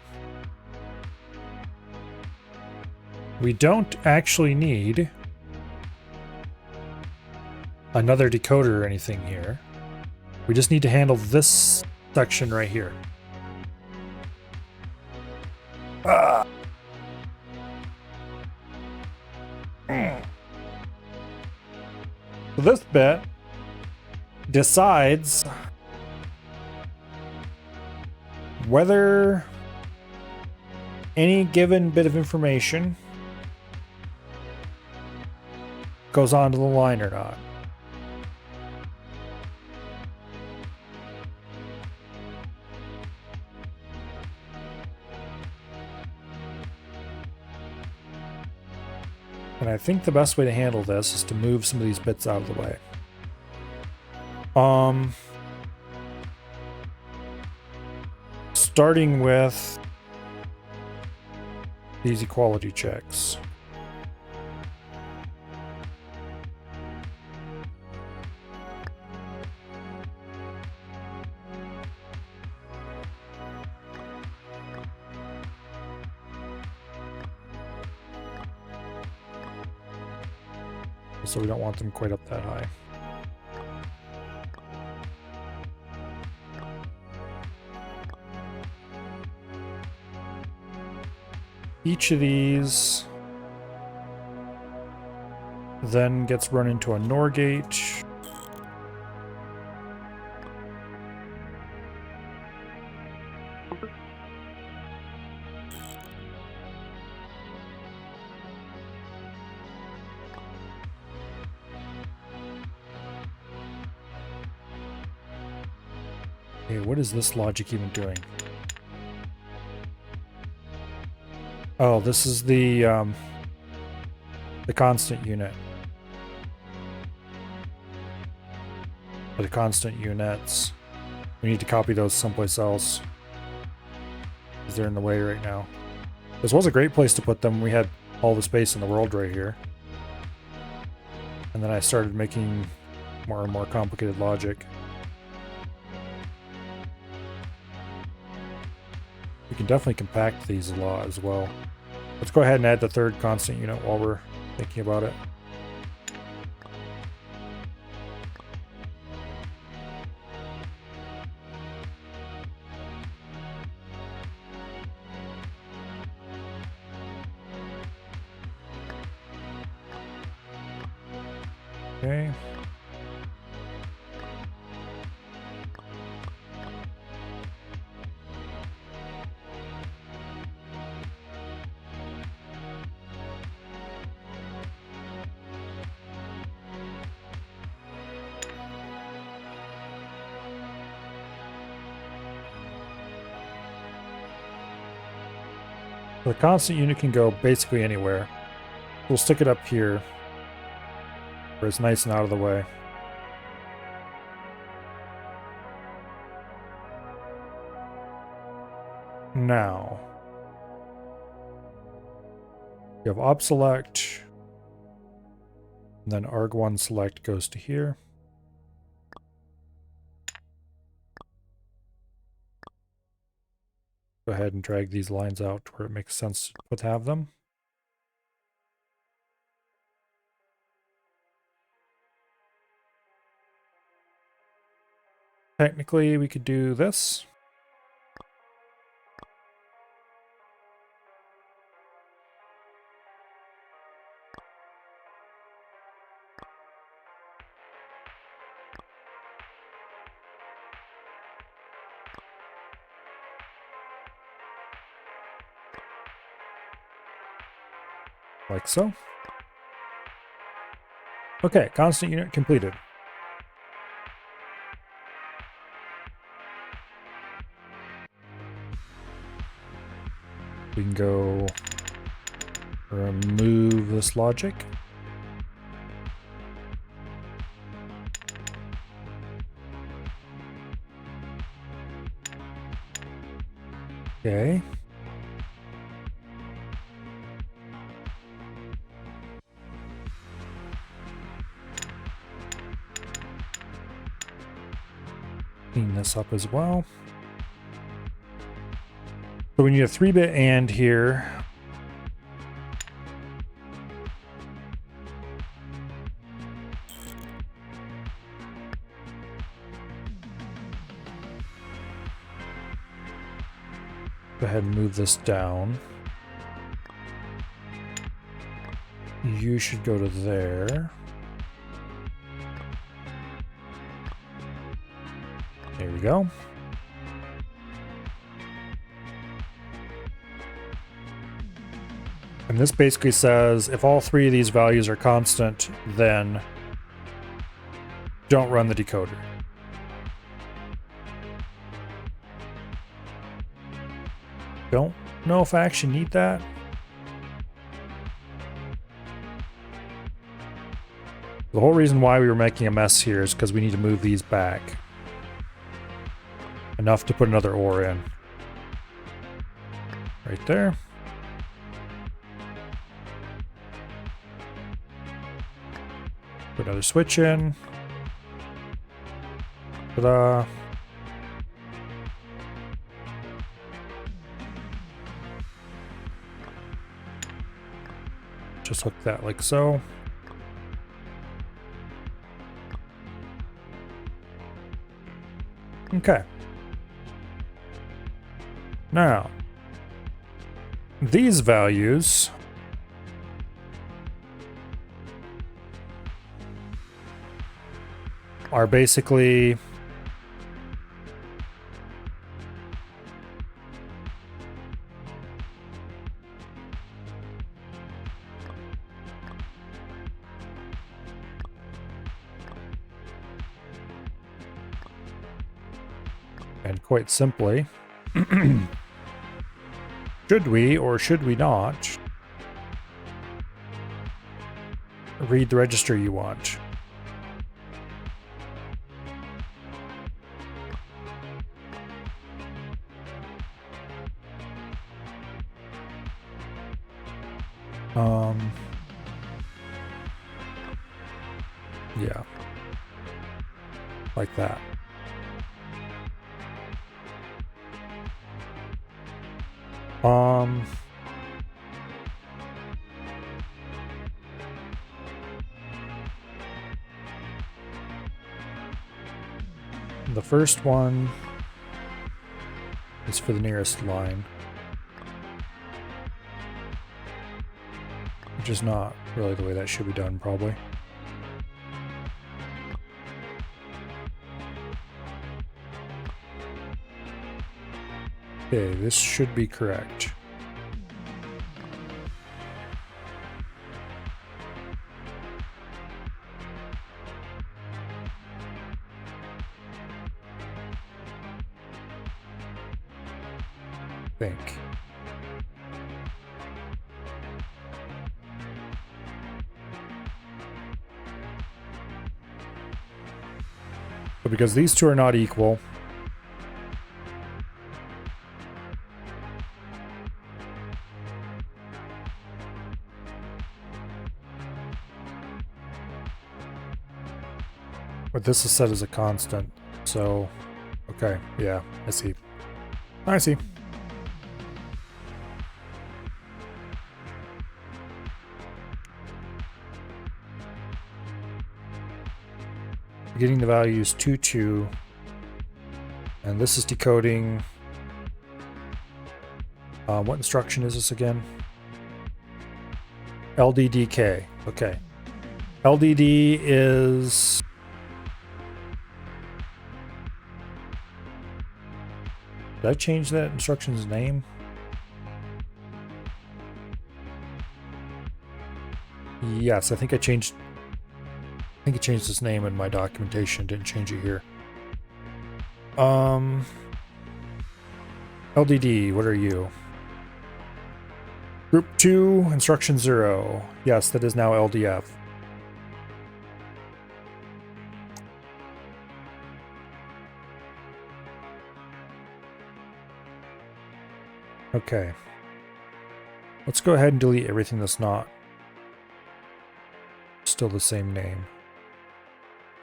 We don't actually need another decoder or anything here. We just need to handle this section right here. So this bit decides whether any given bit of information goes onto the line or not. And I think the best way to handle this is to move some of these bits out of the way. Starting with these equality checks. So we don't want them quite up that high. Each of these then gets run into a NOR gate. Okay, what is this logic even doing? Oh, this is the constant unit. Or the constant units. We need to copy those someplace else, because they're in the way right now. This was a great place to put them. We had all the space in the world right here. And then I started making more and more complicated logic. We can definitely compact these a lot as well. Let's go ahead and add the third constant unit while we're thinking about it. Okay. The constant unit can go basically anywhere. We'll stick it up here, where it's nice and out of the way. Now, you have op select, and then arg1 select goes to here. Go ahead and drag these lines out to where it makes sense to have them. Technically, we could do this. Like so. Okay, constant unit completed. We can go remove this logic. Okay. Clean this up as well. So we need a 3-bit AND here. Go ahead and move this down. You should go to there. There we go. And this basically says if all three of these values are constant, then don't run the decoder. Don't know if I actually need that. The whole reason why we were making a mess here is because we need to move these back. Enough to put another OR in. Right there. Put another switch in. Ta-da. Just hook that like so. Okay. Now, these values are basically And quite simply, should we or should we not read the register you want? Yeah, like that. The first one is for the nearest line, which is not really the way that should be done, probably. Okay, this should be correct. I think. But because these two are not equal, but this is set as a constant, so okay, yeah, I see. I see. Getting the values 2, 2, and this is decoding. What instruction is this again? LDDK. Okay. LDD is did I change that instruction's name? Yes, I think I changed its name in my documentation, didn't change it here. LDD, what are you? Group 2, instruction 0. Yes, that is now LDF. Okay. Let's go ahead and delete everything that's not still the same name.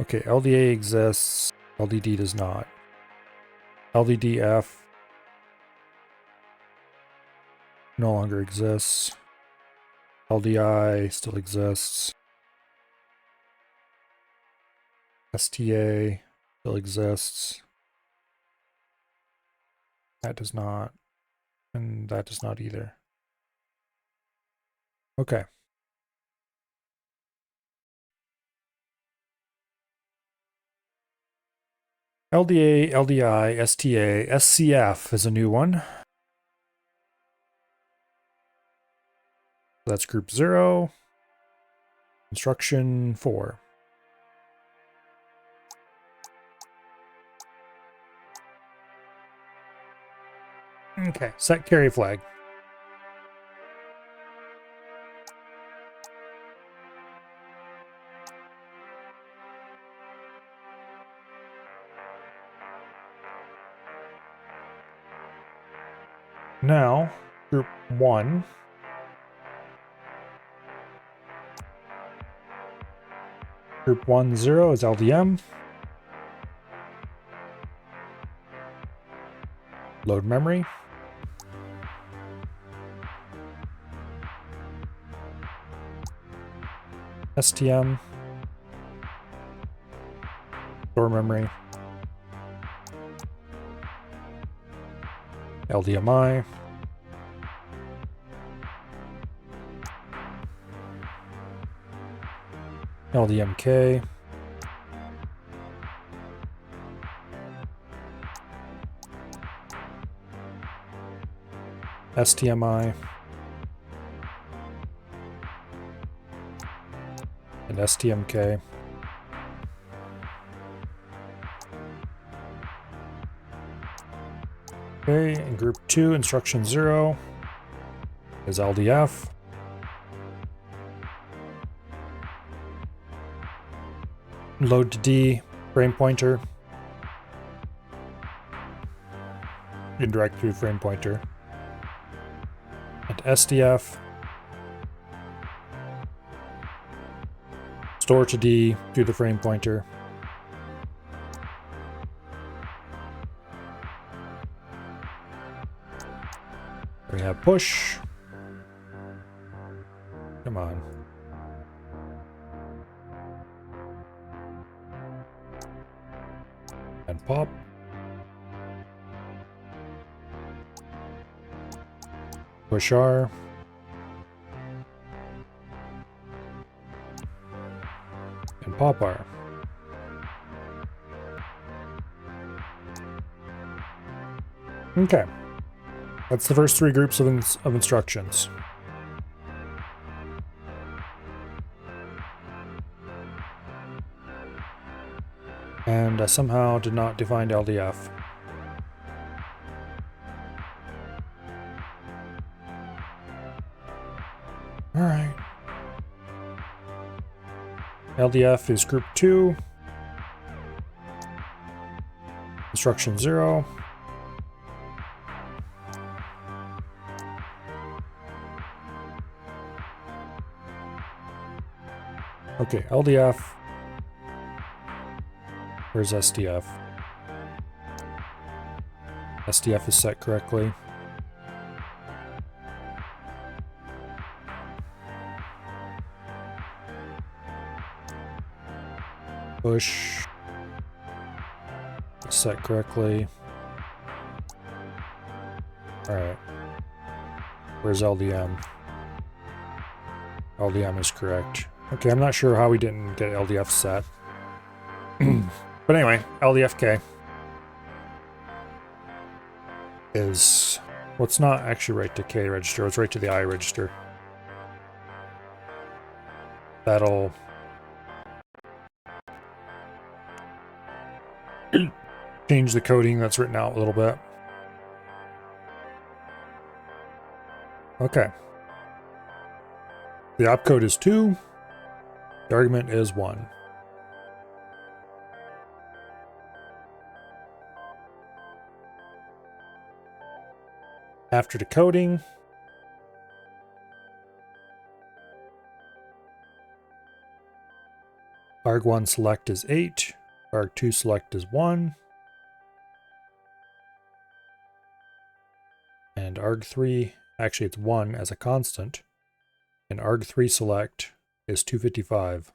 Okay, LDA exists, LDD does not. LDDF no longer exists. LDI still exists. STA still exists. That does not. And that does not either. Okay. LDA, LDI, STA, SCF is a new one. That's group 0. Instruction 4. Okay, set carry flag. Now, group 1. Group 1, 0 is LDM. Load memory. STM. Store memory. LDMI. LDMK. STMI. And STMK. Okay, in group 2, instruction 0 is LDF. Load to D, frame pointer. Indirect through frame pointer. And SDF. Store to D through the frame pointer. We have push. Come on. And pop. Push R. And pop R. Okay. That's the first 3 groups of instructions. And I somehow did not define LDF. Alright. LDF is group 2. Instruction 0. Okay, LDF. Where's SDF? SDF is set correctly. Push. Set correctly. Alright. Where's LDM? LDM is correct. Okay, I'm not sure how we didn't get LDF set. But anyway, LDFK is what's not actually right to K register, it's right to the I register. That'll change the coding that's written out a little bit. Okay. The opcode is 2. The argument is 1. After decoding, arg1 select is 8, arg2 select is 1, and arg3, actually it's 1 as a constant, and arg3 select is 255.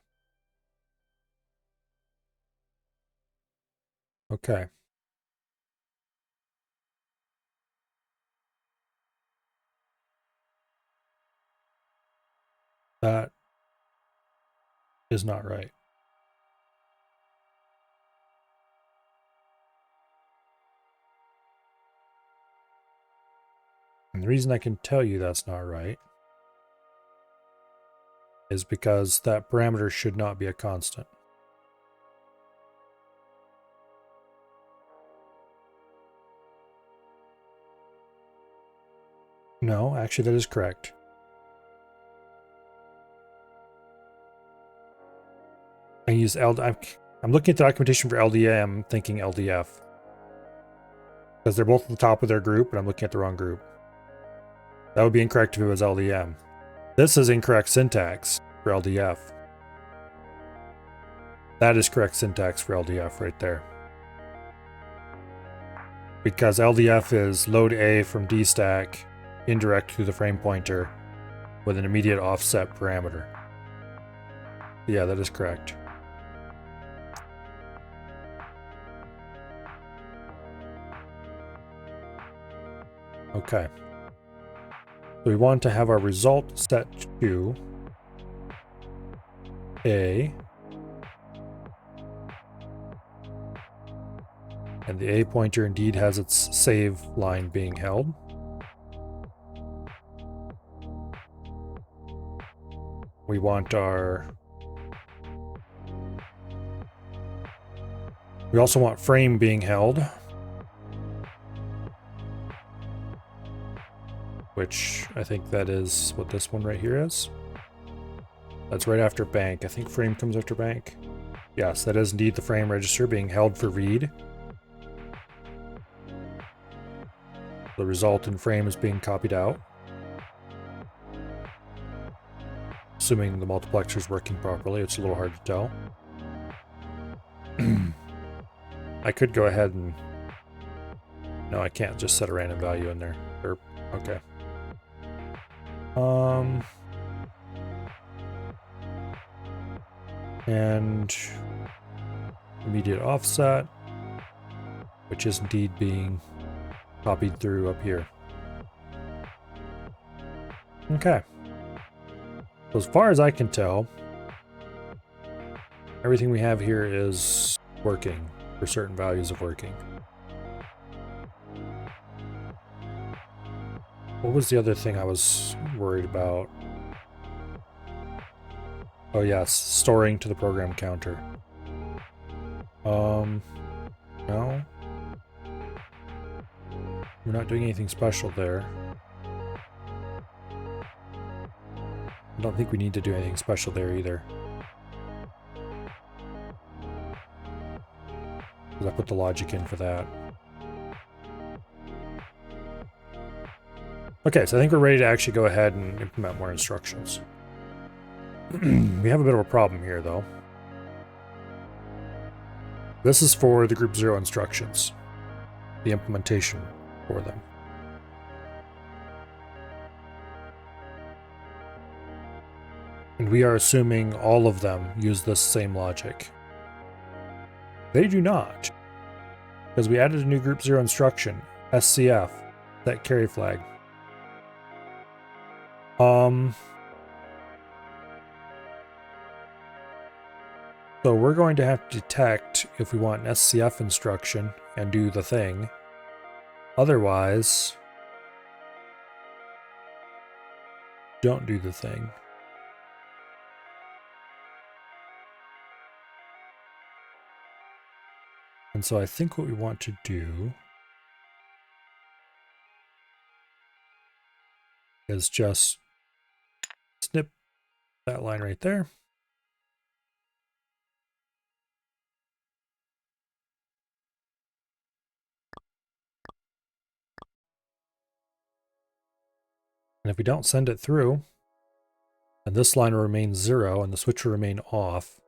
Okay. That is not right. And the reason I can tell you that's not right is because that parameter should not be a constant. No, actually that is correct. I use I'm looking at the documentation for LDM, thinking LDF. Because they're both at the top of their group, and I'm looking at the wrong group. That would be incorrect if it was LDM. This is incorrect syntax for LDF. That is correct syntax for LDF right there. Because LDF is load A from D stack, indirect through the frame pointer, with an immediate offset parameter. Yeah, that is correct. Okay. So we want to have our result set to A. And the A pointer indeed has its save line being held. We want our... We also want frame being held. which I think that is what this one right here is. That's right after bank. I think frame comes after bank. Yes, that is indeed the frame register being held for read. The resultant frame is being copied out. Assuming the multiplexer is working properly, it's a little hard to tell. I could go ahead and... No, I can't just set a random value in there. Okay. And immediate offset, which is indeed being copied through up here. Okay. So as far as I can tell, everything we have here is working for certain values of working. What was the other thing I was worried about? Oh yes, storing to the program counter. No. We're not doing anything special there. I don't think we need to do anything special there either. Because I put the logic in for that. Okay, so I think we're ready to actually go ahead and implement more instructions. We have a bit of a problem here, though. This is for the Group 0 instructions. The implementation for them. And we are assuming all of them use this same logic. They do not. Because we added a new Group 0 instruction, SCF, set carry flag. So we're going to have to detect if we want an SCF instruction and do the thing. Otherwise, don't do the thing. And so I think what we want to do is just snip that line right there. And if we don't send it through, and this line will remain 0 and the switch will remain off,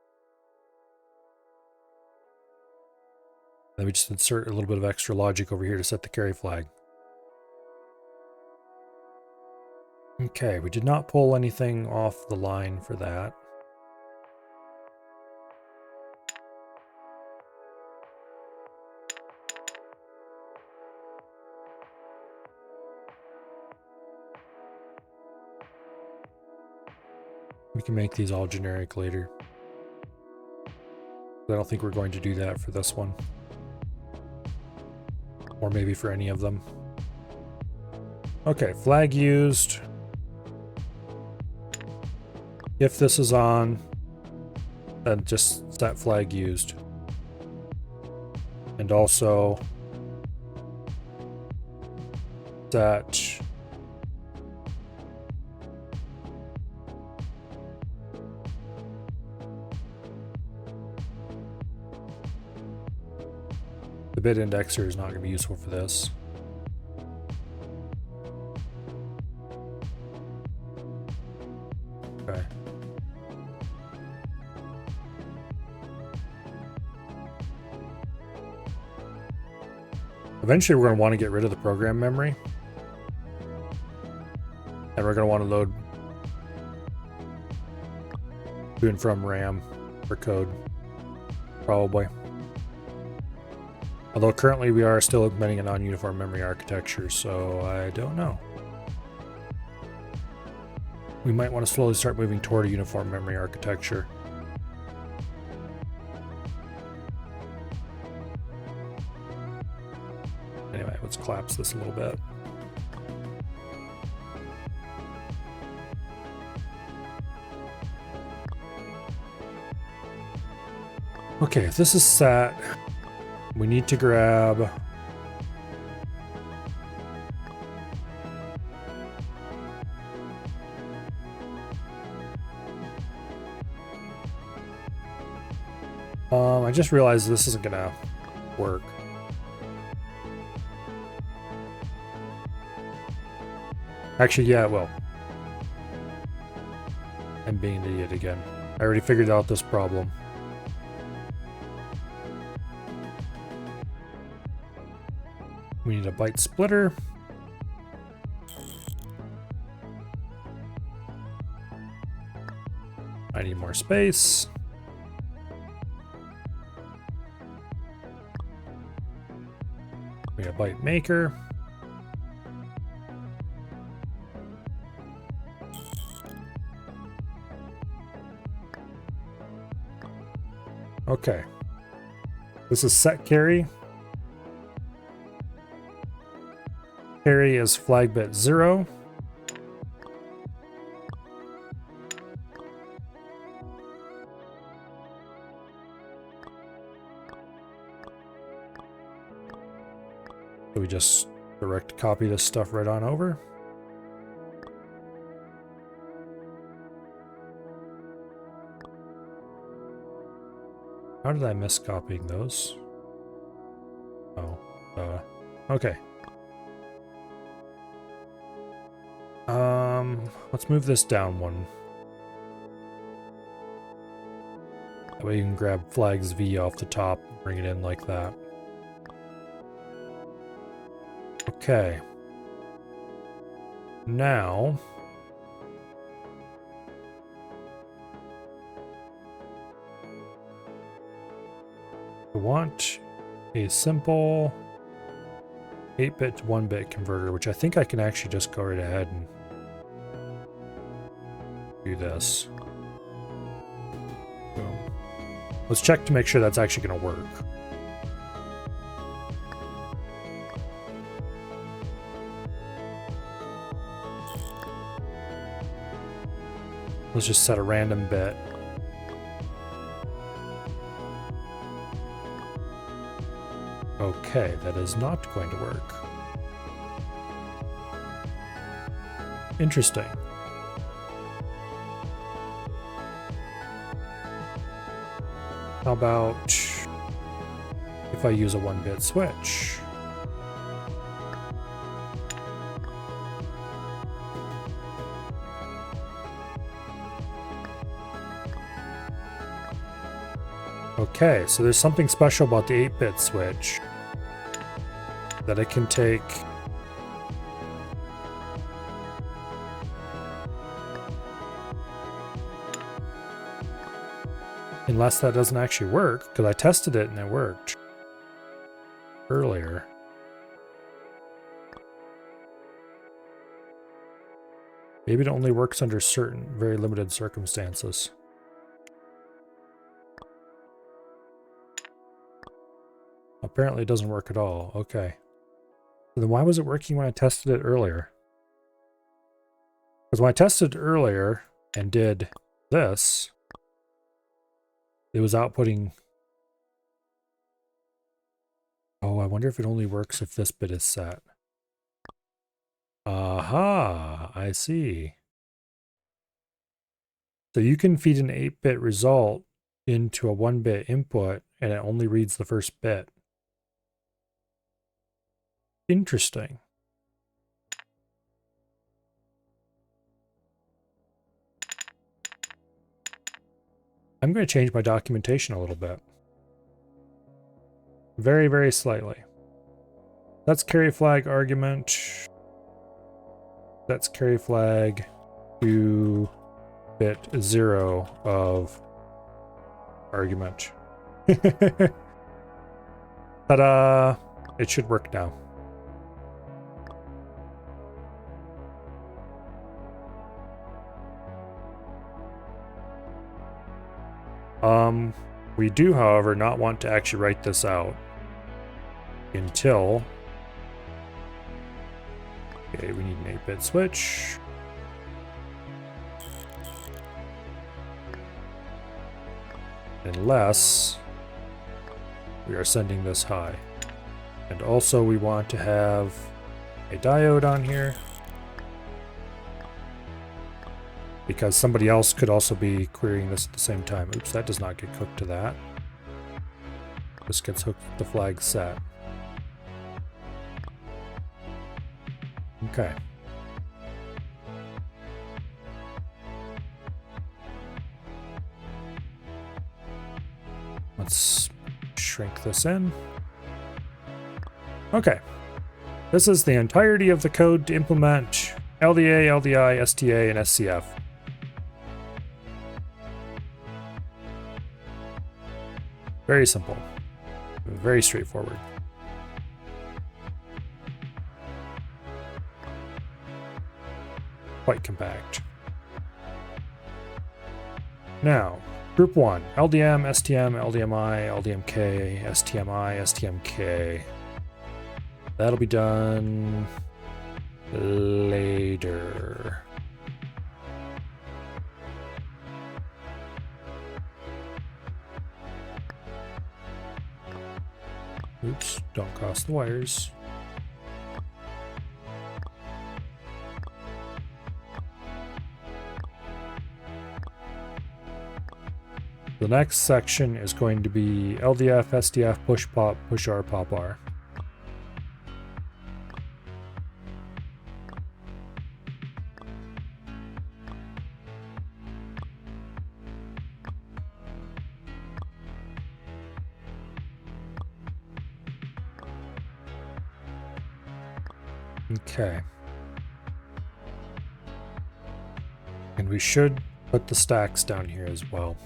then we just insert a little bit of extra logic over here to set the carry flag. Okay, we did not pull anything off the line for that. We can make these all generic later. I don't think we're going to do that for this one. Or maybe for any of them. Okay, flag used. If this is on, then just set flag used. And also set the bit indexer is not going to be useful for this. Okay. Eventually we're going to want to get rid of the program memory. And we're going to want to load to and from RAM for code. Probably. Although currently we are still implementing a non-uniform memory architecture, so I don't know. We might want to slowly start moving toward a uniform memory architecture. Anyway, let's collapse this a little bit. Okay, if this is set, we need to grab I just realized this isn't gonna work. Actually, yeah, it will. I'm being an idiot again. I already figured out this problem. We need a byte splitter. I need more space. We need a byte maker. Okay. This is set carry. Carry is flag bit 0. So we just direct copy this stuff right on over. How did I miss copying those? Oh, okay. Let's move this down one. That way you can grab flags V off the top and bring it in like that. Okay. Now, I want a simple 8-bit to 1-bit converter, which I think I can actually just go right ahead and do this. Boom. Let's check to make sure that's actually going to work. Let's just set a random bit. Okay, that is not going to work. Interesting. How about if I use a 1-bit switch? Okay, so there's something special about the 8-bit switch that it can take unless that doesn't actually work, because I tested it and it worked earlier. Maybe it only works under certain very limited circumstances. Apparently it doesn't work at all. Okay. So then why was it working when I tested it earlier? Because when I tested it earlier and did this, it was outputting... Oh, I wonder if it only works if this bit is set. Aha, I see. So you can feed an 8-bit result into a 1-bit input and it only reads the first bit. Interesting. I'm going to change my documentation a little bit. Very, very slightly. That's carry flag argument. That's carry flag to bit 0 of argument. Ta-da! It should work now. We do, however, not want to actually write this out until... Okay, we need an 8-bit switch. Unless we are sending this high. And also we want to have a diode on here, because somebody else could also be querying this at the same time. Oops, that does not get cooked to that. Just gets hooked with the flag set. Okay. Let's shrink this in. Okay. This is the entirety of the code to implement LDA, LDI, STA, and SCF. Very simple. Very straightforward. Quite compact. Now, Group 1, LDM, STM, LDMI, LDMK, STMI, STMK. That'll be done later. Oops, don't cross the wires. The next section is going to be LDF, SDF, push pop, push R, pop R. Okay. And we should put the stacks down here as well.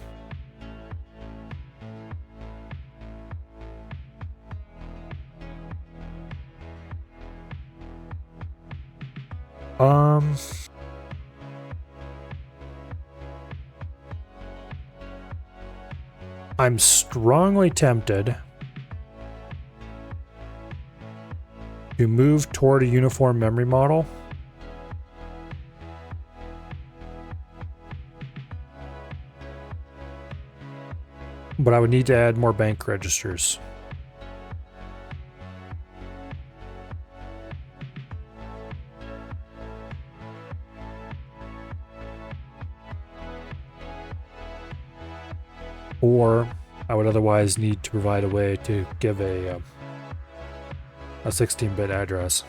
I'm strongly tempted to move toward a uniform memory model. But I would need to add more bank registers. Or I would otherwise need to provide a way to give a 16-bit address.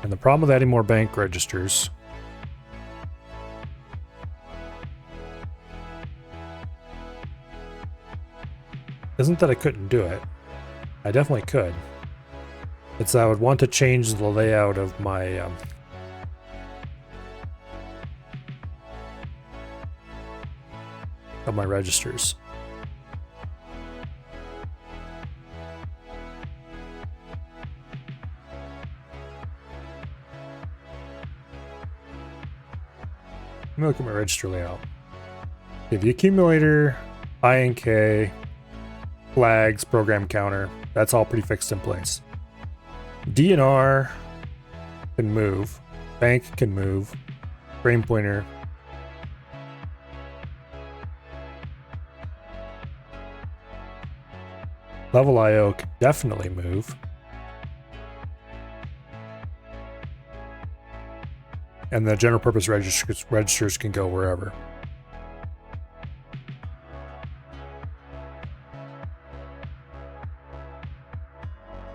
And the problem with adding more bank registers isn't that I couldn't do it. I definitely could. It's that I would want to change the layout of my registers. Let me look at my register layout. Okay, the accumulator, INK, flags, program counter, that's all pretty fixed in place. DNR can move, bank can move, frame pointer. Level IO can definitely move. And the general purpose registers can go wherever.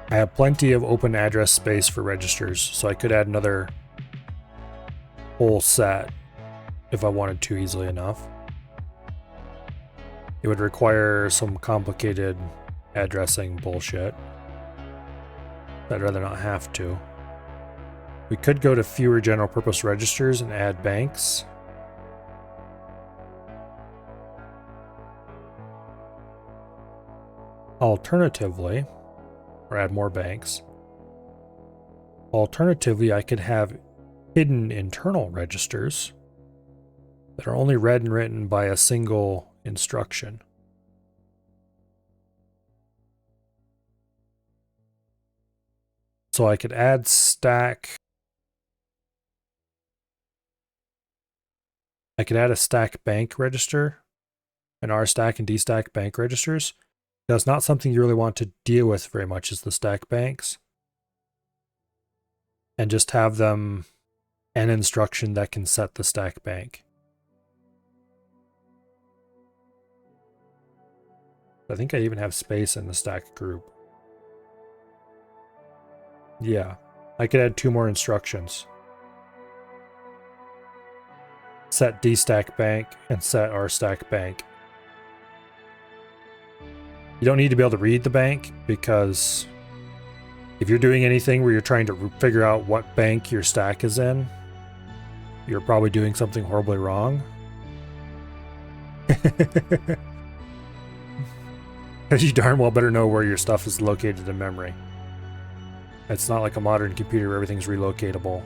I have plenty of open address space for registers, so I could add another whole set if I wanted to easily enough. It would require some complicated addressing bullshit. I'd rather not have to. We could go to fewer general purpose registers and add banks. Alternatively, or add more banks. Alternatively, I could have hidden internal registers that are only read and written by a single instruction. So I could add stack. I could add a stack bank register, an R stack and D stack bank registers. That's not something you really want to deal with very much, is the stack banks. And just have them an instruction that can set the stack bank. I think I even have space in the stack group. Yeah, I could add 2 more instructions. Set dstack bank and set rstack bank. You don't need to be able to read the bank, because if you're doing anything where you're trying to figure out what bank your stack is in, you're probably doing something horribly wrong. You darn well better know where your stuff is located in memory. It's not like a modern computer where everything's relocatable.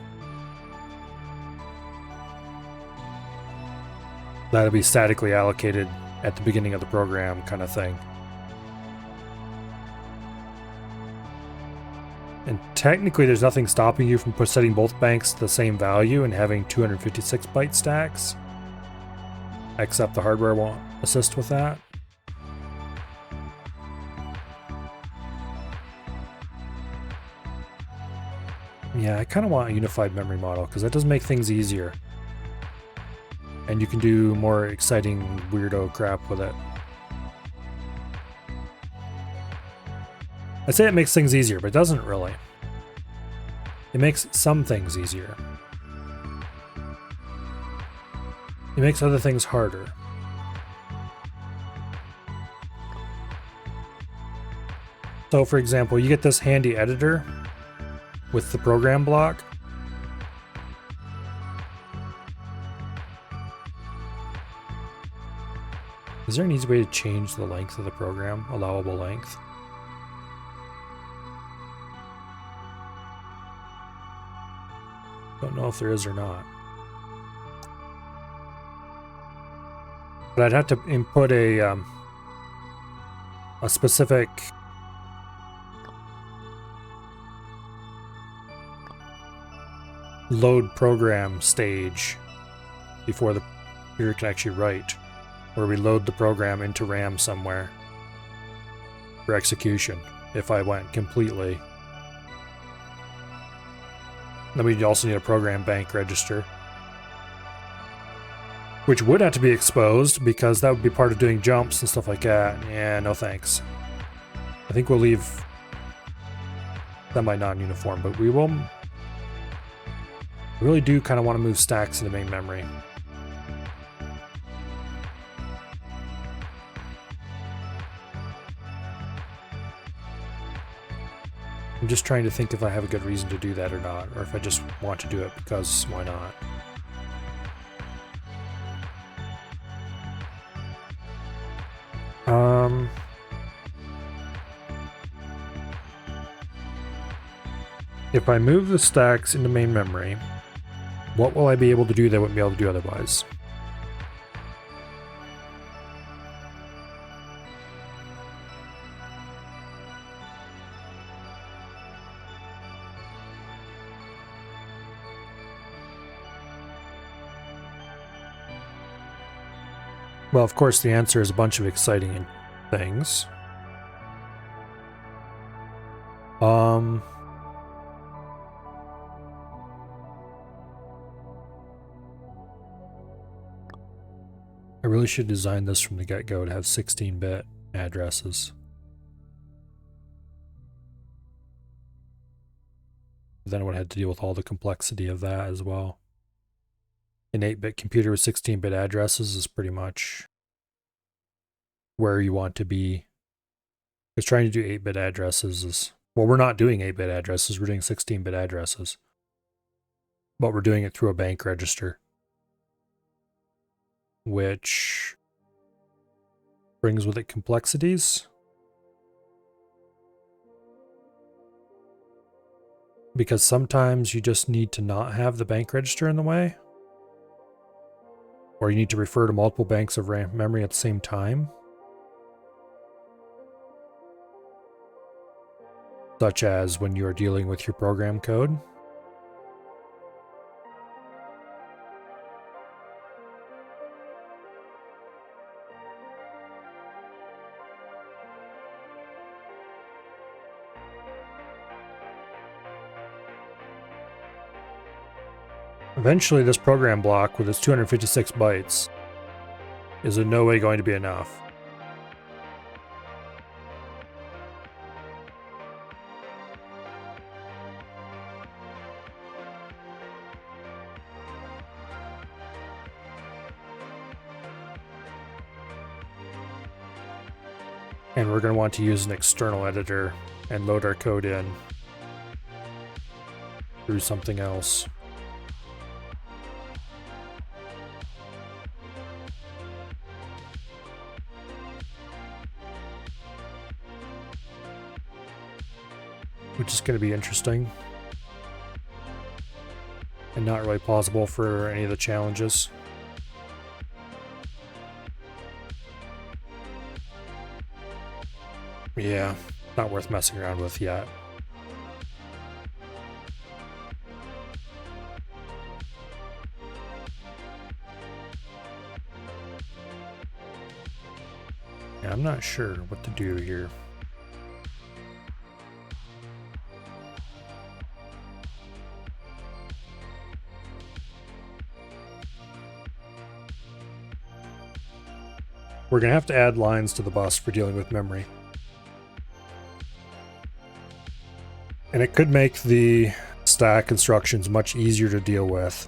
That'll be statically allocated at the beginning of the program, kind of thing. And technically there's nothing stopping you from setting both banks to the same value and having 256 byte stacks, except the hardware won't assist with that. Yeah, I kind of want a unified memory model because that does make things easier. And you can do more exciting weirdo crap with it. I say it makes things easier, but it doesn't really. It makes some things easier. It makes other things harder. So for example, you get this handy editor with the program block. Is there an easy way to change the length of the program, allowable length? Don't know if there is or not. But I'd have to input a specific load program stage before the computer can actually write, where we load the program into RAM somewhere for execution if I went completely. Then we'd also need a program bank register, which would have to be exposed because that would be part of doing jumps and stuff like that. Yeah, no thanks. I think we'll leave semi non-uniform, but we will. I really do kind of want to move stacks into main memory. I'm just trying to think if I have a good reason to do that or not, or if I just want to do it because why not? If I move the stacks into main memory, what will I be able to do that I wouldn't be able to do otherwise? Well, of course, the answer is a bunch of exciting things. I really should design this from the get-go to have 16-bit addresses. Then I would have had to deal with all the complexity of that as well. An 8-bit computer with 16-bit addresses is pretty much where you want to be. Because trying to do 8-bit addresses is... Well, we're not doing 8-bit addresses, we're doing 16-bit addresses. But we're doing it through a bank register, which brings with it complexities. Because sometimes you just need to not have the bank register in the way, or you need to refer to multiple banks of RAM memory at the same time, such as when you are dealing with your program code. Eventually, this program block with its 256 bytes is in no way going to be enough. And we're going to want to use an external editor and load our code in through something else. Which is going to be interesting. And not really plausible for any of the challenges. Yeah, not worth messing around with yet. Yeah, I'm not sure what to do here. We're going to have to add lines to the bus for dealing with memory. And it could make the stack instructions much easier to deal with.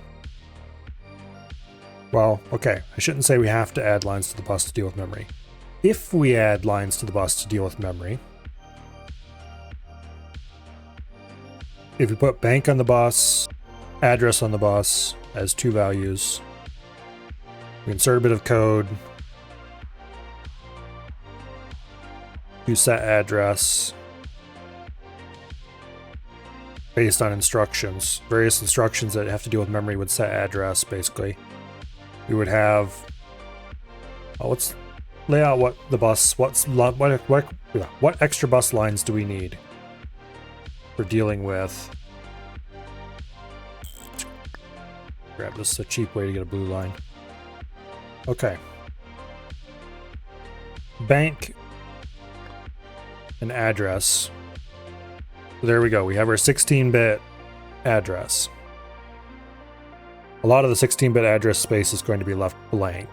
Well, okay, I shouldn't say we have to add lines to the bus to deal with memory. If we add lines to the bus to deal with memory, if we put bank on the bus, address on the bus as two values, we insert a bit of code, do set address based on instructions. Various instructions that have to deal with memory would set address, basically. We would have... Oh, let's lay out what the bus... What extra bus lines do we need for dealing with... Grab this, is a cheap way to get a blue line. Okay. Bank and address. So there we go. We have our 16-bit address. A lot of the 16-bit address space is going to be left blank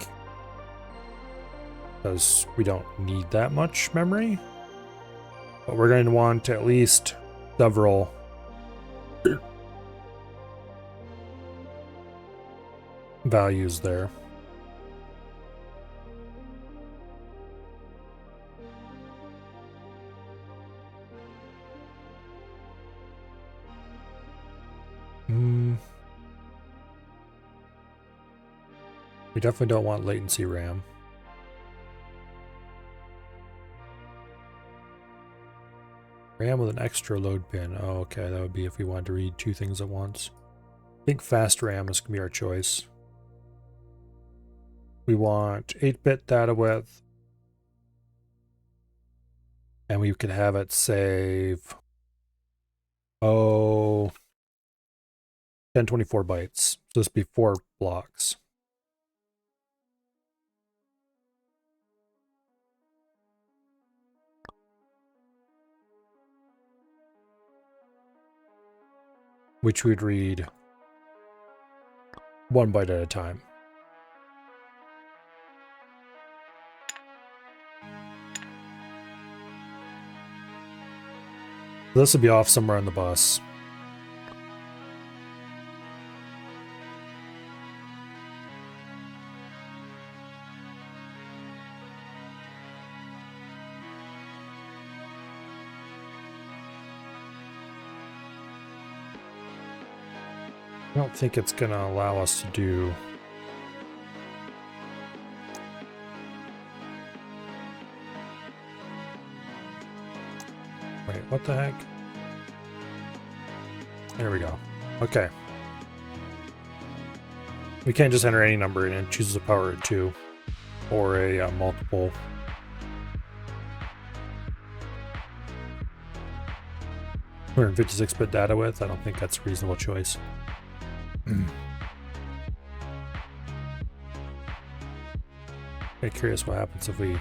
because we don't need that much memory. But we're going to want at least several values there. We definitely don't want latency RAM. RAM with an extra load pin. Oh, okay, that would be if we wanted to read two things at once. I think fast RAM is going to be our choice. We want 8-bit data width. And we could have it save... 1024 bytes. So this would be 4 blocks. Which we'd read 1 byte at a time. This would be off somewhere on the bus. I don't think it's going to allow us to do... Wait, what the heck? There we go. Okay. We can't just enter any number in and choose a power of 2 or a multiple. We're in 56-bit data width. I don't think that's a reasonable choice. I'm curious what happens if we...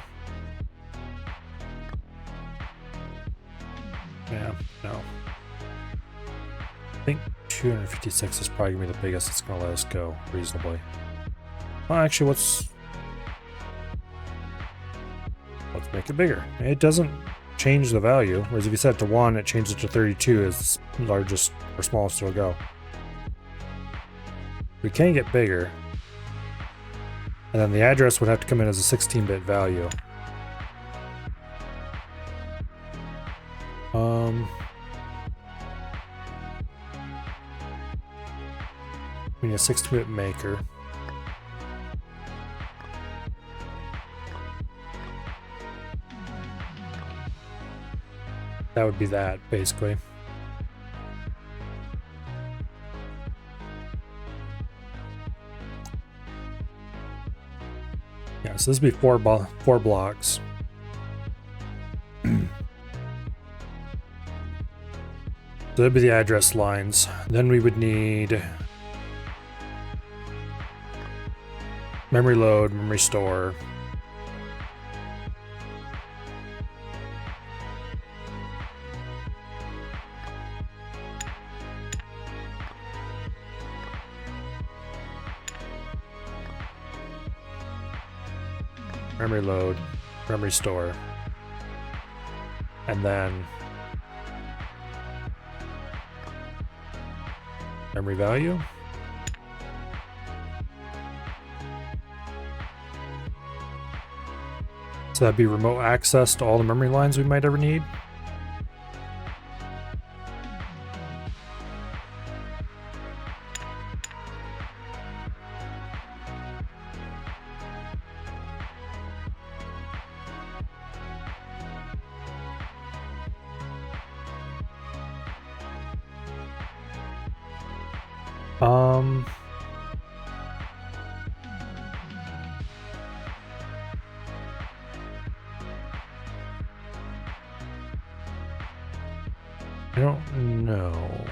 Yeah, no. I think 256 is probably going to be the biggest it's going to let us go reasonably. Well, actually, let's make it bigger. It doesn't change the value, whereas if you set it to 1, it changes it to 32 as largest or smallest it'll go. We can get bigger. And then the address would have to come in as a 16-bit value. We need a 16-bit maker. That would be that, basically. Yeah, so this would be four blocks. So that'd be the address lines. Then we would need memory load, memory store. Memory load, memory store. And then memory value. So that'd be remote access to all the memory lines we might ever need. I don't know.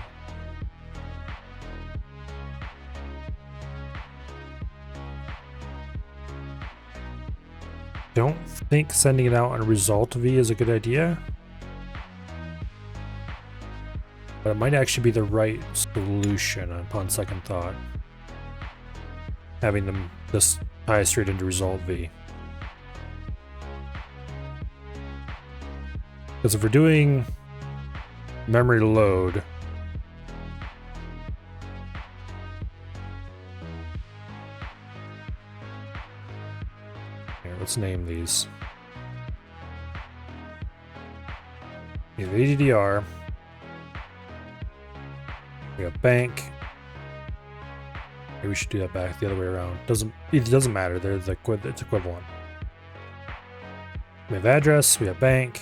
Don't think sending it out on a result V is a good idea. But it might actually be the right solution upon second thought. Having them just tie straight into result V. Because if we're doing memory load, here, let's name these. We have ADDR. We have bank. Maybe we should do that back the other way around. It doesn't matter. It's equivalent. We have address. We have bank.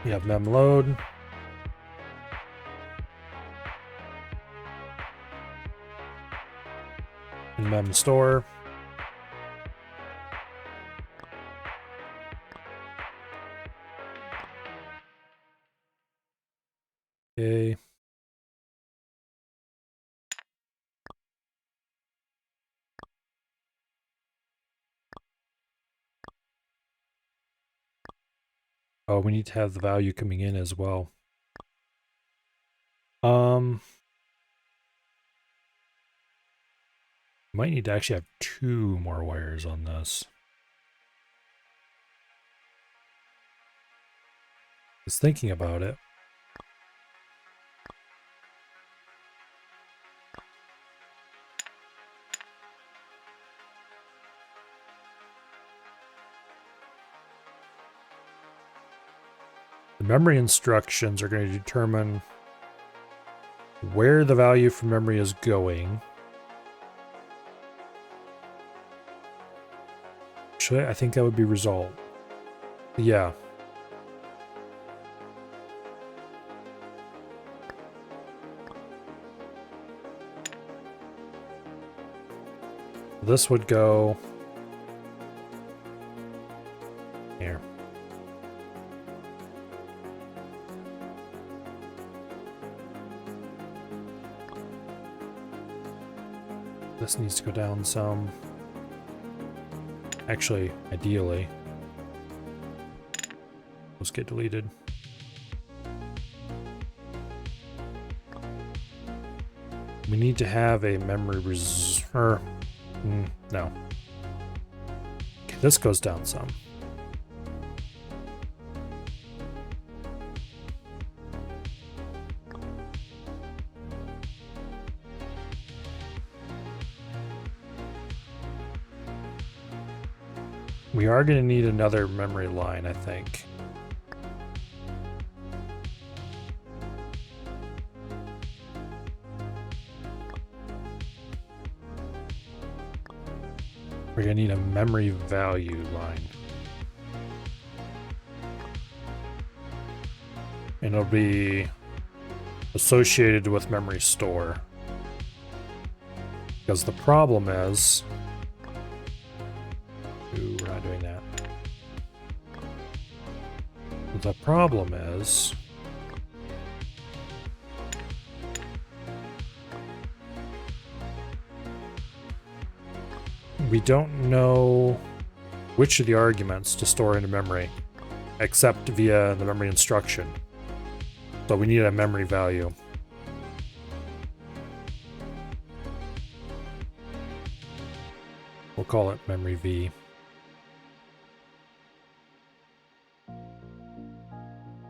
We have mem load. And mem store. Okay. Oh, we need to have the value coming in as well. Might need to actually have 2 more wires on this. Just thinking about it. The memory instructions are going to determine where the value from memory is going. Actually, I think that would be result. Yeah. This would go here. This needs to go down some. Actually, ideally, those get deleted. We need to have a memory reserve. No. Okay, this goes down some. We are going to need another memory line, I think. We're going to need a memory value line. And it'll be associated with memory store. Because the problem is... Ooh, we're not doing that. The problem is... we don't know which of the arguments to store into memory, except via the memory instruction. So we need a memory value. We'll call it memory V.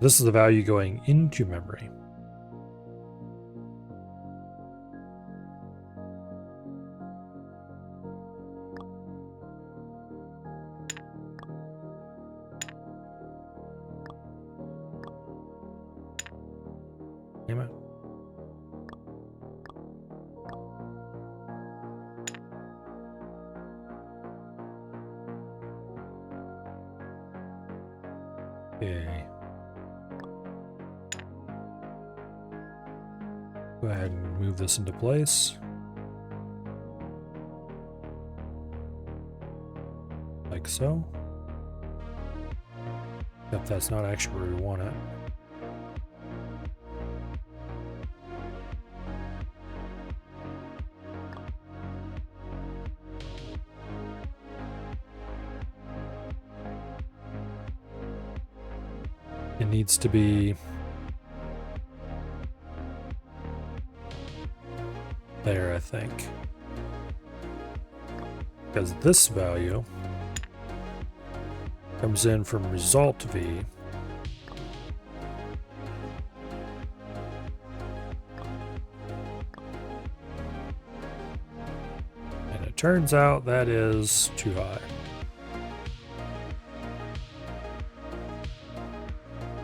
This is the value going into memory. Damn it. Okay. Go ahead and move this into place. Like so. Except that's not actually where we want it. It needs to be there, I think. Because this value comes in from result V. And it turns out that is too high.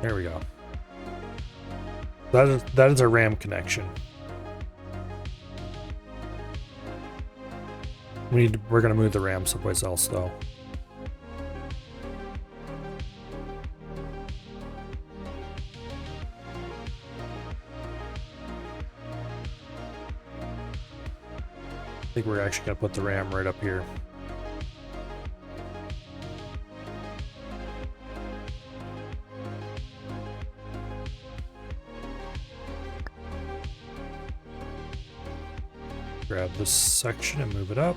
There we go. That is a RAM connection. We're going to move the RAM someplace else, though. I think we're actually going to put the RAM right up here. Grab this section and move it up.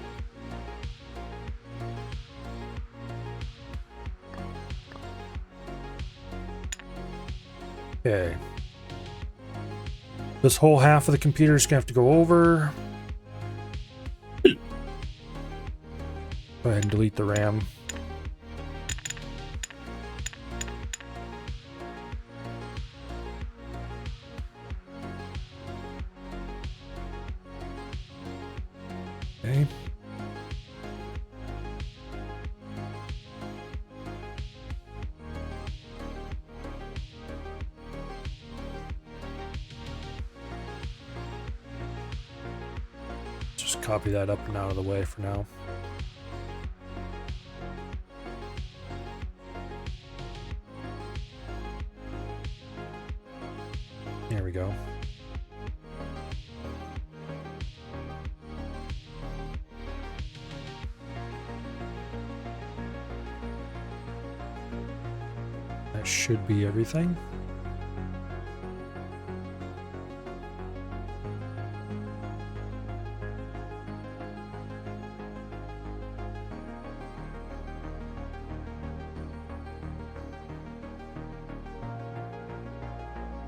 Okay. This whole half of the computer is going to have to go over. Go ahead and delete the RAM. Okay. Just copy that up and out of the way for now. There we go. That should be everything.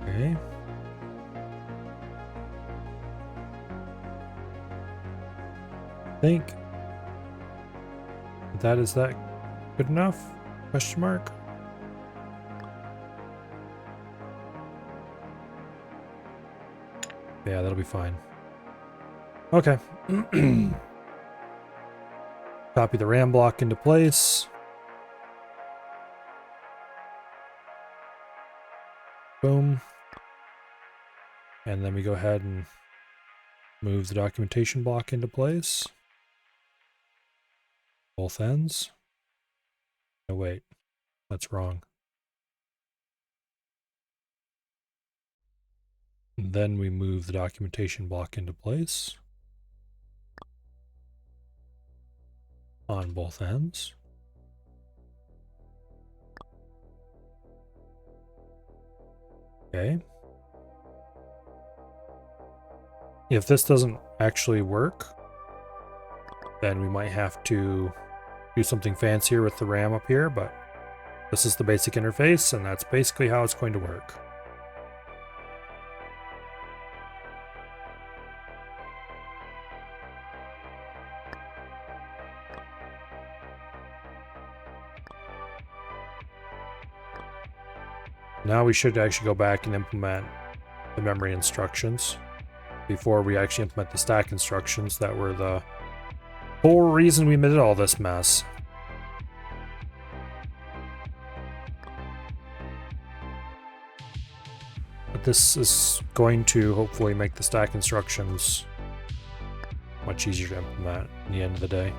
Okay. I think that is that good enough? Question mark. Yeah, that'll be fine. Okay. Copy the RAM block into place. Boom. And then we go ahead and move the documentation block into place. Both ends. Oh, wait. That's wrong. And then we move the documentation block into place. On both ends. Okay. If this doesn't actually work, then we might have to do something fancier with the RAM up here, but this is the basic interface, and that's basically how it's going to work. Now we should actually go back and implement the memory instructions before we actually implement the stack instructions that were the whole reason we made all this mess. But this is going to hopefully make the stack instructions much easier to implement in the end of the day.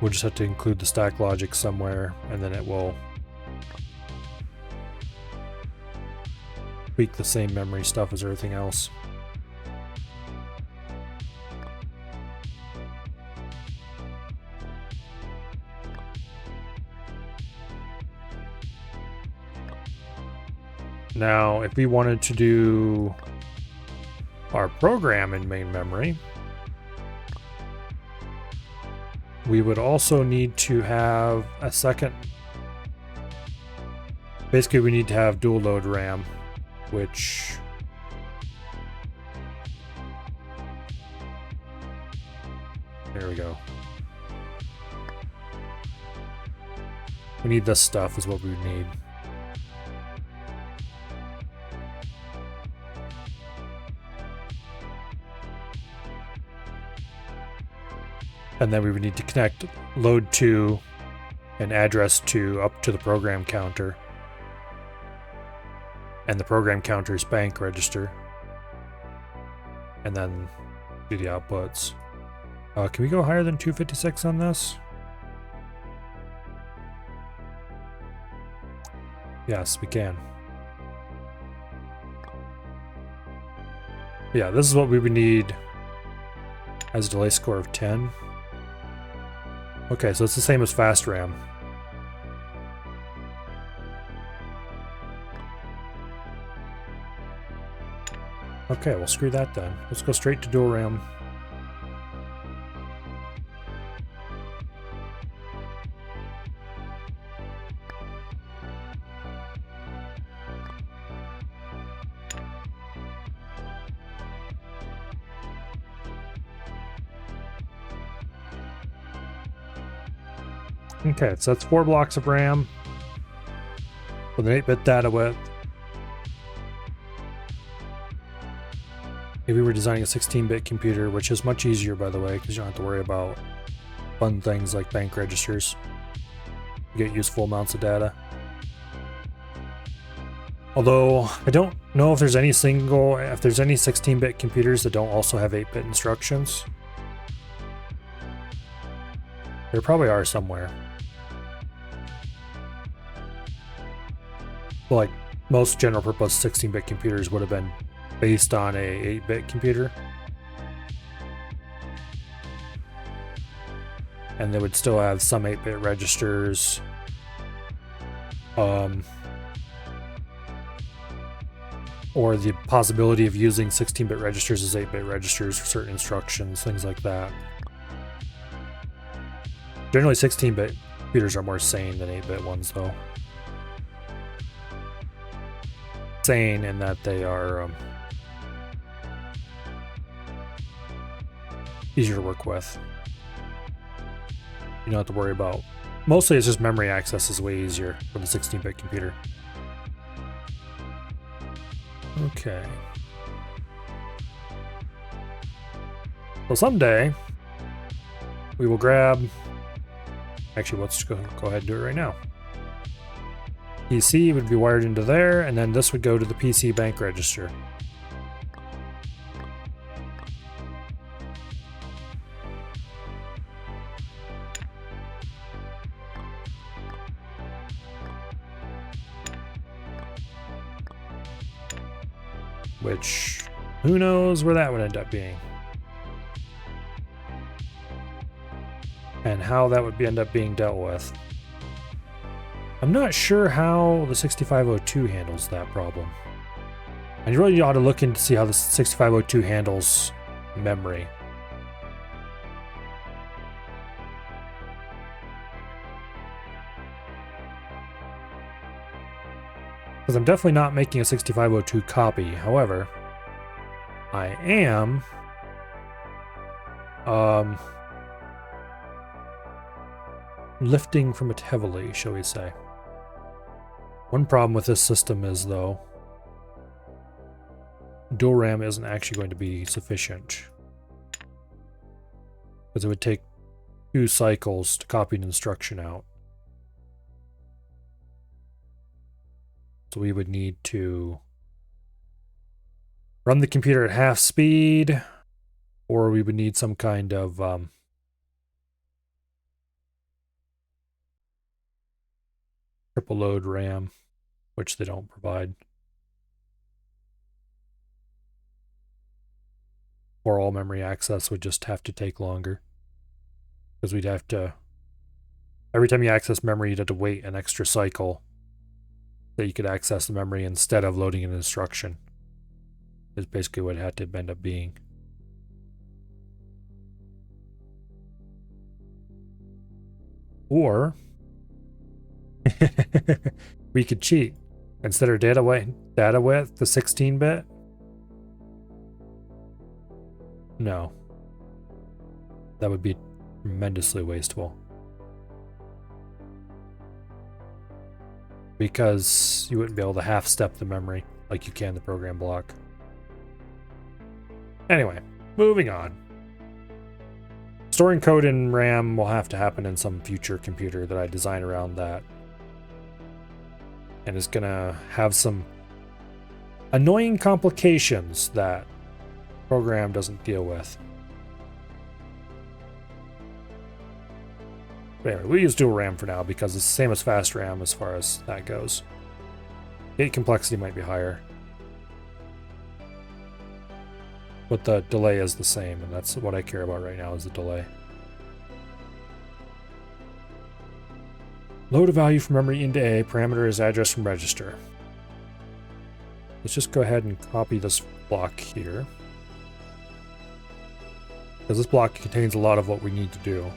We'll just have to include the stack logic somewhere, and then it will tweak the same memory stuff as everything else. Now, if we wanted to do our program in main memory, we would also need to have a second. Basically, we need to have dual load RAM, which there we go. We need this stuff is what we would need. And then we would need to connect load to and address to up to the program counter. And the program counter's bank register. And then do the outputs. Can we go higher than 256 on this? Yes, we can. Yeah, this is what we would need as a delay score of 10. Okay, so it's the same as fast RAM. Okay, well screw that then. Let's go straight to dual RAM. Okay, so that's 4 blocks of RAM with an 8-bit data width. If we were designing a 16-bit computer, which is much easier, by the way, because you don't have to worry about fun things like bank registers. You get useful amounts of data. Although, I don't know if there's any 16-bit computers that don't also have 8-bit instructions. There probably are somewhere. Like, most general-purpose 16-bit computers would have been based on a 8-bit computer. And they would still have some 8-bit registers. Or the possibility of using 16-bit registers as 8-bit registers for certain instructions, things like that. Generally, 16-bit computers are more sane than 8-bit ones, though. Sane in that they are easier to work with. You don't have to worry about. Mostly it's just memory access is way easier with a 16-bit computer. Okay. So someday we will grab... Actually, let's go ahead and do it right now. PC would be wired into there, and then this would go to the PC bank register. Which, who knows where that would end up being. And how that would end up being dealt with. I'm not sure how the 6502 handles that problem. And you really ought to look into see how the 6502 handles memory. Because I'm definitely not making a 6502 copy. However, I am lifting from it heavily, shall we say. One problem with this system is, though, dual RAM isn't actually going to be sufficient. Because it would take 2 cycles to copy an instruction out. So we would need to run the computer at half speed, or we would need some kind of triple load RAM, which they don't provide. Or all memory access would just have to take longer. Because we'd have to... Every time you access memory, you'd have to wait an extra cycle that you could access the memory instead of loading an instruction. Is basically what it had to end up being. Or we could cheat. Instead of data width the 16-bit. No. That would be tremendously wasteful. Because you wouldn't be able to half-step the memory like you can the program block. Anyway, moving on. Storing code in RAM will have to happen in some future computer that I design around that. And is gonna have some annoying complications that program doesn't deal with. But anyway, we use dual RAM for now because it's the same as fast RAM as far as that goes. Gate complexity might be higher, but the delay is the same, and that's what I care about right now, is the delay. Load a value from memory into A, parameter is address from register. Let's just go ahead and copy this block here, because this block contains a lot of what we need to do.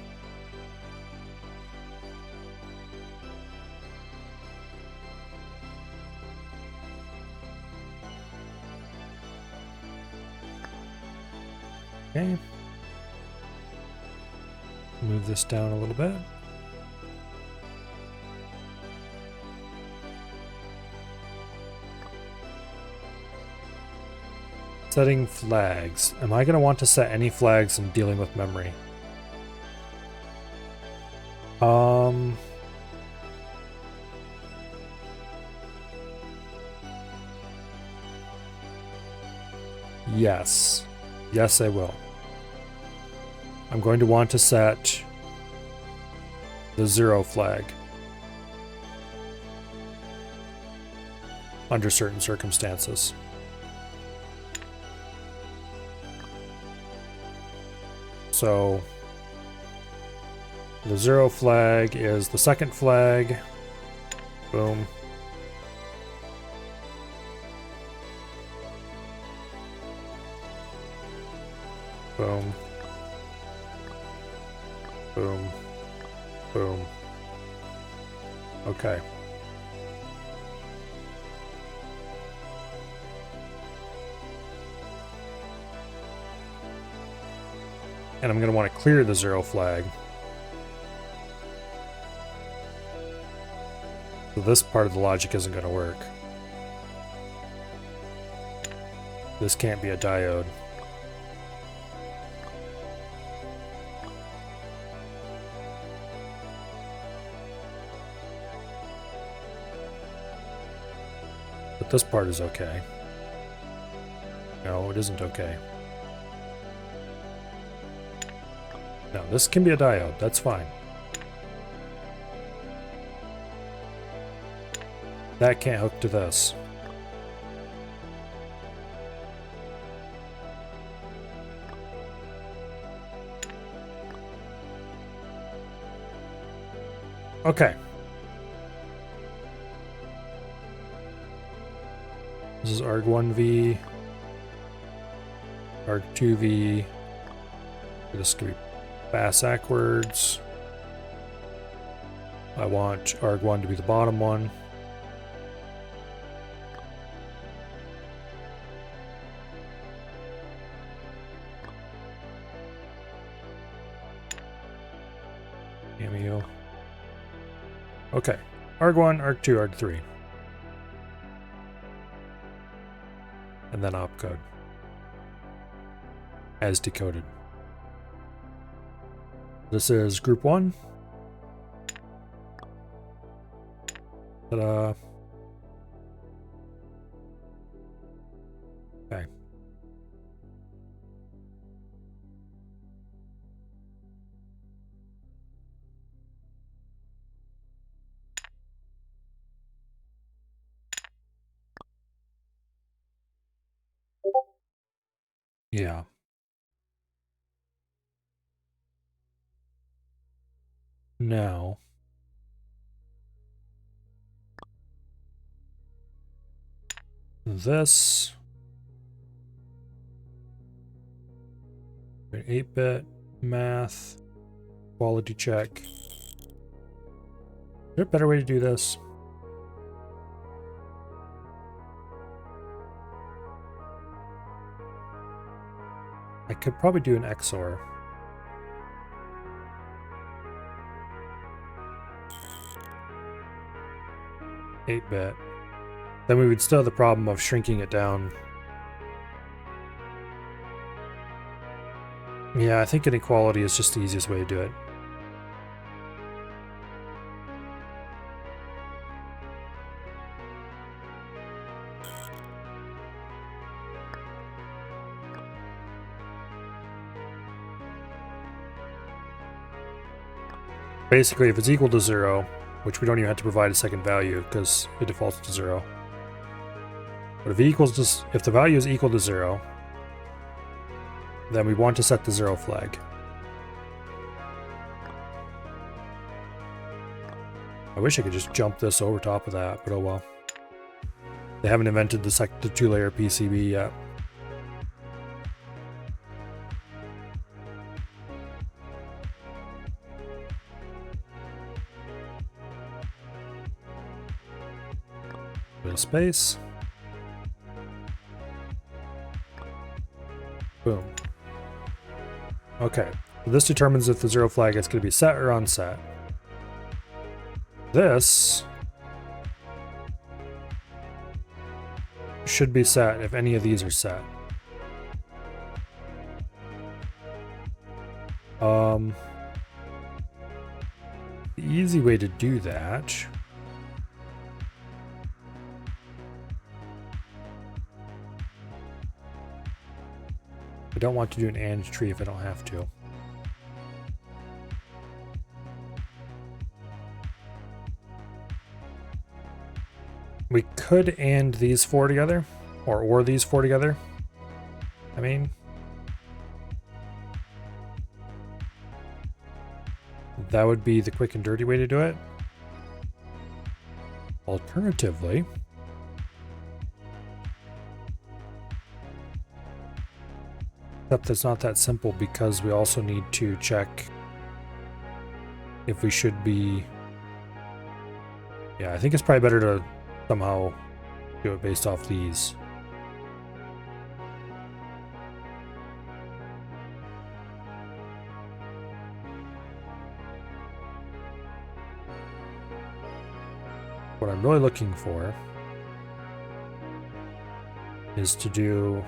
Okay. Move this down a little bit. Setting flags. Am I going to want to set any flags in dealing with memory? Yes. Yes, I will. I'm going to want to set the 0 flag under certain circumstances. So the 0 flag is the second flag. Boom. Boom. Boom. Boom. Okay. And I'm going to want to clear the 0 flag. So this part of the logic isn't going to work. This can't be a diode. but this part is okay. No, it isn't okay. No, this can be a diode. That's fine. That can't hook to this. Okay. This is ARG1V, ARG2V. This could be fast backwards. I want ARG1 to be the bottom one. Cameo. Okay. ARG1, ARG2, ARG3. And then opcode. As decoded. This is group 1. Ta-da. Okay. Yeah. Now, this 8-bit math quality check. Is there a better way to do this? I could probably do an XOR. Eight-bit. Then we would still have the problem of shrinking it down. Yeah, I think inequality is just the easiest way to do it. Basically, if it's equal to 0, which we don't even have to provide a second value because it defaults to 0. But if the value is equal to 0, then we want to set the 0 flag. I wish I could just jump this over top of that, but oh well. They haven't invented the 2-layer PCB yet. Bit of space. Boom. Okay, so this determines if the 0 flag is going to be set or unset. This should be set if any of these are set. The easy way to do that I don't want to do an AND tree if I don't have to. We could AND these 4 together, or these 4 together. I mean, that would be the quick and dirty way to do it. Alternatively, except that's not that simple because we also need to check if we should be... Yeah, I think it's probably better to somehow do it based off these. What I'm really looking for is to do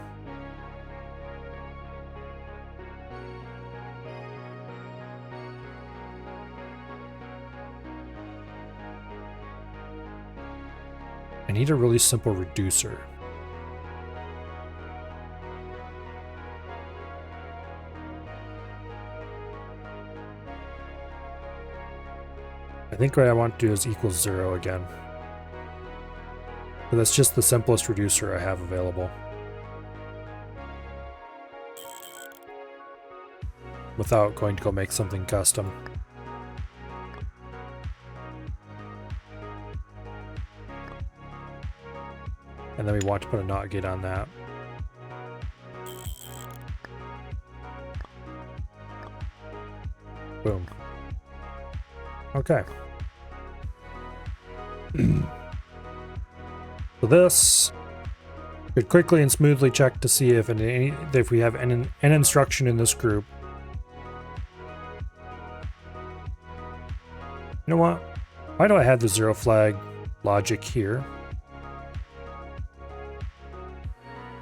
I need a really simple reducer. I think what I want to do is equals 0 again. But that's just the simplest reducer I have available. Without going to go make something custom. And then we want to put a NOT gate on that. Boom. Okay. So this could quickly and smoothly check to see if we have an instruction in this group. You know what? Why do I have the 0 flag logic here?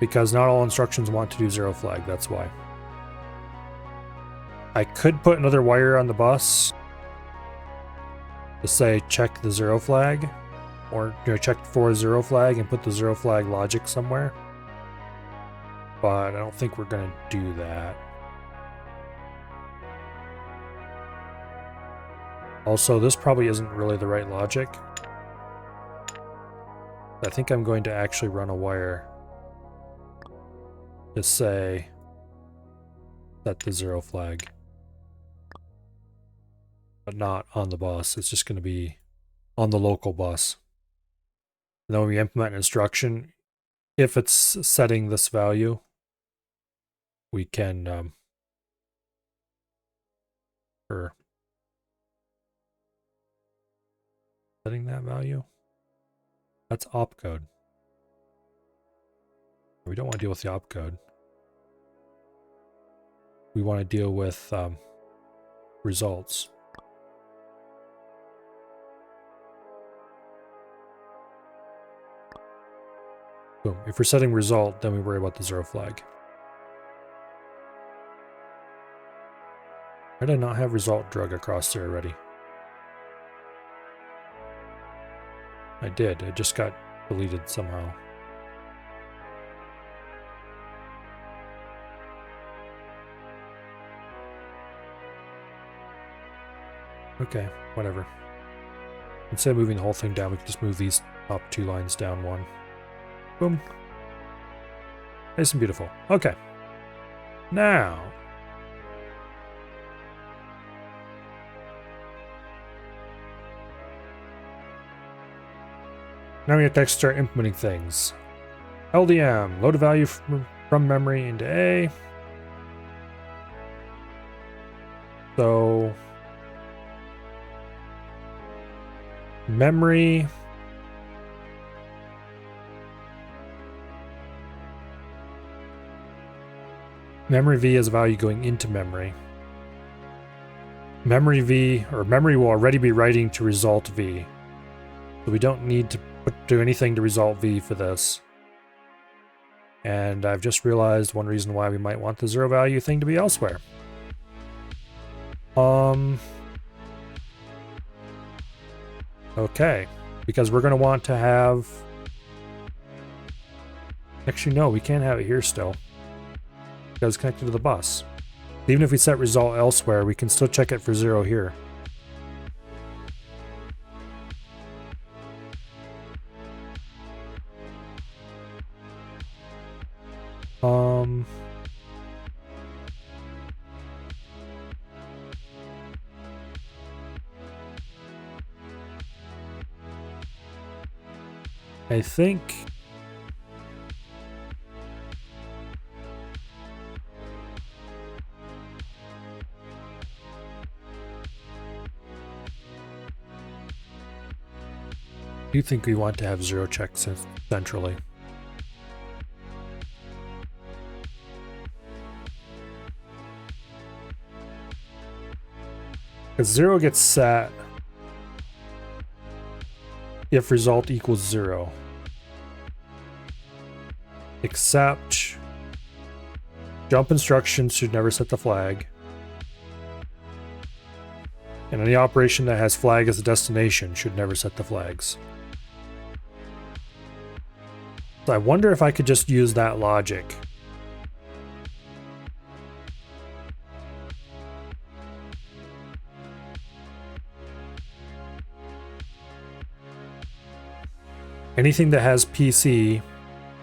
Because not all instructions want to do 0 flag, that's why. I could put another wire on the bus to say check the 0 flag, or check for 0 flag and put the 0 flag logic somewhere. But I don't think we're going to do that. Also, this probably isn't really the right logic. I think I'm going to actually run a wire to say set the 0 flag. But not on the bus. It's just going to be on the local bus. And then when we implement an instruction, if it's setting this value, we can or setting that value. That's opcode. We don't want to deal with the opcode. We want to deal with results. Boom. If we're setting result, then we worry about the 0 flag. Why did I not have result drug across there already? I did. It just got deleted somehow. Okay, whatever. Instead of moving the whole thing down, we can just move these top 2 lines down 1. Boom. Nice and beautiful. Okay. Now. Now we have to start implementing things. LDM, load a value from memory into A. So memory V is a value going into memory. Memory V, or memory will already be writing to result V. So we don't need to do anything to result V for this. And I've just realized one reason why we might want the 0 value thing to be elsewhere. Okay, because we're going to want to have... Actually, no, we can't have it here still. Because it's connected to the bus. Even if we set result elsewhere, we can still check it for 0 here. I think we want to have 0 checks centrally. Because 0 gets set if result equals 0. Except jump instructions should never set the flag. And any operation that has flag as a destination should never set the flags. So I wonder if I could just use that logic. Anything that has PC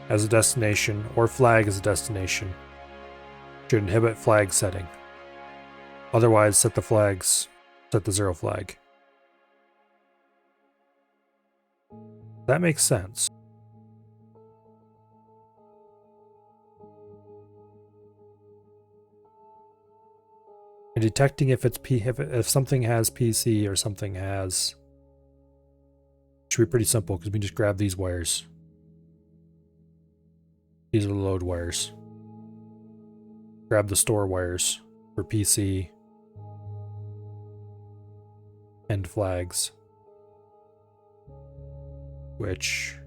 as a destination or flag as a destination should inhibit flag setting. Otherwise, set the 0 flag. That makes sense. And detecting if something has PC or something has, should be pretty simple because we just grab these wires. These are the load wires. Grab the store wires for PC and flags. Which,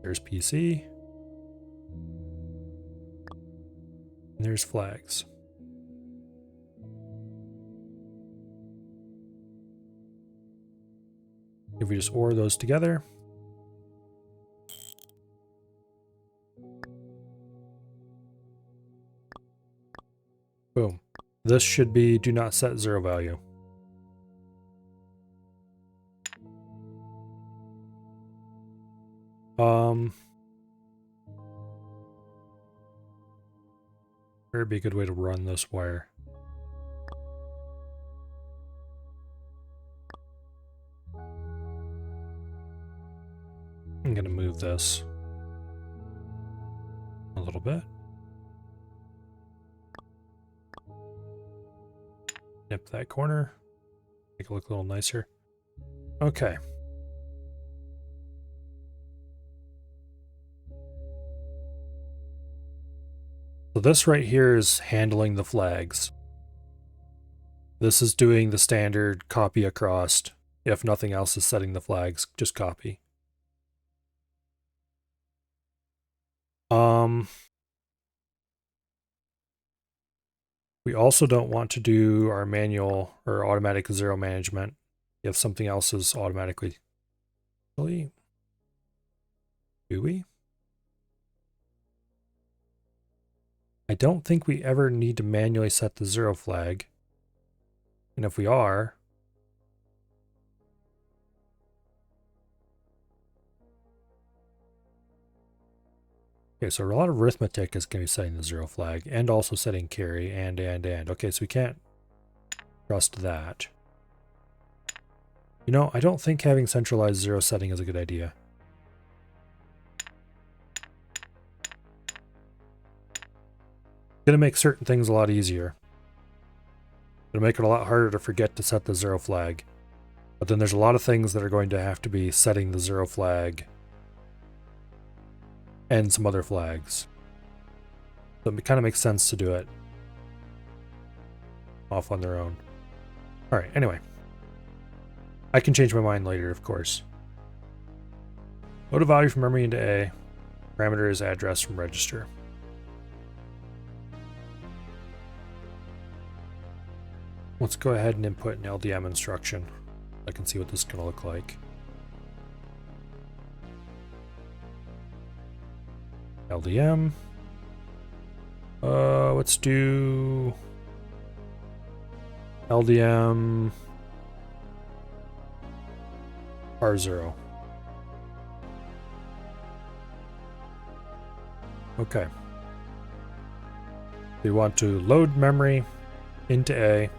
there's PC. And there's flags. If we just OR those together. Boom. This should be do not set 0 value. Where'd be a good way to run this wire? I'm gonna move this a little bit. Nip that corner. Make it look a little nicer. Okay. So this right here is handling the flags. This is doing the standard copy across. If nothing else is setting the flags, just copy. We also don't want to do our manual or automatic 0 management if something else is automatically. Do we? I don't think we ever need to manually set the 0 flag. And if we are, okay, so a lot of arithmetic is going to be setting the 0 flag and also setting carry and. Okay, so we can't trust that. You know, I don't think having centralized 0 setting is a good idea. It's going to make certain things a lot easier. It'll make it a lot harder to forget to set the 0 flag. But then there's a lot of things that are going to have to be setting the 0 flag and some other flags. So it kind of makes sense to do it off on their own. Alright, anyway. I can change my mind later, of course. Load a value from memory into A. Parameter is address from register. Let's go ahead and input an LDM instruction. I can see what this is going to look like. LDM. Let's do LDM R0. Okay. We want to load memory into A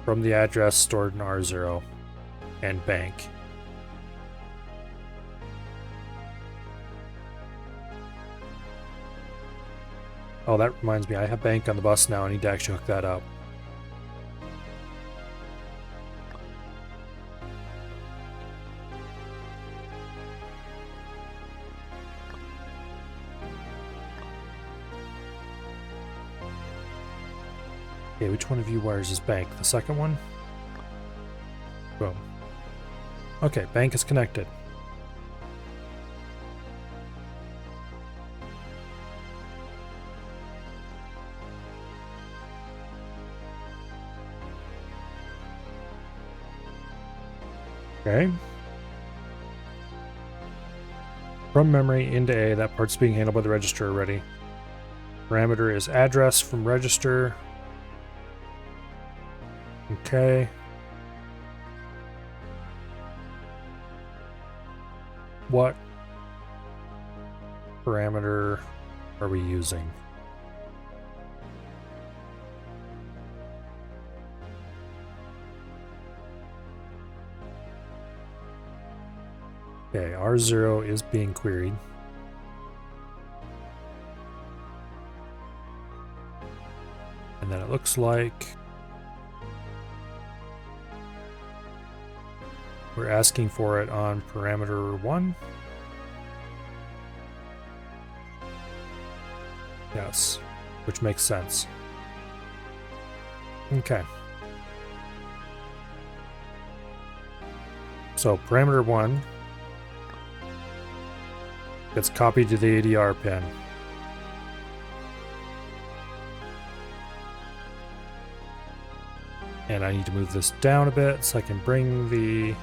from the address stored in R0 and bank. Oh, that reminds me, I have bank on the bus now. I need to actually hook that up. Okay, which one of you wires is bank? The second one? Boom. Okay, bank is connected. Okay. from memory into A. That part's being handled by the register already. Parameter is address from register. Okay. What parameter are we using? Okay, R0 is being queried. And then it looks like we're asking for it on parameter 1. Yes, which makes sense. Okay. So parameter 1 gets copied to the ADR pin. And I need to move this down a bit so I can bring the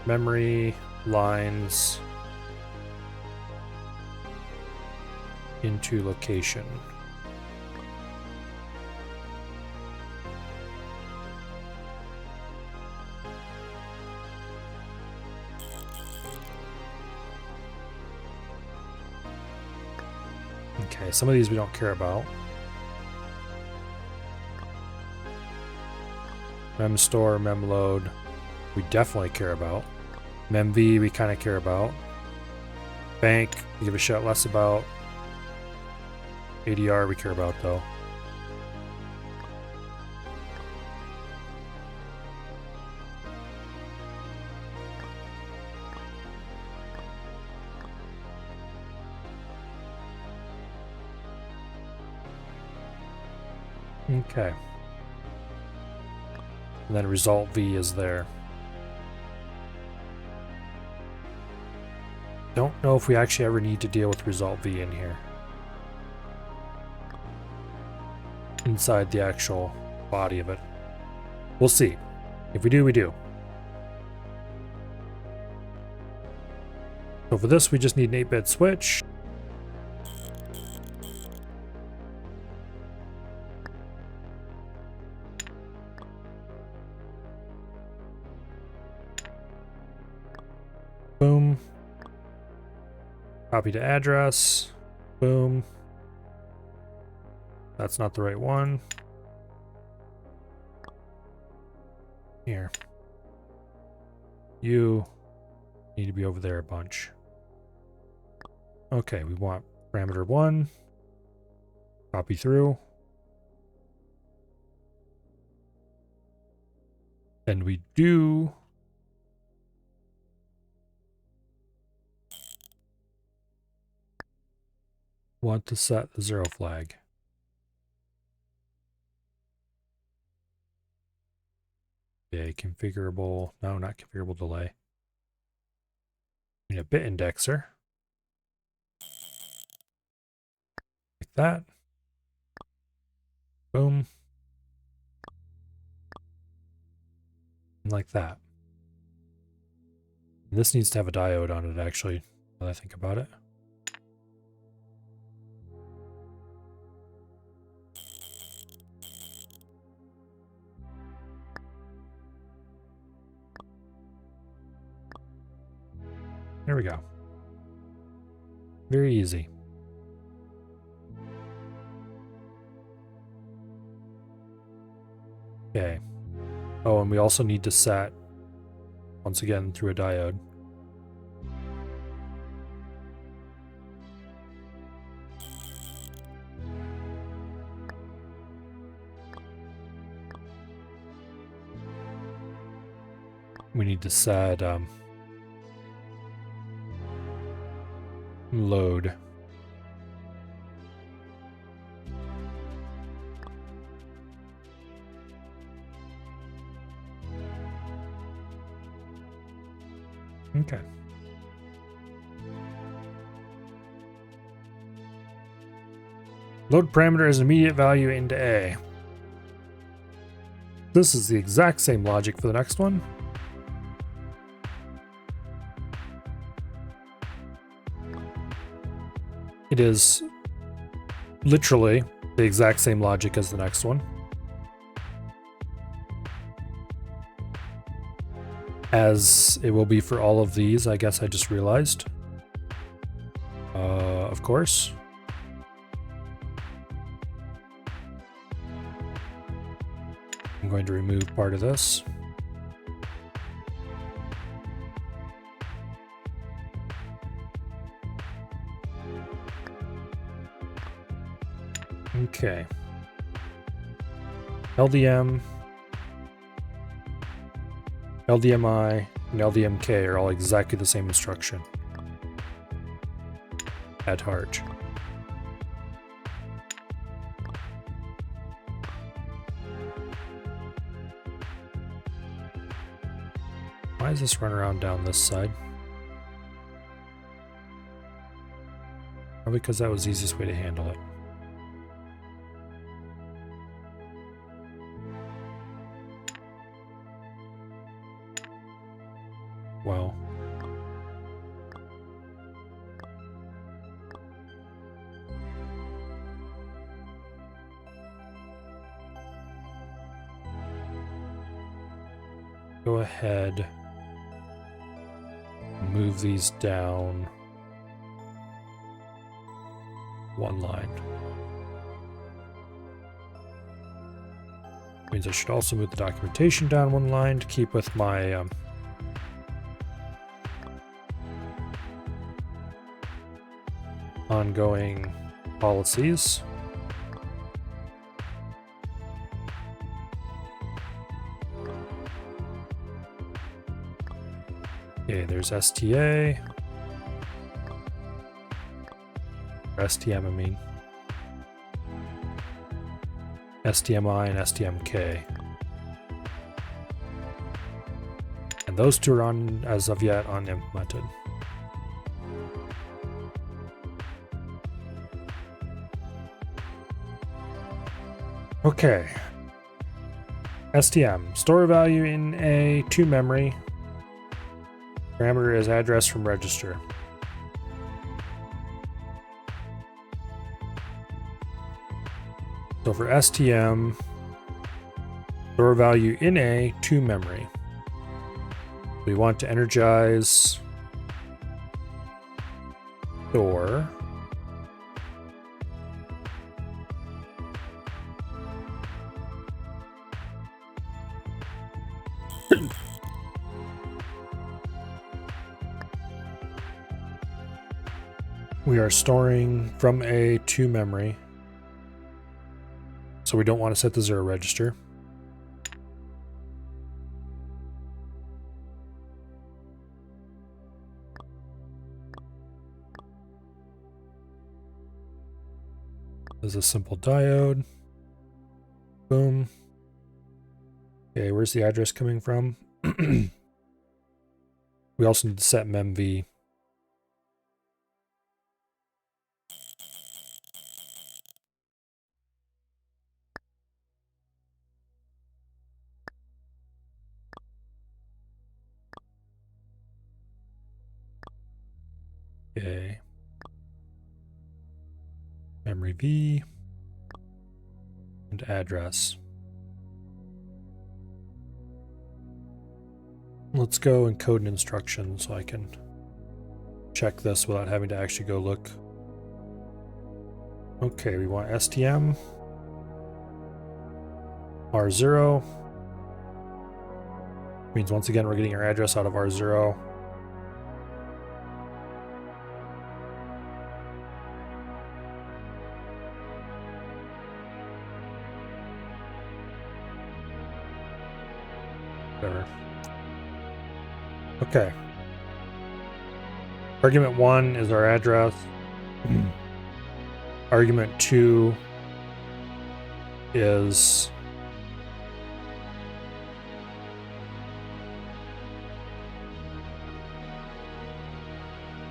memory lines into location. Okay, some of these we don't care about. Memstore, memload, we definitely care about. Memv we kind of care about. Bank, we give a shit less about. ADR we care about though. Okay. And then result V is there. Don't know if we actually ever need to deal with result V in here. Inside the actual body of it. We'll see. If we do, we do. So for this, we just need an 8-bit switch. Boom. Copy to address. Boom. That's not the right one. Here. You need to be over there a bunch. Okay, we want parameter 1. Copy through. And we do want to set the 0 flag. Okay, configurable. No, not configurable delay. We need a bit indexer. Like that. Boom. And like that. And this needs to have a diode on it, actually, now that I think about it. There we go. Very easy. Okay. Oh, and we also need to set, once again, through a diode. We need to set load. Okay. Load parameter as an immediate value into A. This is the exact same logic for the next one. It is literally the exact same logic as the next one. As it will be for all of these, I guess I just realized. Of course. I'm going to remove part of this. Okay. LDM, LDMI, and LDMK are all exactly the same instruction. At heart. Why does this run around down this side? Probably because that was the easiest way to handle it. Well. Go ahead. Move these down one line. Means I should also move the documentation down one line to keep with my ongoing policies. Okay, there's STA. Or STM, I mean. STMI and STMK. And those two are on, as of yet, unimplemented. Okay. STM. Store value in a to memory. Parameter is address from register. So for STM, store value in a to memory. We want to energize store we are storing from A to memory. So we don't want to set the 0 register. This is a simple diode. Boom. Okay, where's the address coming from? We also need to set memv. Okay. Memory V and address. Let's go and code an instruction so I can check this without having to actually go look. Okay, we want STM R0. Means once again we're getting our address out of R0. Whatever. Okay. Argument 1 is our address. Argument 2 is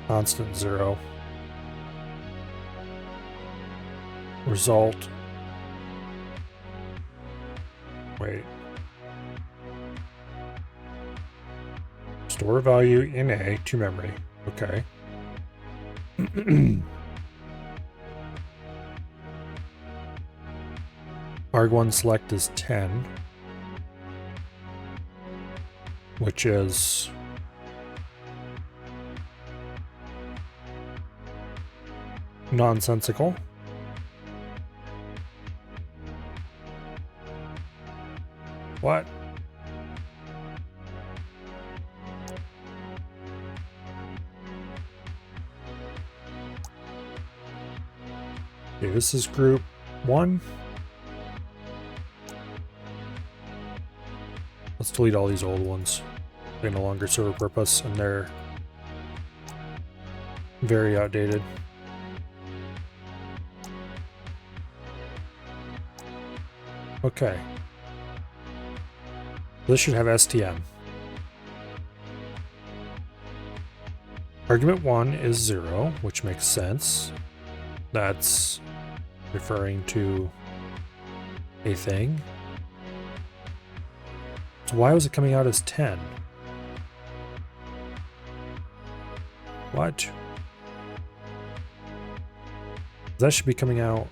constant 0. Result. Wait. Store value in A to memory. Okay. arg1 select is 10, which is nonsensical. What? Okay, this is group 1. Let's delete all these old ones. They no longer serve a purpose and they're very outdated. Okay. This should have STM. Argument 1 is 0, which makes sense. That's referring to a thing. So why was it coming out as 10? What? That should be coming out.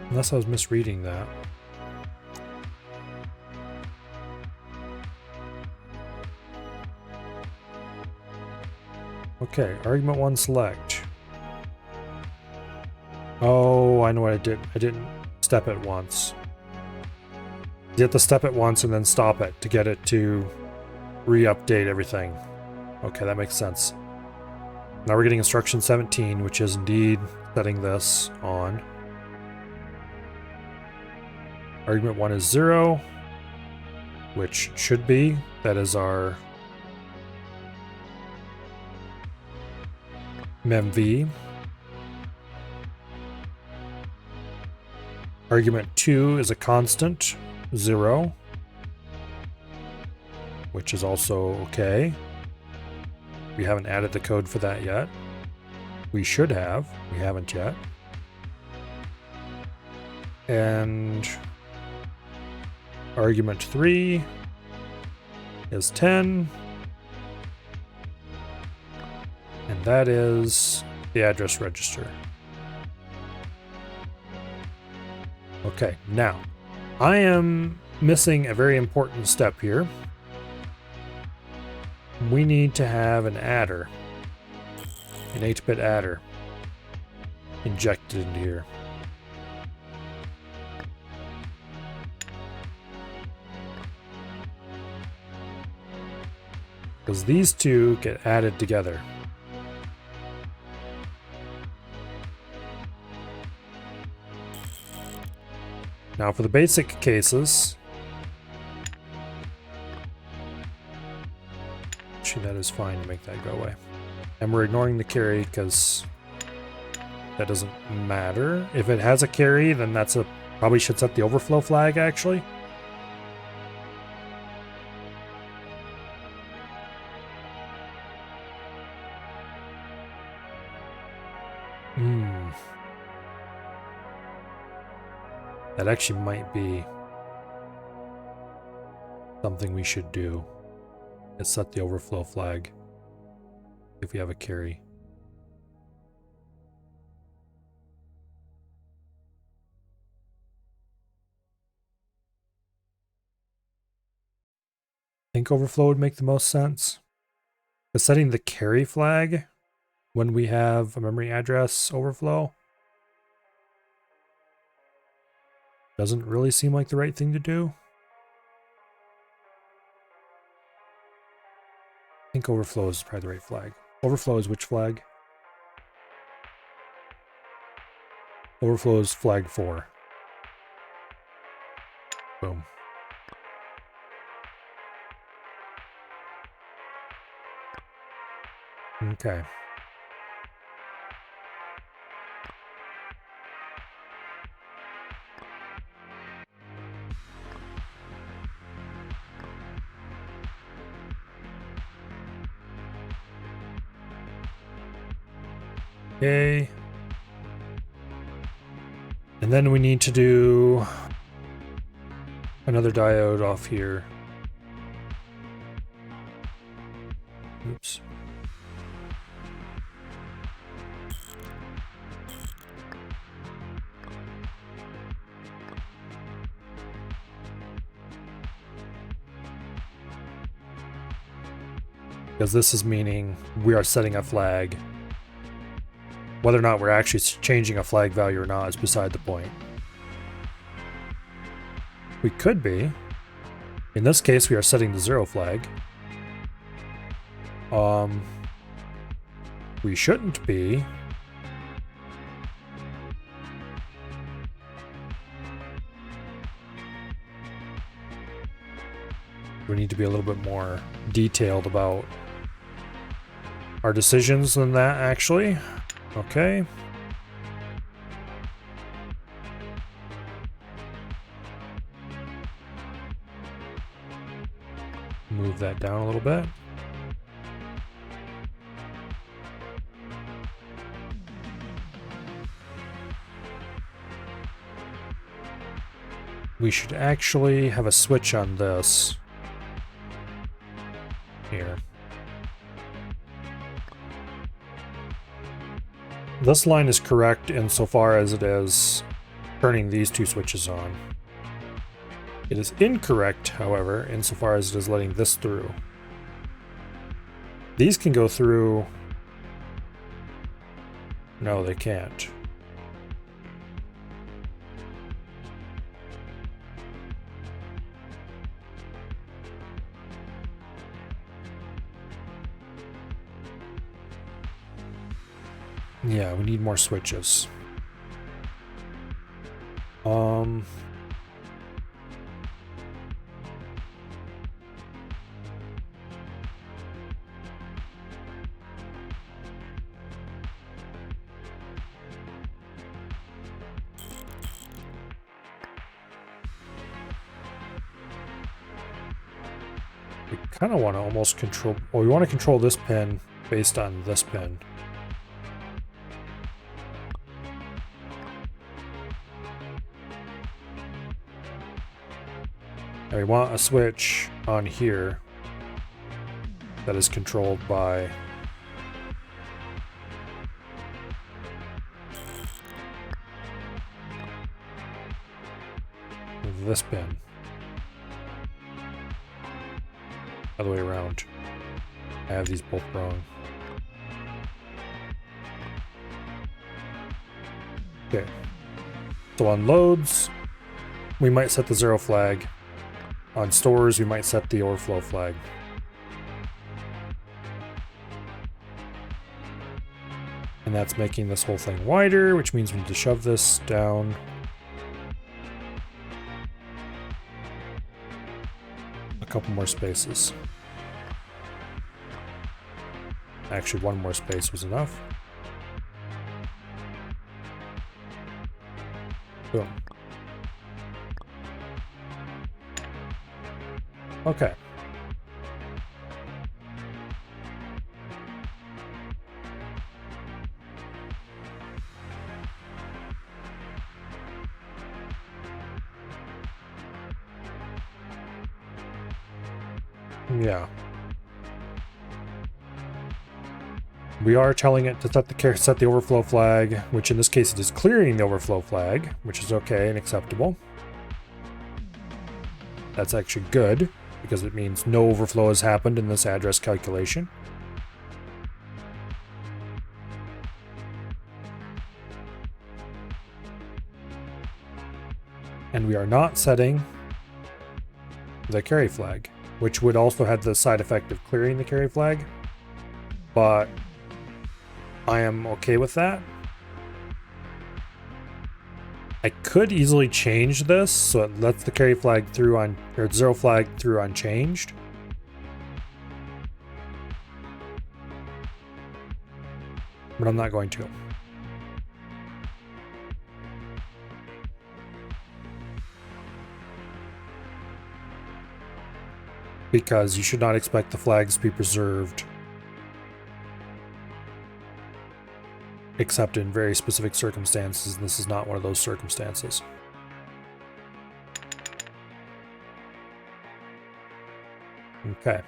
Unless I was misreading that. Okay, argument 1 select. Oh, I know what I did. I didn't step it once. You have to step it once and then stop it to get it to re-update everything. Okay, that makes sense. Now we're getting instruction 17, which is indeed setting this on. Argument 1 is 0, which should be. That is our memv. Argument 2 is a constant, 0, which is also okay. We haven't added the code for that yet. We should have. We haven't yet. And argument 3 is 10. And that is the address register. Okay, now, I am missing a very important step here. We need to have an adder, an 8-bit adder, injected into here. Because these two get added together. Now for the basic cases, actually that is fine to make that go away. And we're ignoring the carry because that doesn't matter. If it has a carry, then that's probably should set the overflow flag actually. That actually might be something we should do. Is set the overflow flag if we have a carry. I think overflow would make the most sense. But setting the carry flag when we have a memory address overflow doesn't really seem like the right thing to do. I think overflow is probably the right flag. Overflow is which flag? Overflow is flag 4. Boom. Okay. Okay. And then we need to do another diode off here. because this is meaning we are setting a flag. Whether or not we're actually changing a flag value or not is beside the point. We could be. In this case, we are setting the 0 flag. We shouldn't be. We need to be a little bit more detailed about our decisions than that, actually. Okay. Move that down a little bit. We should actually have a switch on this. Here. This line is correct insofar as it is turning these two switches on. It is incorrect, however, insofar as it is letting this through. These can go through. No, they can't. Yeah, we need more switches. We kind of want to almost control. Well, we want to control this pin based on this pin. And we want a switch on here that is controlled by this pin. Other way around. I have these both wrong. Okay. So on loads, we might set the 0 flag. On stores, we might set the overflow flag. And that's making this whole thing wider, which means we need to shove this down. A couple more spaces. Actually, one more space was enough. Boom. Okay. Yeah. We are telling it to set the overflow flag, which in this case it is clearing the overflow flag, which is okay and acceptable. That's actually good, because it means no overflow has happened in this address calculation. And we are not setting the carry flag, which would also have the side effect of clearing the carry flag, but I am okay with that. I could easily change this so it lets the carry flag through on, or 0 flag through unchanged. But I'm not going to. Because you should not expect the flags to be preserved except in very specific circumstances, and this is not one of those circumstances. Okay.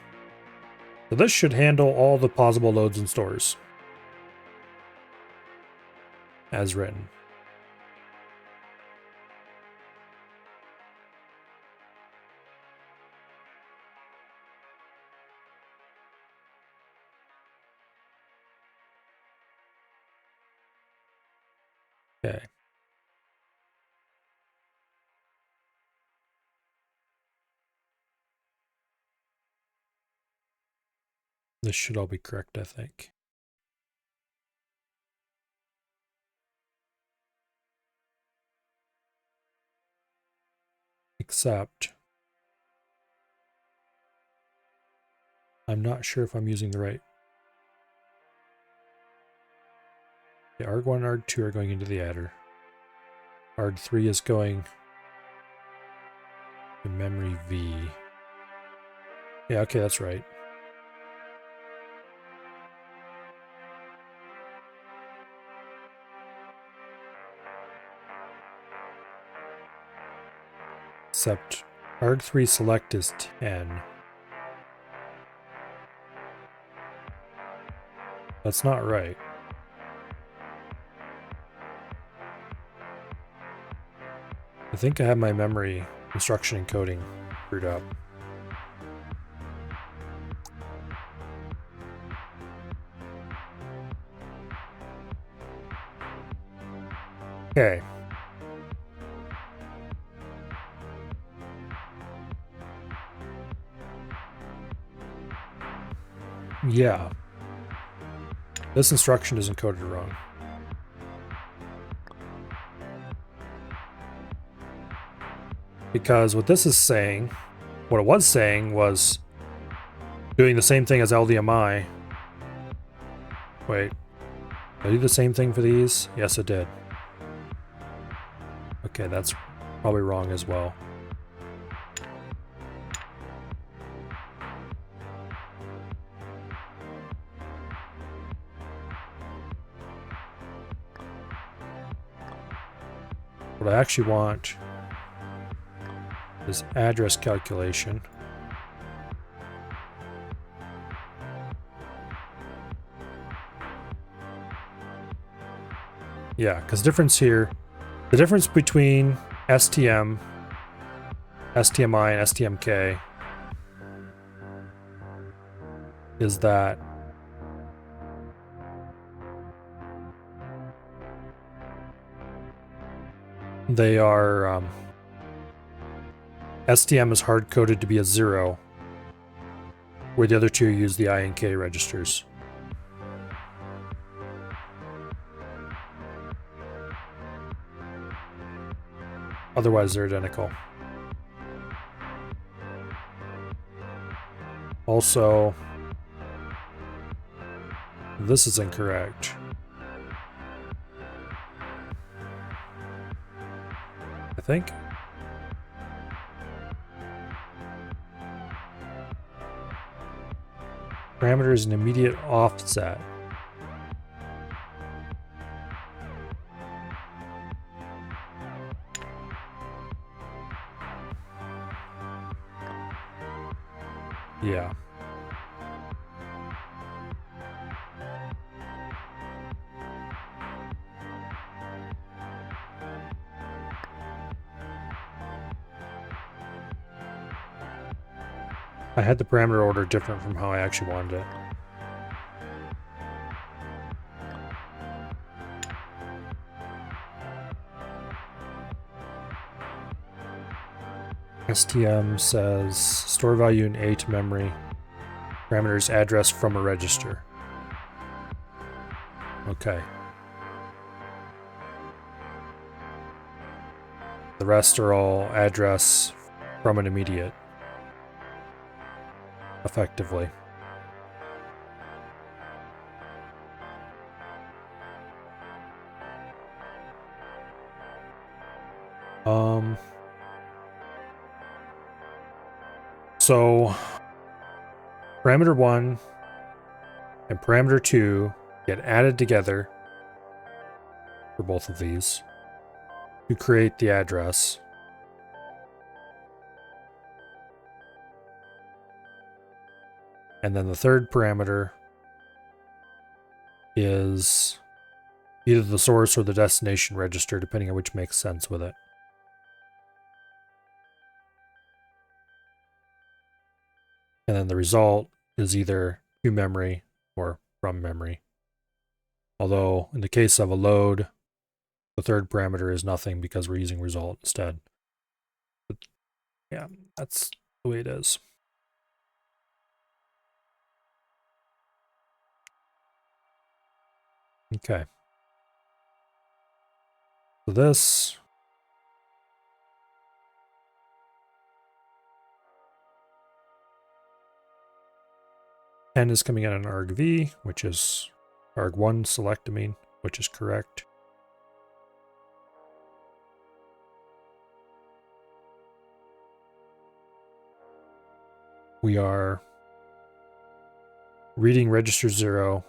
So this should handle all the possible loads and stores as written. Okay. This should all be correct, I think. Except I'm not sure if I'm using the right. The ARG1 and ARG2 are going into the adder. ARG3 is going to memory V. Yeah, okay, that's right. Except ARG3 select is 10. That's not right. I think I have my memory instruction encoding screwed up. Okay. Yeah. This instruction is encoded wrong. Because what this is saying, what it was saying was doing the same thing as LDMI. Wait. Did I do the same thing for these? Yes, it did. Okay, that's probably wrong as well. What I actually want is address calculation. Yeah, because difference here, the difference between STM, STMI, and STMK is that they are STM is hard-coded to be a 0, where the other two use the I and K registers. Otherwise, they're identical. Also, this is incorrect. I think. Parameter is an immediate offset. Yeah. I had the parameter order different from how I actually wanted it. STM says store value in A to memory. Parameters address from a register. Okay. The rest are all address from an immediate. Effectively. So parameter 1 and parameter 2 get added together for both of these to create the address. And then the third parameter is either the source or the destination register, depending on which makes sense with it. And then the result is either to memory or from memory. Although in the case of a load, The third parameter is nothing because we're using result instead. But yeah, that's the way it is. Okay. So this N is coming out in argv, which is arg1 select, which is correct. We are reading register 0,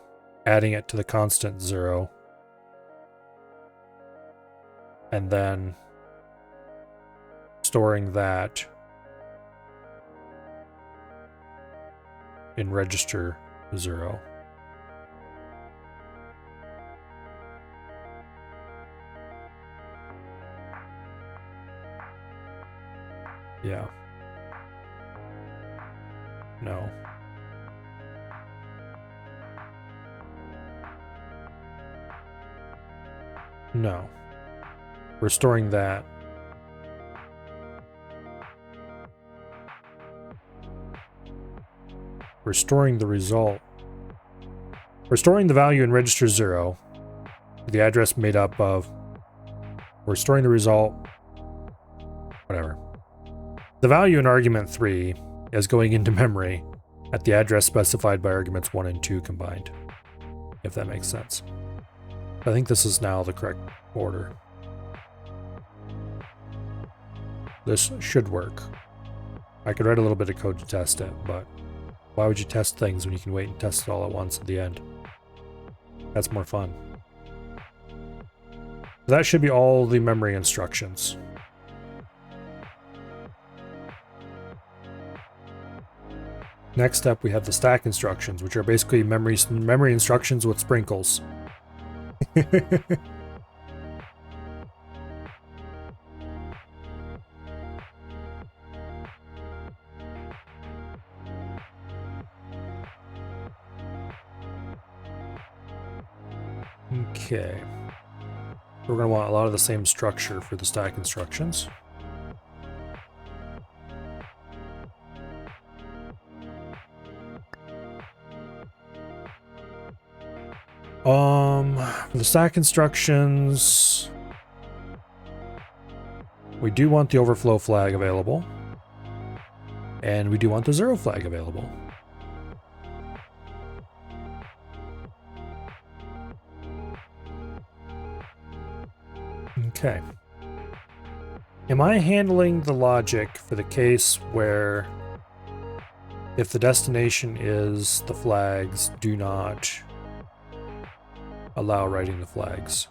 adding it to the constant 0, and then storing that in register 0. Yeah. No. No. We're storing that. We're storing the result. We're storing the value in register 0. The address made up of. We're storing the result. Whatever. The value in argument 3 is going into memory at the address specified by arguments 1 and 2 combined. If that makes sense. I think this is now the correct order. This should work. I could write a little bit of code to test it, but why would you test things when you can wait and test it all at once at the end? That's more fun. That should be all the memory instructions. Next up, we have the stack instructions, which are basically memory instructions with sprinkles. Okay. We're going to want a lot of the same structure for the stack instructions. For the stack instructions, we do want the overflow flag available, and we do want the 0 flag available. Okay. Am I handling the logic for the case where if the destination is the flags, do not allow writing the flags?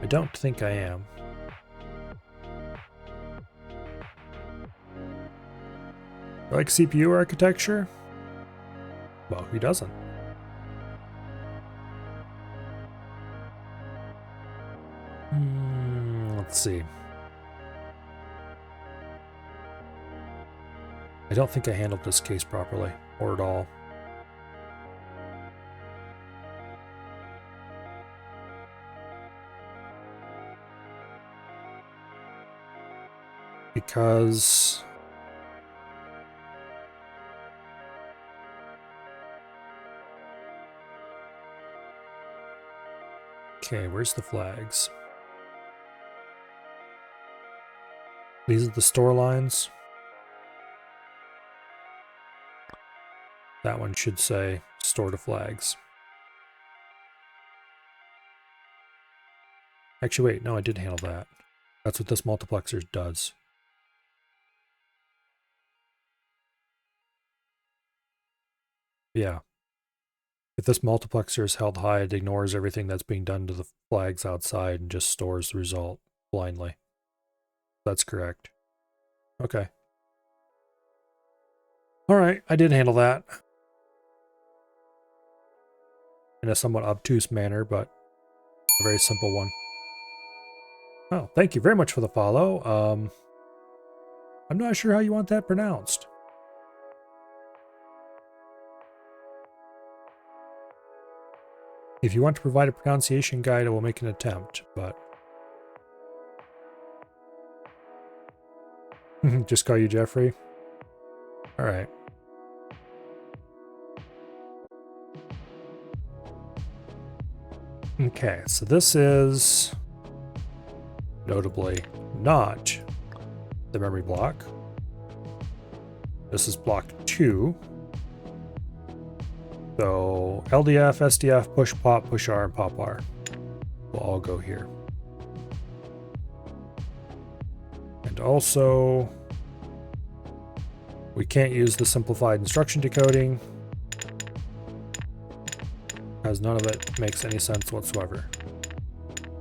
I don't think I am. Like CPU architecture? Well, who doesn't? Let's see. I don't think I handled this case properly, or at all. Because okay, where's the flags? These are the store lines. That one should say store to flags. Actually, wait, no, I did handle that. That's what this multiplexer does. Yeah. If this multiplexer is held high, it ignores everything that's being done to the flags outside and just stores the result blindly. That's correct. Okay. Alright, I did handle that. In a somewhat obtuse manner, but a very simple one. Oh, thank you very much for the follow. I'm not sure how you want that pronounced. If you want to provide a pronunciation guide, I will make an attempt, but... Just call you Jeffrey? Alright. Okay, so this is notably not the memory block. This is block 2. So LDF, SDF, push pop, push R, and pop R will all go here. And also, we can't use the simplified instruction decoding, because none of it makes any sense whatsoever.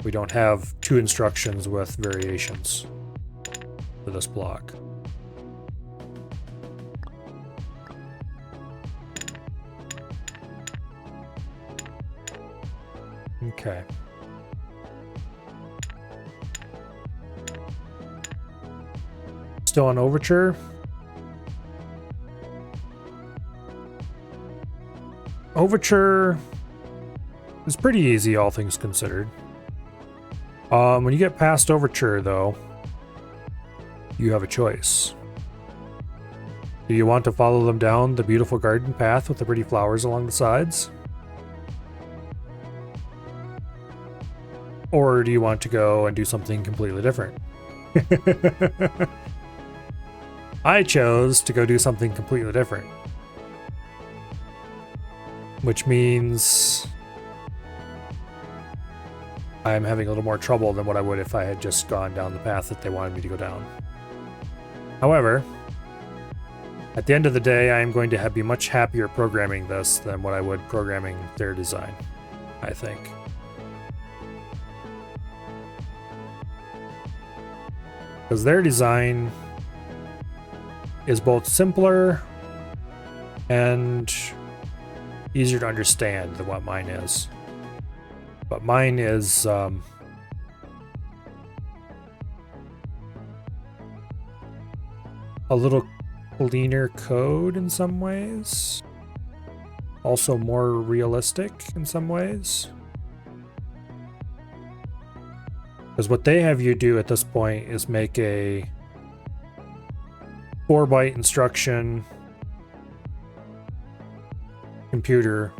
We don't have 2 instructions with variations for this block. Okay. Still on Overture. Overture is pretty easy, all things considered. When you get past Overture, though, you have a choice. Do you want to follow them down the beautiful garden path with the pretty flowers along the sides? Or do you want to go and do something completely different? I chose to go do something completely different. Which means I'm having a little more trouble than what I would if I had just gone down the path that they wanted me to go down. However, at the end of the day, I am going to be much happier programming this than what I would programming their design, I think. Because their design is both simpler and easier to understand than what mine is. But mine is a little cleaner code in some ways. Also more realistic in some ways. Because what they have you do at this point is make a 4-byte instruction computer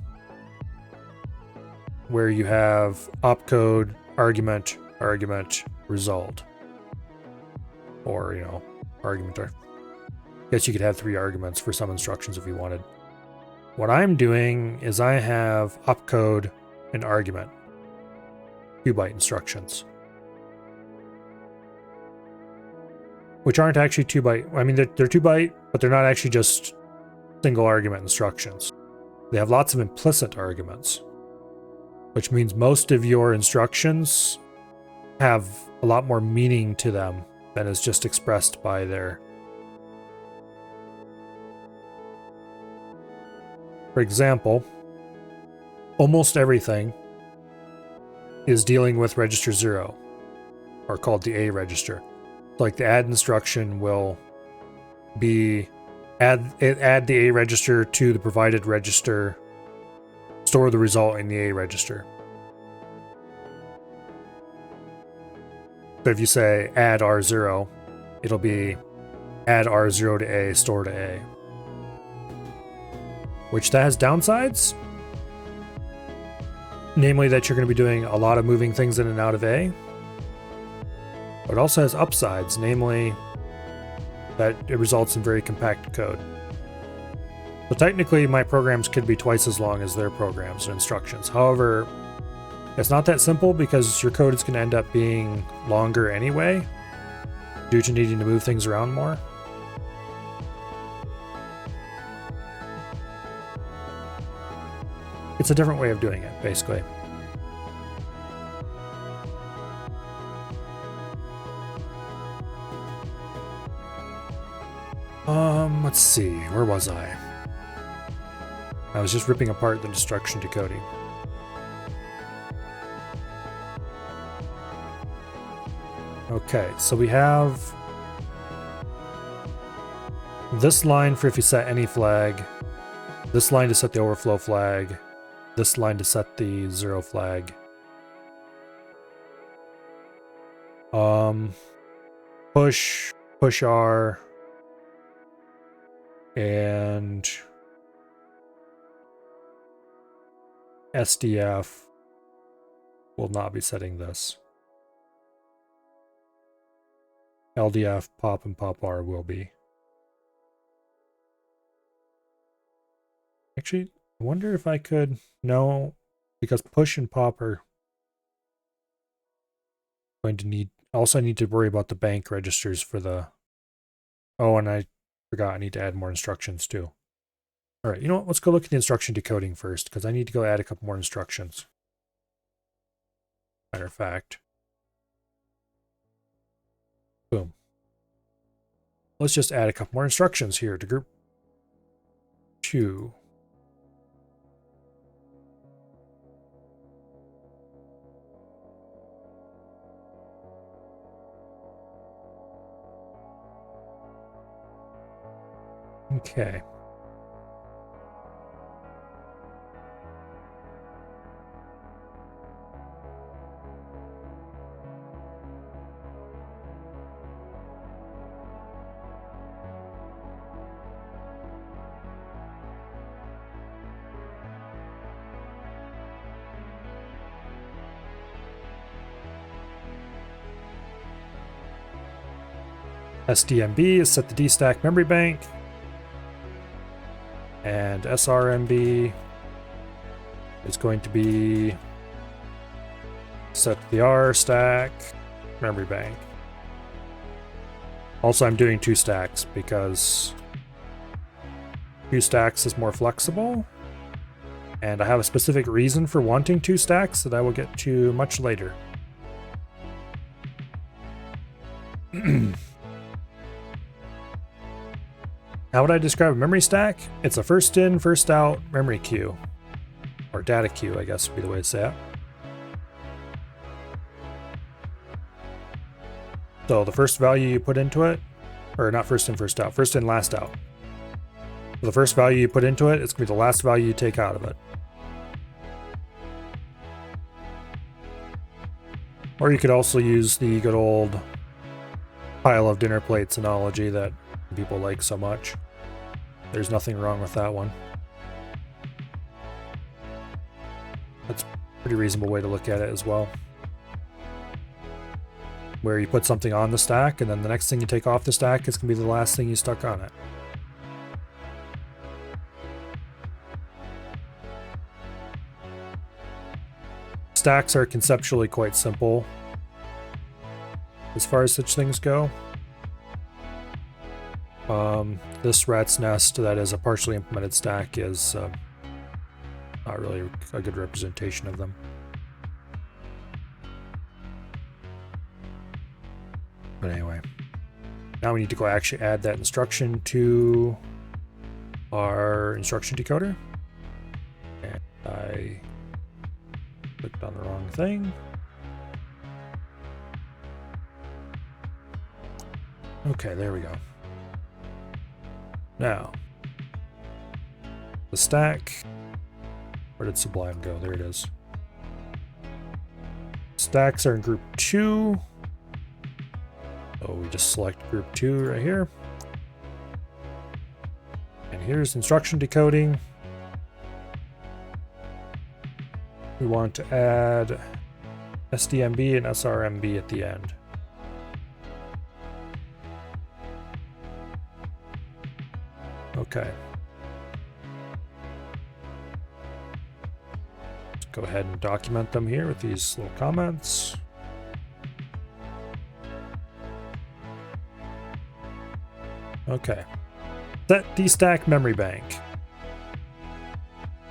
where you have opcode, argument, argument, result. Or, you know, argument. I guess you could have 3 arguments for some instructions if you wanted. What I'm doing is I have opcode and argument. 2-byte instructions. Which aren't actually 2-byte. I mean, they're 2-byte, but they're not actually just single argument instructions. They have lots of implicit arguments, which means most of your instructions have a lot more meaning to them than is just expressed by their... For example, almost everything is dealing with register 0, or called the A register. Like the add instruction will be add the A register to the provided register, store the result in the A register. So if you say add R0, it'll be add R0 to A, store to A. Which that has downsides. Namely that you're going to be doing a lot of moving things in and out of A. But it also has upsides, namely that it results in very compact code. So technically my programs could be twice as long as their programs and instructions. However, it's not that simple because your code is going to end up being longer anyway, due to needing to move things around more. It's a different way of doing it, basically. Let's see, where was I? I was just ripping apart the instruction decoding. Okay, so we have this line for if you set any flag, this line to set the overflow flag, this line to set the 0 flag. Push R, and SDF will not be setting this. LDF, pop, and pop R will be. Actually, I wonder if I could... No, because push and pop are going to need... Also, I need to worry about the bank registers for the... Oh, and I forgot I need to add more instructions too. All right, you know what? Let's go look at the instruction decoding first, because I need to go add a couple more instructions. Matter of fact. Boom. Let's just add a couple more instructions here to group 2. Okay. SDMB is set the D-stack memory bank. And SRMB is going to be set the R stack memory bank. Also, I'm doing 2 stacks because 2 stacks is more flexible. And I have a specific reason for wanting 2 stacks that I will get to much later. How would I describe a memory stack? It's a first in, first out memory queue. Or data queue, I guess would be the way to say it. So the first value you put into it, or not first in, first out, first in, last out. So the first value you put into it, it's going to be the last value you take out of it. Or you could also use the good old pile of dinner plates analogy that people like so much. There's nothing wrong with that one. That's a pretty reasonable way to look at it as well. Where you put something on the stack, and then the next thing you take off the stack is going to be the last thing you stuck on it. Stacks are conceptually quite simple as far as such things go. This rat's nest that is a partially implemented stack is not really a good representation of them. But anyway, now we need to go actually add that instruction to our instruction decoder. And I clicked on the wrong thing. Okay, there we go. Now, the stack, where did Sublime go? There it is. Stacks are in group 2. So we just select group 2 right here. And here's instruction decoding. We want to add SDMB and SRMB at the end. Okay. Let's go ahead and document them here with these little comments. Okay. Set D-stack memory bank.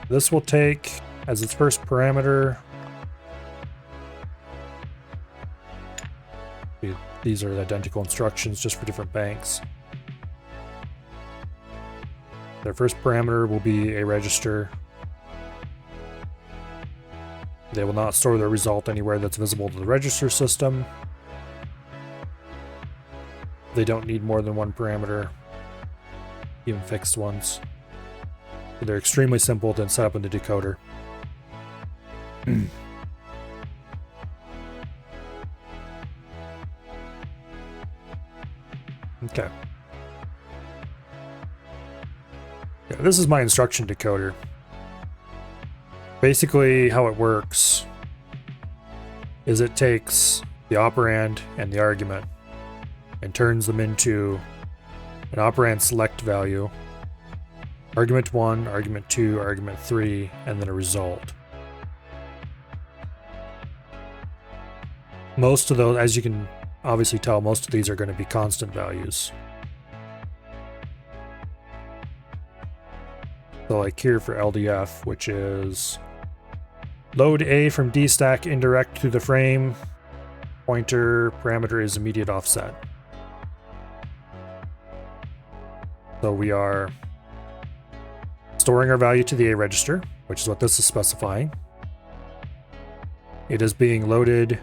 This will take as its first parameter. These are identical instructions just for different banks. Their first parameter will be a register. They will not store their result anywhere that's visible to the register system. They don't need more than 1 parameter, even fixed ones. They're extremely simple to set up in the decoder. Okay. Yeah, this is my instruction decoder. Basically, how it works is it takes the operand and the argument and turns them into an operand select value, argument 1, argument 2, argument 3, and then a result. Most of those, as you can obviously tell, most of these are going to be constant values. So like here for LDF, which is load A from D stack indirect to the frame, pointer parameter is immediate offset. So we are storing our value to the A register, which is what this is specifying. It is being loaded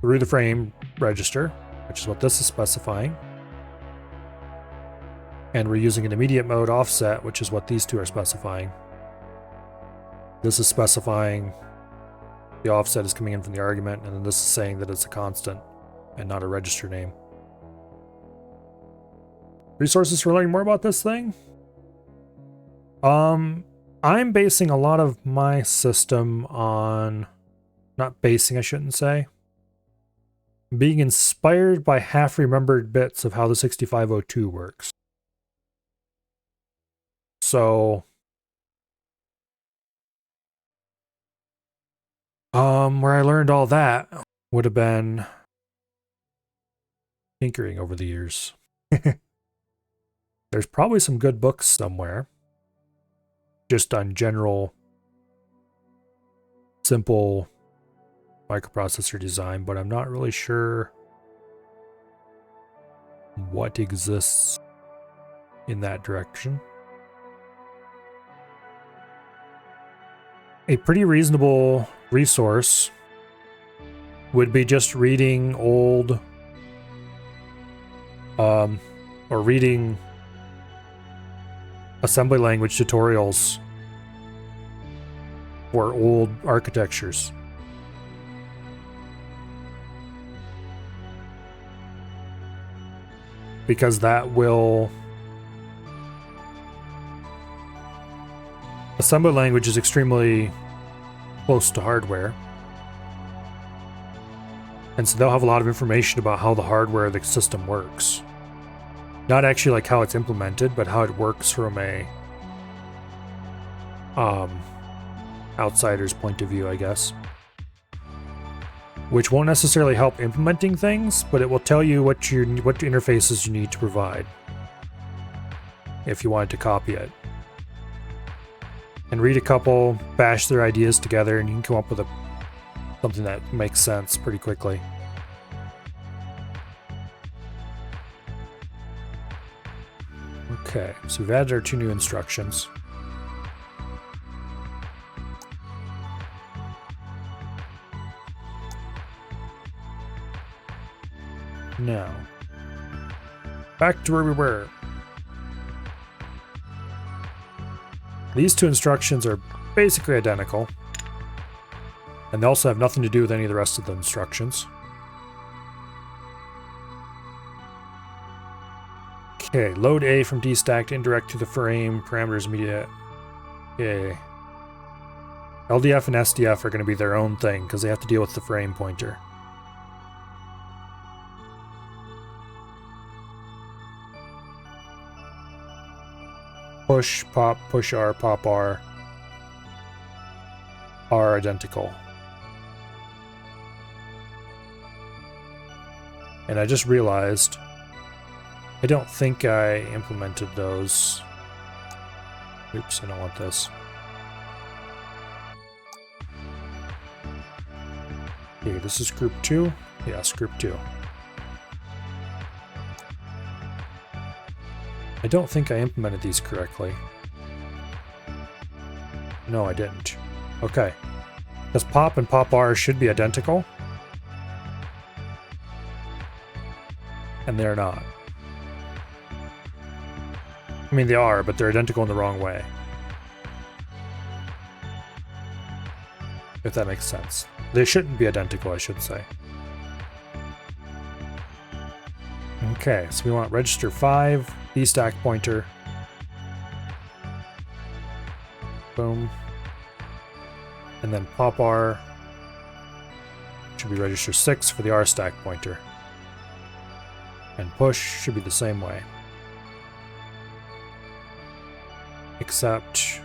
through the frame register, which is what this is specifying. And we're using an immediate mode offset, which is what these two are specifying. This is specifying the offset is coming in from the argument, and then this is saying that it's a constant and not a register name. Resources for learning more about this thing? I'm basing a lot of my system on, not basing, I shouldn't say, being inspired by half-remembered bits of how the 6502 works. So, where I learned all that would have been tinkering over the years. There's probably some good books somewhere, just on general, simple microprocessor design, but I'm not really sure what exists in that direction. A pretty reasonable resource would be just reading old, or reading assembly language tutorials for old architectures. Because that will... Assembly language is extremely close to hardware. And so they'll have a lot of information about how the hardware of the system works. Not actually like how it's implemented, but how it works from a outsider's point of view, I guess. Which won't necessarily help implementing things, but it will tell you what interfaces you need to provide if you wanted to copy it. And read a couple, bash their ideas together, and you can come up with something that makes sense pretty quickly. Okay, so we've added our 2 new instructions. Now, back to where we were. These 2 instructions are basically identical, and they also have nothing to do with any of the rest of the instructions. Okay, load A from D stacked indirect to the frame, parameters immediate. Okay. LDF and SDF are going to be their own thing because they have to deal with the frame pointer. Push, pop, push R, pop R are identical. And I just realized I don't think I implemented those. Oops, I don't want this. Okay, this is group 2. Yes, group 2. I don't think I implemented these correctly. No, I didn't. Okay. Because pop and pop R should be identical. And they're not. I mean, they are, but they're identical in the wrong way. if that makes sense. They shouldn't be identical, I should say. Okay, so we want register 5, the stack pointer. Boom. And then pop R should be register 6 for the R stack pointer. And push should be the same way. Except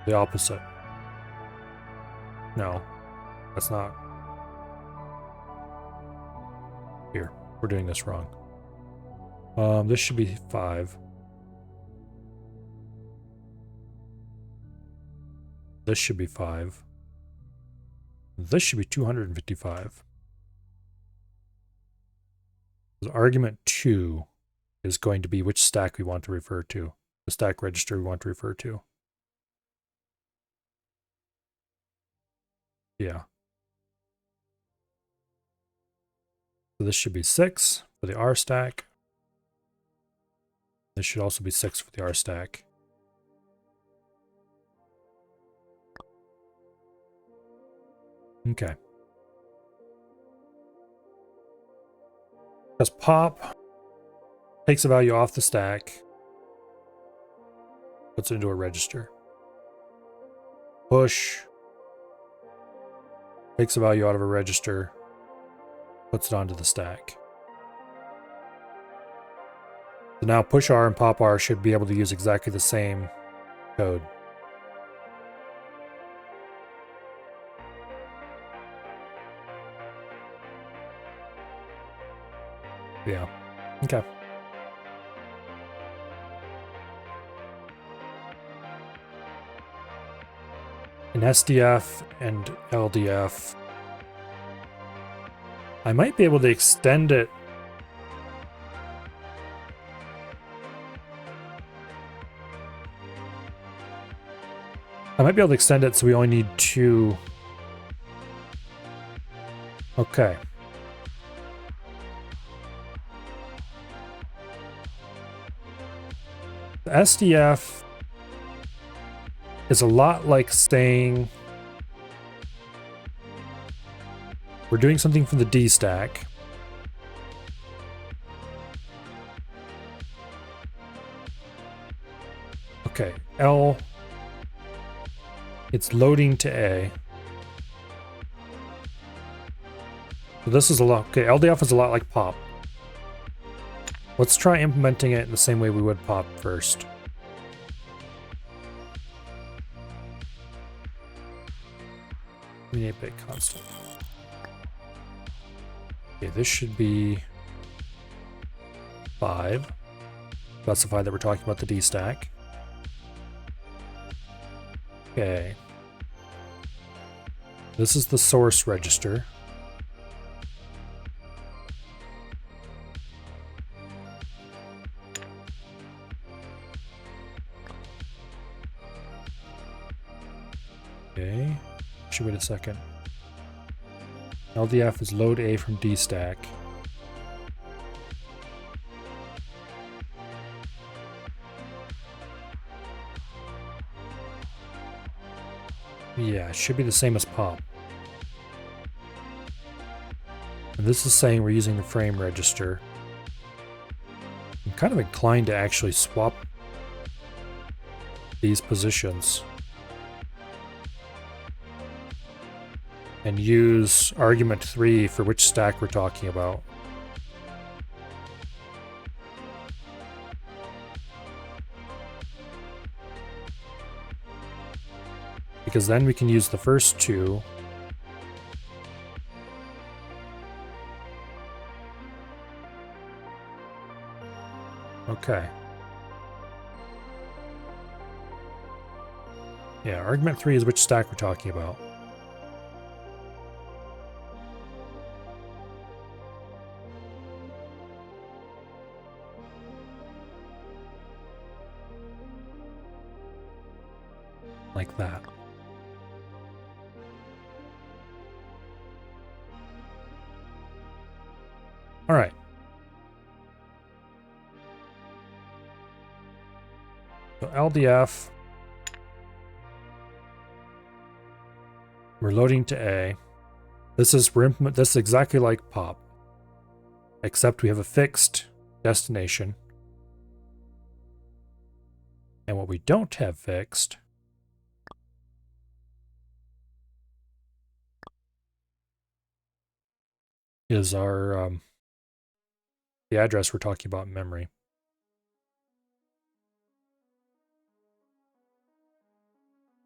the opposite. No, that's not. Here, we're doing this wrong. This should be 5. This should be 5. This should be 255. Argument 2 is going to be which stack we want to refer to. The stack register we want to refer to. Yeah. So this should be 6 for the R stack. This should also be 6 for the R stack. Okay. Because pop takes a value off the stack, puts it into a register. Push takes a value out of a register, puts it onto the stack. So now push R and pop R should be able to use exactly the same code. Yeah. Okay. In SDF and LDF, I might be able to extend it. I might be able to extend it so we only need 2. Okay. The SDF is a lot like saying we're doing something for the D stack. Okay, L, it's loading to A. So this is a lot, okay, LDF is a lot like pop. Let's try implementing it in the same way we would pop first. We need a bit constant. Okay, this should be 5. Specify that we're talking about the D stack. Okay. This is the source register. Okay. Should wait a second. LDF is load A from D stack. Yeah, it should be the same as pop. And this is saying we're using the frame register. I'm kind of inclined to actually swap these positions and use argument 3 for which stack we're talking about. Because then we can use the first 2 Okay. Yeah, argument 3 is which stack we're talking about. Like that. All right. So LDF. We're loading to A. This is exactly like POP, except we have a fixed destination. And what we don't have fixed is our the address we're talking about in memory.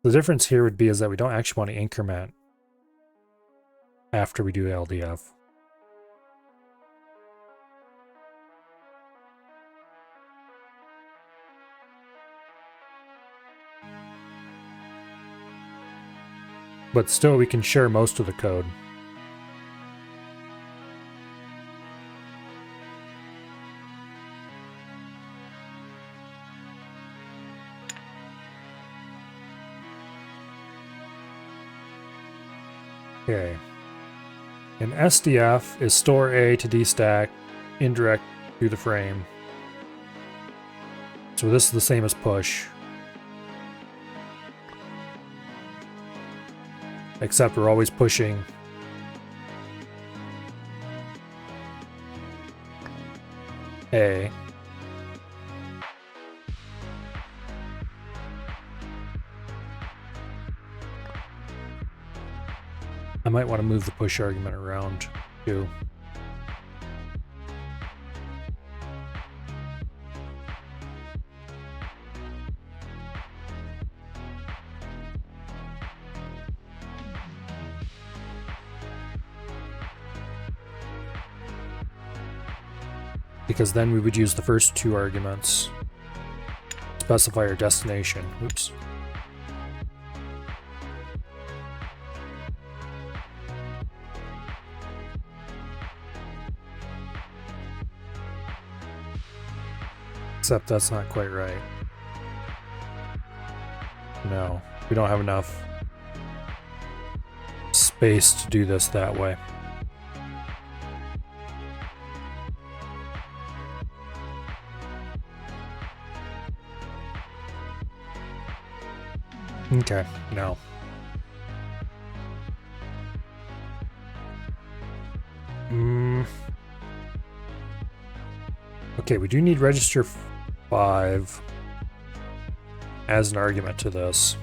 The difference here would be is that we don't actually want to increment after we do LDF. But still, we can share most of the code. Okay. And SDF is store A to dstack, indirect through the frame. So this is the same as push. Except we're always pushing A. I might want to move the push argument around too. Because then we would use the first two arguments to specify our destination. Oops. Except that's not quite right. No, we don't have enough space to do this that way. Okay, no. Okay, we do need register 5 as an argument to this.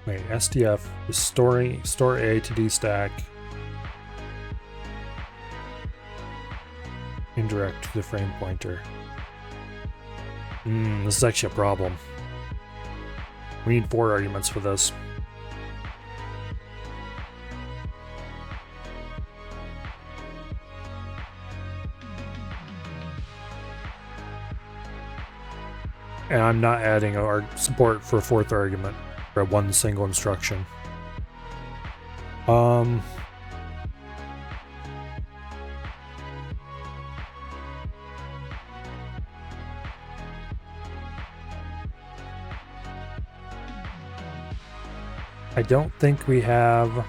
Wait, SDF is store A to dstack, indirect to the frame pointer. This is actually a problem. We need 4 arguments for this. And I'm not adding our support for a 4th argument for one single instruction. I don't think we have...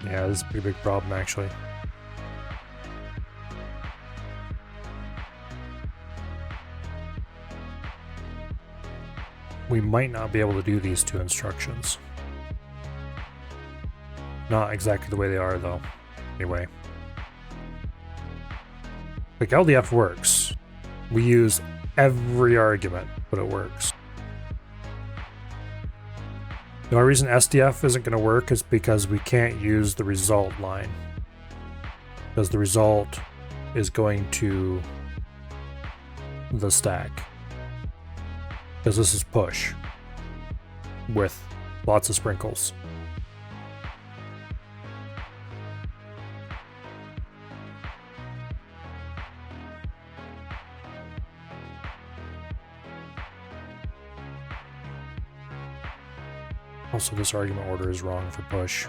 Yeah, this is a pretty big problem, actually. We might not be able to do these 2 instructions. Not exactly the way they are, though. Anyway. Like, LDF works. We use every argument, but it works. The only reason SDF isn't going to work is because we can't use the result line. Because the result is going to the stack. Because this is push with lots of sprinkles. Also, this argument order is wrong for push.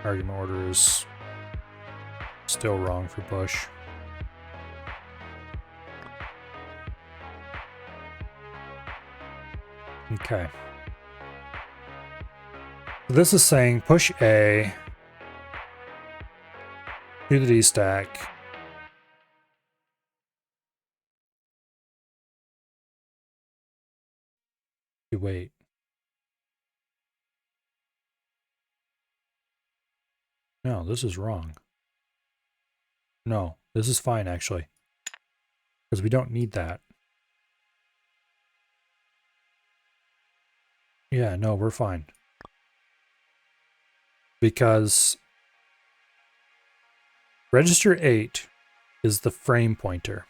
argument order is still wrong for push. Okay. This is saying push A to the D stack. Wait. No, this is wrong. No, this is fine actually. Because we don't need that. Yeah, no, we're fine. Because register 8 is the frame pointer.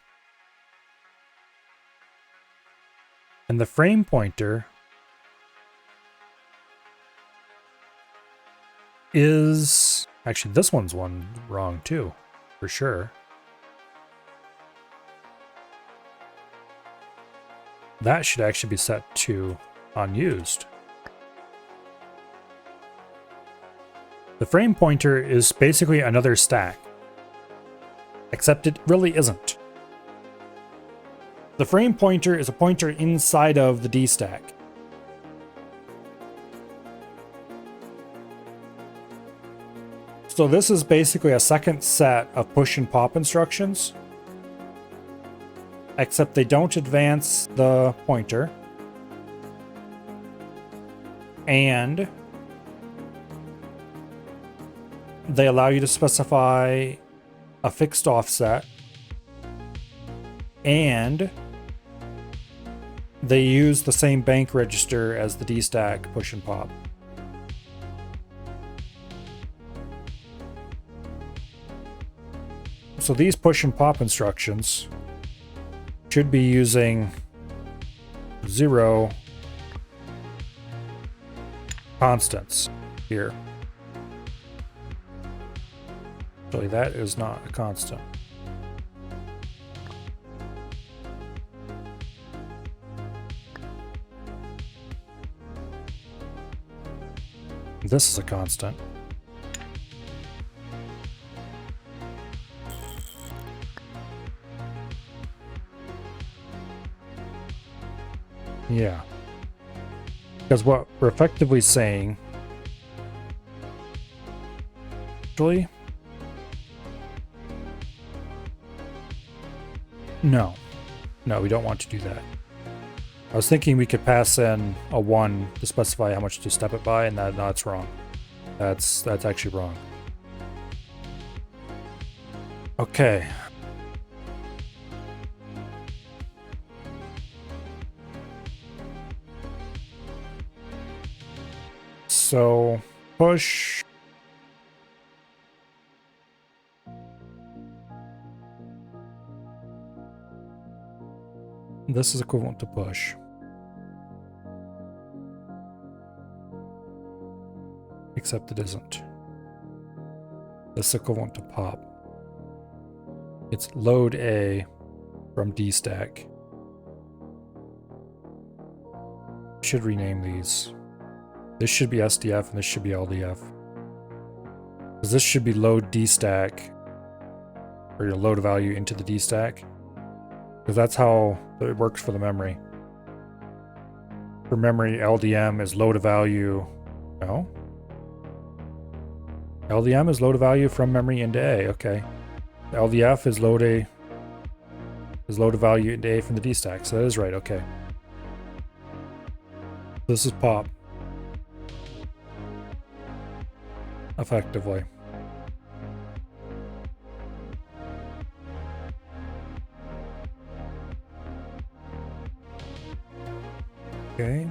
And the frame pointer is... Actually, this one's one wrong too, for sure. That should actually be set to unused. The frame pointer is basically another stack, except it really isn't. The frame pointer is a pointer inside of the D stack. So this is basically a second set of push and pop instructions, except they don't advance the pointer, and they allow you to specify a fixed offset, and they use the same bank register as the D-stack push and pop. So these push and pop instructions should be using 0 constants here. Actually, that is not a constant. This is a constant. Yeah. Because what we're effectively saying... Actually... No. No, we don't want to do that. I was thinking we could pass in a 1 to specify how much to step it by, and that's wrong. That's actually wrong. Okay. So, push... This is equivalent to push. Except it isn't. This is equivalent to pop. It's load A from D stack. Should rename these. This should be SDF and this should be LDF. Because this should be load D stack, or your load a value into the D stack. Because that's how it works for the memory. For memory, LDM is load a value. No? LDM is load a value from memory into A. Okay. LDF is load a value into A from the D stack. So that is right. Okay. This is pop. Effectively. Okay.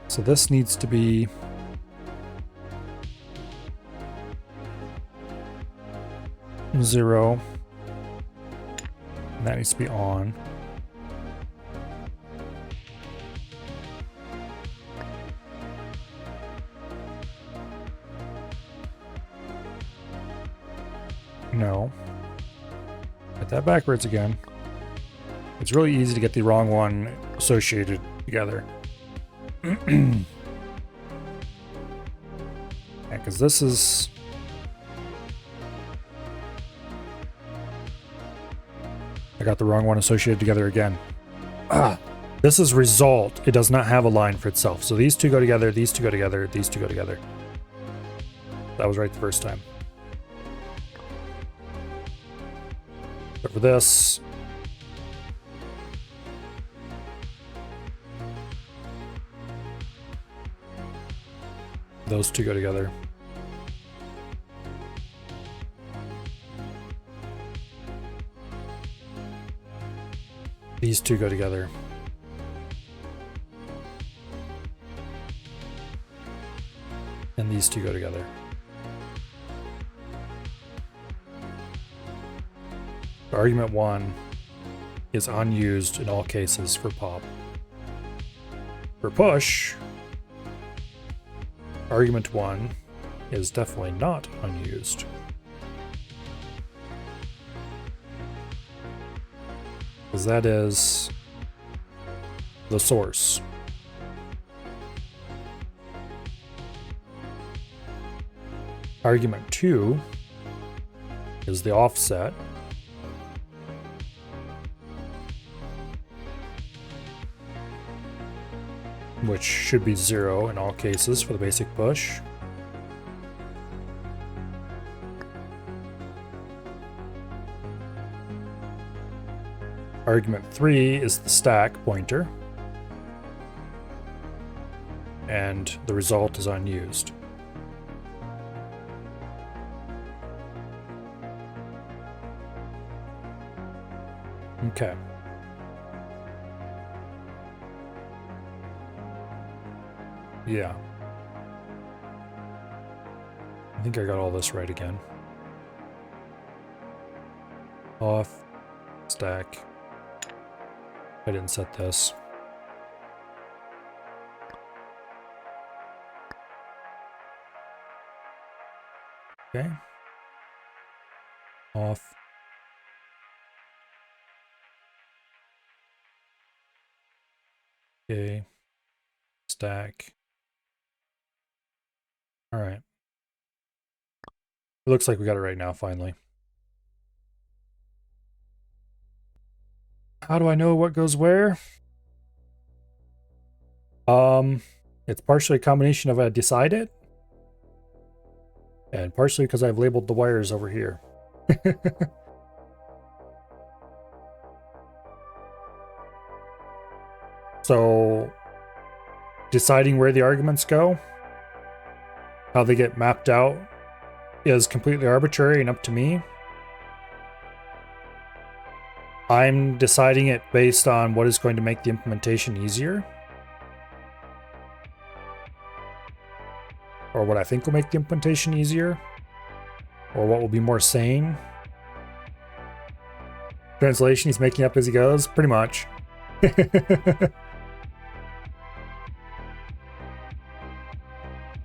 So this needs to be zero. And that needs to be on. No. Get that backwards again. It's really easy to get the wrong one associated together. Yeah, because this is... I got the wrong one associated together again. This is result. It does not have a line for itself. So these two go together, these two go together, these two go together. That was right the first time. But for this... those two go together. These two go together. And these two go together. Argument 1 is unused in all cases for pop. For push, argument 1 is definitely not unused. Because that is the source. Argument 2 is the offset. Which should be 0 in all cases for the basic push. Argument 3 is the stack pointer. And the result is unused. Okay. Yeah. I think I got all this right again. Off. Stack. I didn't set this. Okay. Off. Okay. Stack. All right. It looks like we got it right now, finally. How do I know what goes where? It's partially a combination of I decide it, and partially because I've labeled the wires over here. So, deciding where the arguments go, how they get mapped out, is completely arbitrary and up to me. I'm deciding it based on what is going to make the implementation easier. Or what I think will make the implementation easier. Or what will be more sane. Translation he's making up as he goes, pretty much.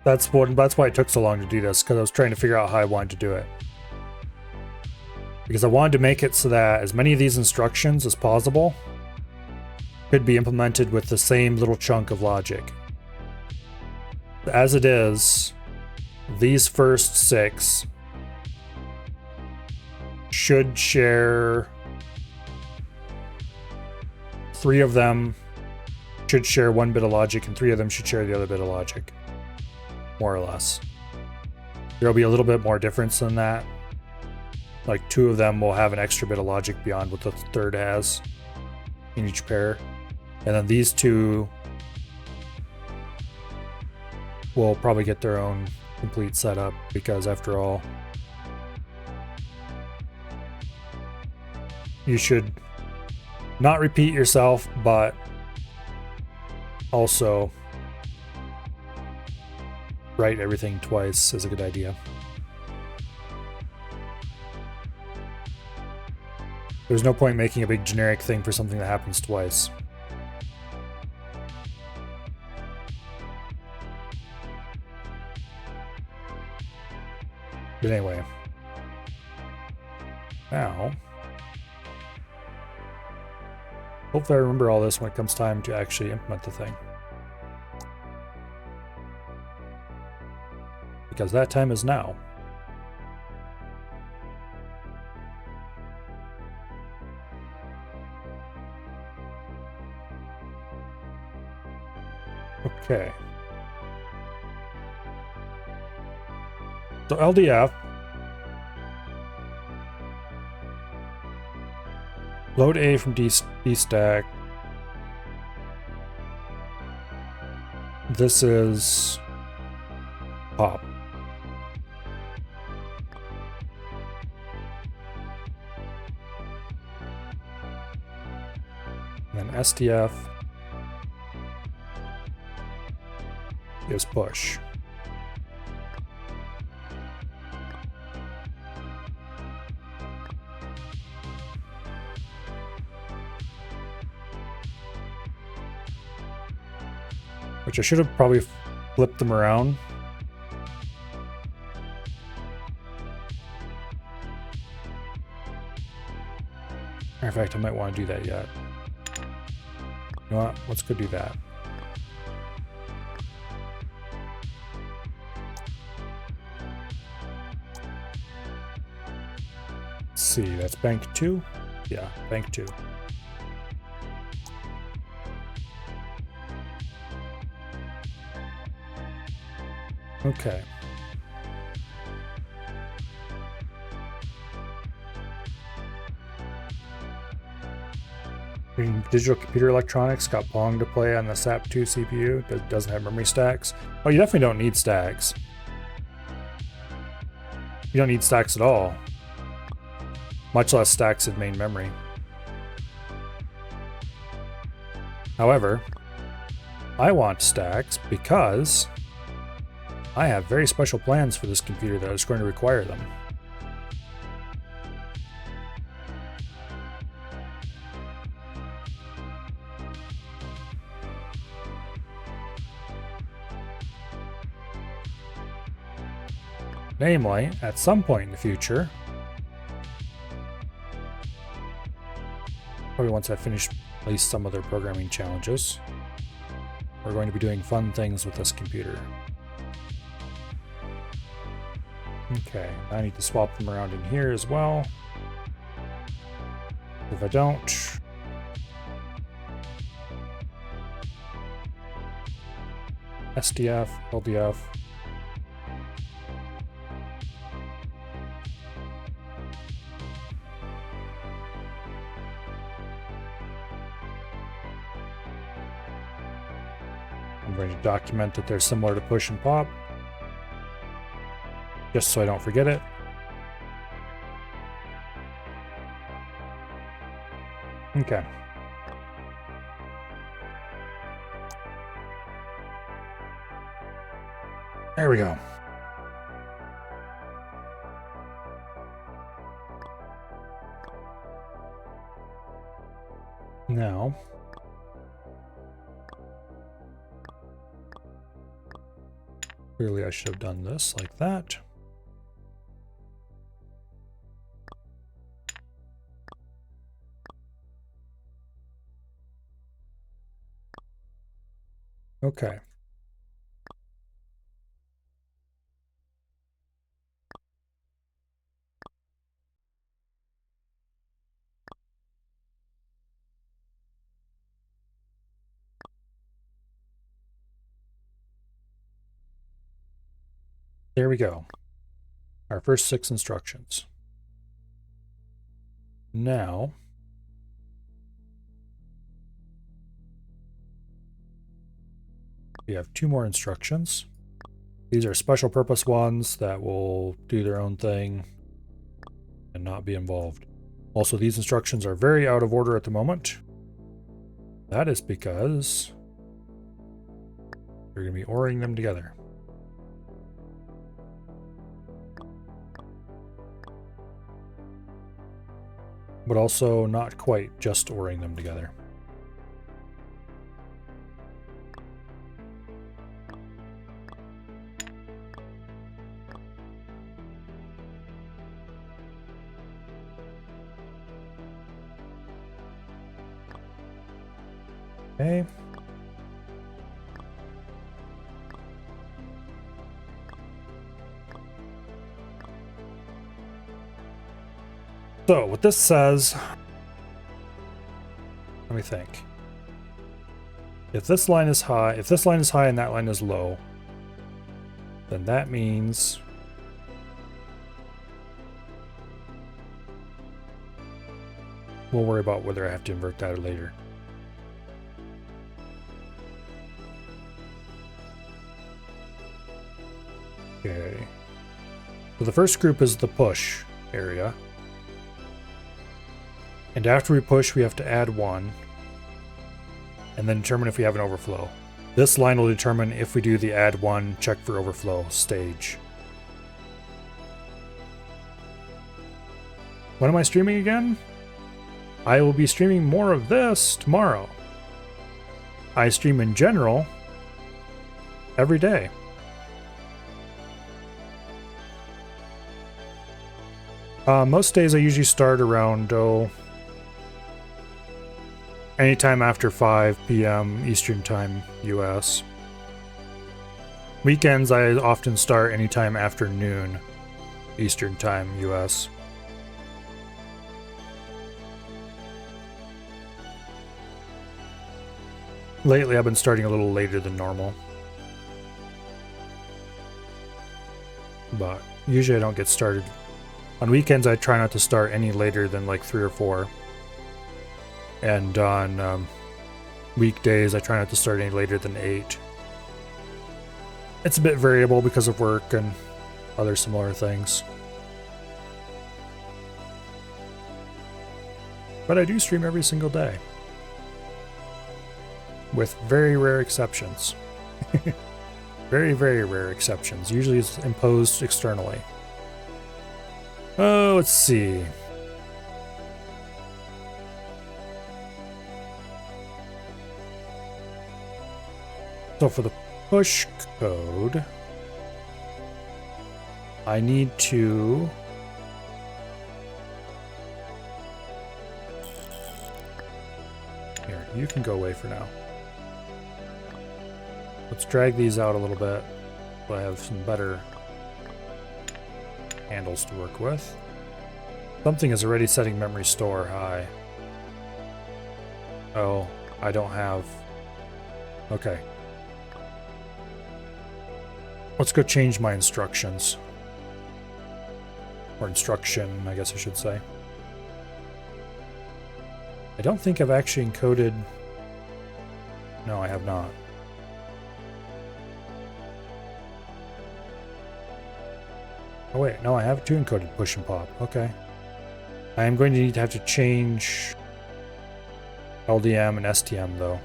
That's why it took so long to do this, because I was trying to figure out how I wanted to do it. Because I wanted to make it so that as many of these instructions as possible could be implemented with the same little chunk of logic. As it is, these first 6 should share... 3 of them should share 1 bit of logic, and 3 of them should share the other bit of logic. More or less. There'll be a little bit more difference than that. Like 2 of them will have an extra bit of logic beyond what the third has in each pair. And then these 2 will probably get their own complete setup, because after all, you should not repeat yourself, but also write everything twice is a good idea. There's no point making a big generic thing for something that happens twice. But anyway. Now, hopefully I remember all this when it comes time to actually implement the thing. because that time is now. Okay. So LDF, load A from D stack. This is pop. And then SDF is push. Which I should have probably flipped them around. In fact, I might want to do that yet. You know what? Let's go do that. Let's see, that's bank 2? Yeah, bank 2. Okay. Digital computer electronics got Pong to play on the SAP2 CPU that doesn't have memory stacks. Oh, you definitely don't need stacks. You don't need stacks at all. Much less stacks in main memory. However, I want stacks because I have very special plans for this computer that is going to require them. Namely, at some point in the future, probably once I finish at least some of their programming challenges, we're going to be doing fun things with this computer. Okay, I need to swap them around in here as well. If I don't, SDF, LDF. I'm going to document that they're similar to push and pop, just so I don't forget it. Okay. There we go. Now, clearly I should have done this like that. Okay. There we go. Our first 6 instructions. Now, we have 2 more instructions. These are special purpose ones that will do their own thing and not be involved. Also, these instructions are very out of order at the moment. That is because we're going to be ORing them together. But also not quite just ORing them together. Okay. So what this says, let me think. If this line is high, and that line is low, then that means we'll worry about whether I have to invert that later. Okay. So the first group is the push area. And after we push, we have to add 1. And then determine if we have an overflow. This line will determine if we do the add 1 check for overflow stage. When am I streaming again? I will be streaming more of this tomorrow. I stream in general every day. Most days I usually start around anytime after 5 p.m. Eastern Time, US. Weekends I often start anytime after noon Eastern Time, US. Lately I've been starting a little later than normal. But usually I don't get started. On weekends I try not to start any later than like 3 or 4. And on weekdays I try not to start any later than 8. It's a bit variable because of work and other similar things. But I do stream every single day. With very rare exceptions. Very, very rare exceptions. Usually it's imposed externally. Oh, let's see. So for the push code, I need to here, you can go away for now. Let's drag these out a little bit so I have some better handles to work with. Something is already setting memory store high. Oh, I don't have... Okay. Let's go change my instructions. Or instruction, I guess I should say. I don't think I've actually encoded... No, I have not. Oh wait, no, I have 2 encoded push and pop. Okay. I am going to need to have to change LDM and STM though.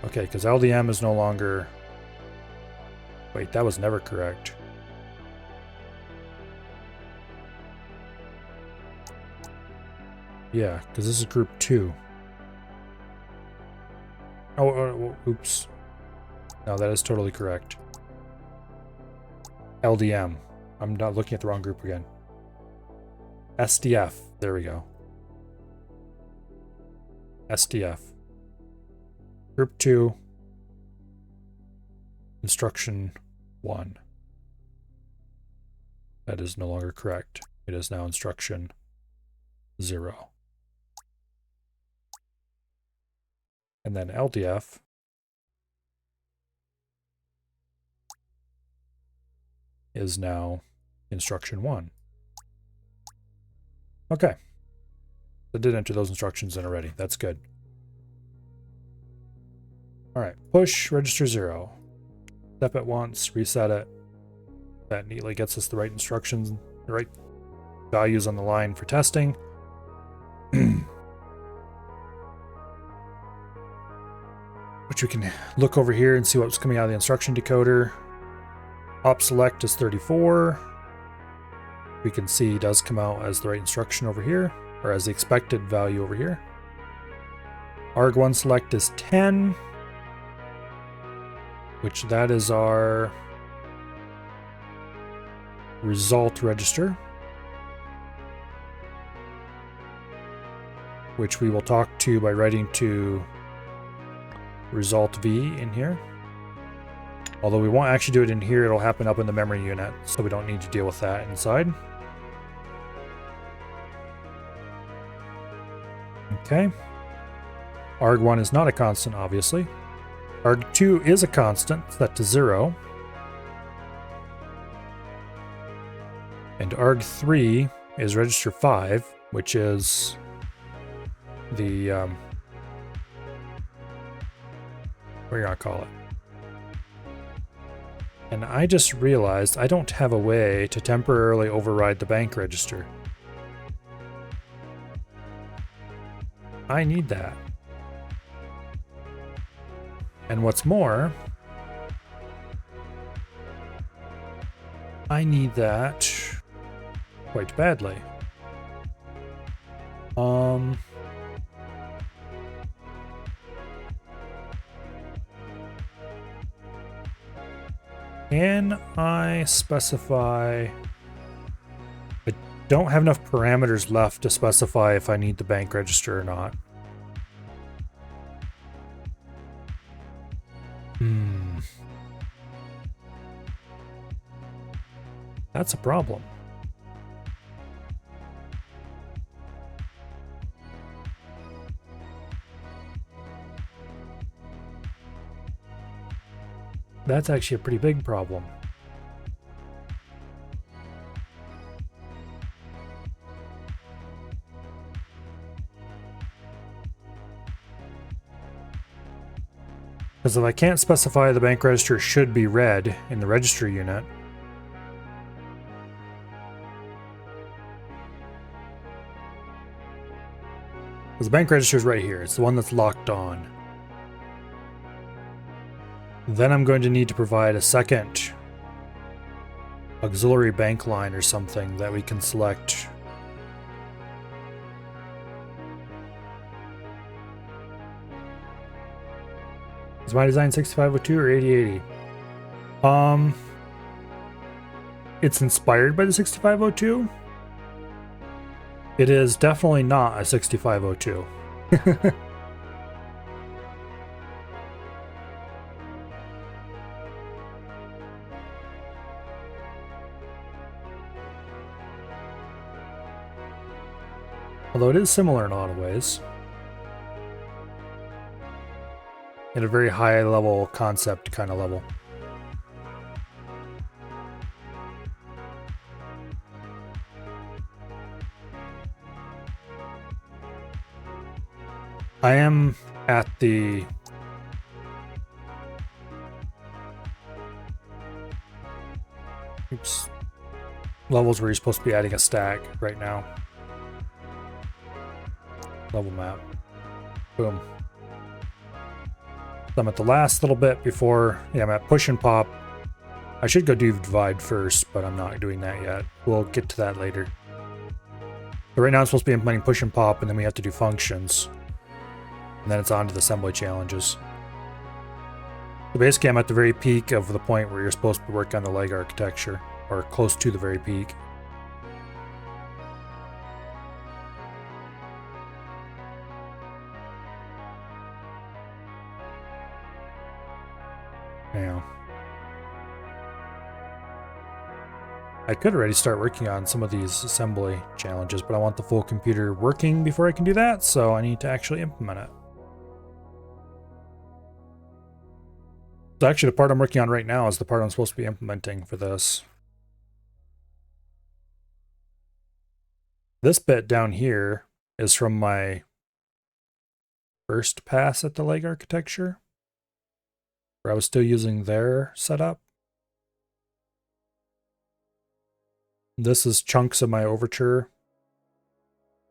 Okay, because LDM is no longer... Wait, that was never correct. Yeah, because this is group 2. Oh, oops. No, that is totally correct. LDM. I'm not looking at the wrong group again. SDF. There we go. SDF. Group 2. Instruction 1. That is no longer correct. It is now instruction 0. And then LDF is now instruction 1. Okay. I did enter those instructions in already. That's good. Alright, push register 0. Step it once, reset it. That neatly gets us the right instructions, the right values on the line for testing. Which we can look over here and see what's coming out of the instruction decoder. Op select is 34. We can see does come out as the right instruction over here, or as the expected value over here. arg1 select is 10, which that is our result register, which we will talk to by writing to result v in here. Although we won't actually do it in here, it'll happen up in the memory unit, so we don't need to deal with that inside. Okay. arg1 is not a constant, obviously. arg2 is a constant, set to 0. And arg3 is register 5, which is the, what are you gonna call it? And I just realized I don't have a way to temporarily override the bank register. I need that. And what's more, I need that quite badly. Can I specify? I don't have enough parameters left to specify if I need the bank register or not. That's a problem. That's actually a pretty big problem. Because if I can't specify the bank register should be read in the register unit, because the bank register is right here, it's the one that's locked on. Then I'm going to need to provide a second auxiliary bank line or something that we can select. Is my design 6502 or 8080? It's inspired by the 6502. It is definitely not a 6502. Although it is similar in a lot of ways. At a very high level concept kind of level. I am at the levels where you're supposed to be adding a stack right now. Level map. Boom. So I'm at the last little bit before, yeah, I'm at push and pop. I should go do divide first, but I'm not doing that yet. We'll get to that later. But right now I'm supposed to be implementing push and pop, and then we have to do functions. And then it's on to the assembly challenges. So basically I'm at the very peak of the point where you're supposed to work on the leg architecture, or close to the very peak. Now, I could already start working on some of these assembly challenges, but I want the full computer working before I can do that, so I need to actually implement it. So actually the part I'm working on right now is the part I'm supposed to be implementing for this. This bit down here is from my first pass at the leg architecture, where I was still using their setup. This is chunks of my overture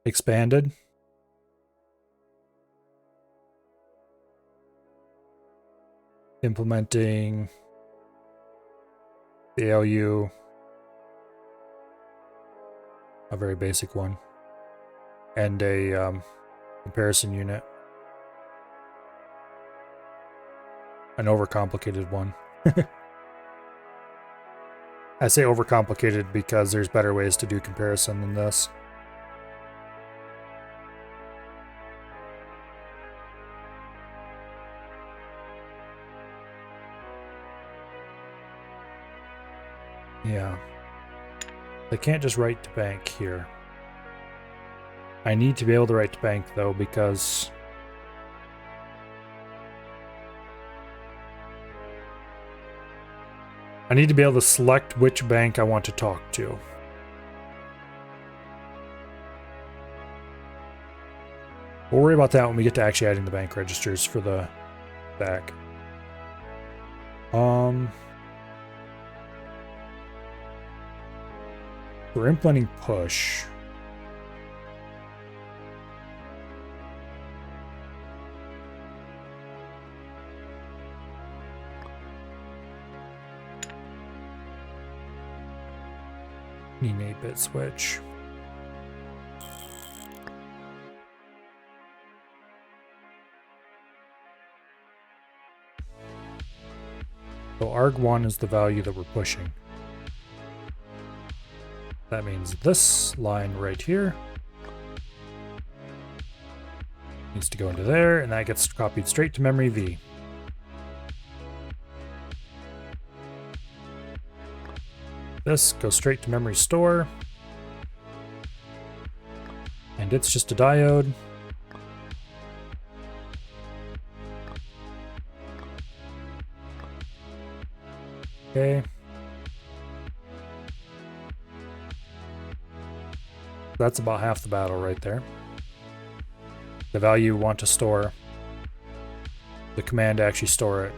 expanded. Implementing the ALU, a very basic one, and a comparison unit, an overcomplicated one. I say overcomplicated because there's better ways to do comparison than this. Yeah. They can't just write to bank here. I need to be able to write to bank though, because I need to be able to select which bank I want to talk to. We'll worry about that when we get to actually adding the bank registers for the back. We're implementing push. Need an 8-bit switch. So arg1 is the value that we're pushing. That means this line right here needs to go into there, and that gets copied straight to memory V. This goes straight to memory store, and it's just a diode. Okay. That's about half the battle right there. The value you want to store, the command to actually store it.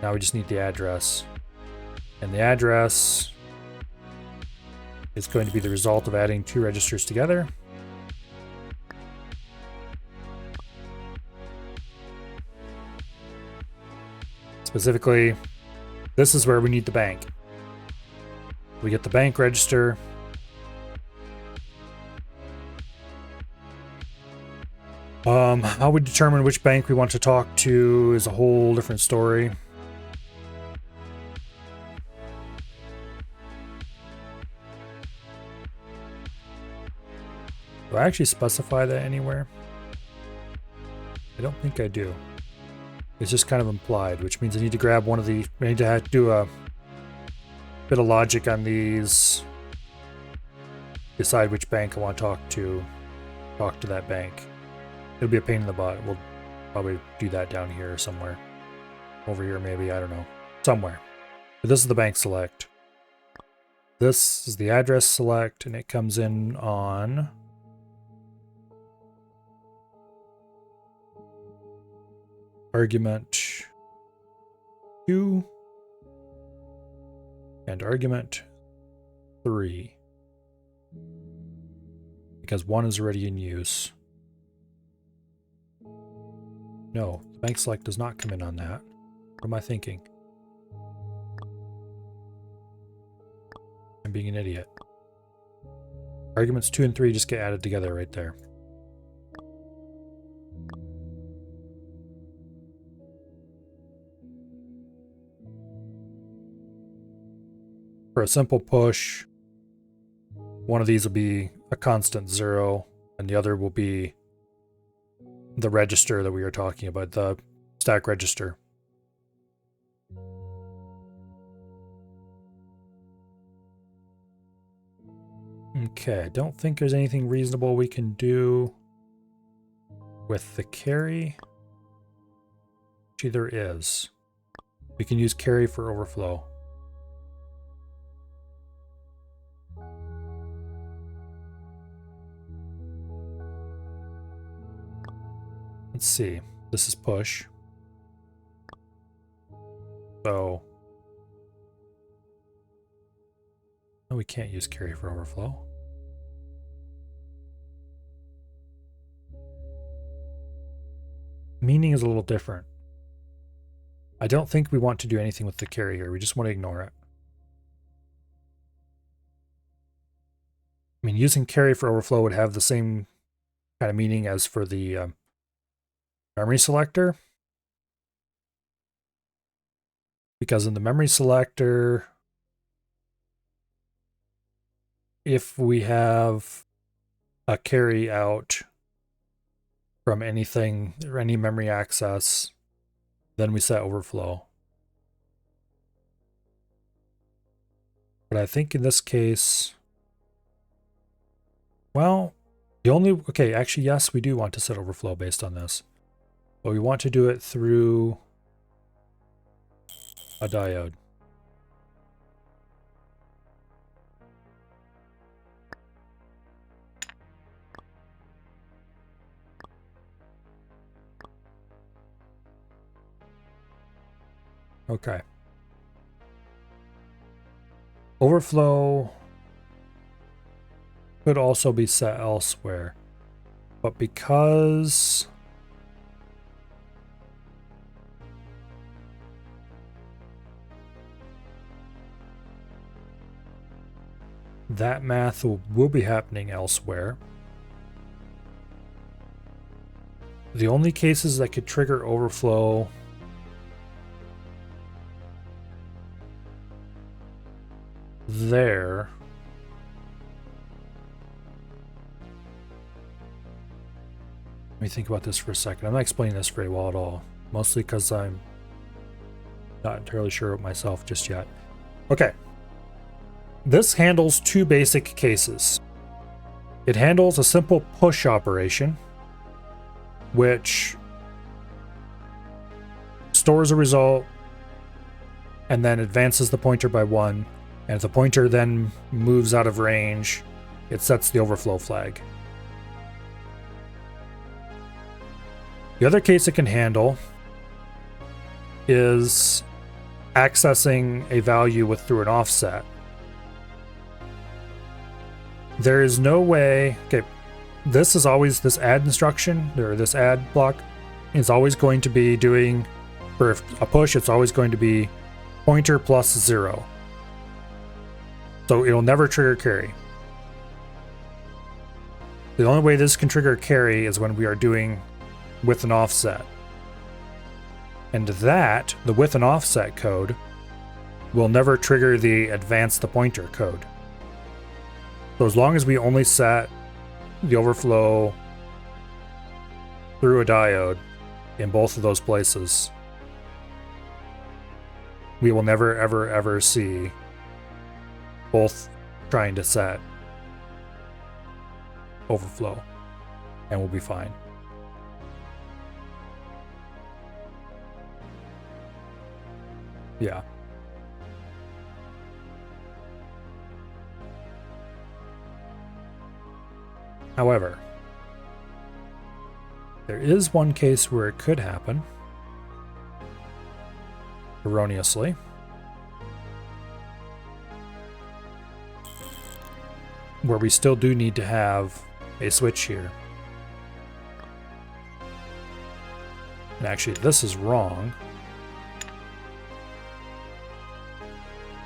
Now we just need the address. And the address is going to be the result of adding two registers together. Specifically, this is where we need the bank. We get the bank register. How we determine which bank we want to talk to is a whole different story. Do I actually specify that anywhere? I don't think I do. It's just kind of implied, which means I need to grab one of the... I need to have to do a bit of logic on these. Decide which bank I want to talk to. Talk to that bank. It'll be a pain in the butt. We'll probably do that down here somewhere. Over here maybe, I don't know. Somewhere. But this is the bank select. This is the address select, and it comes in on... argument 2 and argument 3, because 1 is already in use. No, the bank select does not come in on that. What am I thinking? I'm being an idiot. Arguments 2 and 3 just get added together right there. For a simple push, one of these will be a constant 0, and the other will be the register that we were talking about, the stack register. Okay, I don't think there's anything reasonable we can do with the carry. Actually, there is. We can use carry for overflow. Let's see. This is push. So... no, we can't use carry for overflow. Meaning is a little different. I don't think we want to do anything with the carry here. We just want to ignore it. I mean, using carry for overflow would have the same kind of meaning as for the memory selector. Because in the memory selector, if we have a carry out from anything or any memory access, then we set overflow. But I think in this case, well, The only, okay, actually, yes, we do want to set overflow based on this. But we want to do it through a diode. Okay. Overflow could also be set elsewhere. But because that math will be happening elsewhere, the only cases that could trigger overflow there let me think about this for a second. I'm not explaining this very well at all, mostly because I'm not entirely sure of myself just yet. Okay. This handles two basic cases. It handles a simple push operation, which stores a result and then advances the pointer by 1. And if the pointer then moves out of range, it sets the overflow flag. The other case it can handle is accessing a value through an offset. There is no way, okay, this add instruction, or this add block, is always going to be doing, for a push, it's always going to be pointer plus 0. So it'll never trigger carry. The only way this can trigger carry is when we are doing with an offset. And that, the with an offset code, will never trigger the advance the pointer code. So as long as we only set the overflow through a diode in both of those places, we will never, ever, ever see both trying to set overflow, and we'll be fine. Yeah. However, there is one case where it could happen erroneously. Where we still do need to have a switch here. And actually, this is wrong.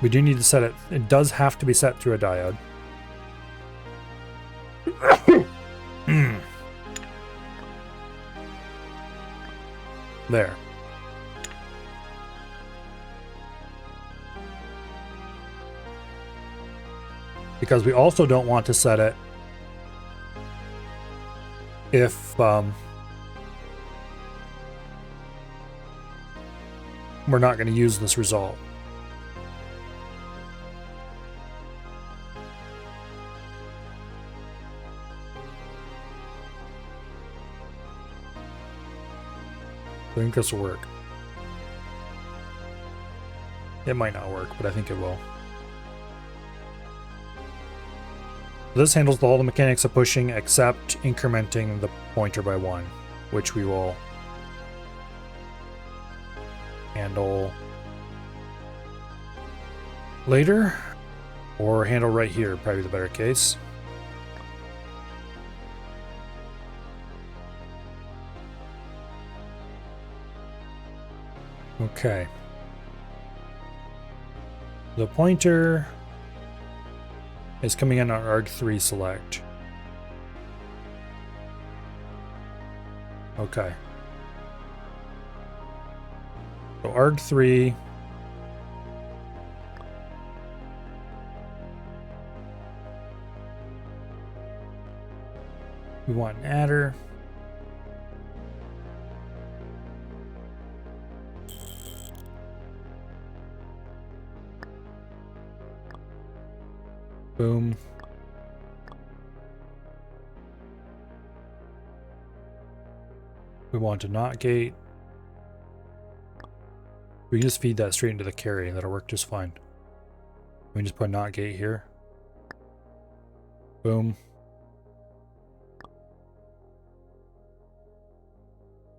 We do need to set it. It does have to be set through a diode. There. Because we also don't want to set it if we're not going to use this result. I think this will work. It might not work, but I think it will. This handles all the mechanics of pushing except incrementing the pointer by 1, which we will handle later, or handle right here, probably the better case. Okay. The pointer is coming in on arg3 select. Okay. So arg3 we want an adder. Boom. We want to not gate. We can just feed that straight into the carry. That'll work just fine. We can just put not gate here. Boom.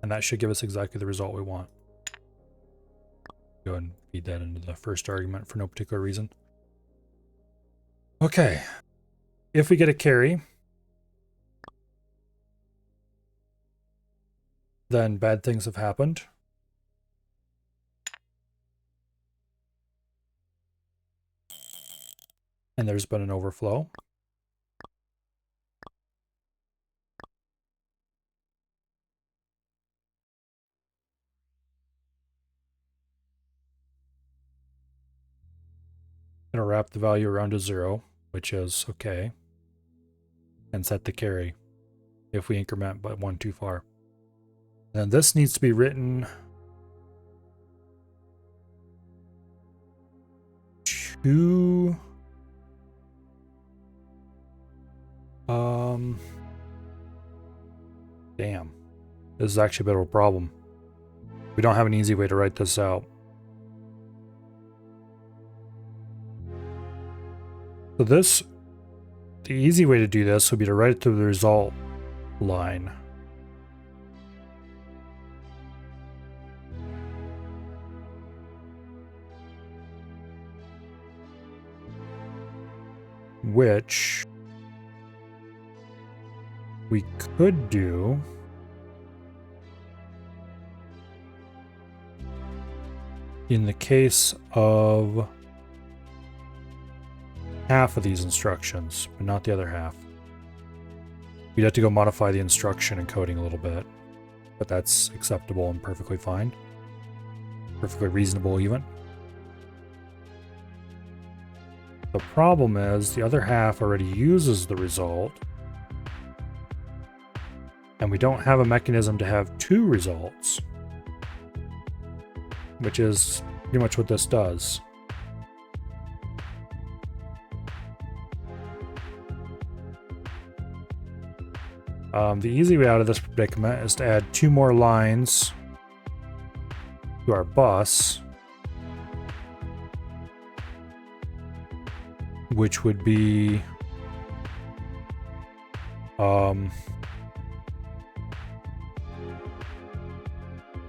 And that should give us exactly the result we want. Go ahead and feed that into the first argument for no particular reason. Okay. If we get a carry, then bad things have happened. And there's been an overflow. I'm going to wrap the value around to 0, which is okay, and set the carry if we increment by 1 too far. And this needs to be written to damn. This is actually a bit of a problem. We don't have an easy way to write this out. So this, the easy way to do this would be to write it to the result line. Which we could do in the case of half of these instructions, but not the other half. We'd have to go modify the instruction and coding a little bit, but that's acceptable and perfectly fine. Perfectly reasonable even. The problem is the other half already uses the result, and we don't have a mechanism to have 2 results, which is pretty much what this does. The easy way out of this predicament is to add 2 more lines to our bus, which would be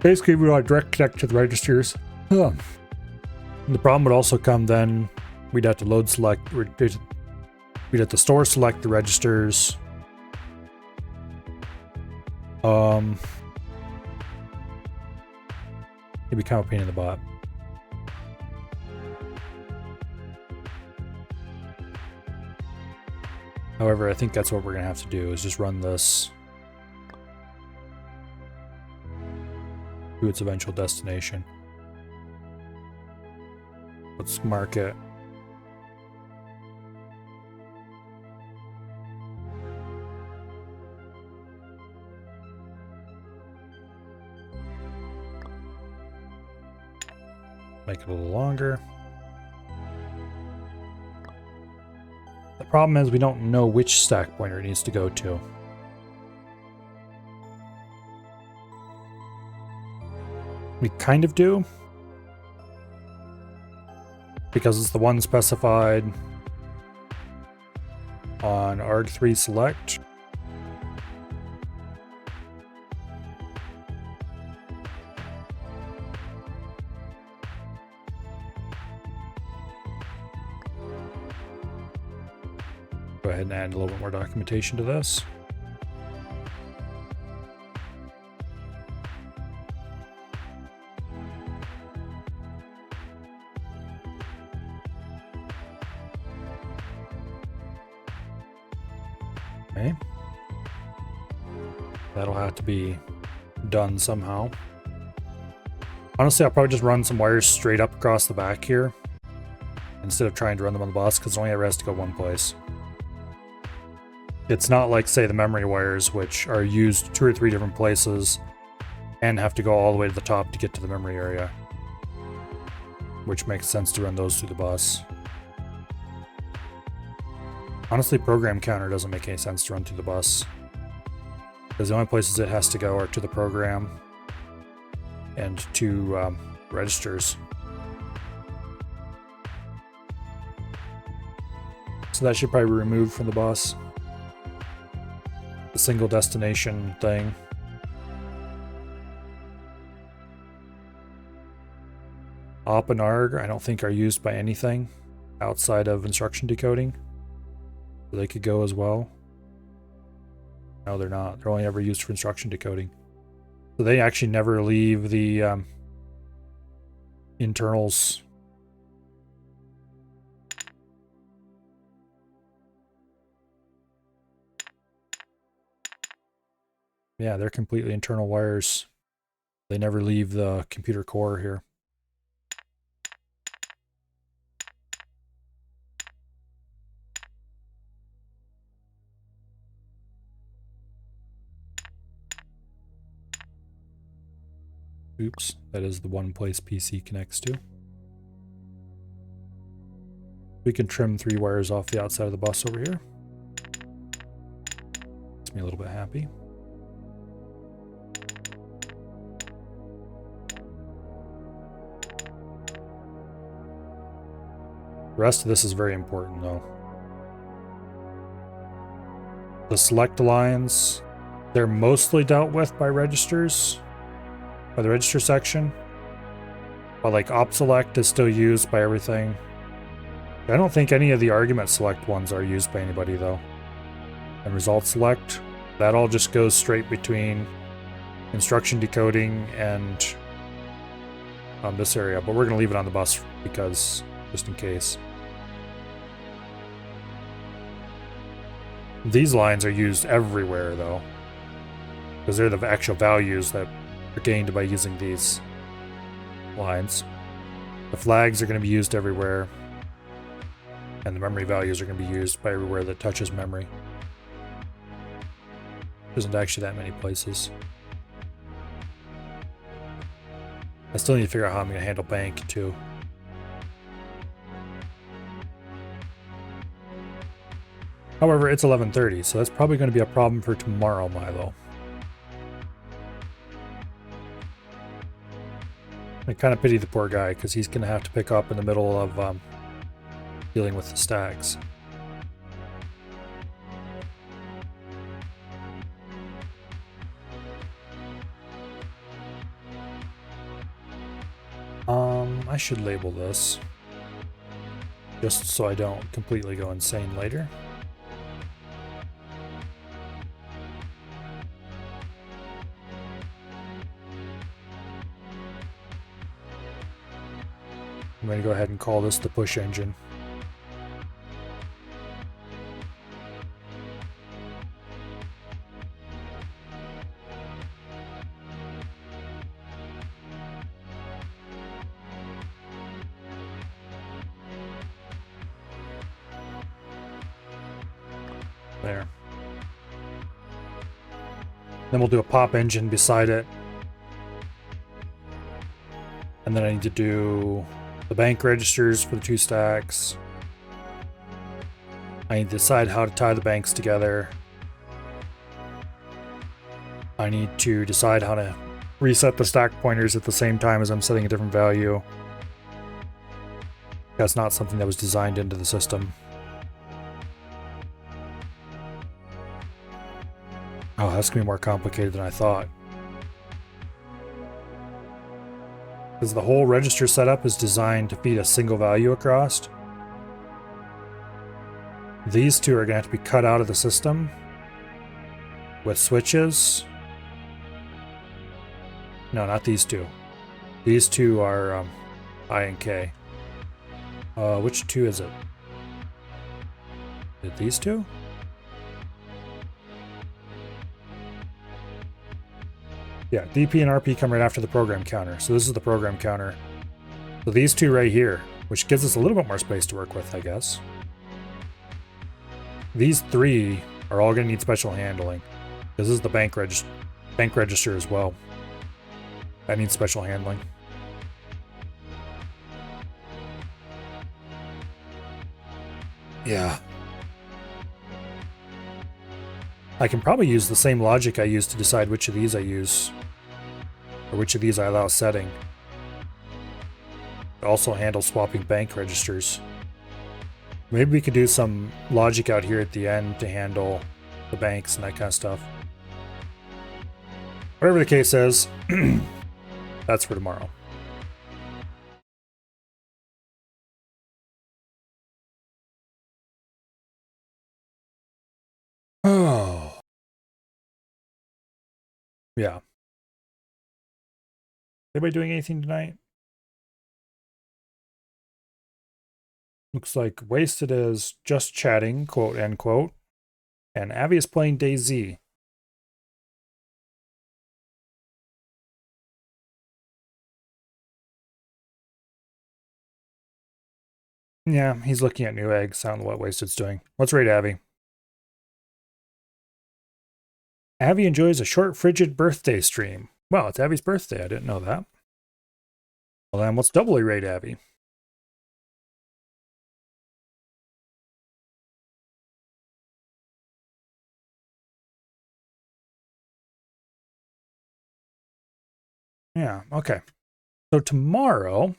basically we want to direct connect to the registers. The problem would also come then we'd have to load select, we'd have to store select the registers. It'd become a pain in the butt. However, I think that's what we're gonna have to do, is just run this to its eventual destination. Let's mark it. Make it a little longer. The problem is we don't know which stack pointer it needs to go to. We kind of do, because it's the one specified on arg3 select. Go ahead and add a little bit more documentation to this. Okay. That'll have to be done somehow. Honestly, I'll probably just run some wires straight up across the back here instead of trying to run them on the bus, because it only ever has to go one place. It's not like, say, the memory wires, which are used 2 or 3 different places and have to go all the way to the top to get to the memory area, which makes sense to run those through the bus. Honestly, program counter doesn't make any sense to run through the bus. because the only places it has to go are to the program and to registers. So that should probably be removed from the bus. The single destination thing. Op and ARG I don't think are used by anything outside of instruction decoding. So they could go as well. No, they're not. They're only ever used for instruction decoding. So they actually never leave the internals. Yeah, they're completely internal wires. They never leave the computer core here. Oops, that is the one place PC connects to. We can trim 3 wires off the outside of the bus over here. Makes me a little bit happy. The rest of this is very important though. The select lines, they're mostly dealt with by registers, by the register section. But like op select is still used by everything. I don't think any of the argument select ones are used by anybody though. And result select, that all just goes straight between instruction decoding and this area. But we're going to leave it on the bus because just in case. These lines are used everywhere though, because they're the actual values that are gained by using these lines. The flags are going to be used everywhere, and the memory values are going to be used by everywhere that touches memory. There isn't actually that many places. I still need to figure out how I'm going to handle bank too. However, it's 11:30, so that's probably going to be a problem for tomorrow, Milo. I kind of pity the poor guy, because he's going to have to pick up in the middle of dealing with the stacks. I should label this, just so I don't completely go insane later. I'm going to go ahead and call this the push engine. There. Then we'll do a pop engine beside it. And then I need to do the bank registers for the 2 stacks. I need to decide how to tie the banks together. I need to decide how to reset the stack pointers at the same time as I'm setting a different value. That's not something that was designed into the system. Oh, that's going to be more complicated than I thought. Because the whole register setup is designed to feed a single value across. These 2 are going to have to be cut out of the system with switches. No, not these 2. These 2 are I and K. Which 2 is it? Is it these 2? Yeah, DP and RP come right after the program counter. So this is the program counter. So these 2 right here, which gives us a little bit more space to work with, I guess. These 3 are all going to need special handling. This is the bank register as well. That needs special handling. Yeah. I can probably use the same logic I use to decide which of these I use, or which of these I allow setting. It also handles swapping bank registers. Maybe we could do some logic out here at the end to handle the banks and that kind of stuff. Whatever the case is, that's for tomorrow. Oh. Yeah. Anybody doing anything tonight? Looks like Wasted is just chatting, quote, end quote. And Avi is playing DayZ. Yeah, he's looking at new eggs. I don't know what Wasted's doing. Let's rate Avi. Avi enjoys a short, frigid birthday stream. Wow, it's Avi's birthday. I didn't know that. Well, then let's doubly rate Avi. Yeah, okay. So tomorrow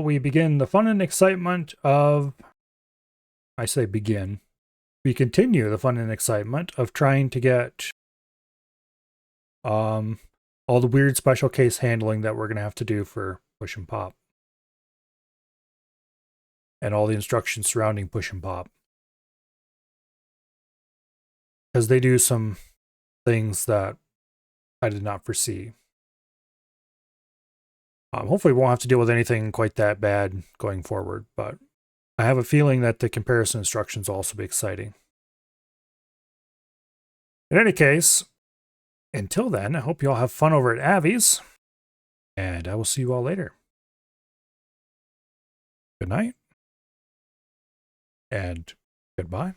we begin the fun and excitement of, I say begin, we continue the fun and excitement of trying to get all the weird special case handling that we're going to have to do for Push and Pop. And all the instructions surrounding Push and Pop. Because they do some things that I did not foresee. Hopefully we won't have to deal with anything quite that bad going forward, but I have a feeling that the comparison instructions will also be exciting. In any case, until then, I hope you all have fun over at Avi's, and I will see you all later. Good night, and goodbye.